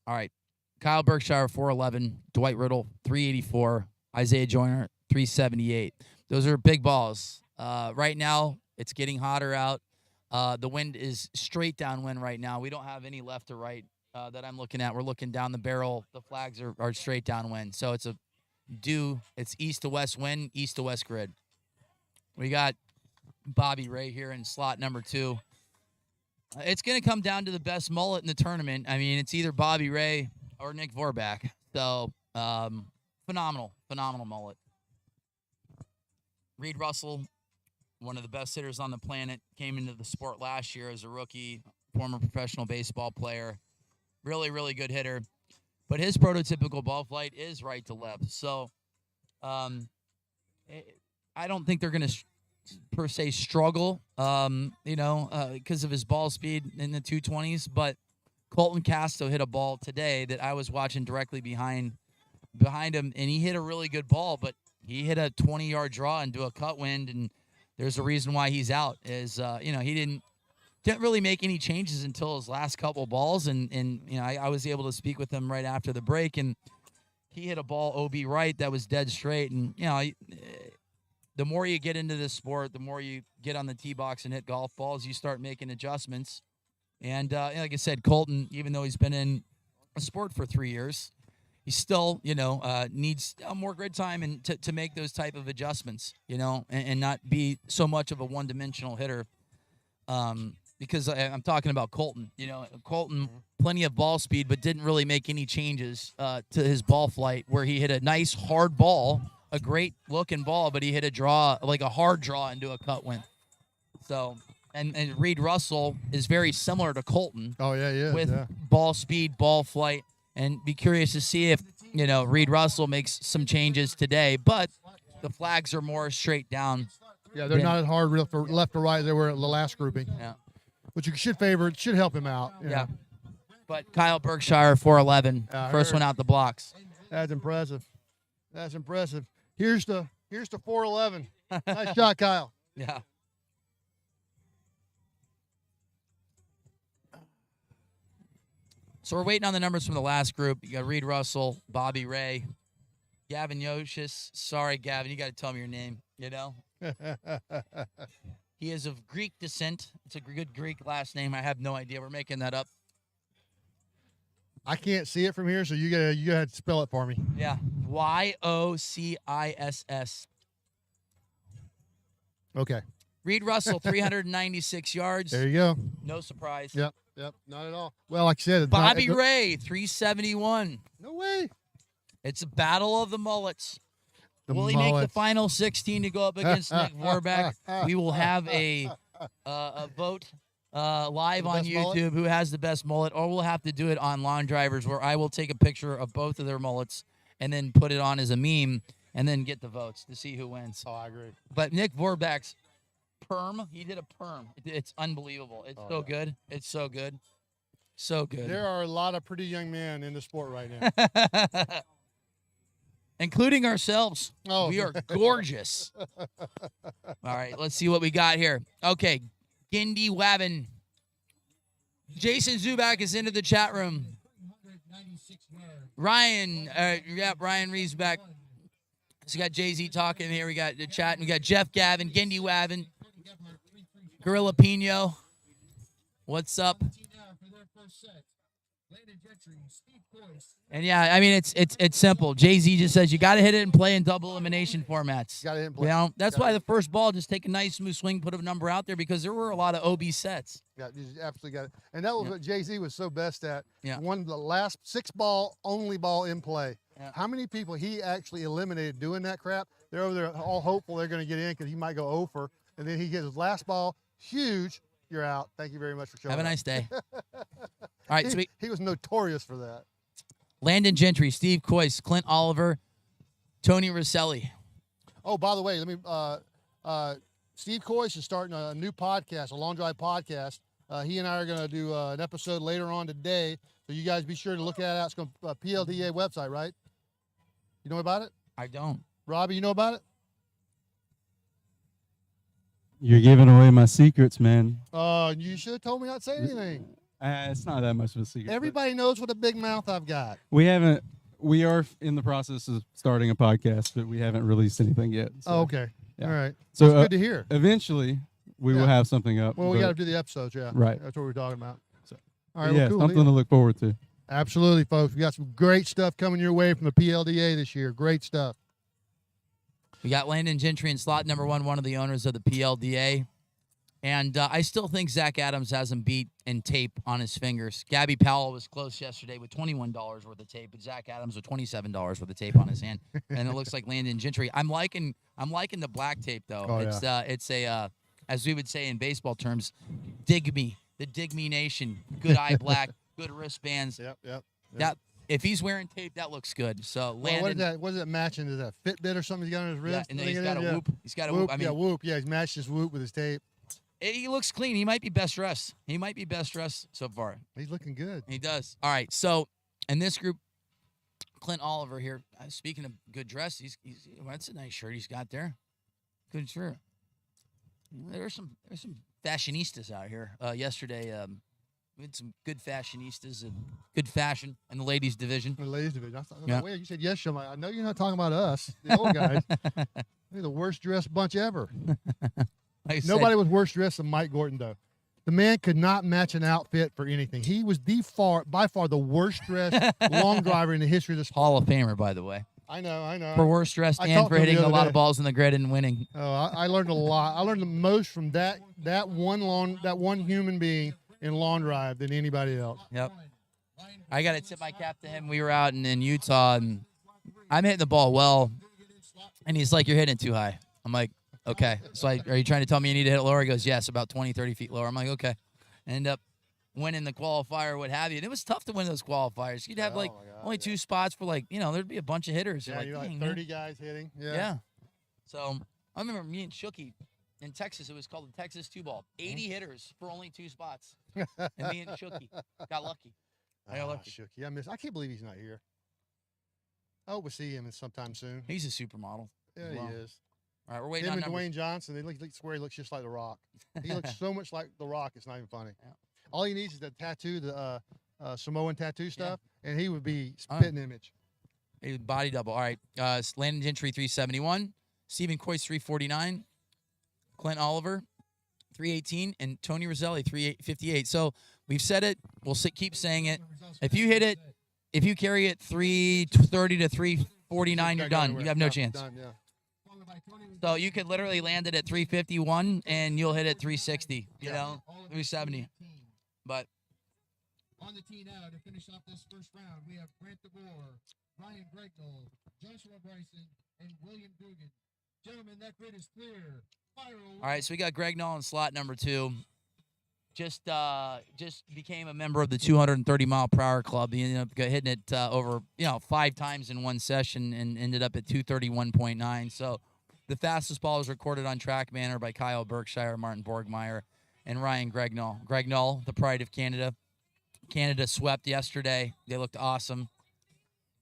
All right. Kyle Berkshire, 411. Dwight Riddle, 384. Isaiah Joyner, 378. Those are big balls. Right now, it's getting hotter out. The wind is straight downwind right now. We don't have any left or right that I'm looking at. We're looking down the barrel. The flags are straight downwind. So it's it's east to west wind, east to west grid. We got Bobby Ray here in slot number 2. It's going to come down to the best mullet in the tournament. I mean, it's either Bobby Ray or Nick Vorback. So, phenomenal mullet. Reed Russell, one of the best hitters on the planet, came into the sport last year as a rookie, former professional baseball player. Really, really good hitter. But his prototypical ball flight is right to left. So, I don't think they're going to per se struggle, because of his ball speed in the 220s. But Colton Casto hit a ball today that I was watching directly behind him, and he hit a really good ball, but he hit a 20-yard draw into a cut wind, and there's a reason why he's out. He didn't really make any changes until his last couple balls, and I was able to speak with him right after the break, and he hit a ball OB right that was dead straight, and the more you get into this sport, the more you get on the tee box and hit golf balls, you start making adjustments. And like I said, Colton, even though he's been in a sport for 3 years, he still, needs more grid time and to make those type of adjustments, and not be so much of a one-dimensional hitter. Because I'm talking about Colton. Colton, plenty of ball speed, but didn't really make any changes to his ball flight, where he hit a nice hard ball, a great looking ball, but he hit a draw, like a hard draw into a cut wind. So, and Reed Russell is very similar to Colton. Oh yeah, with ball speed, ball flight, and be curious to see if Reed Russell makes some changes today. But the flags are more straight down. Yeah, they're not as hard left or right as they were at the last grouping. Yeah, which you should favor. It should help him out. Yeah. But Kyle Berkshire 411, first one out the blocks. That's impressive. That's impressive. Here's the 411. Nice shot, Kyle. Yeah. So we're waiting on the numbers from the last group. You got Reed Russell, Bobby Ray, Gavin Yoshis. Sorry, Gavin, you got to tell me your name. He is of Greek descent. It's a good Greek last name. I have no idea. We're making that up. I can't see it from here, so you gotta spell it for me. Yeah, Yociss. Okay. Reed Russell, 396 yards. There you go. No surprise. Yep, not at all. Well, like I said, it's Bobby Ray, 371. No way. It's a battle of the mullets. Will he mullets. make the final 16 to go up against Nick Vorback? We will have a vote live on YouTube mullet? Who has the best mullet, or we'll have to do it on Lawn Drivers, where I will take a picture of both of their mullets and then put it on as a meme and then get the votes to see who wins. Oh, I agree. But Nick Vorback's perm, he did a perm. It's unbelievable. It's so good. It's so good. So good. There are a lot of pretty young men in the sport right now. Including ourselves. Oh. We are gorgeous. All right, let's see what we got here. Okay, Gindy Wabin. Jason Zubak is into the chat room. Ryan Reeves back. So we got Jay-Z talking here. We got the chat. We got Jeff Gavin, Gindy Wabin, Gorilla Pino. What's up? And yeah, I mean it's simple. Jay-Z just says you got to hit it and play in double elimination formats. Got to hit and play. That's why the first ball, just take a nice smooth swing, put a number out there, because there were a lot of OB sets. Yeah, you absolutely got it. And that was what Jay-Z was so best at. Yeah. One of the last 6-ball only ball in play. Yeah. How many people he actually eliminated doing that crap? They're over there all hopeful they're going to get in because he might go over, and then he gets his last ball huge. You're out. Thank you very much for showing up. Have a nice day. All right, he was notorious for that. Landon Gentry, Steve Coyce, Clint Oliver, Tony Rosselli. Oh, by the way, let me. Steve Coyce is starting a new podcast, a Long Drive podcast. He and I are going to do an episode later on today, so you guys be sure to look at it. It's going to PLDA website, right? You know about it? I don't. Robbie, you know about it? You're giving away my secrets, man. You should have told me not to say anything. It's not that much of a secret. Everybody knows what a big mouth I've got. We are in the process of starting a podcast, but we haven't released anything yet. So, Oh, okay. yeah. All right. So That's good to hear. Eventually, we will have something up. Well, we got to do the episodes, yeah. Right. That's what we're talking about. So, all right. yeah, well, cool. something to look forward to. Absolutely, folks. We got some great stuff coming your way from the PLDA this year. Great stuff. We got Landon Gentry in slot number one of the owners of the PLDA. And I still think Zach Adams has him beat in tape on his fingers. Gabby Powell was close yesterday with $21 worth of tape, but Zach Adams with $27 worth of tape on his hand. And it looks like Landon Gentry. I'm liking the black tape though. Oh, it's a as we would say in baseball terms, dig me. The dig me nation. Good eye black, good wristbands. Yep. That if he's wearing tape, that looks good. So Landon, what is that? What is that matching? Is that Fitbit or something he's got on his wrist? yeah, and then he's got a whoop. He's got a whoop. I mean, Whoop. Yeah, he's matched his whoop with his tape. He looks clean. He might be best dressed. So far. He's looking good. He does. All right. So in this group, Clint Oliver here. Speaking of good dress, he's that's a nice shirt he's got there. Good shirt. There's some fashionistas out here. Yesterday, we had some good fashionistas and good fashion in the ladies division. The ladies division. I thought, Yeah. wait, you said yes. I'm like, I know you're not talking about us, the old guys. We're the worst dressed bunch ever. Like Nobody was worse dressed than Mike Gordon, though. The man could not match an outfit for anything. He was by far the worst dressed long driver in the history of the sport. Hall of Famer, by the way. I know. For worst dressed I and talked for to him the hitting a other lot day. of balls in the grid and winning. Oh, I learned a lot. I learned the most from that one human being in lawn drive than anybody else. Yep. I got to tip my cap to him. We were out in Utah, and I'm hitting the ball well, and he's like, "You're hitting it too high." I'm like, "Okay." So are you trying to tell me you need to hit it lower? He goes, "Yes, about 20, 30 feet lower." I'm like, "Okay." End up winning the qualifier, what have you. And it was tough to win those qualifiers. You'd have only two spots for there'd be a bunch of hitters. Yeah, you're like 30 guys hitting. Yeah. So I remember me and Shooky in Texas. It was called the Texas 2-ball. 80 hitters for only 2 spots. And me and Shooky got lucky. I got lucky. Shooky. I can't believe he's not here. I hope we see him sometime soon. He's a supermodel. Yeah, as well. he is. All right, we're waiting Him on and numbers. Dwayne Johnson, they swear he looks just like The Rock. He looks so much like The Rock, it's not even funny. Yeah. All he needs is that tattoo, the Samoan tattoo stuff, and he would be spitting image. A body double. All right. Landon Gentry, 371. Stephen Coyce, 349. Clint Oliver, 318. And Tony Roselli, 358. So we've said it. We'll keep saying it. If you hit it, if you carry it 330 to 349, you're done. You have no chance. Done, yeah. So you could literally land it at 351, and you'll hit it 360, 370. But on the tee now to finish off this first round, we have Brent DeBoer, Ryan Gregnell, Joshua Bryson, and William Dugan. Gentlemen, that grid is clear. Fire away. all right, so we got Greg Null in slot number 2. Just became a member of the 230-mile-per-hour club. He ended up hitting it over 5 times in one session and ended up at 231.9. So the fastest ball was recorded on Track Manor by Kyle Berkshire, Martin Borgmeyer, and Ryan Gregnell. Gregnell, the pride of Canada. Canada swept yesterday. They looked awesome.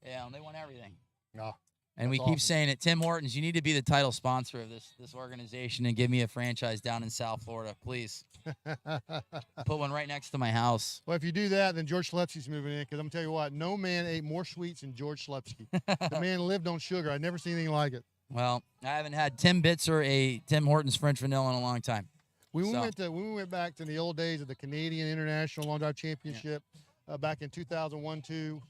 Yeah, and they won everything. Yeah. And we keep saying it. Tim Hortons, you need to be the title sponsor of this organization and give me a franchise down in South Florida, please. Put one right next to my house. Well, if you do that, then George Schlepsky's moving in, because I'm going to tell you what, no man ate more sweets than George Schlepsky. The man lived on sugar. I've never seen anything like it. Well, I haven't had Tim Bitz or a Tim Hortons French vanilla in a long time. When we went back to the old days of the Canadian International Long Drive Championship back in 2001-2,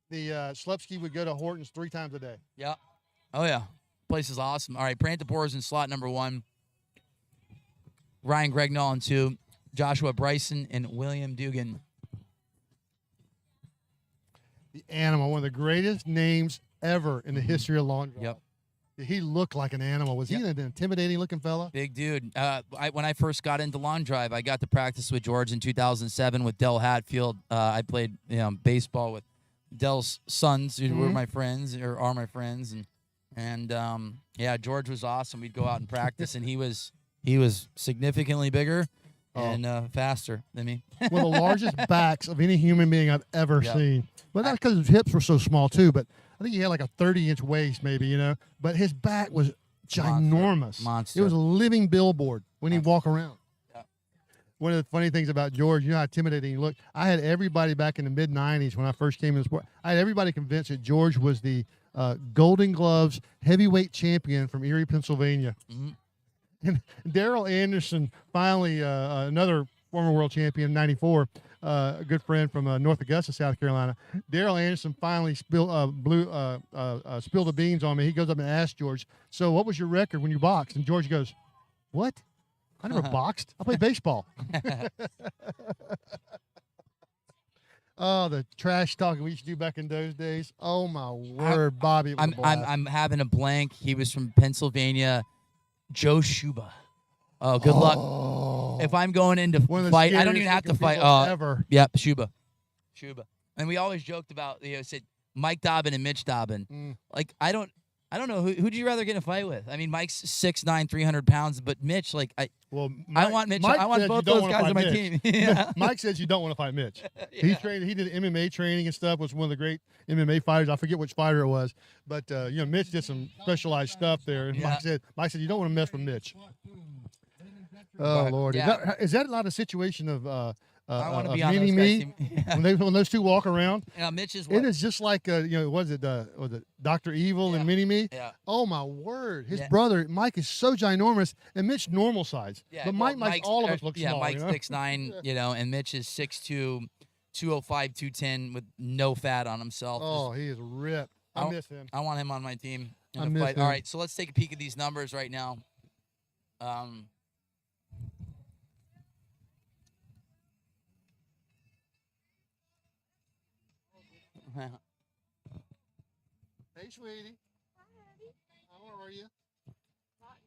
the Schlepsky would go to Hortons 3 times a day. Yeah. Oh, yeah. Place is awesome. All right, Brant DeBoer is in slot number 1. Ryan Gregnell in 2. Joshua Bryson and William Dugan. The Animal, one of the greatest names ever in the history of long drive. Yep. He looked like an animal. Was he an intimidating-looking fella? Big dude. When I first got into long drive, I got to practice with George in 2007 with Del Hatfield. I played baseball with Del's sons, who were my friends or are my friends, and George was awesome. We'd go out and practice, and he was significantly bigger and faster than me. One of the largest backs of any human being I've ever seen. But that's because his hips were so small too. But I think he had like a 30-inch waist, maybe, But his back was ginormous. Monster. It was a living billboard when he'd walk around. Yeah. One of the funny things about George, you know how intimidating he looked. I had everybody back in the mid-'90s when I first came in the sport. I had everybody convinced that George was the Golden Gloves heavyweight champion from Erie, Pennsylvania. Mm-hmm. And Daryl Anderson, finally, another former world champion, 94, a good friend from North Augusta, South Carolina. Daryl Anderson finally spilled the beans on me. He goes up and asks George, "So what was your record when you boxed?" And George goes, "What? I never boxed. I played baseball. Oh, the trash talking we used to do back in those days. Oh my word, Bobby! It was a blast. I'm having a blank. He was from Pennsylvania. Joe Shuba. Oh, good luck. If I'm going into One of the fight, I don't scariest even have to looking fight. people ever. Yep, Shuba. And we always joked about, said Mike Dobbin and Mitch Dobbin. Like, I don't know who'd you rather get in a fight with. I mean, Mike's 6'9", 300 pounds, but Mitch, like, I want Mitch. Mike I want says both you don't those wanna guys fight on my Mitch. team. Yeah. Mike says you don't want to fight Mitch. He trained. He did MMA training and stuff. Was one of the great MMA fighters. I forget which fighter it was, but Mitch did some specialized stuff there. And Mike said you don't want to mess with Mitch. Oh But, Lord, yeah. is that not a situation of I want to of be on those mini guys' me team. when those two walk around? Mitch is It is just like was it Dr. Evil and Mini Me? Yeah. Oh my word, his Yeah. brother Mike is so ginormous, and Mitch normal size. Yeah, But well, Mike makes Mike's- all of us look small. Mike's you know? 6'9", and Mitch is 6'2", 205, 210 with no fat on himself. Oh, he is ripped. I miss him. I want him on my team in I the miss fight. him. All right, so let's take a peek at these numbers right now. Hey, sweetie. How are you?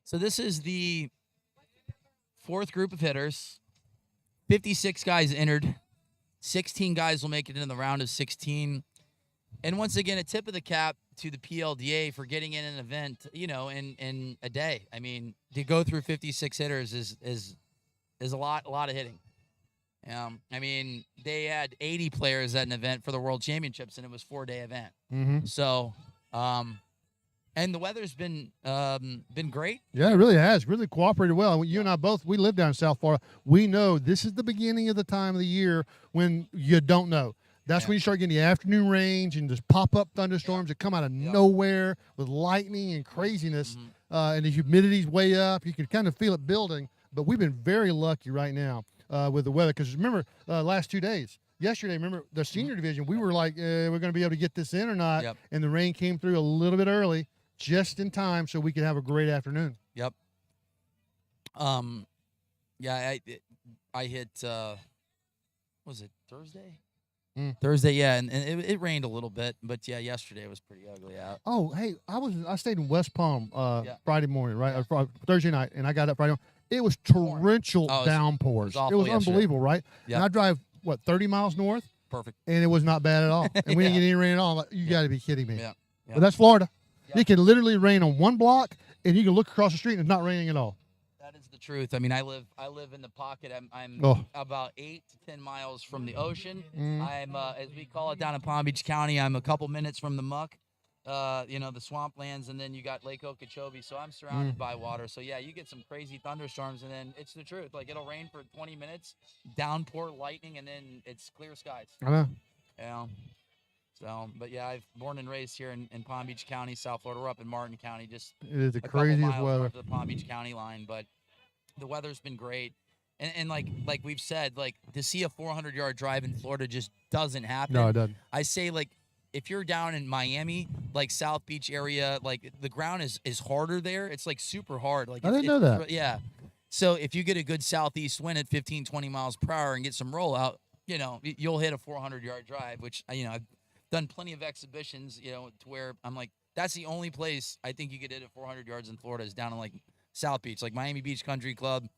So this is the fourth group of hitters. 56 guys entered. 16 guys will make it in the round of 16. And once again, a tip of the cap to the PLDA for getting in an event, in a day. I mean, to go through 56 hitters is a lot of hitting. I mean, they had 80 players at an event for the World Championships, and it was a 4-day event. Mhm. So, and the weather's been great. Yeah, it really has. Really cooperated well. You and I both, we live down in South Florida. We know this is the beginning of the time of the year when you don't know. That's when you start getting the afternoon range and just pop-up thunderstorms that come out of nowhere with lightning and craziness. And the humidity's way up. You can kind of feel it building. But we've been very lucky right now with the weather. Because remember, last 2 days, yesterday, remember the senior division, we were like, we're going to be able to get this in or not. Yep. And the rain came through a little bit early, just in time so we could have a great afternoon. Yep. Yeah, I hit. Was it Thursday? Thursday, yeah, and it rained a little bit, but yeah, yesterday was pretty ugly out. Oh, hey, I stayed in West Palm Friday morning, right? Thursday night, and I got up Friday morning. It was torrential downpours. It was It was awful yesterday. unbelievable, right? Yep. And I drive, 30 miles north? Perfect. And it was not bad at all. And we didn't Yeah. get any rain at all. I'm like, you got to be kidding me. Yeah. But that's Florida. It can literally rain on one block, and you can look across the street, and it's not raining at all. That is the truth. I mean, I live in the pocket. I'm Oh. about 8 to 10 miles from the ocean. Mm. I'm as we call it down in Palm Beach County. I'm a couple minutes from the muck, the swamplands, and then you got Lake Okeechobee. So I'm surrounded by water. So yeah, you get some crazy thunderstorms, and then it's the truth. Like it'll rain for 20 minutes, downpour, lightning, and then it's clear skies. I know. Yeah. So, but yeah, I've born and raised here in Palm Beach County, South Florida. We're up in Martin County, just It is the a couple craziest miles weather. north of the Palm Beach County line. But the weather's been great, and like we've said, like to see a 400-yard drive in Florida just doesn't happen. No, it doesn't. I say like if you're down in Miami, like South Beach area, like the ground is harder there. It's like super hard. Like I didn't know that. Yeah. So if you get a good southeast wind at 15, 20 miles per hour and get some rollout, you'll hit a 400-yard drive, which I've done plenty of exhibitions, to where I'm like, that's the only place I think you could hit at 400 yards in Florida is down in like South Beach, like Miami Beach Country Club,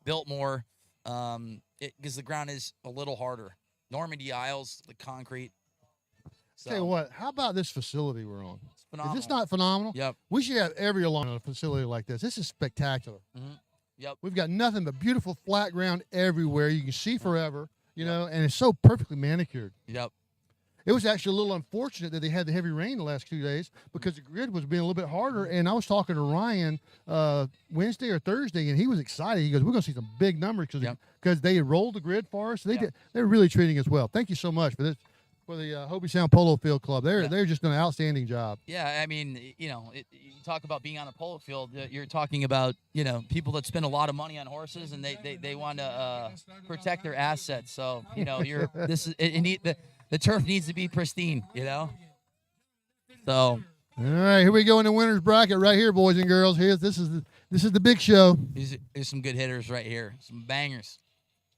Biltmore, because the ground is a little harder. Normandy Isles, the concrete. So, Tell you what, how about this facility we're on? phenomenal. Is this not phenomenal? Yep. We should have every along a facility like this. This is spectacular. Yep. We've got nothing but beautiful flat ground everywhere. You can see forever, and it's so perfectly manicured. Yep. It was actually a little unfortunate that they had the heavy rain the last 2 days because the grid was being a little bit harder. And I was talking to Ryan Wednesday or Thursday, and he was excited. He goes, "We're going to see some big numbers because they rolled the grid for us. They're really treating us well. Thank you so much for this." For the Hopi Sound Polo Field Club, they're just doing an outstanding job. Yeah, I mean, you talk about being on a polo field. You're talking about people that spend a lot of money on horses, and they want to protect their assets. So the turf needs to be pristine. So. All right, here we go in the winners bracket right here, boys and girls. This is This is the big show. There's some good hitters right here. Some bangers.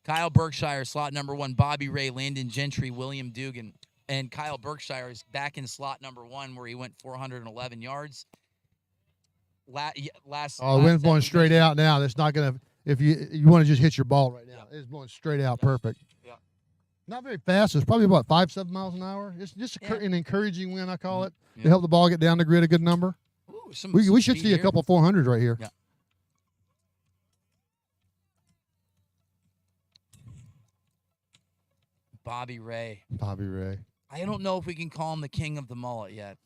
Kyle Berkshire, slot number 1. Bobby Ray, Landon Gentry, William Dugan. And Kyle Berkshire is back in slot number 1 where he went 411 yards. The wind's blowing straight out now. That's not going to, if you want to just hit your ball right now, it's blowing straight out. Perfect. Yeah. Not very fast. It's probably about 5-7 miles an hour. It's just an encouraging wind, I call it, Yeah. to help the ball get down the grid a good number. Ooh, We should speed see a here. couple 400s right here. Yeah. Bobby Ray. Bobby Ray. I don't know if we can call him the king of the mullet yet.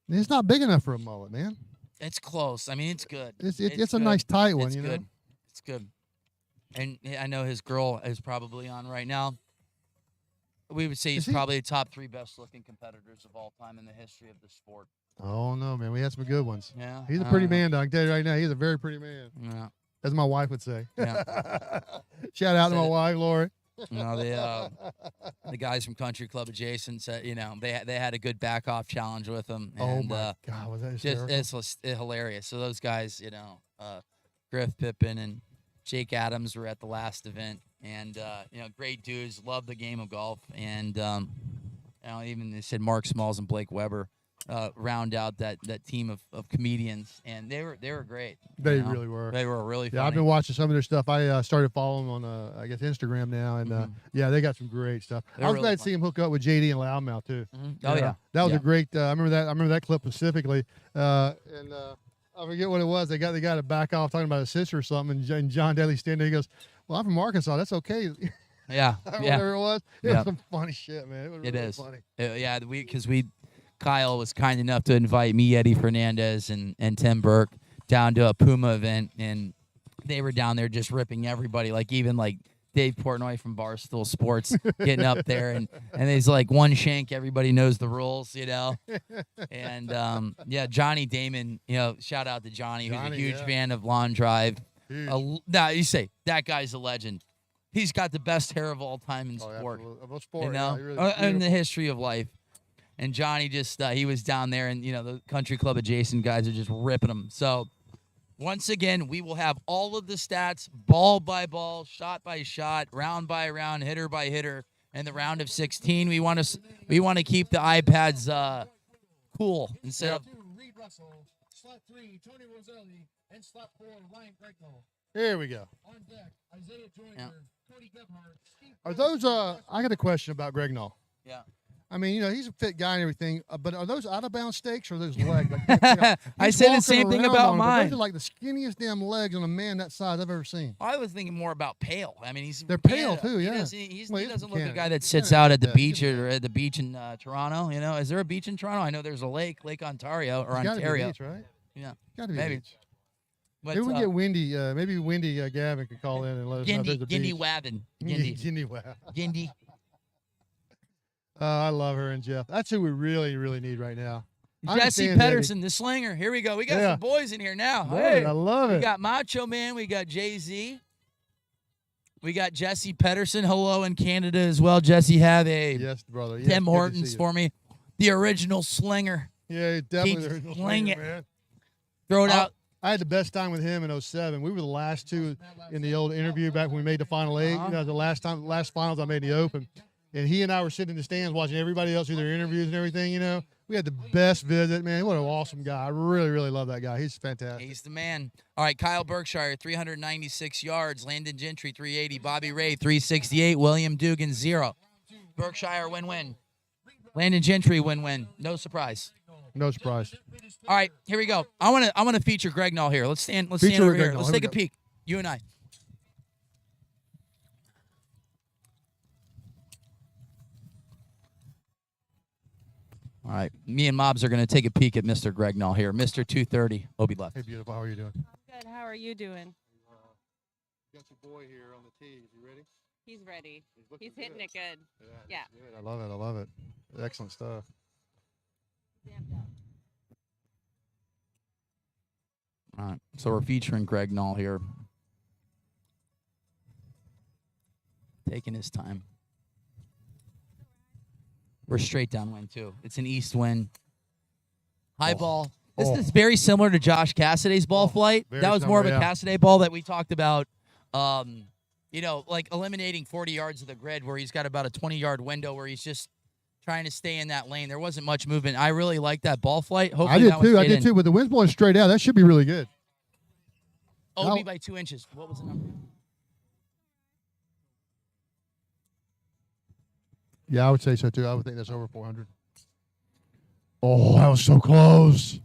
It's not big enough for a mullet, man. It's close. I mean, it's good. It's a good. nice tight one, It's you know? good. It's good. And I know his girl is probably on right now. We would say he's probably the top 3 best-looking competitors of all time in the history of the sport. Oh, no, man. We had some good ones. Yeah. He's a pretty man, though. I can tell you right now, he's a very pretty man. Yeah. As my wife would say. Yeah. Shout out to Said my it. wife, Lori. You know, the guys from Country Club Adjacent said, you know, they had a good back-off challenge with him. Oh, And, my God. Was that just hysterical? it's hilarious. So those guys, you know, Griff Pippin and Jake Adams were at the last event, and you know, great dudes, love the game of golf, and you know, even they said Mark Smalls and Blake Weber round out that team of comedians, and they were great. They you know? really were. They were really funny. Yeah, I've been watching some of their stuff. I started following them on, I guess, Instagram now, and yeah, they got some great stuff. They're I was really glad to see him hook up with JD and Loudmouth too. Oh yeah, that was yeah. a great. I remember that clip specifically, and I forget what it was. They got to back off talking about a sister or something, and John Daly standing there, he goes, "Well, I'm from Arkansas. That's okay." Yeah, Whatever it was. It Yeah. was some funny shit, man. It was really is. funny. Yeah, Kyle was kind enough to invite me, Eddie Fernandez, and Tim Burke down to a Puma event, and they were down there just ripping everybody, like even like Dave Portnoy from Barstool Sports getting up there, and there's like one shank, everybody knows the rules, you know. And yeah, Johnny Damon, you know, shout out to Johnny who's a Johnny, huge yeah. fan of Lawn Drive. Huge. Now you say that guy's a legend. He's got the best hair of all time in sport. absolutely. Of sport, you yeah, know, he really- in the beautiful. history of life. And Johnny just he was down there, and you know the Country Club Adjacent guys are just ripping him. So once again, we will have all of the stats, ball by ball, shot by shot, round by round, hitter by hitter, in the round of 16. We want to keep the iPads cool instead of. Reed Russell, slot 3, Tony Roselli, and slot 4, Ryan Greco. Here we go. On deck, Isaiah Joyner, Cody Gebhardt, Steve. Are those? I got a question about Greg Knoll. Yeah. I mean, you know, he's a fit guy and everything, but are those out of bounds steaks or are those legs? Like, you know, I he's said the walking same thing around about on 'em, but mine. Those are like the skinniest damn legs on a man that size I've ever seen. I was thinking more about pale. I mean, They're pale too, He yeah. doesn't, Well, he he's doesn't from look like a Canada. guy that Yeah, sits out at the yeah, beach or at the beach in Toronto. You know, is there a beach in Toronto? I know there's a Lake Ontario or There's gotta be a Ontario. beach, right? Yeah, Gotta be a maybe. beach. But, Maybe we get Windy. Maybe Windy Gavin could call in and let us know if there's a Gindy beach. Wavin. Gindy Wavin. Gindy. I love her and Jeff. That's who we really, really need right now. I Jesse understand, Eddie. Pedersen, the slinger. Here we go. We got Yeah. some boys in here now. Boy, Hey, I love we it. got Macho Man. We got Jay-Z. We got Jesse Pedersen. Hello in Canada as well. Jesse, have a Yes, brother. Yes, Tim good to Hortons see you. for me. The original slinger. Yeah, definitely. Keep the original sling slinger, it. man. Throw it out. I had the best time with him in 07. We were the last two in the old interview back when we made the final 8. Uh-huh. You know, the last finals I made in the Open. And he and I were sitting in the stands watching everybody else do their interviews and everything, you know. We had the best visit, man. What an awesome guy. I really, really love that guy. He's fantastic. He's the man. All right, Kyle Berkshire, 396 yards. Landon Gentry, 380. Bobby Ray, 368. William Dugan, 0. Berkshire, win-win. Landon Gentry, win-win. No surprise. No surprise. All right, here we go. I want to feature Greg Knoll here. Let's stand Feature over Greg here. Knoll. Let's Here we take a go. peek. You and I. All right, me and Mobs are going to take a peek at Mr. Greg Knoll here. Mr. 230, Obi left. Hey, beautiful. How are you doing? Good. How are you doing? Got your boy here on the tee. Is he ready? He's ready. looking He's hitting good. it good. Yeah. Good. I love it. I love it. Excellent stuff. All right, so we're featuring Greg Knoll here. Taking his time. We're straight downwind, too. It's an east wind. High ball, This Oh. is very similar to Josh Cassiday's ball flight. very That was more of a similar, yeah. Cassiday ball that we talked about. Like eliminating 40 yards of the grid where he's got about a 20-yard window where he's just trying to stay in that lane. There wasn't much movement. I really like that ball flight. Hopefully I did that one too. I stayed did in. too. With the wind's blowing straight out, that should be really good. OB by 2 inches. What was the number? Yeah, I would say so too. I would think that's over 400. Oh, that was so close.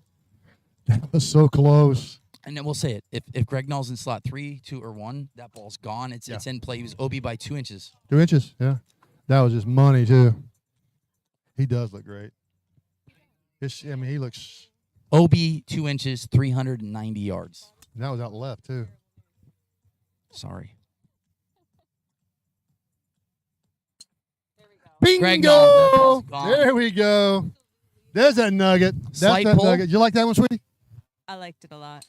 That was so close. And then we'll say it. If Greg Null's in slot 3, 2, or 1, that ball's gone. It's in play. He was OB by 2 inches. 2 inches. Yeah, that was just money too. He does look great. He looks. OB 2 inches, 390 yards. And that was out left too. Sorry. Bingo! Greg Null, that ball's gone. There we go. There's that nugget. That's Slight that pull. nugget. You like that one, sweetie? I liked it a lot.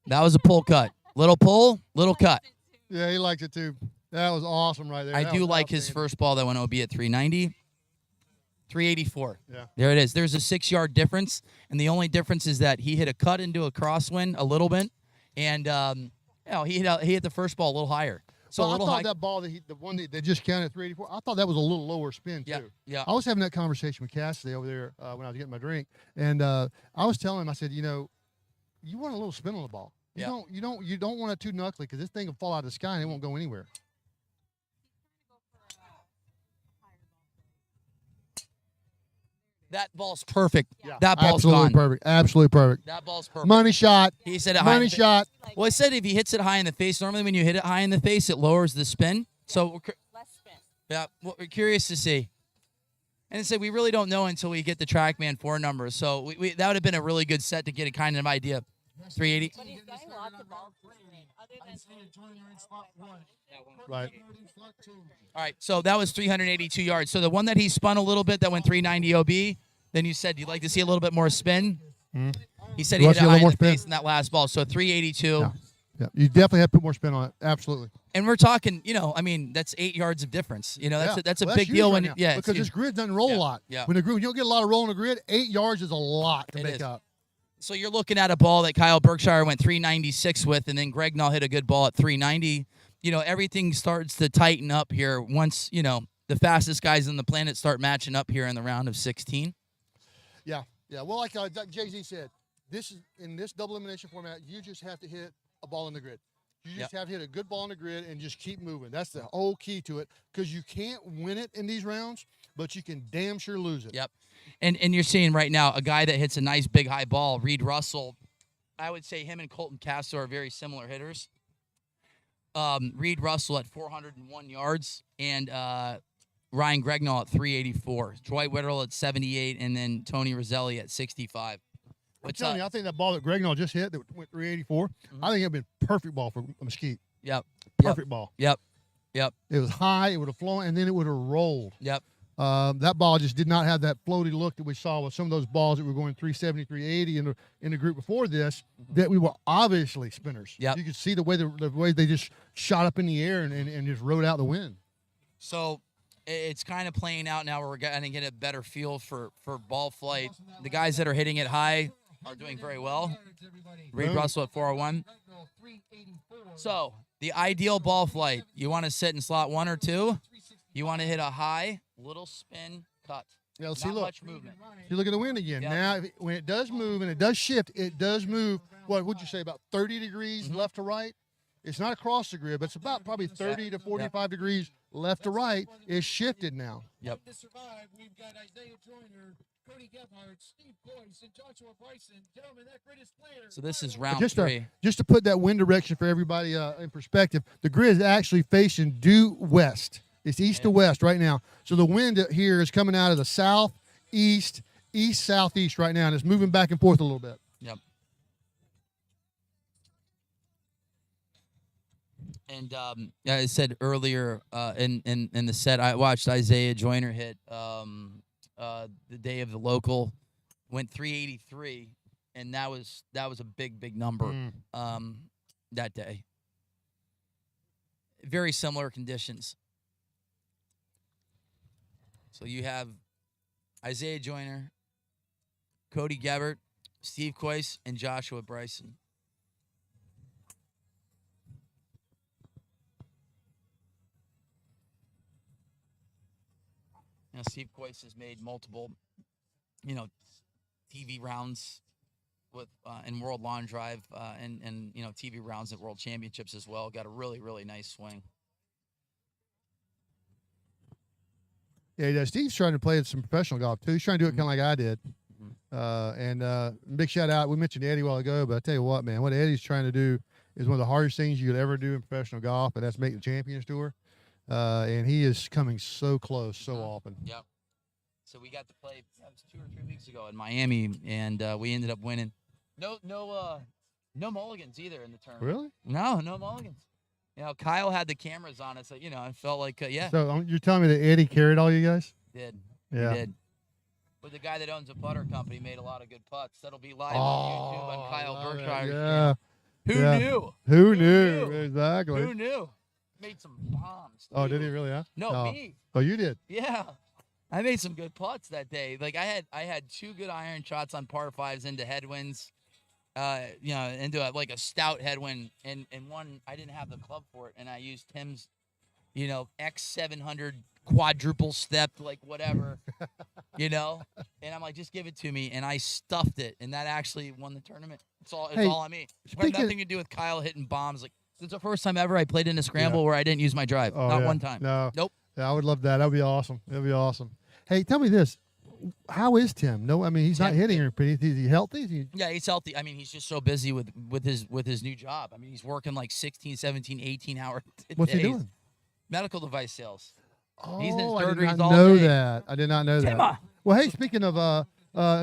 That was a pull cut. Little pull, little cut. Yeah, he liked it too. That was awesome right there. I That do was like his outstanding. first ball that went OB at 390. 384. Yeah. There it is. There's a 6-yard difference, and the only difference is that he hit a cut into a crosswind a little bit, and he hit the first ball a little higher. So Well, a little I thought high. that ball the one that they just counted at 384. I thought that was a little lower spin too. Yeah, yeah. I was having that conversation with Cassidy over there when I was getting my drink, and I was telling him, I said, you want a little spin on the ball. You don't want it too knuckly because this thing will fall out of the sky and it won't go anywhere. That ball's perfect. Yeah. That ball's Absolutely gone. perfect. Absolutely perfect. That ball's perfect. Money shot. He said it high in Money the fa- shot. Well, I said if he hits it high in the face, normally when you hit it high in the face, it lowers the spin. So Less spin. yeah, we're curious to see. And I said we really don't know until we get the TrackMan 4 numbers. So that would have been a really good set to get a kind of idea. 380. But he's getting lots of balls. Other than Right. All right, so that was 382 yards. So the one that he spun a little bit that went 390 OB, then you said you'd like to see a little bit more spin. He said he You hit want it to see a little high in more the spin? face in that last ball. So 382. Yeah, you definitely have to put more spin on it. Absolutely. And we're talking, that's 8 yards of difference. That's a Well, big huge deal right when now, it's because this huge. grid doesn't roll a lot. Yeah. When you don't get a lot of roll on the grid, 8 yards is a lot to It make is. up. So you're looking at a ball that Kyle Berkshire went 396 with, and then Greg Null hit a good ball at 390. Everything starts to tighten up here once, the fastest guys on the planet start matching up here in the round of 16. Yeah. Well, like Jay-Z said, in this double elimination format, you just have to hit a ball in the grid. You just have to hit a good ball in the grid and just keep moving. That's the whole key to it, because you can't win it in these rounds, but you can damn sure lose it. Yep. And you're seeing right now a guy that hits a nice big high ball, Reed Russell. I would say him and Colton Castro are very similar hitters. Reed Russell at 401 yards and Ryan Gregnall at 384. Dwight Whittle at 78, and then Tony Roselli at 65. I'm telling you, I think that ball that Greg Null just hit that went 384, I think it would have been a perfect ball for Mesquite. Yep. Perfect ball. Yep. It was high, it would have flown, and then it would have rolled. Yep. That ball just did not have that floaty look that we saw with some of those balls that were going 370, 380 in the group before this, that we were obviously spinners. Yep. You could see the way they just shot up in the air and just rode out the wind. So it's kind of playing out now where we're going to get a better feel for ball flight. The guys that are hitting it high are doing very well. Reed Russell at 401. So the ideal ball flight, you want to sit in slot 1 or 2. You want to hit a high, little spin, cut. Yeah, Not see, look. much movement. You look at the wind again. Yep. Now, when it does move and it does shift, it does move, what would you say, about 30 degrees Mm-hmm. left to right? It's not across the grid, but it's about probably 30 to 45 degrees left to right. It's shifted now. Yep. To survive, we've got Isaiah Joyner, Cody Gebhardt, Steve Boyce, and Joshua Bryson. Gentlemen, that grid is clear. So this is round Just 3. to put that wind direction for everybody in perspective, the grid is actually facing due west. It's east to west right now. So the wind here is coming out of the south, east, southeast right now, and it's moving back and forth a little bit. Yep. And I said earlier in the set, I watched Isaiah Joyner hit the day of the local, went 383, and that was a big number that day. Very similar conditions. So you have Isaiah Joyner, Cody Gebhardt, Steve Coyce and Joshua Bryson. Steve Coyce has made multiple, TV rounds with in World Lawn Drive and TV rounds at World Championships as well. Got a really, really nice swing. Yeah, he does. Steve's trying to play some professional golf too. He's trying to do it kind of like I did. And big shout out. We mentioned Eddie a while ago, but I tell you what, man, what Eddie's trying to do is one of the hardest things you could ever do in professional golf, and that's make the Champions Tour. And he is coming so close so often. Yep. So we got to play. That was 2 or 3 weeks ago in Miami, and we ended up winning. No mulligans either in the tournament. Really? No mulligans. Kyle had the cameras on us. So, I felt like yeah. So you're telling me that Eddie carried all you guys? Did. Yeah. He did. But the guy that owns a putter company made a lot of good putts. That'll be live on YouTube on Kyle Berkshire's channel. Who knew? Who knew? Exactly. Who knew? Made some bombs. Oh, did he really? Huh? No, me. Oh, you did? Yeah. I made some good putts that day. Like I had 2 good iron shots on par 5s into headwinds. Into a stout headwind, and one I didn't have the club for it, and I used Tim's, X700 quadruple stepped, like whatever, and I'm like, just give it to me, and I stuffed it, and that actually won the tournament. It's all on me. It had nothing to do with Kyle hitting bombs. Like it's the first time ever I played in a scramble where I didn't use my drive. Oh, Not yeah. one time. No. Nope. Yeah, I would love that. That would be awesome. That would be awesome. Hey, tell me this. How is Tim? No, I mean he's not hitting or anything. Is he healthy? Yeah, he's healthy. I mean, he's just so busy with his new job. I mean, he's working like 16, 17, 18 hour days. What's he doing? Medical device sales. Oh, He's in I did surgeries not all know day. that. I did not know that. Well, hey, speaking of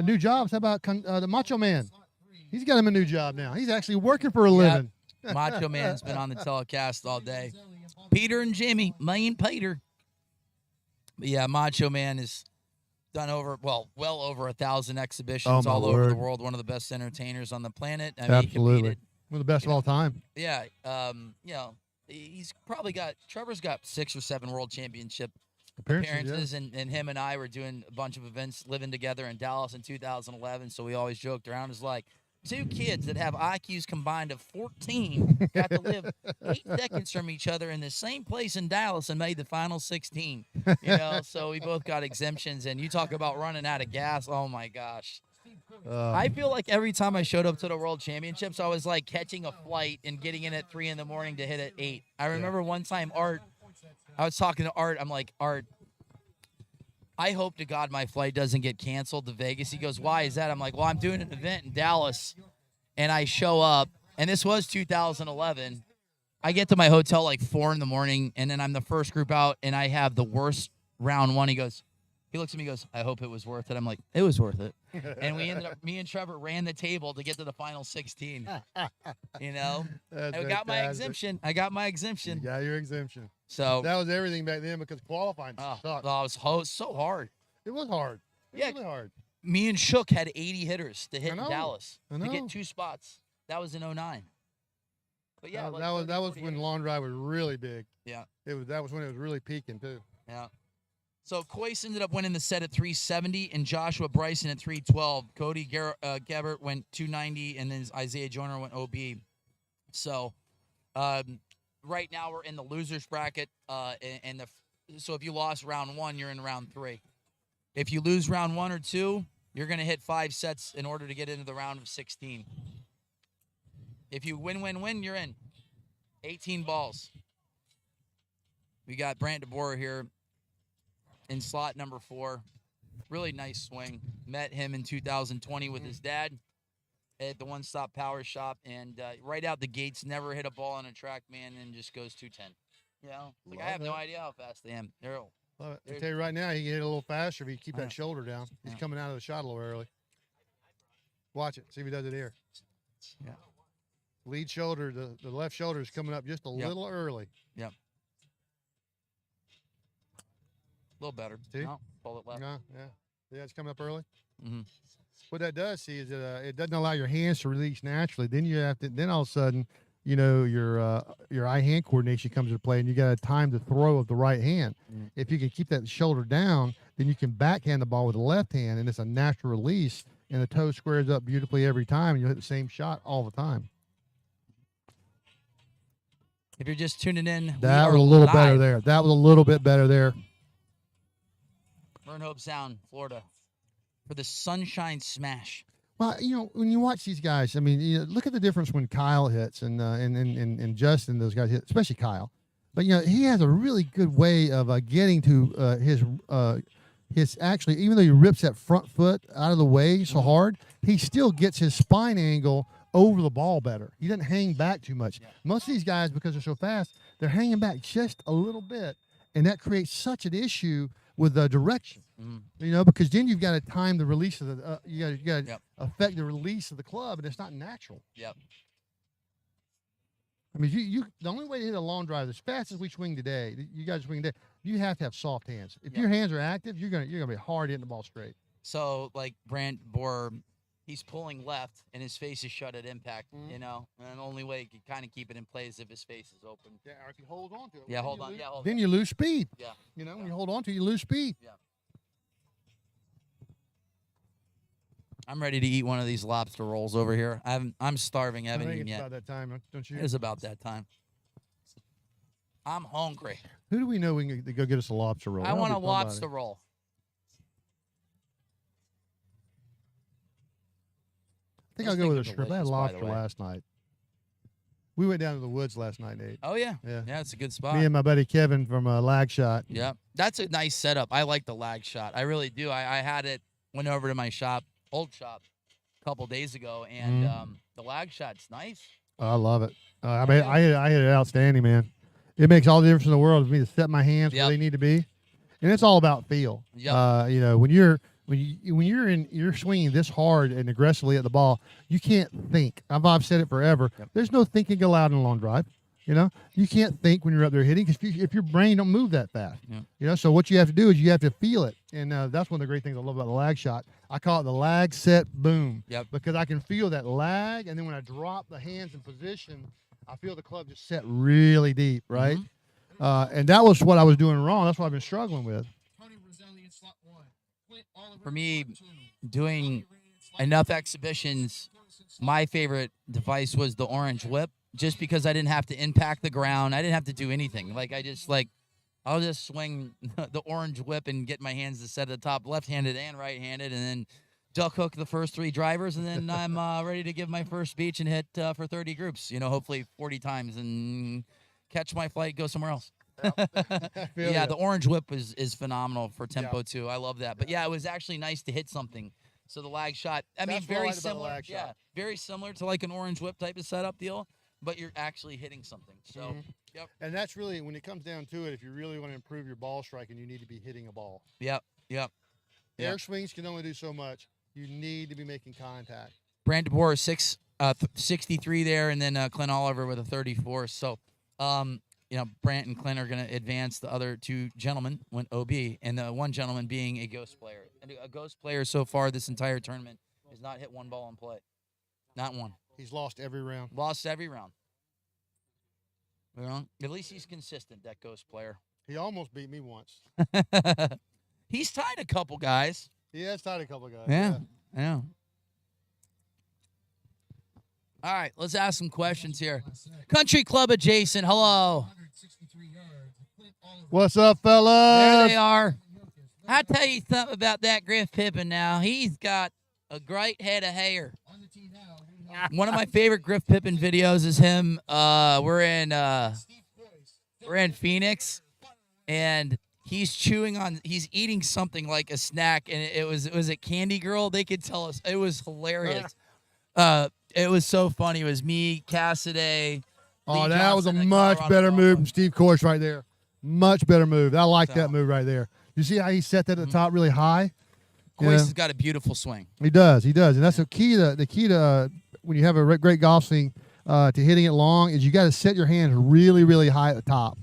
new jobs, how about the Macho Man? He's got him a new job now. He's actually working for a living. Macho Man's been on the telecast all day. Peter and Jimmy, me and Peter. But yeah, Macho Man is done well over 1,000 exhibitions all over the world. One of the best entertainers on the planet. I mean, Absolutely. One of the best of all time. Yeah. Trevor's got 6 or 7 world championship appearances, and him and I were doing a bunch of events living together in Dallas in 2011. So we always joked around. It's like 2 kids that have IQs combined of 14 got to live 8 seconds from each other in the same place in Dallas and made the final 16. So we both got exemptions. And you talk about running out of gas. Oh my gosh. I feel like every time I showed up to the World Championships, I was like catching a flight and getting in at 3 a.m. to hit at 8. I remember one time I was talking to Art. I'm like, Art, I hope to God my flight doesn't get canceled to Vegas. He goes, why is that? I'm like, well, I'm doing an event in Dallas, and I show up, and this was 2011. I get to my hotel like 4 a.m, and then I'm the first group out, and I have the worst round 1. He looks at me and goes, I hope it was worth it. I'm like, it was worth it. And me and Trevor ran the table to get to the final 16. I got my exemption. You got your exemption. So that was everything back then because qualifying sucked. It was so hard. It was hard. Yeah, really hard. Me and Shook had 80 hitters to hit in Dallas to get 2 spots. That was in 09. But yeah, that was when Lawn Drive was really big. Yeah, that was when it was really peaking too. Yeah. So Coyce ended up winning the set at 370, and Joshua Bryson at 312. Cody Gabbert went 290, and then Isaiah Joyner went OB. So right now we're in the losers bracket, so if you lost round 1, you're in round 3. If you lose round 1 or 2, you're going to hit 5 sets in order to get into the round of 16. If you win, you're in. 18 balls. We got Brant DeBoer here in slot number 4. Really nice swing. Met him in 2020 with his dad at the One Stop Power Shop, and right out the gates, never hit a ball on a track, man, and just goes 210. I have no idea how fast I am. I tell you right now, he can hit a little faster if you keep that shoulder down. He's coming out of the shot a little early. Watch it. See if he does it here. Yeah. Lead shoulder, the left shoulder is coming up just a little early. Yep. A little better. See? No, pull it left. Yeah, it's coming up early. Mm-hmm. What that does, see, is it doesn't allow your hands to release naturally. Then you have to. Then all of a sudden, your eye hand coordination comes into play, and you got a time to throw of the right hand. Mm-hmm. If you can keep that shoulder down, then you can backhand the ball with the left hand, and it's a natural release. and the toe squares up beautifully every time, and you'll hit the same shot all the time. If you're just tuning in, That was a little better there. That was a little bit better there. Burn Hope Sound, Florida, for the Sunshine Smash. Well, you know, when you watch these guys, I mean, you know, look at the difference when Kyle hits and Justin, those guys hit, especially Kyle. But, you know, he has a really good way of getting to his actually, even though he rips that front foot out of the way so hard, he still gets his spine angle over the ball better. He doesn't hang back too much. Most of these guys, because they're so fast, they're hanging back just a little bit, and that creates such an issue with the direction. You know, because then you've got to time the release of the you got to affect the release of the club, and it's not natural. Yep. I mean, you the only way to hit a long drive, as fast as we swing today, you guys swing today, you have to have soft hands. If your hands are active, you're gonna be hard hitting the ball straight. So, like Brant Boer, he's pulling left, and his face is shut at impact, you know? And the only way he can kind of keep it in play is if his face is open. Yeah, or if you hold on to it. Yeah, hold on. Yeah, hold Then on. you lose speed. Yeah. You know, when you hold on to it, you lose speed. Yeah. I'm ready to eat one of these lobster rolls over here. I'm starving. I haven't think eaten it's yet. about that time, don't you? It is about that time. I'm hungry. Who do we know we can go get us a lobster roll? I That'll want be to fun, watch buddy. the roll. I think Those I'll go with a things are shrimp. I had delicious, by the lobster way. last night. We went down to the woods last night, Nate. Oh, yeah. Yeah. Yeah, it's a good spot. Me and my buddy Kevin from Lag Shot. Yeah, that's a nice setup. I like the lag shot. I really do. I had it, went over to my shop, old shop, a couple days ago, and the lag shot's nice. I love it. I mean, I hit it outstanding, man. It makes all the difference in the world for me to set my hands where they need to be, and it's all about feel. Yep. You know, when you're swinging this hard and aggressively at the ball, you can't think. I've said it forever. There's no thinking allowed in a long drive. You know, you can't think when you're up there hitting because if your brain don't move that fast. You know, so what you have to do is you have to feel it, and that's one of the great things I love about the lag shot. I call it the lag set boom. Because I can feel that lag, and then when I drop the hands in position, I feel the club just set really deep, right? And that was what I was doing wrong. That's what I've been struggling with. For me, doing enough exhibitions, my favorite device was the orange whip, just because I didn't have to impact the ground. I didn't have to do anything. Like, I'll just swing the orange whip and get my hands to set at the top, left-handed and right-handed, and then duck hook the first 3 drivers, and then I'm ready to give my first speech and hit for 30 groups, you know, hopefully 40 times, and catch my flight, go somewhere else. Yeah, the orange whip is phenomenal for tempo too. I love that. But yeah, it was actually nice to hit something. So the lag shot, I mean, very similar. Yeah, very similar to like an orange whip type of setup deal, but you're actually hitting something. So, yep. And that's really, when it comes down to it, if you really want to improve your ball striking, you need to be hitting a ball. Yep. Air swings can only do so much. You need to be making contact. Brandon Boer 63 there, and then Clint Oliver with a 34. So, you know, Brant and Clint are going to advance. The other 2 gentlemen went OB, and the one gentleman being a ghost player. And a ghost player so far this entire tournament has not hit 1 ball in play. Not one. He's lost every round. Lost every round. You know, at least he's consistent, that ghost player. He almost beat me once. He's tied a couple guys. He has tied a couple guys. Yeah. All right, let's ask some questions here. Country Club adjacent, hello. What's up, fellas? There they are. I'll tell you something about that Griff Pippin now. He's got a great head of hair. One of my favorite Griff Pippin videos is him. We're in Phoenix, and he's eating something like a snack, and it was a Candy Girl. They could tell us. It was hilarious. It was so funny. It was me, Cassidy. Oh, that was a much better move from Steve Korsh right there. Much better move. I like that move right there. You see how he set that at the top really high? Koiss has got a beautiful swing. He does, and that's the key to when you have a great golf swing to hitting it long is you got to set your hands really, really high at the top.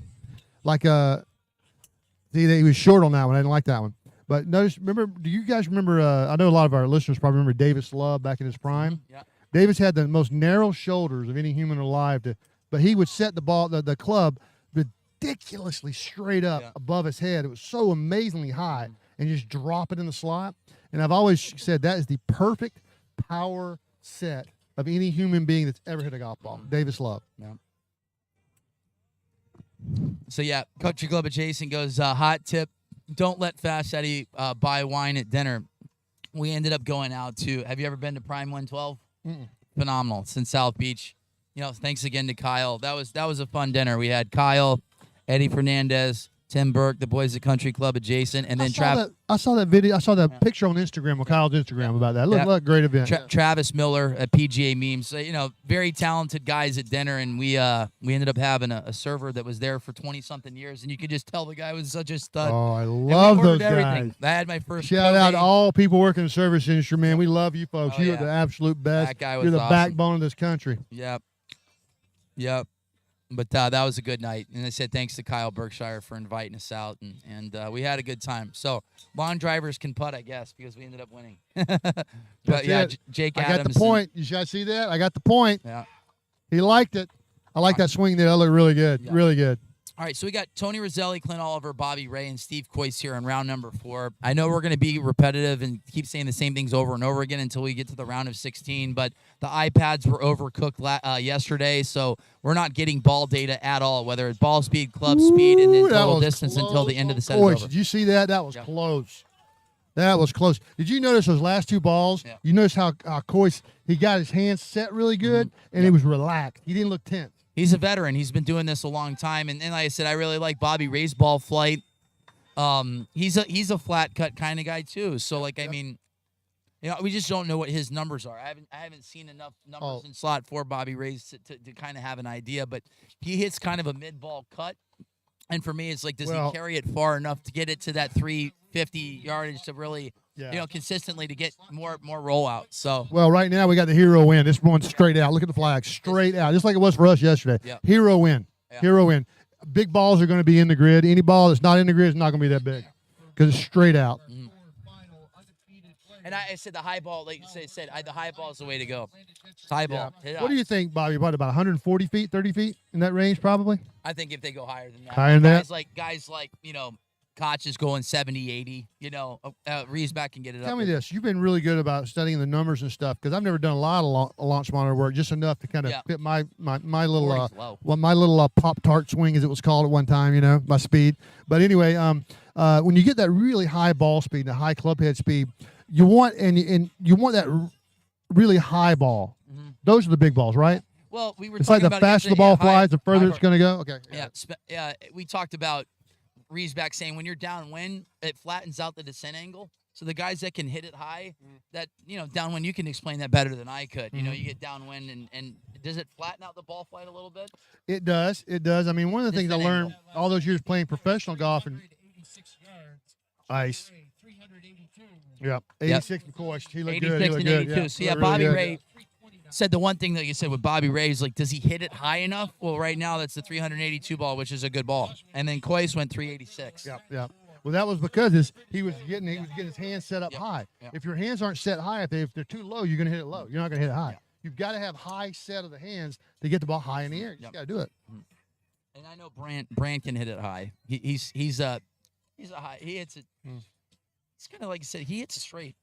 Like see, he was short on that one. I didn't like that one. But notice, do you guys remember? I know a lot of our listeners probably remember Davis Love back in his prime. Yeah. Davis had the most narrow shoulders of any human alive, but he would set the club ridiculously straight up above his head. It was so amazingly high, and just drop it in the slot. And I've always said that is the perfect power set of any human being that's ever hit a golf ball. Davis Love. Yeah. So yeah, Country Club adjacent goes hot tip. Don't let Fast Eddie buy wine at dinner. We ended up going out to. Have you ever been to Prime 112? Phenomenal. It's in South Beach. Thanks again to Kyle. That was a fun dinner. We had Kyle, Eddie Fernandez, Tim Burke, the boys at Country Club adjacent, and then I saw that video. I saw that picture on Instagram, on Kyle's Instagram about that. It looked like a great event. Travis Miller at PGA Memes. So, very talented guys at dinner, and we ended up having a server that was there for 20-something years, and you could just tell the guy was such a stud. Oh, I And we love ordered those everything. guys. I had my first Shout out propane. to all people working in the service industry, man. We love you folks. Oh, You're yeah. the absolute best. That guy was You're the awesome. backbone of this country. Yep. But that was a good night. And I said thanks to Kyle Berkshire for inviting us out. And we had a good time. So long drivers can putt, I guess, because we ended up winning. But That's yeah, it. Jake I Adams. got the point. You guys see that? I got the point. Yeah. He liked it. I like that swing there. That looked really good. Yeah. Really good. All right, so we got Tony Roselli, Clint Oliver, Bobby Ray, and Steve Coyce here on round number 4. I know we're going to be repetitive and keep saying the same things over and over again until we get to the round of 16, but the iPads were overcooked yesterday, so we're not getting ball data at all, whether it's ball speed, club speed, and then Ooh, that total was distance until the end of the set Boy, is over. did you see that? That was close. That was close. Did you notice those last 2 balls? Yeah. You notice how Coyce, he got his hands set really good, and he was relaxed. He didn't look tense. He's a veteran. He's been doing this a long time, and like I said, I really like Bobby Ray's ball flight. He's a flat cut kind of guy too. So I mean, we just don't know what his numbers are. I haven't seen enough numbers in slot for Bobby Ray's to kind of have an idea. But he hits kind of a mid ball cut, and for me, it's like, does he carry it far enough to get it to that 350 yardage to really, consistently to get more rollout. So Well, right now we got the hero win. This one straight out. Look at the flag, straight out, just like it was for us yesterday. Yep. Hero win. Yeah. Hero win. Big balls are going to be in the grid. Any ball that's not in the grid is not going to be that big because it's straight out. And I said the high ball, like you said, the high ball is the way to go. It's high ball. Hit it What do you think, Bobby? What, about 140 feet, 30 feet in that range, probably? I think if they go higher than that. Higher than that? Guys like Koch is going 70, 80. Riesback can get it up. Tell me this. You've been really good about studying the numbers and stuff because I've never done a lot of launch monitor work, just enough to kind of fit my little Pop-Tart swing, as it was called at one time, my speed. But anyway, when you get that really high ball speed and a high club head speed, you want that really high ball. Mm-hmm. Those are the big balls, right? Well, we were It's like talking the about faster the yesterday, ball flies, the further it's going to go. Okay. Yeah. We talked about Riesback saying when you're downwind, it flattens out the descent angle. So the guys that can hit it high, that downwind, you can explain that better than I could. You get downwind, and does it flatten out the ball flight a little bit? It does. It does. I mean, one of the things I learned all those years playing professional golf and ice. Yeah, 86 McCoy. He looked good. 86 He looked and good. 82. Yeah, So looked really Bobby good. Ray said the one thing that you said with Bobby Ray is does he hit it high enough? Well, right now that's the 382 ball, which is a good ball. And then Coyce went 386. Yeah. Well, that was because he was getting his hands set up high. Yep. If your hands aren't set high, if they're too low, you're going to hit it low. You're not going to hit it high. You've got to have high set of the hands to get the ball high in the air. You just got to do it. And I know Brant can hit it high. He's a high. He hits it. It's kind of like you said. He hits it straight.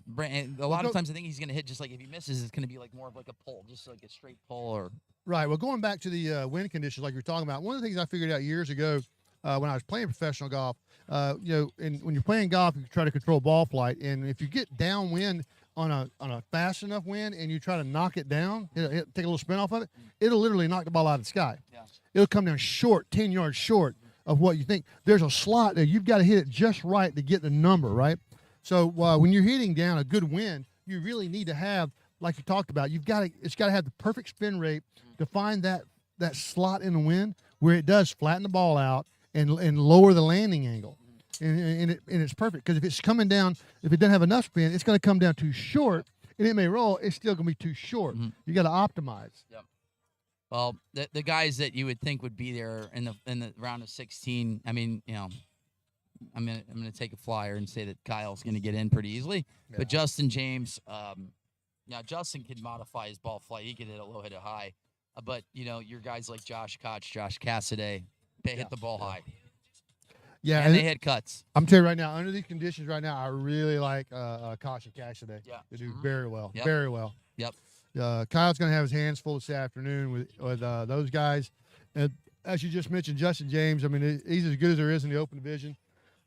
Brant. A lot of times I think he's going to hit just like if he misses, it's going to be like more of like a pull, just like a straight pull or. Right. Well, going back to the wind conditions, like you were talking about, one of the things I figured out years ago when I was playing professional golf, and when you're playing golf, you try to control ball flight, and if you get downwind on a fast enough wind and you try to knock it down, take a little spin off of it, it'll literally knock the ball out of the sky. Yeah. It'll come down short, 10 yards short of what you think. There's a slot there. You've got to hit it just right to get the number, right? So when you're hitting down a good wind, you really need to have, like you talked about, it's got to have the perfect spin rate to find that slot in the wind where it does flatten the ball out and lower the landing angle. And it's perfect because if it's coming down, if it doesn't have enough spin, it's going to come down too short, and it may roll. It's still going to be too short. You got to optimize. Yep. Well, the guys that you would think would be there in the round of 16. I mean, I'm gonna take a flyer and say that Kyle's gonna get in pretty easily. Yeah. But Justin James, Justin can modify his ball flight. He can hit it low, hit it high. But your guys like Josh Koch, Josh Cassidy, they hit the ball high. Yeah, and they hit cuts. I'm telling you right now, under these conditions right now, I really like Caution Cash today. Yeah. They do very well. Yep. Very well. Yep. Kyle's going to have his hands full this afternoon with those guys. And as you just mentioned, Justin James, I mean, he's as good as there is in the open division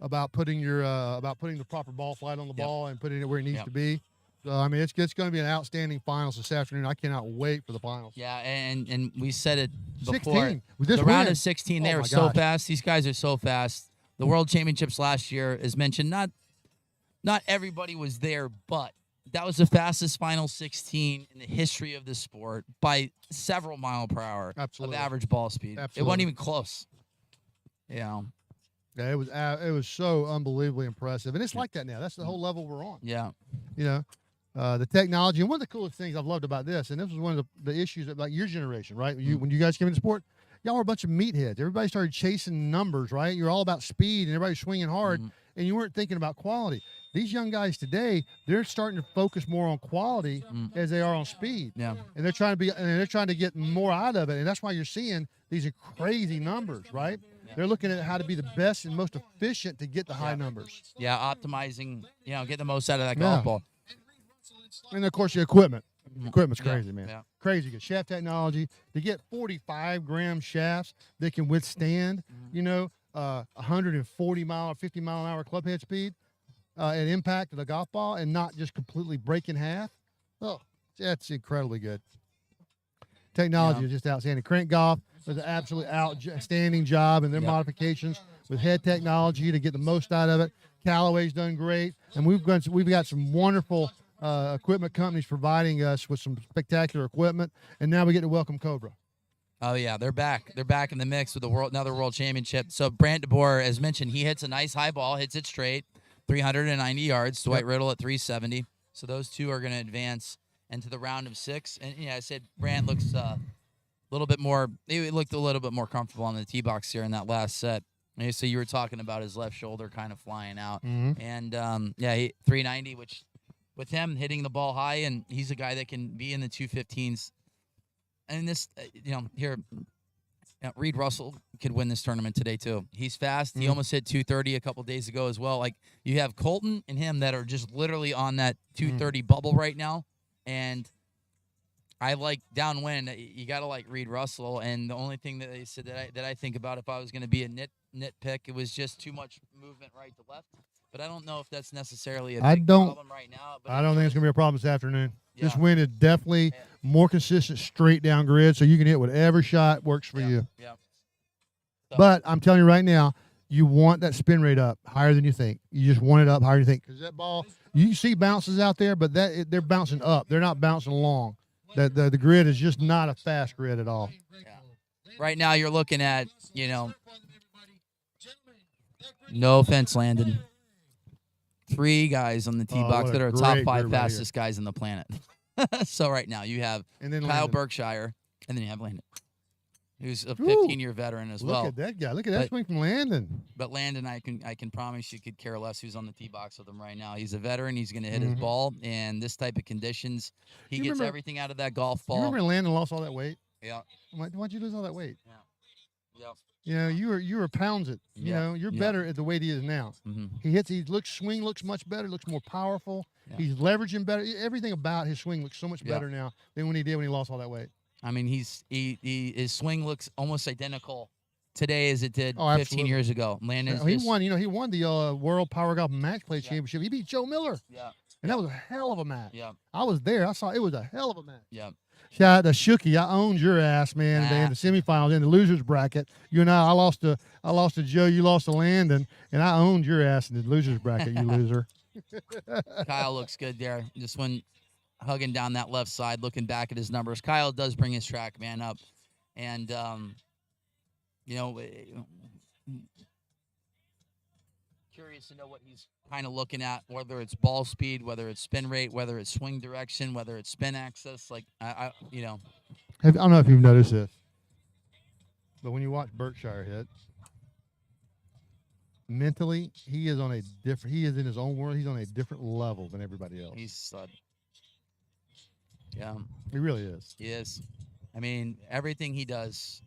about putting the proper ball flight on the ball and putting it where it needs to be. So, I mean, it's going to be an outstanding finals this afternoon. I cannot wait for the finals. Yeah, and we said it before. 16. With this the round win. of 16, Oh they my are so gosh. fast. These guys are so fast. The World Championships last year, as mentioned, not everybody was there, but that was the fastest final 16 in the history of the sport by several mile per hour Absolutely. of average ball speed. Absolutely. It wasn't even close. Yeah. Yeah, it was so unbelievably impressive, and it's like that now. That's the whole level we're on. Yeah. You know, the technology, and one of the coolest things I've loved about this, and this was one of the issues about your generation, right? When you guys came into sport, y'all were a bunch of meatheads. Everybody started chasing numbers, right? You're all about speed, and everybody's swinging hard, and you weren't thinking about quality. These young guys today, they're starting to focus more on quality as they are on speed. Yeah. And they're trying to get more out of it, and that's why you're seeing these crazy numbers, right? They're looking at how to be the best and most efficient to get the high numbers. Yeah, optimizing, get the most out of that golf ball. And of course, the equipment. Equipment's crazy, man. Yeah. Crazy good. Shaft technology to get 45-gram shafts that can withstand, 140 mile or 50 mile an hour clubhead speed at impact of the golf ball and not just completely break in half. Oh, that's incredibly good. Technology is just outstanding. Crank Golf does an absolutely outstanding job in their modifications with head technology to get the most out of it. Callaway's done great, and we've got some wonderful equipment companies providing us with some spectacular equipment, and now we get to welcome Cobra. Oh yeah, they're back. They're back in the mix with another world championship. So Brant DeBoer, as mentioned, he hits a nice high ball, hits it straight, 390 yards. Dwight Riddle at 370. So those two are going to advance into the round of 6. And I said Brant looks a little bit more. He looked a little bit more comfortable on the tee box here in that last set. And so you were talking about his left shoulder kind of flying out, and 390, which with him hitting the ball high, and he's a guy that can be in the 215s. And this, Reed Russell could win this tournament today too. He's fast. He almost hit 230 a couple days ago as well. Like you have Colton and him that are just literally on that 230 bubble right now. And I like downwind. You got to like Reed Russell. And the only thing that they said that I think about if I was going to be a nitpick, it was just too much movement right to left. But I don't know if that's necessarily a big problem right now. But I don't think it's going to be a problem this afternoon. Yeah. This wind is definitely more consistent straight down grid, so you can hit whatever shot works for you. Yeah. But I'm telling you right now, you want that spin rate up higher than you think. You just want it up higher than you think. Because that ball, you see bounces out there, but they're bouncing up. They're not bouncing along. The grid is just not a fast grid at all. Yeah. Right now you're looking at, no offense, Landon, 3 guys on the tee box that are top 5 fastest guys on the planet. So right now you have Kyle Landon. Berkshire, and then you have Landon, who's a 15-year veteran as well. Look at that guy. Look at that swing from Landon. But Landon, I can promise you could care less who's on the tee box with him right now. He's a veteran. He's going to hit his ball, and this type of conditions, he gets everything out of that golf ball. You remember Landon lost all that weight? Yeah. Why'd you lose all that weight? Yeah. Yep. You were pounds it. You're better at the weight he is now. He swing looks much better, looks more powerful. Yeah. He's leveraging better. Everything about his swing looks so much better now than when he lost all that weight. I mean, his swing looks almost identical today as it did 15 absolutely. years ago. Landon, he won. He won the World Power Golf Match Play Championship. He beat Joe Miller. Yeah. And that was a hell of a match. Yeah. I was there. I saw it was a hell of a match. Yeah. Shout out to Shooky. I owned your ass, man, in the semifinals, in the losers bracket. You and I lost to Joe. You lost to Landon, and I owned your ass in the losers bracket. You loser. Kyle looks good there. Just when hugging down that left side, looking back at his numbers. Kyle does bring his track man up, and curious to know what he's kind of looking at, whether it's ball speed, whether it's spin rate, whether it's swing direction, whether it's spin axis. Like I don't know if you've noticed this, but when you watch Berkshire hit, mentally he is in his own world. He's on a different level than everybody else. He's stud. Yeah, he really is. He is. I mean, everything he does: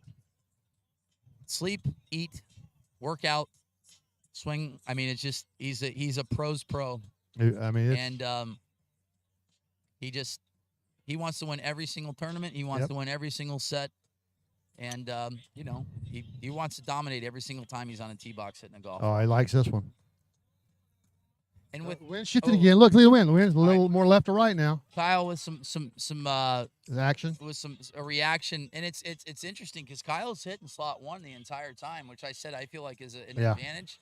sleep, eat, work out, swing. I mean, it's just he's a pro's pro, I mean, and he wants to win every single tournament. He wants Yep. to win every single set, and he wants to dominate every single time he's on a tee box hitting a golf. oh, he likes this one. And with Win shifted again. Look, the win. The win's a little more left to right now. Kyle with some action, with a reaction, and it's interesting because Kyle's hitting slot 1 the entire time, which I said I feel like is an Yeah. advantage.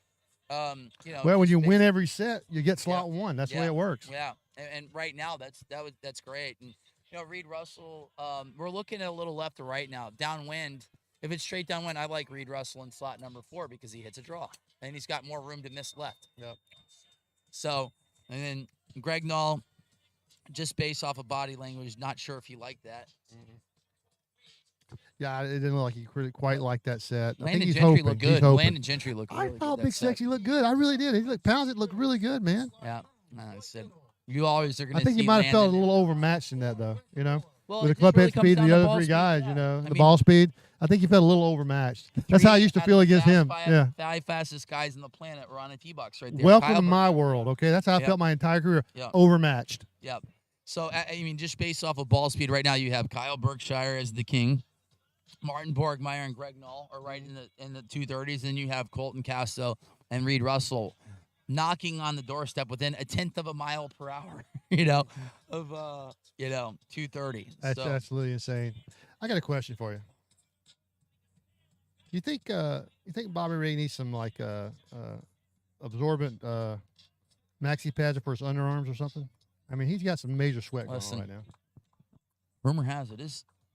Well, when you win every set, you get slot 1. That's the way it works. Yeah, and right now that's great. And Reed Russell, we're looking at a little left to right now, downwind. If it's straight downwind, I like Reed Russell in slot number 4 because he hits a draw and he's got more room to miss left. Yep. So, and then Greg Null, just based off of body language, not sure if he liked that. Yeah, it didn't look like he quite liked that set. I think Landon he's Gentry hoping. looked He's good. hoping. Landon Gentry looked really I good. thought that Big set. Sexy looked good. I really did. He looked Pounds. It looked really good, man. Yeah. I said you always are going I to think see he might have felt a Landon- little overmatched in that, though. Well, with it the club just really head comes speed down and the to other ball 3 speed, guys, yeah. the I mean, ball speed. I think he felt a little overmatched. That's how I used to feel against him. Yeah. 5 fastest guys on the planet were on a tee box right there. Welcome Kyle to my world. Okay, that's how I Yep. felt my entire career. Yep. Overmatched. Yep. So I mean, just based off of ball speed, right now you have Kyle Berkshire as the king, Martin Borgmeyer and Greg Null are right in the 230s, and you have Colton Casto and Reed Russell knocking on the doorstep within 1/10 of a mile per hour. Of 230. That's So, absolutely insane. I got a question for you. You think Bobby Ray needs some absorbent maxi pads for his underarms or something? I mean, he's got some major sweat going on right now. rumor has it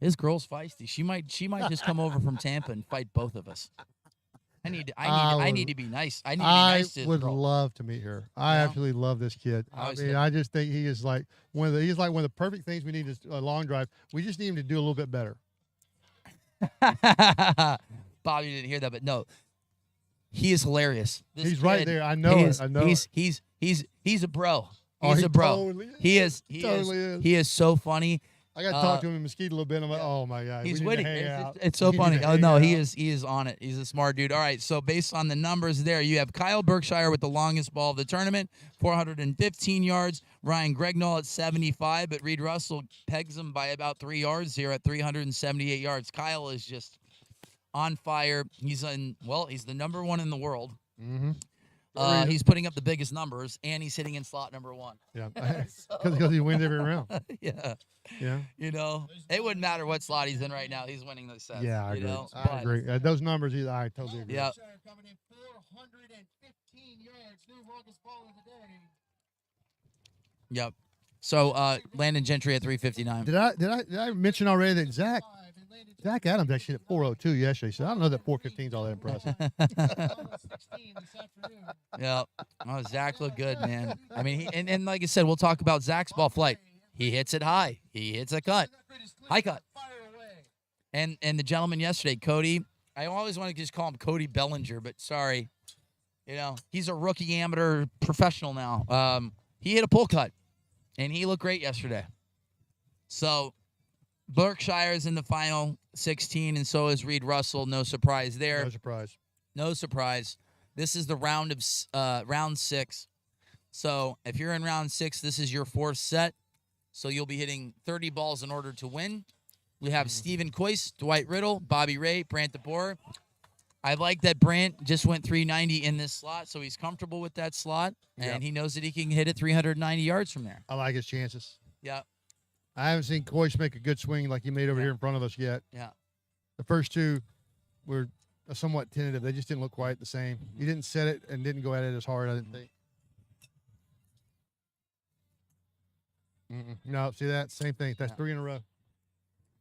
his girl's feisty. She might just come over from Tampa and fight both of us. I need to be nice. I need to be nice to his would girl. love to meet her. I absolutely love this kid. I I always mean, said- I just think he is like one of the perfect things we need is a long drive. We just need him to do a little bit better. Bobby didn't hear that, but no, he is hilarious. This He's right kid, there. I know he it. is- I know He's a bro. Oh, He's he a bro. totally He is. He is so funny. I got to talk to him in Mesquite a little bit. I'm like, oh my god, He's we need witty. to hang out. It's so We need funny. to Oh hang no, out. he is on it. He's a smart dude. All right, so based on the numbers there, you have Kyle Berkshire with the longest ball of the tournament, 415 yards. Ryan Gregnall at 75, but Reed Russell pegs him by about 3 yards here at 378 yards. Kyle is just on fire. He's the number 1 in the world. Mm-hmm. He's putting up the biggest numbers, and he's hitting in slot number 1. Yeah, because he wins every round. Yeah. Yeah. It wouldn't matter what slot he's in right now. He's winning those sets. Yeah, I agree. But- I agree. Those numbers, I totally agree. Yeah. Coming in 415 yards, new longest ball of the day. Yep. So Landon Gentry at 359. Did I mention already that Zach Adams actually hit 402 yesterday? So I don't know that 415 is all that impressive. Yeah. Oh, Zach looked good, man. I mean, and like I said, we'll talk about Zach's ball flight. He hits it high. He hits a cut. High cut. And the gentleman yesterday, Cody, I always want to just call him Cody Bellinger, but sorry. He's a rookie amateur professional now. He hit a pull cut, and he looked great yesterday. So Berkshire's in the final 16, and so is Reed Russell. No surprise there. No surprise. No surprise. This is the round 6. So if you're in round 6, this is your 4th set. So you'll be hitting 30 balls in order to win. We have Stephen Coyce, Dwight Riddle, Bobby Ray, Brant DeBoer. I like that Brant just went 390 in this slot, so he's comfortable with that slot, and he knows that he can hit it 390 yards from there. I like his chances. Yeah. I haven't seen Coyce make a good swing like he made over here in front of us yet. Yeah. The first 2 were somewhat tentative. They just didn't look quite the same. He didn't set it and didn't go at it as hard, I didn't think. No, see that? Same thing. That's 3 in a row.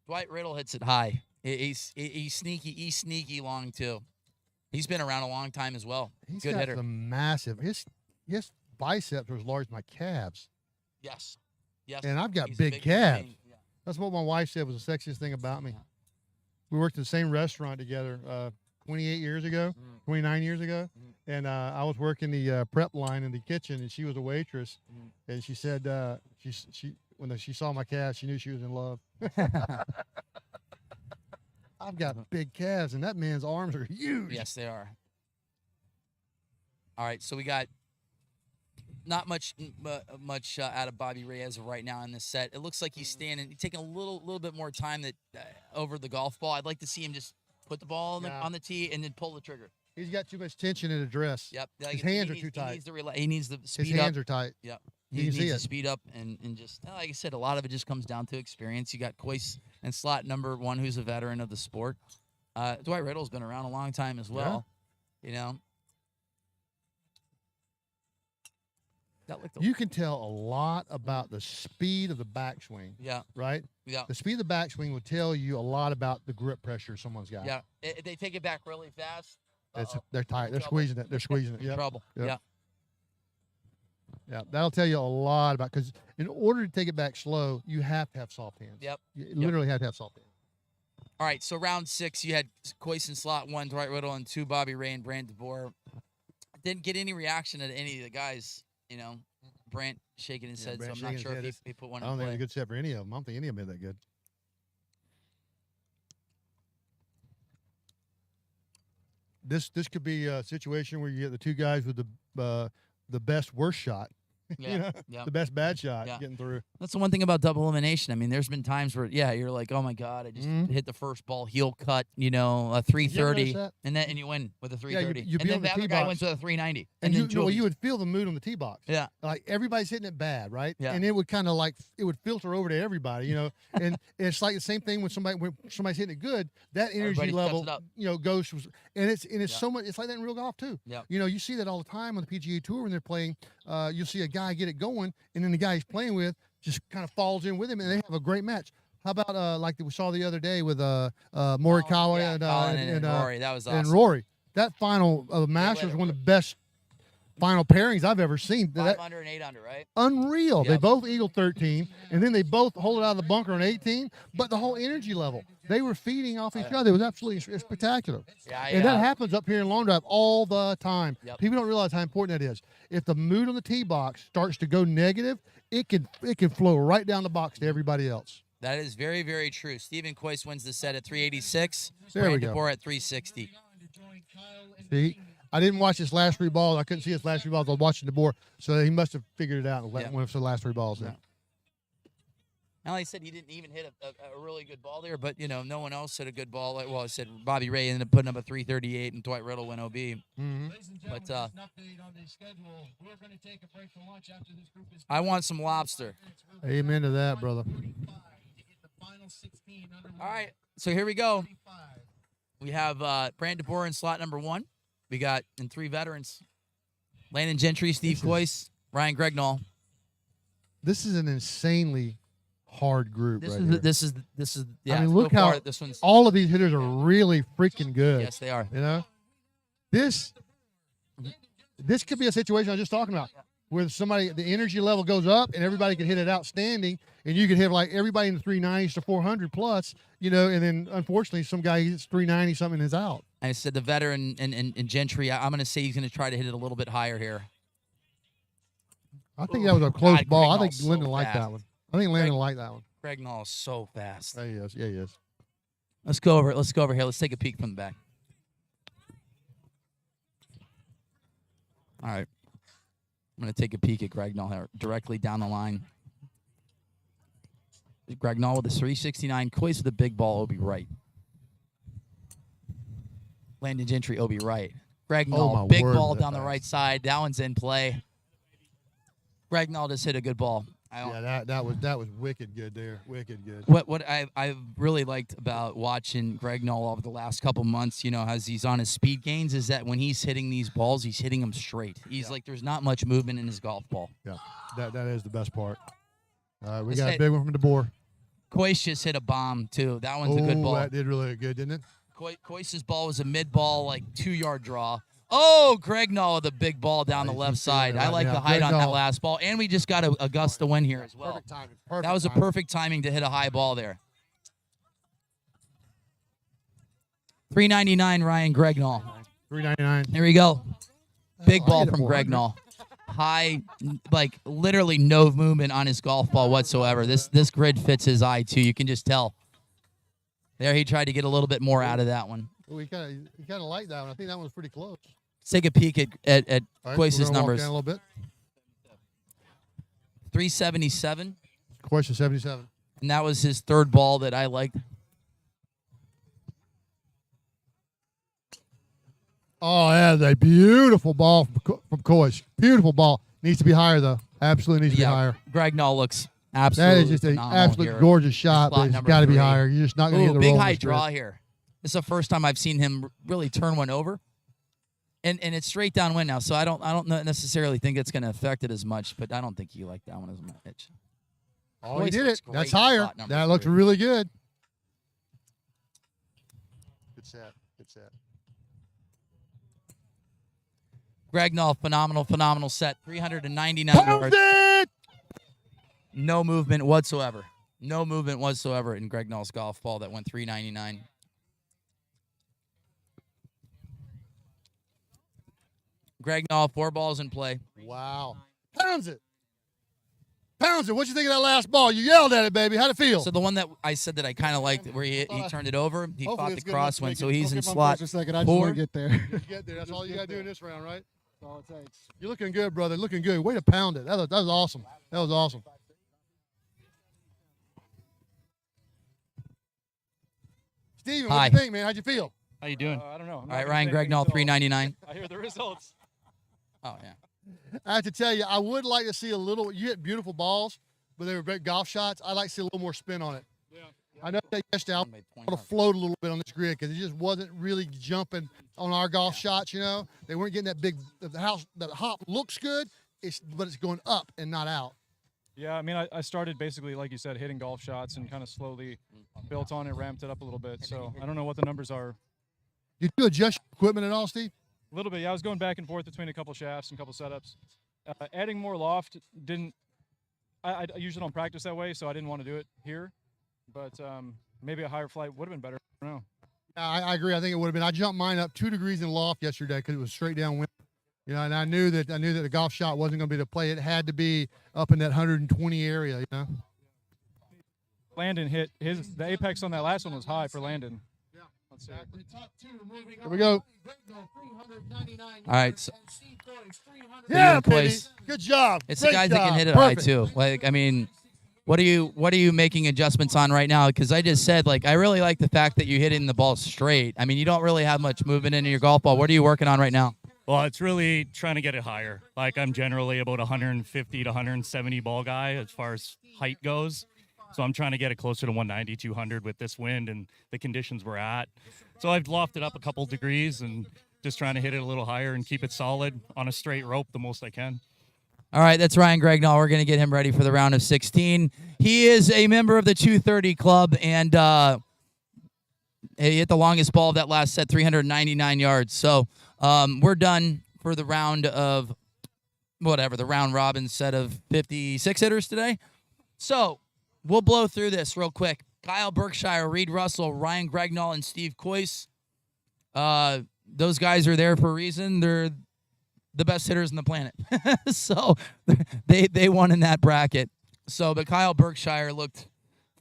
Dwight Riddle hits it high. He's sneaky. He's sneaky long, too. He's been around a long time as well. He's Good got hitter. some massive. His biceps are as large as my calves. Yes. Yes. And I've got He's a big big calves. machine. Yeah. That's what my wife said was the sexiest thing about me. We worked in the same restaurant together 28 years ago, 29 years ago. And I was working the prep line in the kitchen, and she was a waitress. And she said when she saw my calves, she knew she was in love. I've got big calves, and that man's arms are huge. Yes, they are. All right, so we got not much out of Bobby Ray as of right now in this set. It looks like he's standing, he's taking a little bit more time that over the golf ball. I'd like to see him just put the ball on the tee and then pull the trigger. He's got too much tension in the dress. Yep. His hands are too tight. He needs to speed up. His hands are tight. Yep. You He can see needs to it. speed up and just, like I said, a lot of it just comes down to experience. You got Coyce and slot number 1, who's a veteran of the sport. Dwight Riddle's been around a long time as well. You know. You can tell a lot about the speed of the backswing. Yeah. Right? Yeah. The speed of the backswing will tell you a lot about the grip pressure someone's got. Yeah. They take it back really fast. They're tight. They're squeezing it. They're squeezing it. Yep. Trouble. Yep. Yeah. Yeah. That'll tell you a lot about, because in order to take it back slow, you have to have soft hands. Yep. You literally have to have soft hands. All right, so round 6, you had Coyce in slot 1, Dwight Riddle, and 2, Bobby Ray and Brant DeBoer. Didn't get any reaction at any of the guys, you know. Brant shaking his head, so I'm not sure if he put one in I don't think play. it's a good set for any of them. I don't think any of them are that good. This could be a situation where you get the two guys with the best worst shot. Yeah, You know, yeah. the best bad shot Yeah. getting through. That's the one thing about double elimination. I mean, there's been times where, you're like, oh my God, I just hit the first ball, heel cut, a 330, that? and you win with a Yeah, 330. you and be then on the the other tee guy box. wins with a 390. And then you would feel the mood on the tee box. Yeah. Like everybody's hitting it bad, right? Yeah. And it would kind of like it would filter over to everybody, and it's like the same thing when somebody's hitting it good. That energy Everybody steps level, it up. goes, and it's so much. It's like that in real golf too. Yeah. You see that all the time on the PGA Tour when they're playing. You'll see a guy get it going, and then the guy he's playing with just kind of falls in with him, and they have a great match. How about like we saw the other day with Morikawa Colin and Rory. That was awesome. And Rory. That final Masters was one of the best final pairings I've ever seen. 5 under and 8 under, right? Unreal. Yep. They both eagle 13, and then they both hold it out of the bunker on 18. But the whole energy level, they were feeding off each other. It was absolutely spectacular. Yeah, and that happens up here in Long Drive all the time. Yep. People don't realize how important that is. If the mood on the tee box starts to go negative, it can flow right down the box to everybody else. That is very, very true. Stephen Coyce wins the set at 386. There we Brant go. DeBoer at 360. See, I didn't watch his last 3 balls. I couldn't see his last 3 balls. I was watching the board, so he must have figured it out and went for the last 3 balls. Then. Now, he said he didn't even hit a really good ball there, but, no one else hit a good ball. Well, I said Bobby Ray ended up putting up a 338, and Dwight Riddle went OB. Mm-hmm. But I want some lobster. Amen to that, brother. All right, so here we go. We have Brant DeBoer in slot number 1. We got in 3 veterans: Landon Gentry, Steve Coyce, Ryan Gregnall. This is an insanely hard group. This is. Yeah, I mean, so look far, how this one's. all of these hitters are really freaking good. Yes, they are. This could be a situation I was just talking about, where the energy level goes up and everybody can hit it outstanding, and you could hit like everybody in the 390s to 400 plus, and then unfortunately some guy hits 390 something and is out. I said the veteran and Gentry. I'm going to say he's going to try to hit it a little bit higher here. I think that was a close God, ball. I Gregnall's think Lyndon so liked fast. that one. I think Landon liked that one. Gregnall is so fast. Yeah, he is. Yeah, he is. Let's go over here. Let's take a peek from the back. All right. I'm going to take a peek at Gregnall here, directly down the line. Gregnall with a 369. Coyce with a big ball, Obi right. Landon Gentry, Obi right. Gregnall, big ball down the right side. That one's in play. Gregnall just hit a good ball. That was wicked good there. Wicked good. What I really liked about watching Gregnall over the last couple months, as he's on his speed gains, is that when he's hitting these balls, he's hitting them straight. He's like, there's not much movement in his golf ball. Yeah, that is the best part. We got a big one from DeBoer. Coyce just hit a bomb too. That one's a good ball. That did really good, didn't it? Coyce's ball was a mid ball, like 2-yard draw. Oh, Gregnall with a big ball down the left side. I like the height on that last ball. And we just got a gust of wind here as well. Perfect timing. That was a perfect timing to hit a high ball there. 399, Ryan Gregnall. 399. There we go. Big I ball hit it from 400. Gregnall. High, like literally no movement on his golf ball whatsoever. This grid fits his eye too. You can just tell. There he tried to get a little bit more out of that one. Well, he kind of liked that one. I think that one was pretty close. Let's take a peek at All right, Quase's we're gonna walk numbers. down a little bit. 377, Question 77. and that was his third ball that I liked. Oh, that is a beautiful ball from Coach. Beautiful ball. Needs to be higher, though. Absolutely needs to be higher. Greg Null looks absolutely That is just an phenomenal absolute here. gorgeous shot, Slot but it's number got to be 3. higher. You're just not going to get the big roll. high draw here. This is the first time I've seen him really turn one over, and it's straight downwind now. So I don't necessarily think it's going to affect it as much, but I don't think he liked that one as much. Oh, he Boy, did looks it. That's great, higher. slot number That looks 3. really good. Good set. Good set. Greg Null, phenomenal set. 399 yards. No movement whatsoever. No movement whatsoever in Greg Null's golf ball that went 399. Greg Null, 4 balls in play. Wow. Pounds it. Pounds it. What you think of that last ball? You yelled at it, baby. How'd it feel? So the one that I said that I kind of liked, where he turned it over, he Hopefully fought the it's good enough to crosswind, make so it. he's Okay, in if I'm slot first a second, I just 4. want to get there. Just get there. That's all you got to do in this round, right? That's all it takes. You're looking good, brother. Looking good. Way to pound it. That was awesome. That was awesome. Steven, Hi. what do you think, man? How'd you feel? How you doing? I don't know. All right, Ryan Greg Null, 399. I hear the results. Oh, yeah. I have to tell you, I would like to see a little. You hit beautiful balls, but they were great golf shots. I'd like to see a little more spin on it. Yeah. I know that yesterday I want to float a little bit on this grid because it just wasn't really jumping on our golf shots. You know, they weren't getting that big. The house, that hop looks good, but it's going up and not out. Yeah, I mean, I started basically, like you said, hitting golf shots and kind of slowly built on it, ramped it up a little bit. So I don't know what the numbers are. Did you adjust your equipment at all, Steve? A little bit, yeah. I was going back and forth between a couple shafts and a couple setups. Adding more loft didn't. I usually don't practice that way, so I didn't want to do it here. But maybe a higher flight would have been better. I don't know. Yeah, I agree. I think it would have been. I jumped mine up 2 degrees in loft yesterday because it was straight downwind. You know, and I knew that the golf shot wasn't going to be the play. It had to be up in that 120 area. You know. Landon hit the apex on that last one was high for Landon. Let's see. Here we go. All right. So, Yeah, Steven baby. Quace. Good job. It's Great the guys that can job. hit it Perfect. high too. Like, I mean, what are you making adjustments on right now? Because I just said, like, I really like the fact that you're hitting the ball straight. I mean, you don't really have much movement into your golf ball. What are you working on right now? Well, it's really trying to get it higher. Like, I'm generally about 150 to 170 ball guy as far as height goes. So I'm trying to get it closer to 190, 200 with this wind and the conditions we're at. So I've lofted up a couple degrees and just trying to hit it a little higher and keep it solid on a straight rope the most I can. All right, that's Ryan Greg. Now we're going to get him ready for the round of 16. He is a member of the 230 Club, and he hit the longest ball of that last set, 399 yards. So we're done for the round of the round robin set of 56 hitters today. So we'll blow through this real quick. Kyle Berkshire, Reed Russell, Ryan Gregnall, and Steve Coyce. Those guys are there for a reason. They're the best hitters on the planet. So they won in that bracket. So, but Kyle Berkshire looked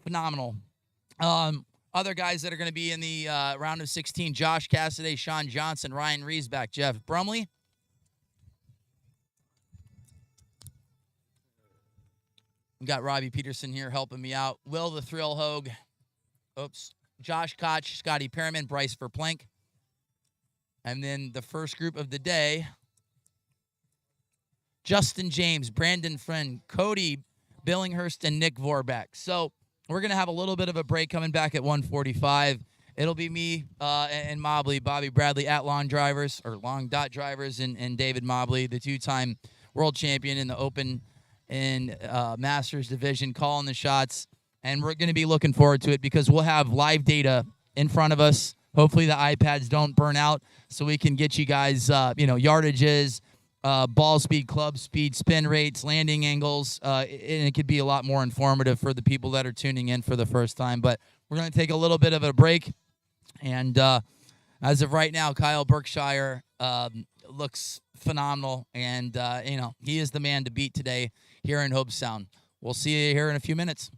phenomenal. Other guys that are going to be in the round of 16, Josh Cassidy, Sean Johnson, Ryan Riesback, Jeff Brumley. We got Robbie Peterson here helping me out. Will the Thrill Hogue. Oops. Josh Koch, Scotty Perriman, Bryce Verplank. And then the first group of the day, Justin James, Brandon Friend, Cody Billinghurst, and Nick Vorbeck. So we're going to have a little bit of a break coming back at 1:45. It'll be me and Mobley, Bobby Bradley at Long Drivers, or Long Dot Drivers, and David Mobley, the two-time world champion in the Open and Masters division, calling the shots. And we're going to be looking forward to it because we'll have live data in front of us. Hopefully the iPads don't burn out so we can get you guys, yardages, ball speed, club speed, spin rates, landing angles, and it could be a lot more informative for the people that are tuning in for the first time. But we're going to take a little bit of a break. And as of right now, Kyle Berkshire looks phenomenal. And, he is the man to beat today here in Hobe Sound. We'll see you here in a few minutes.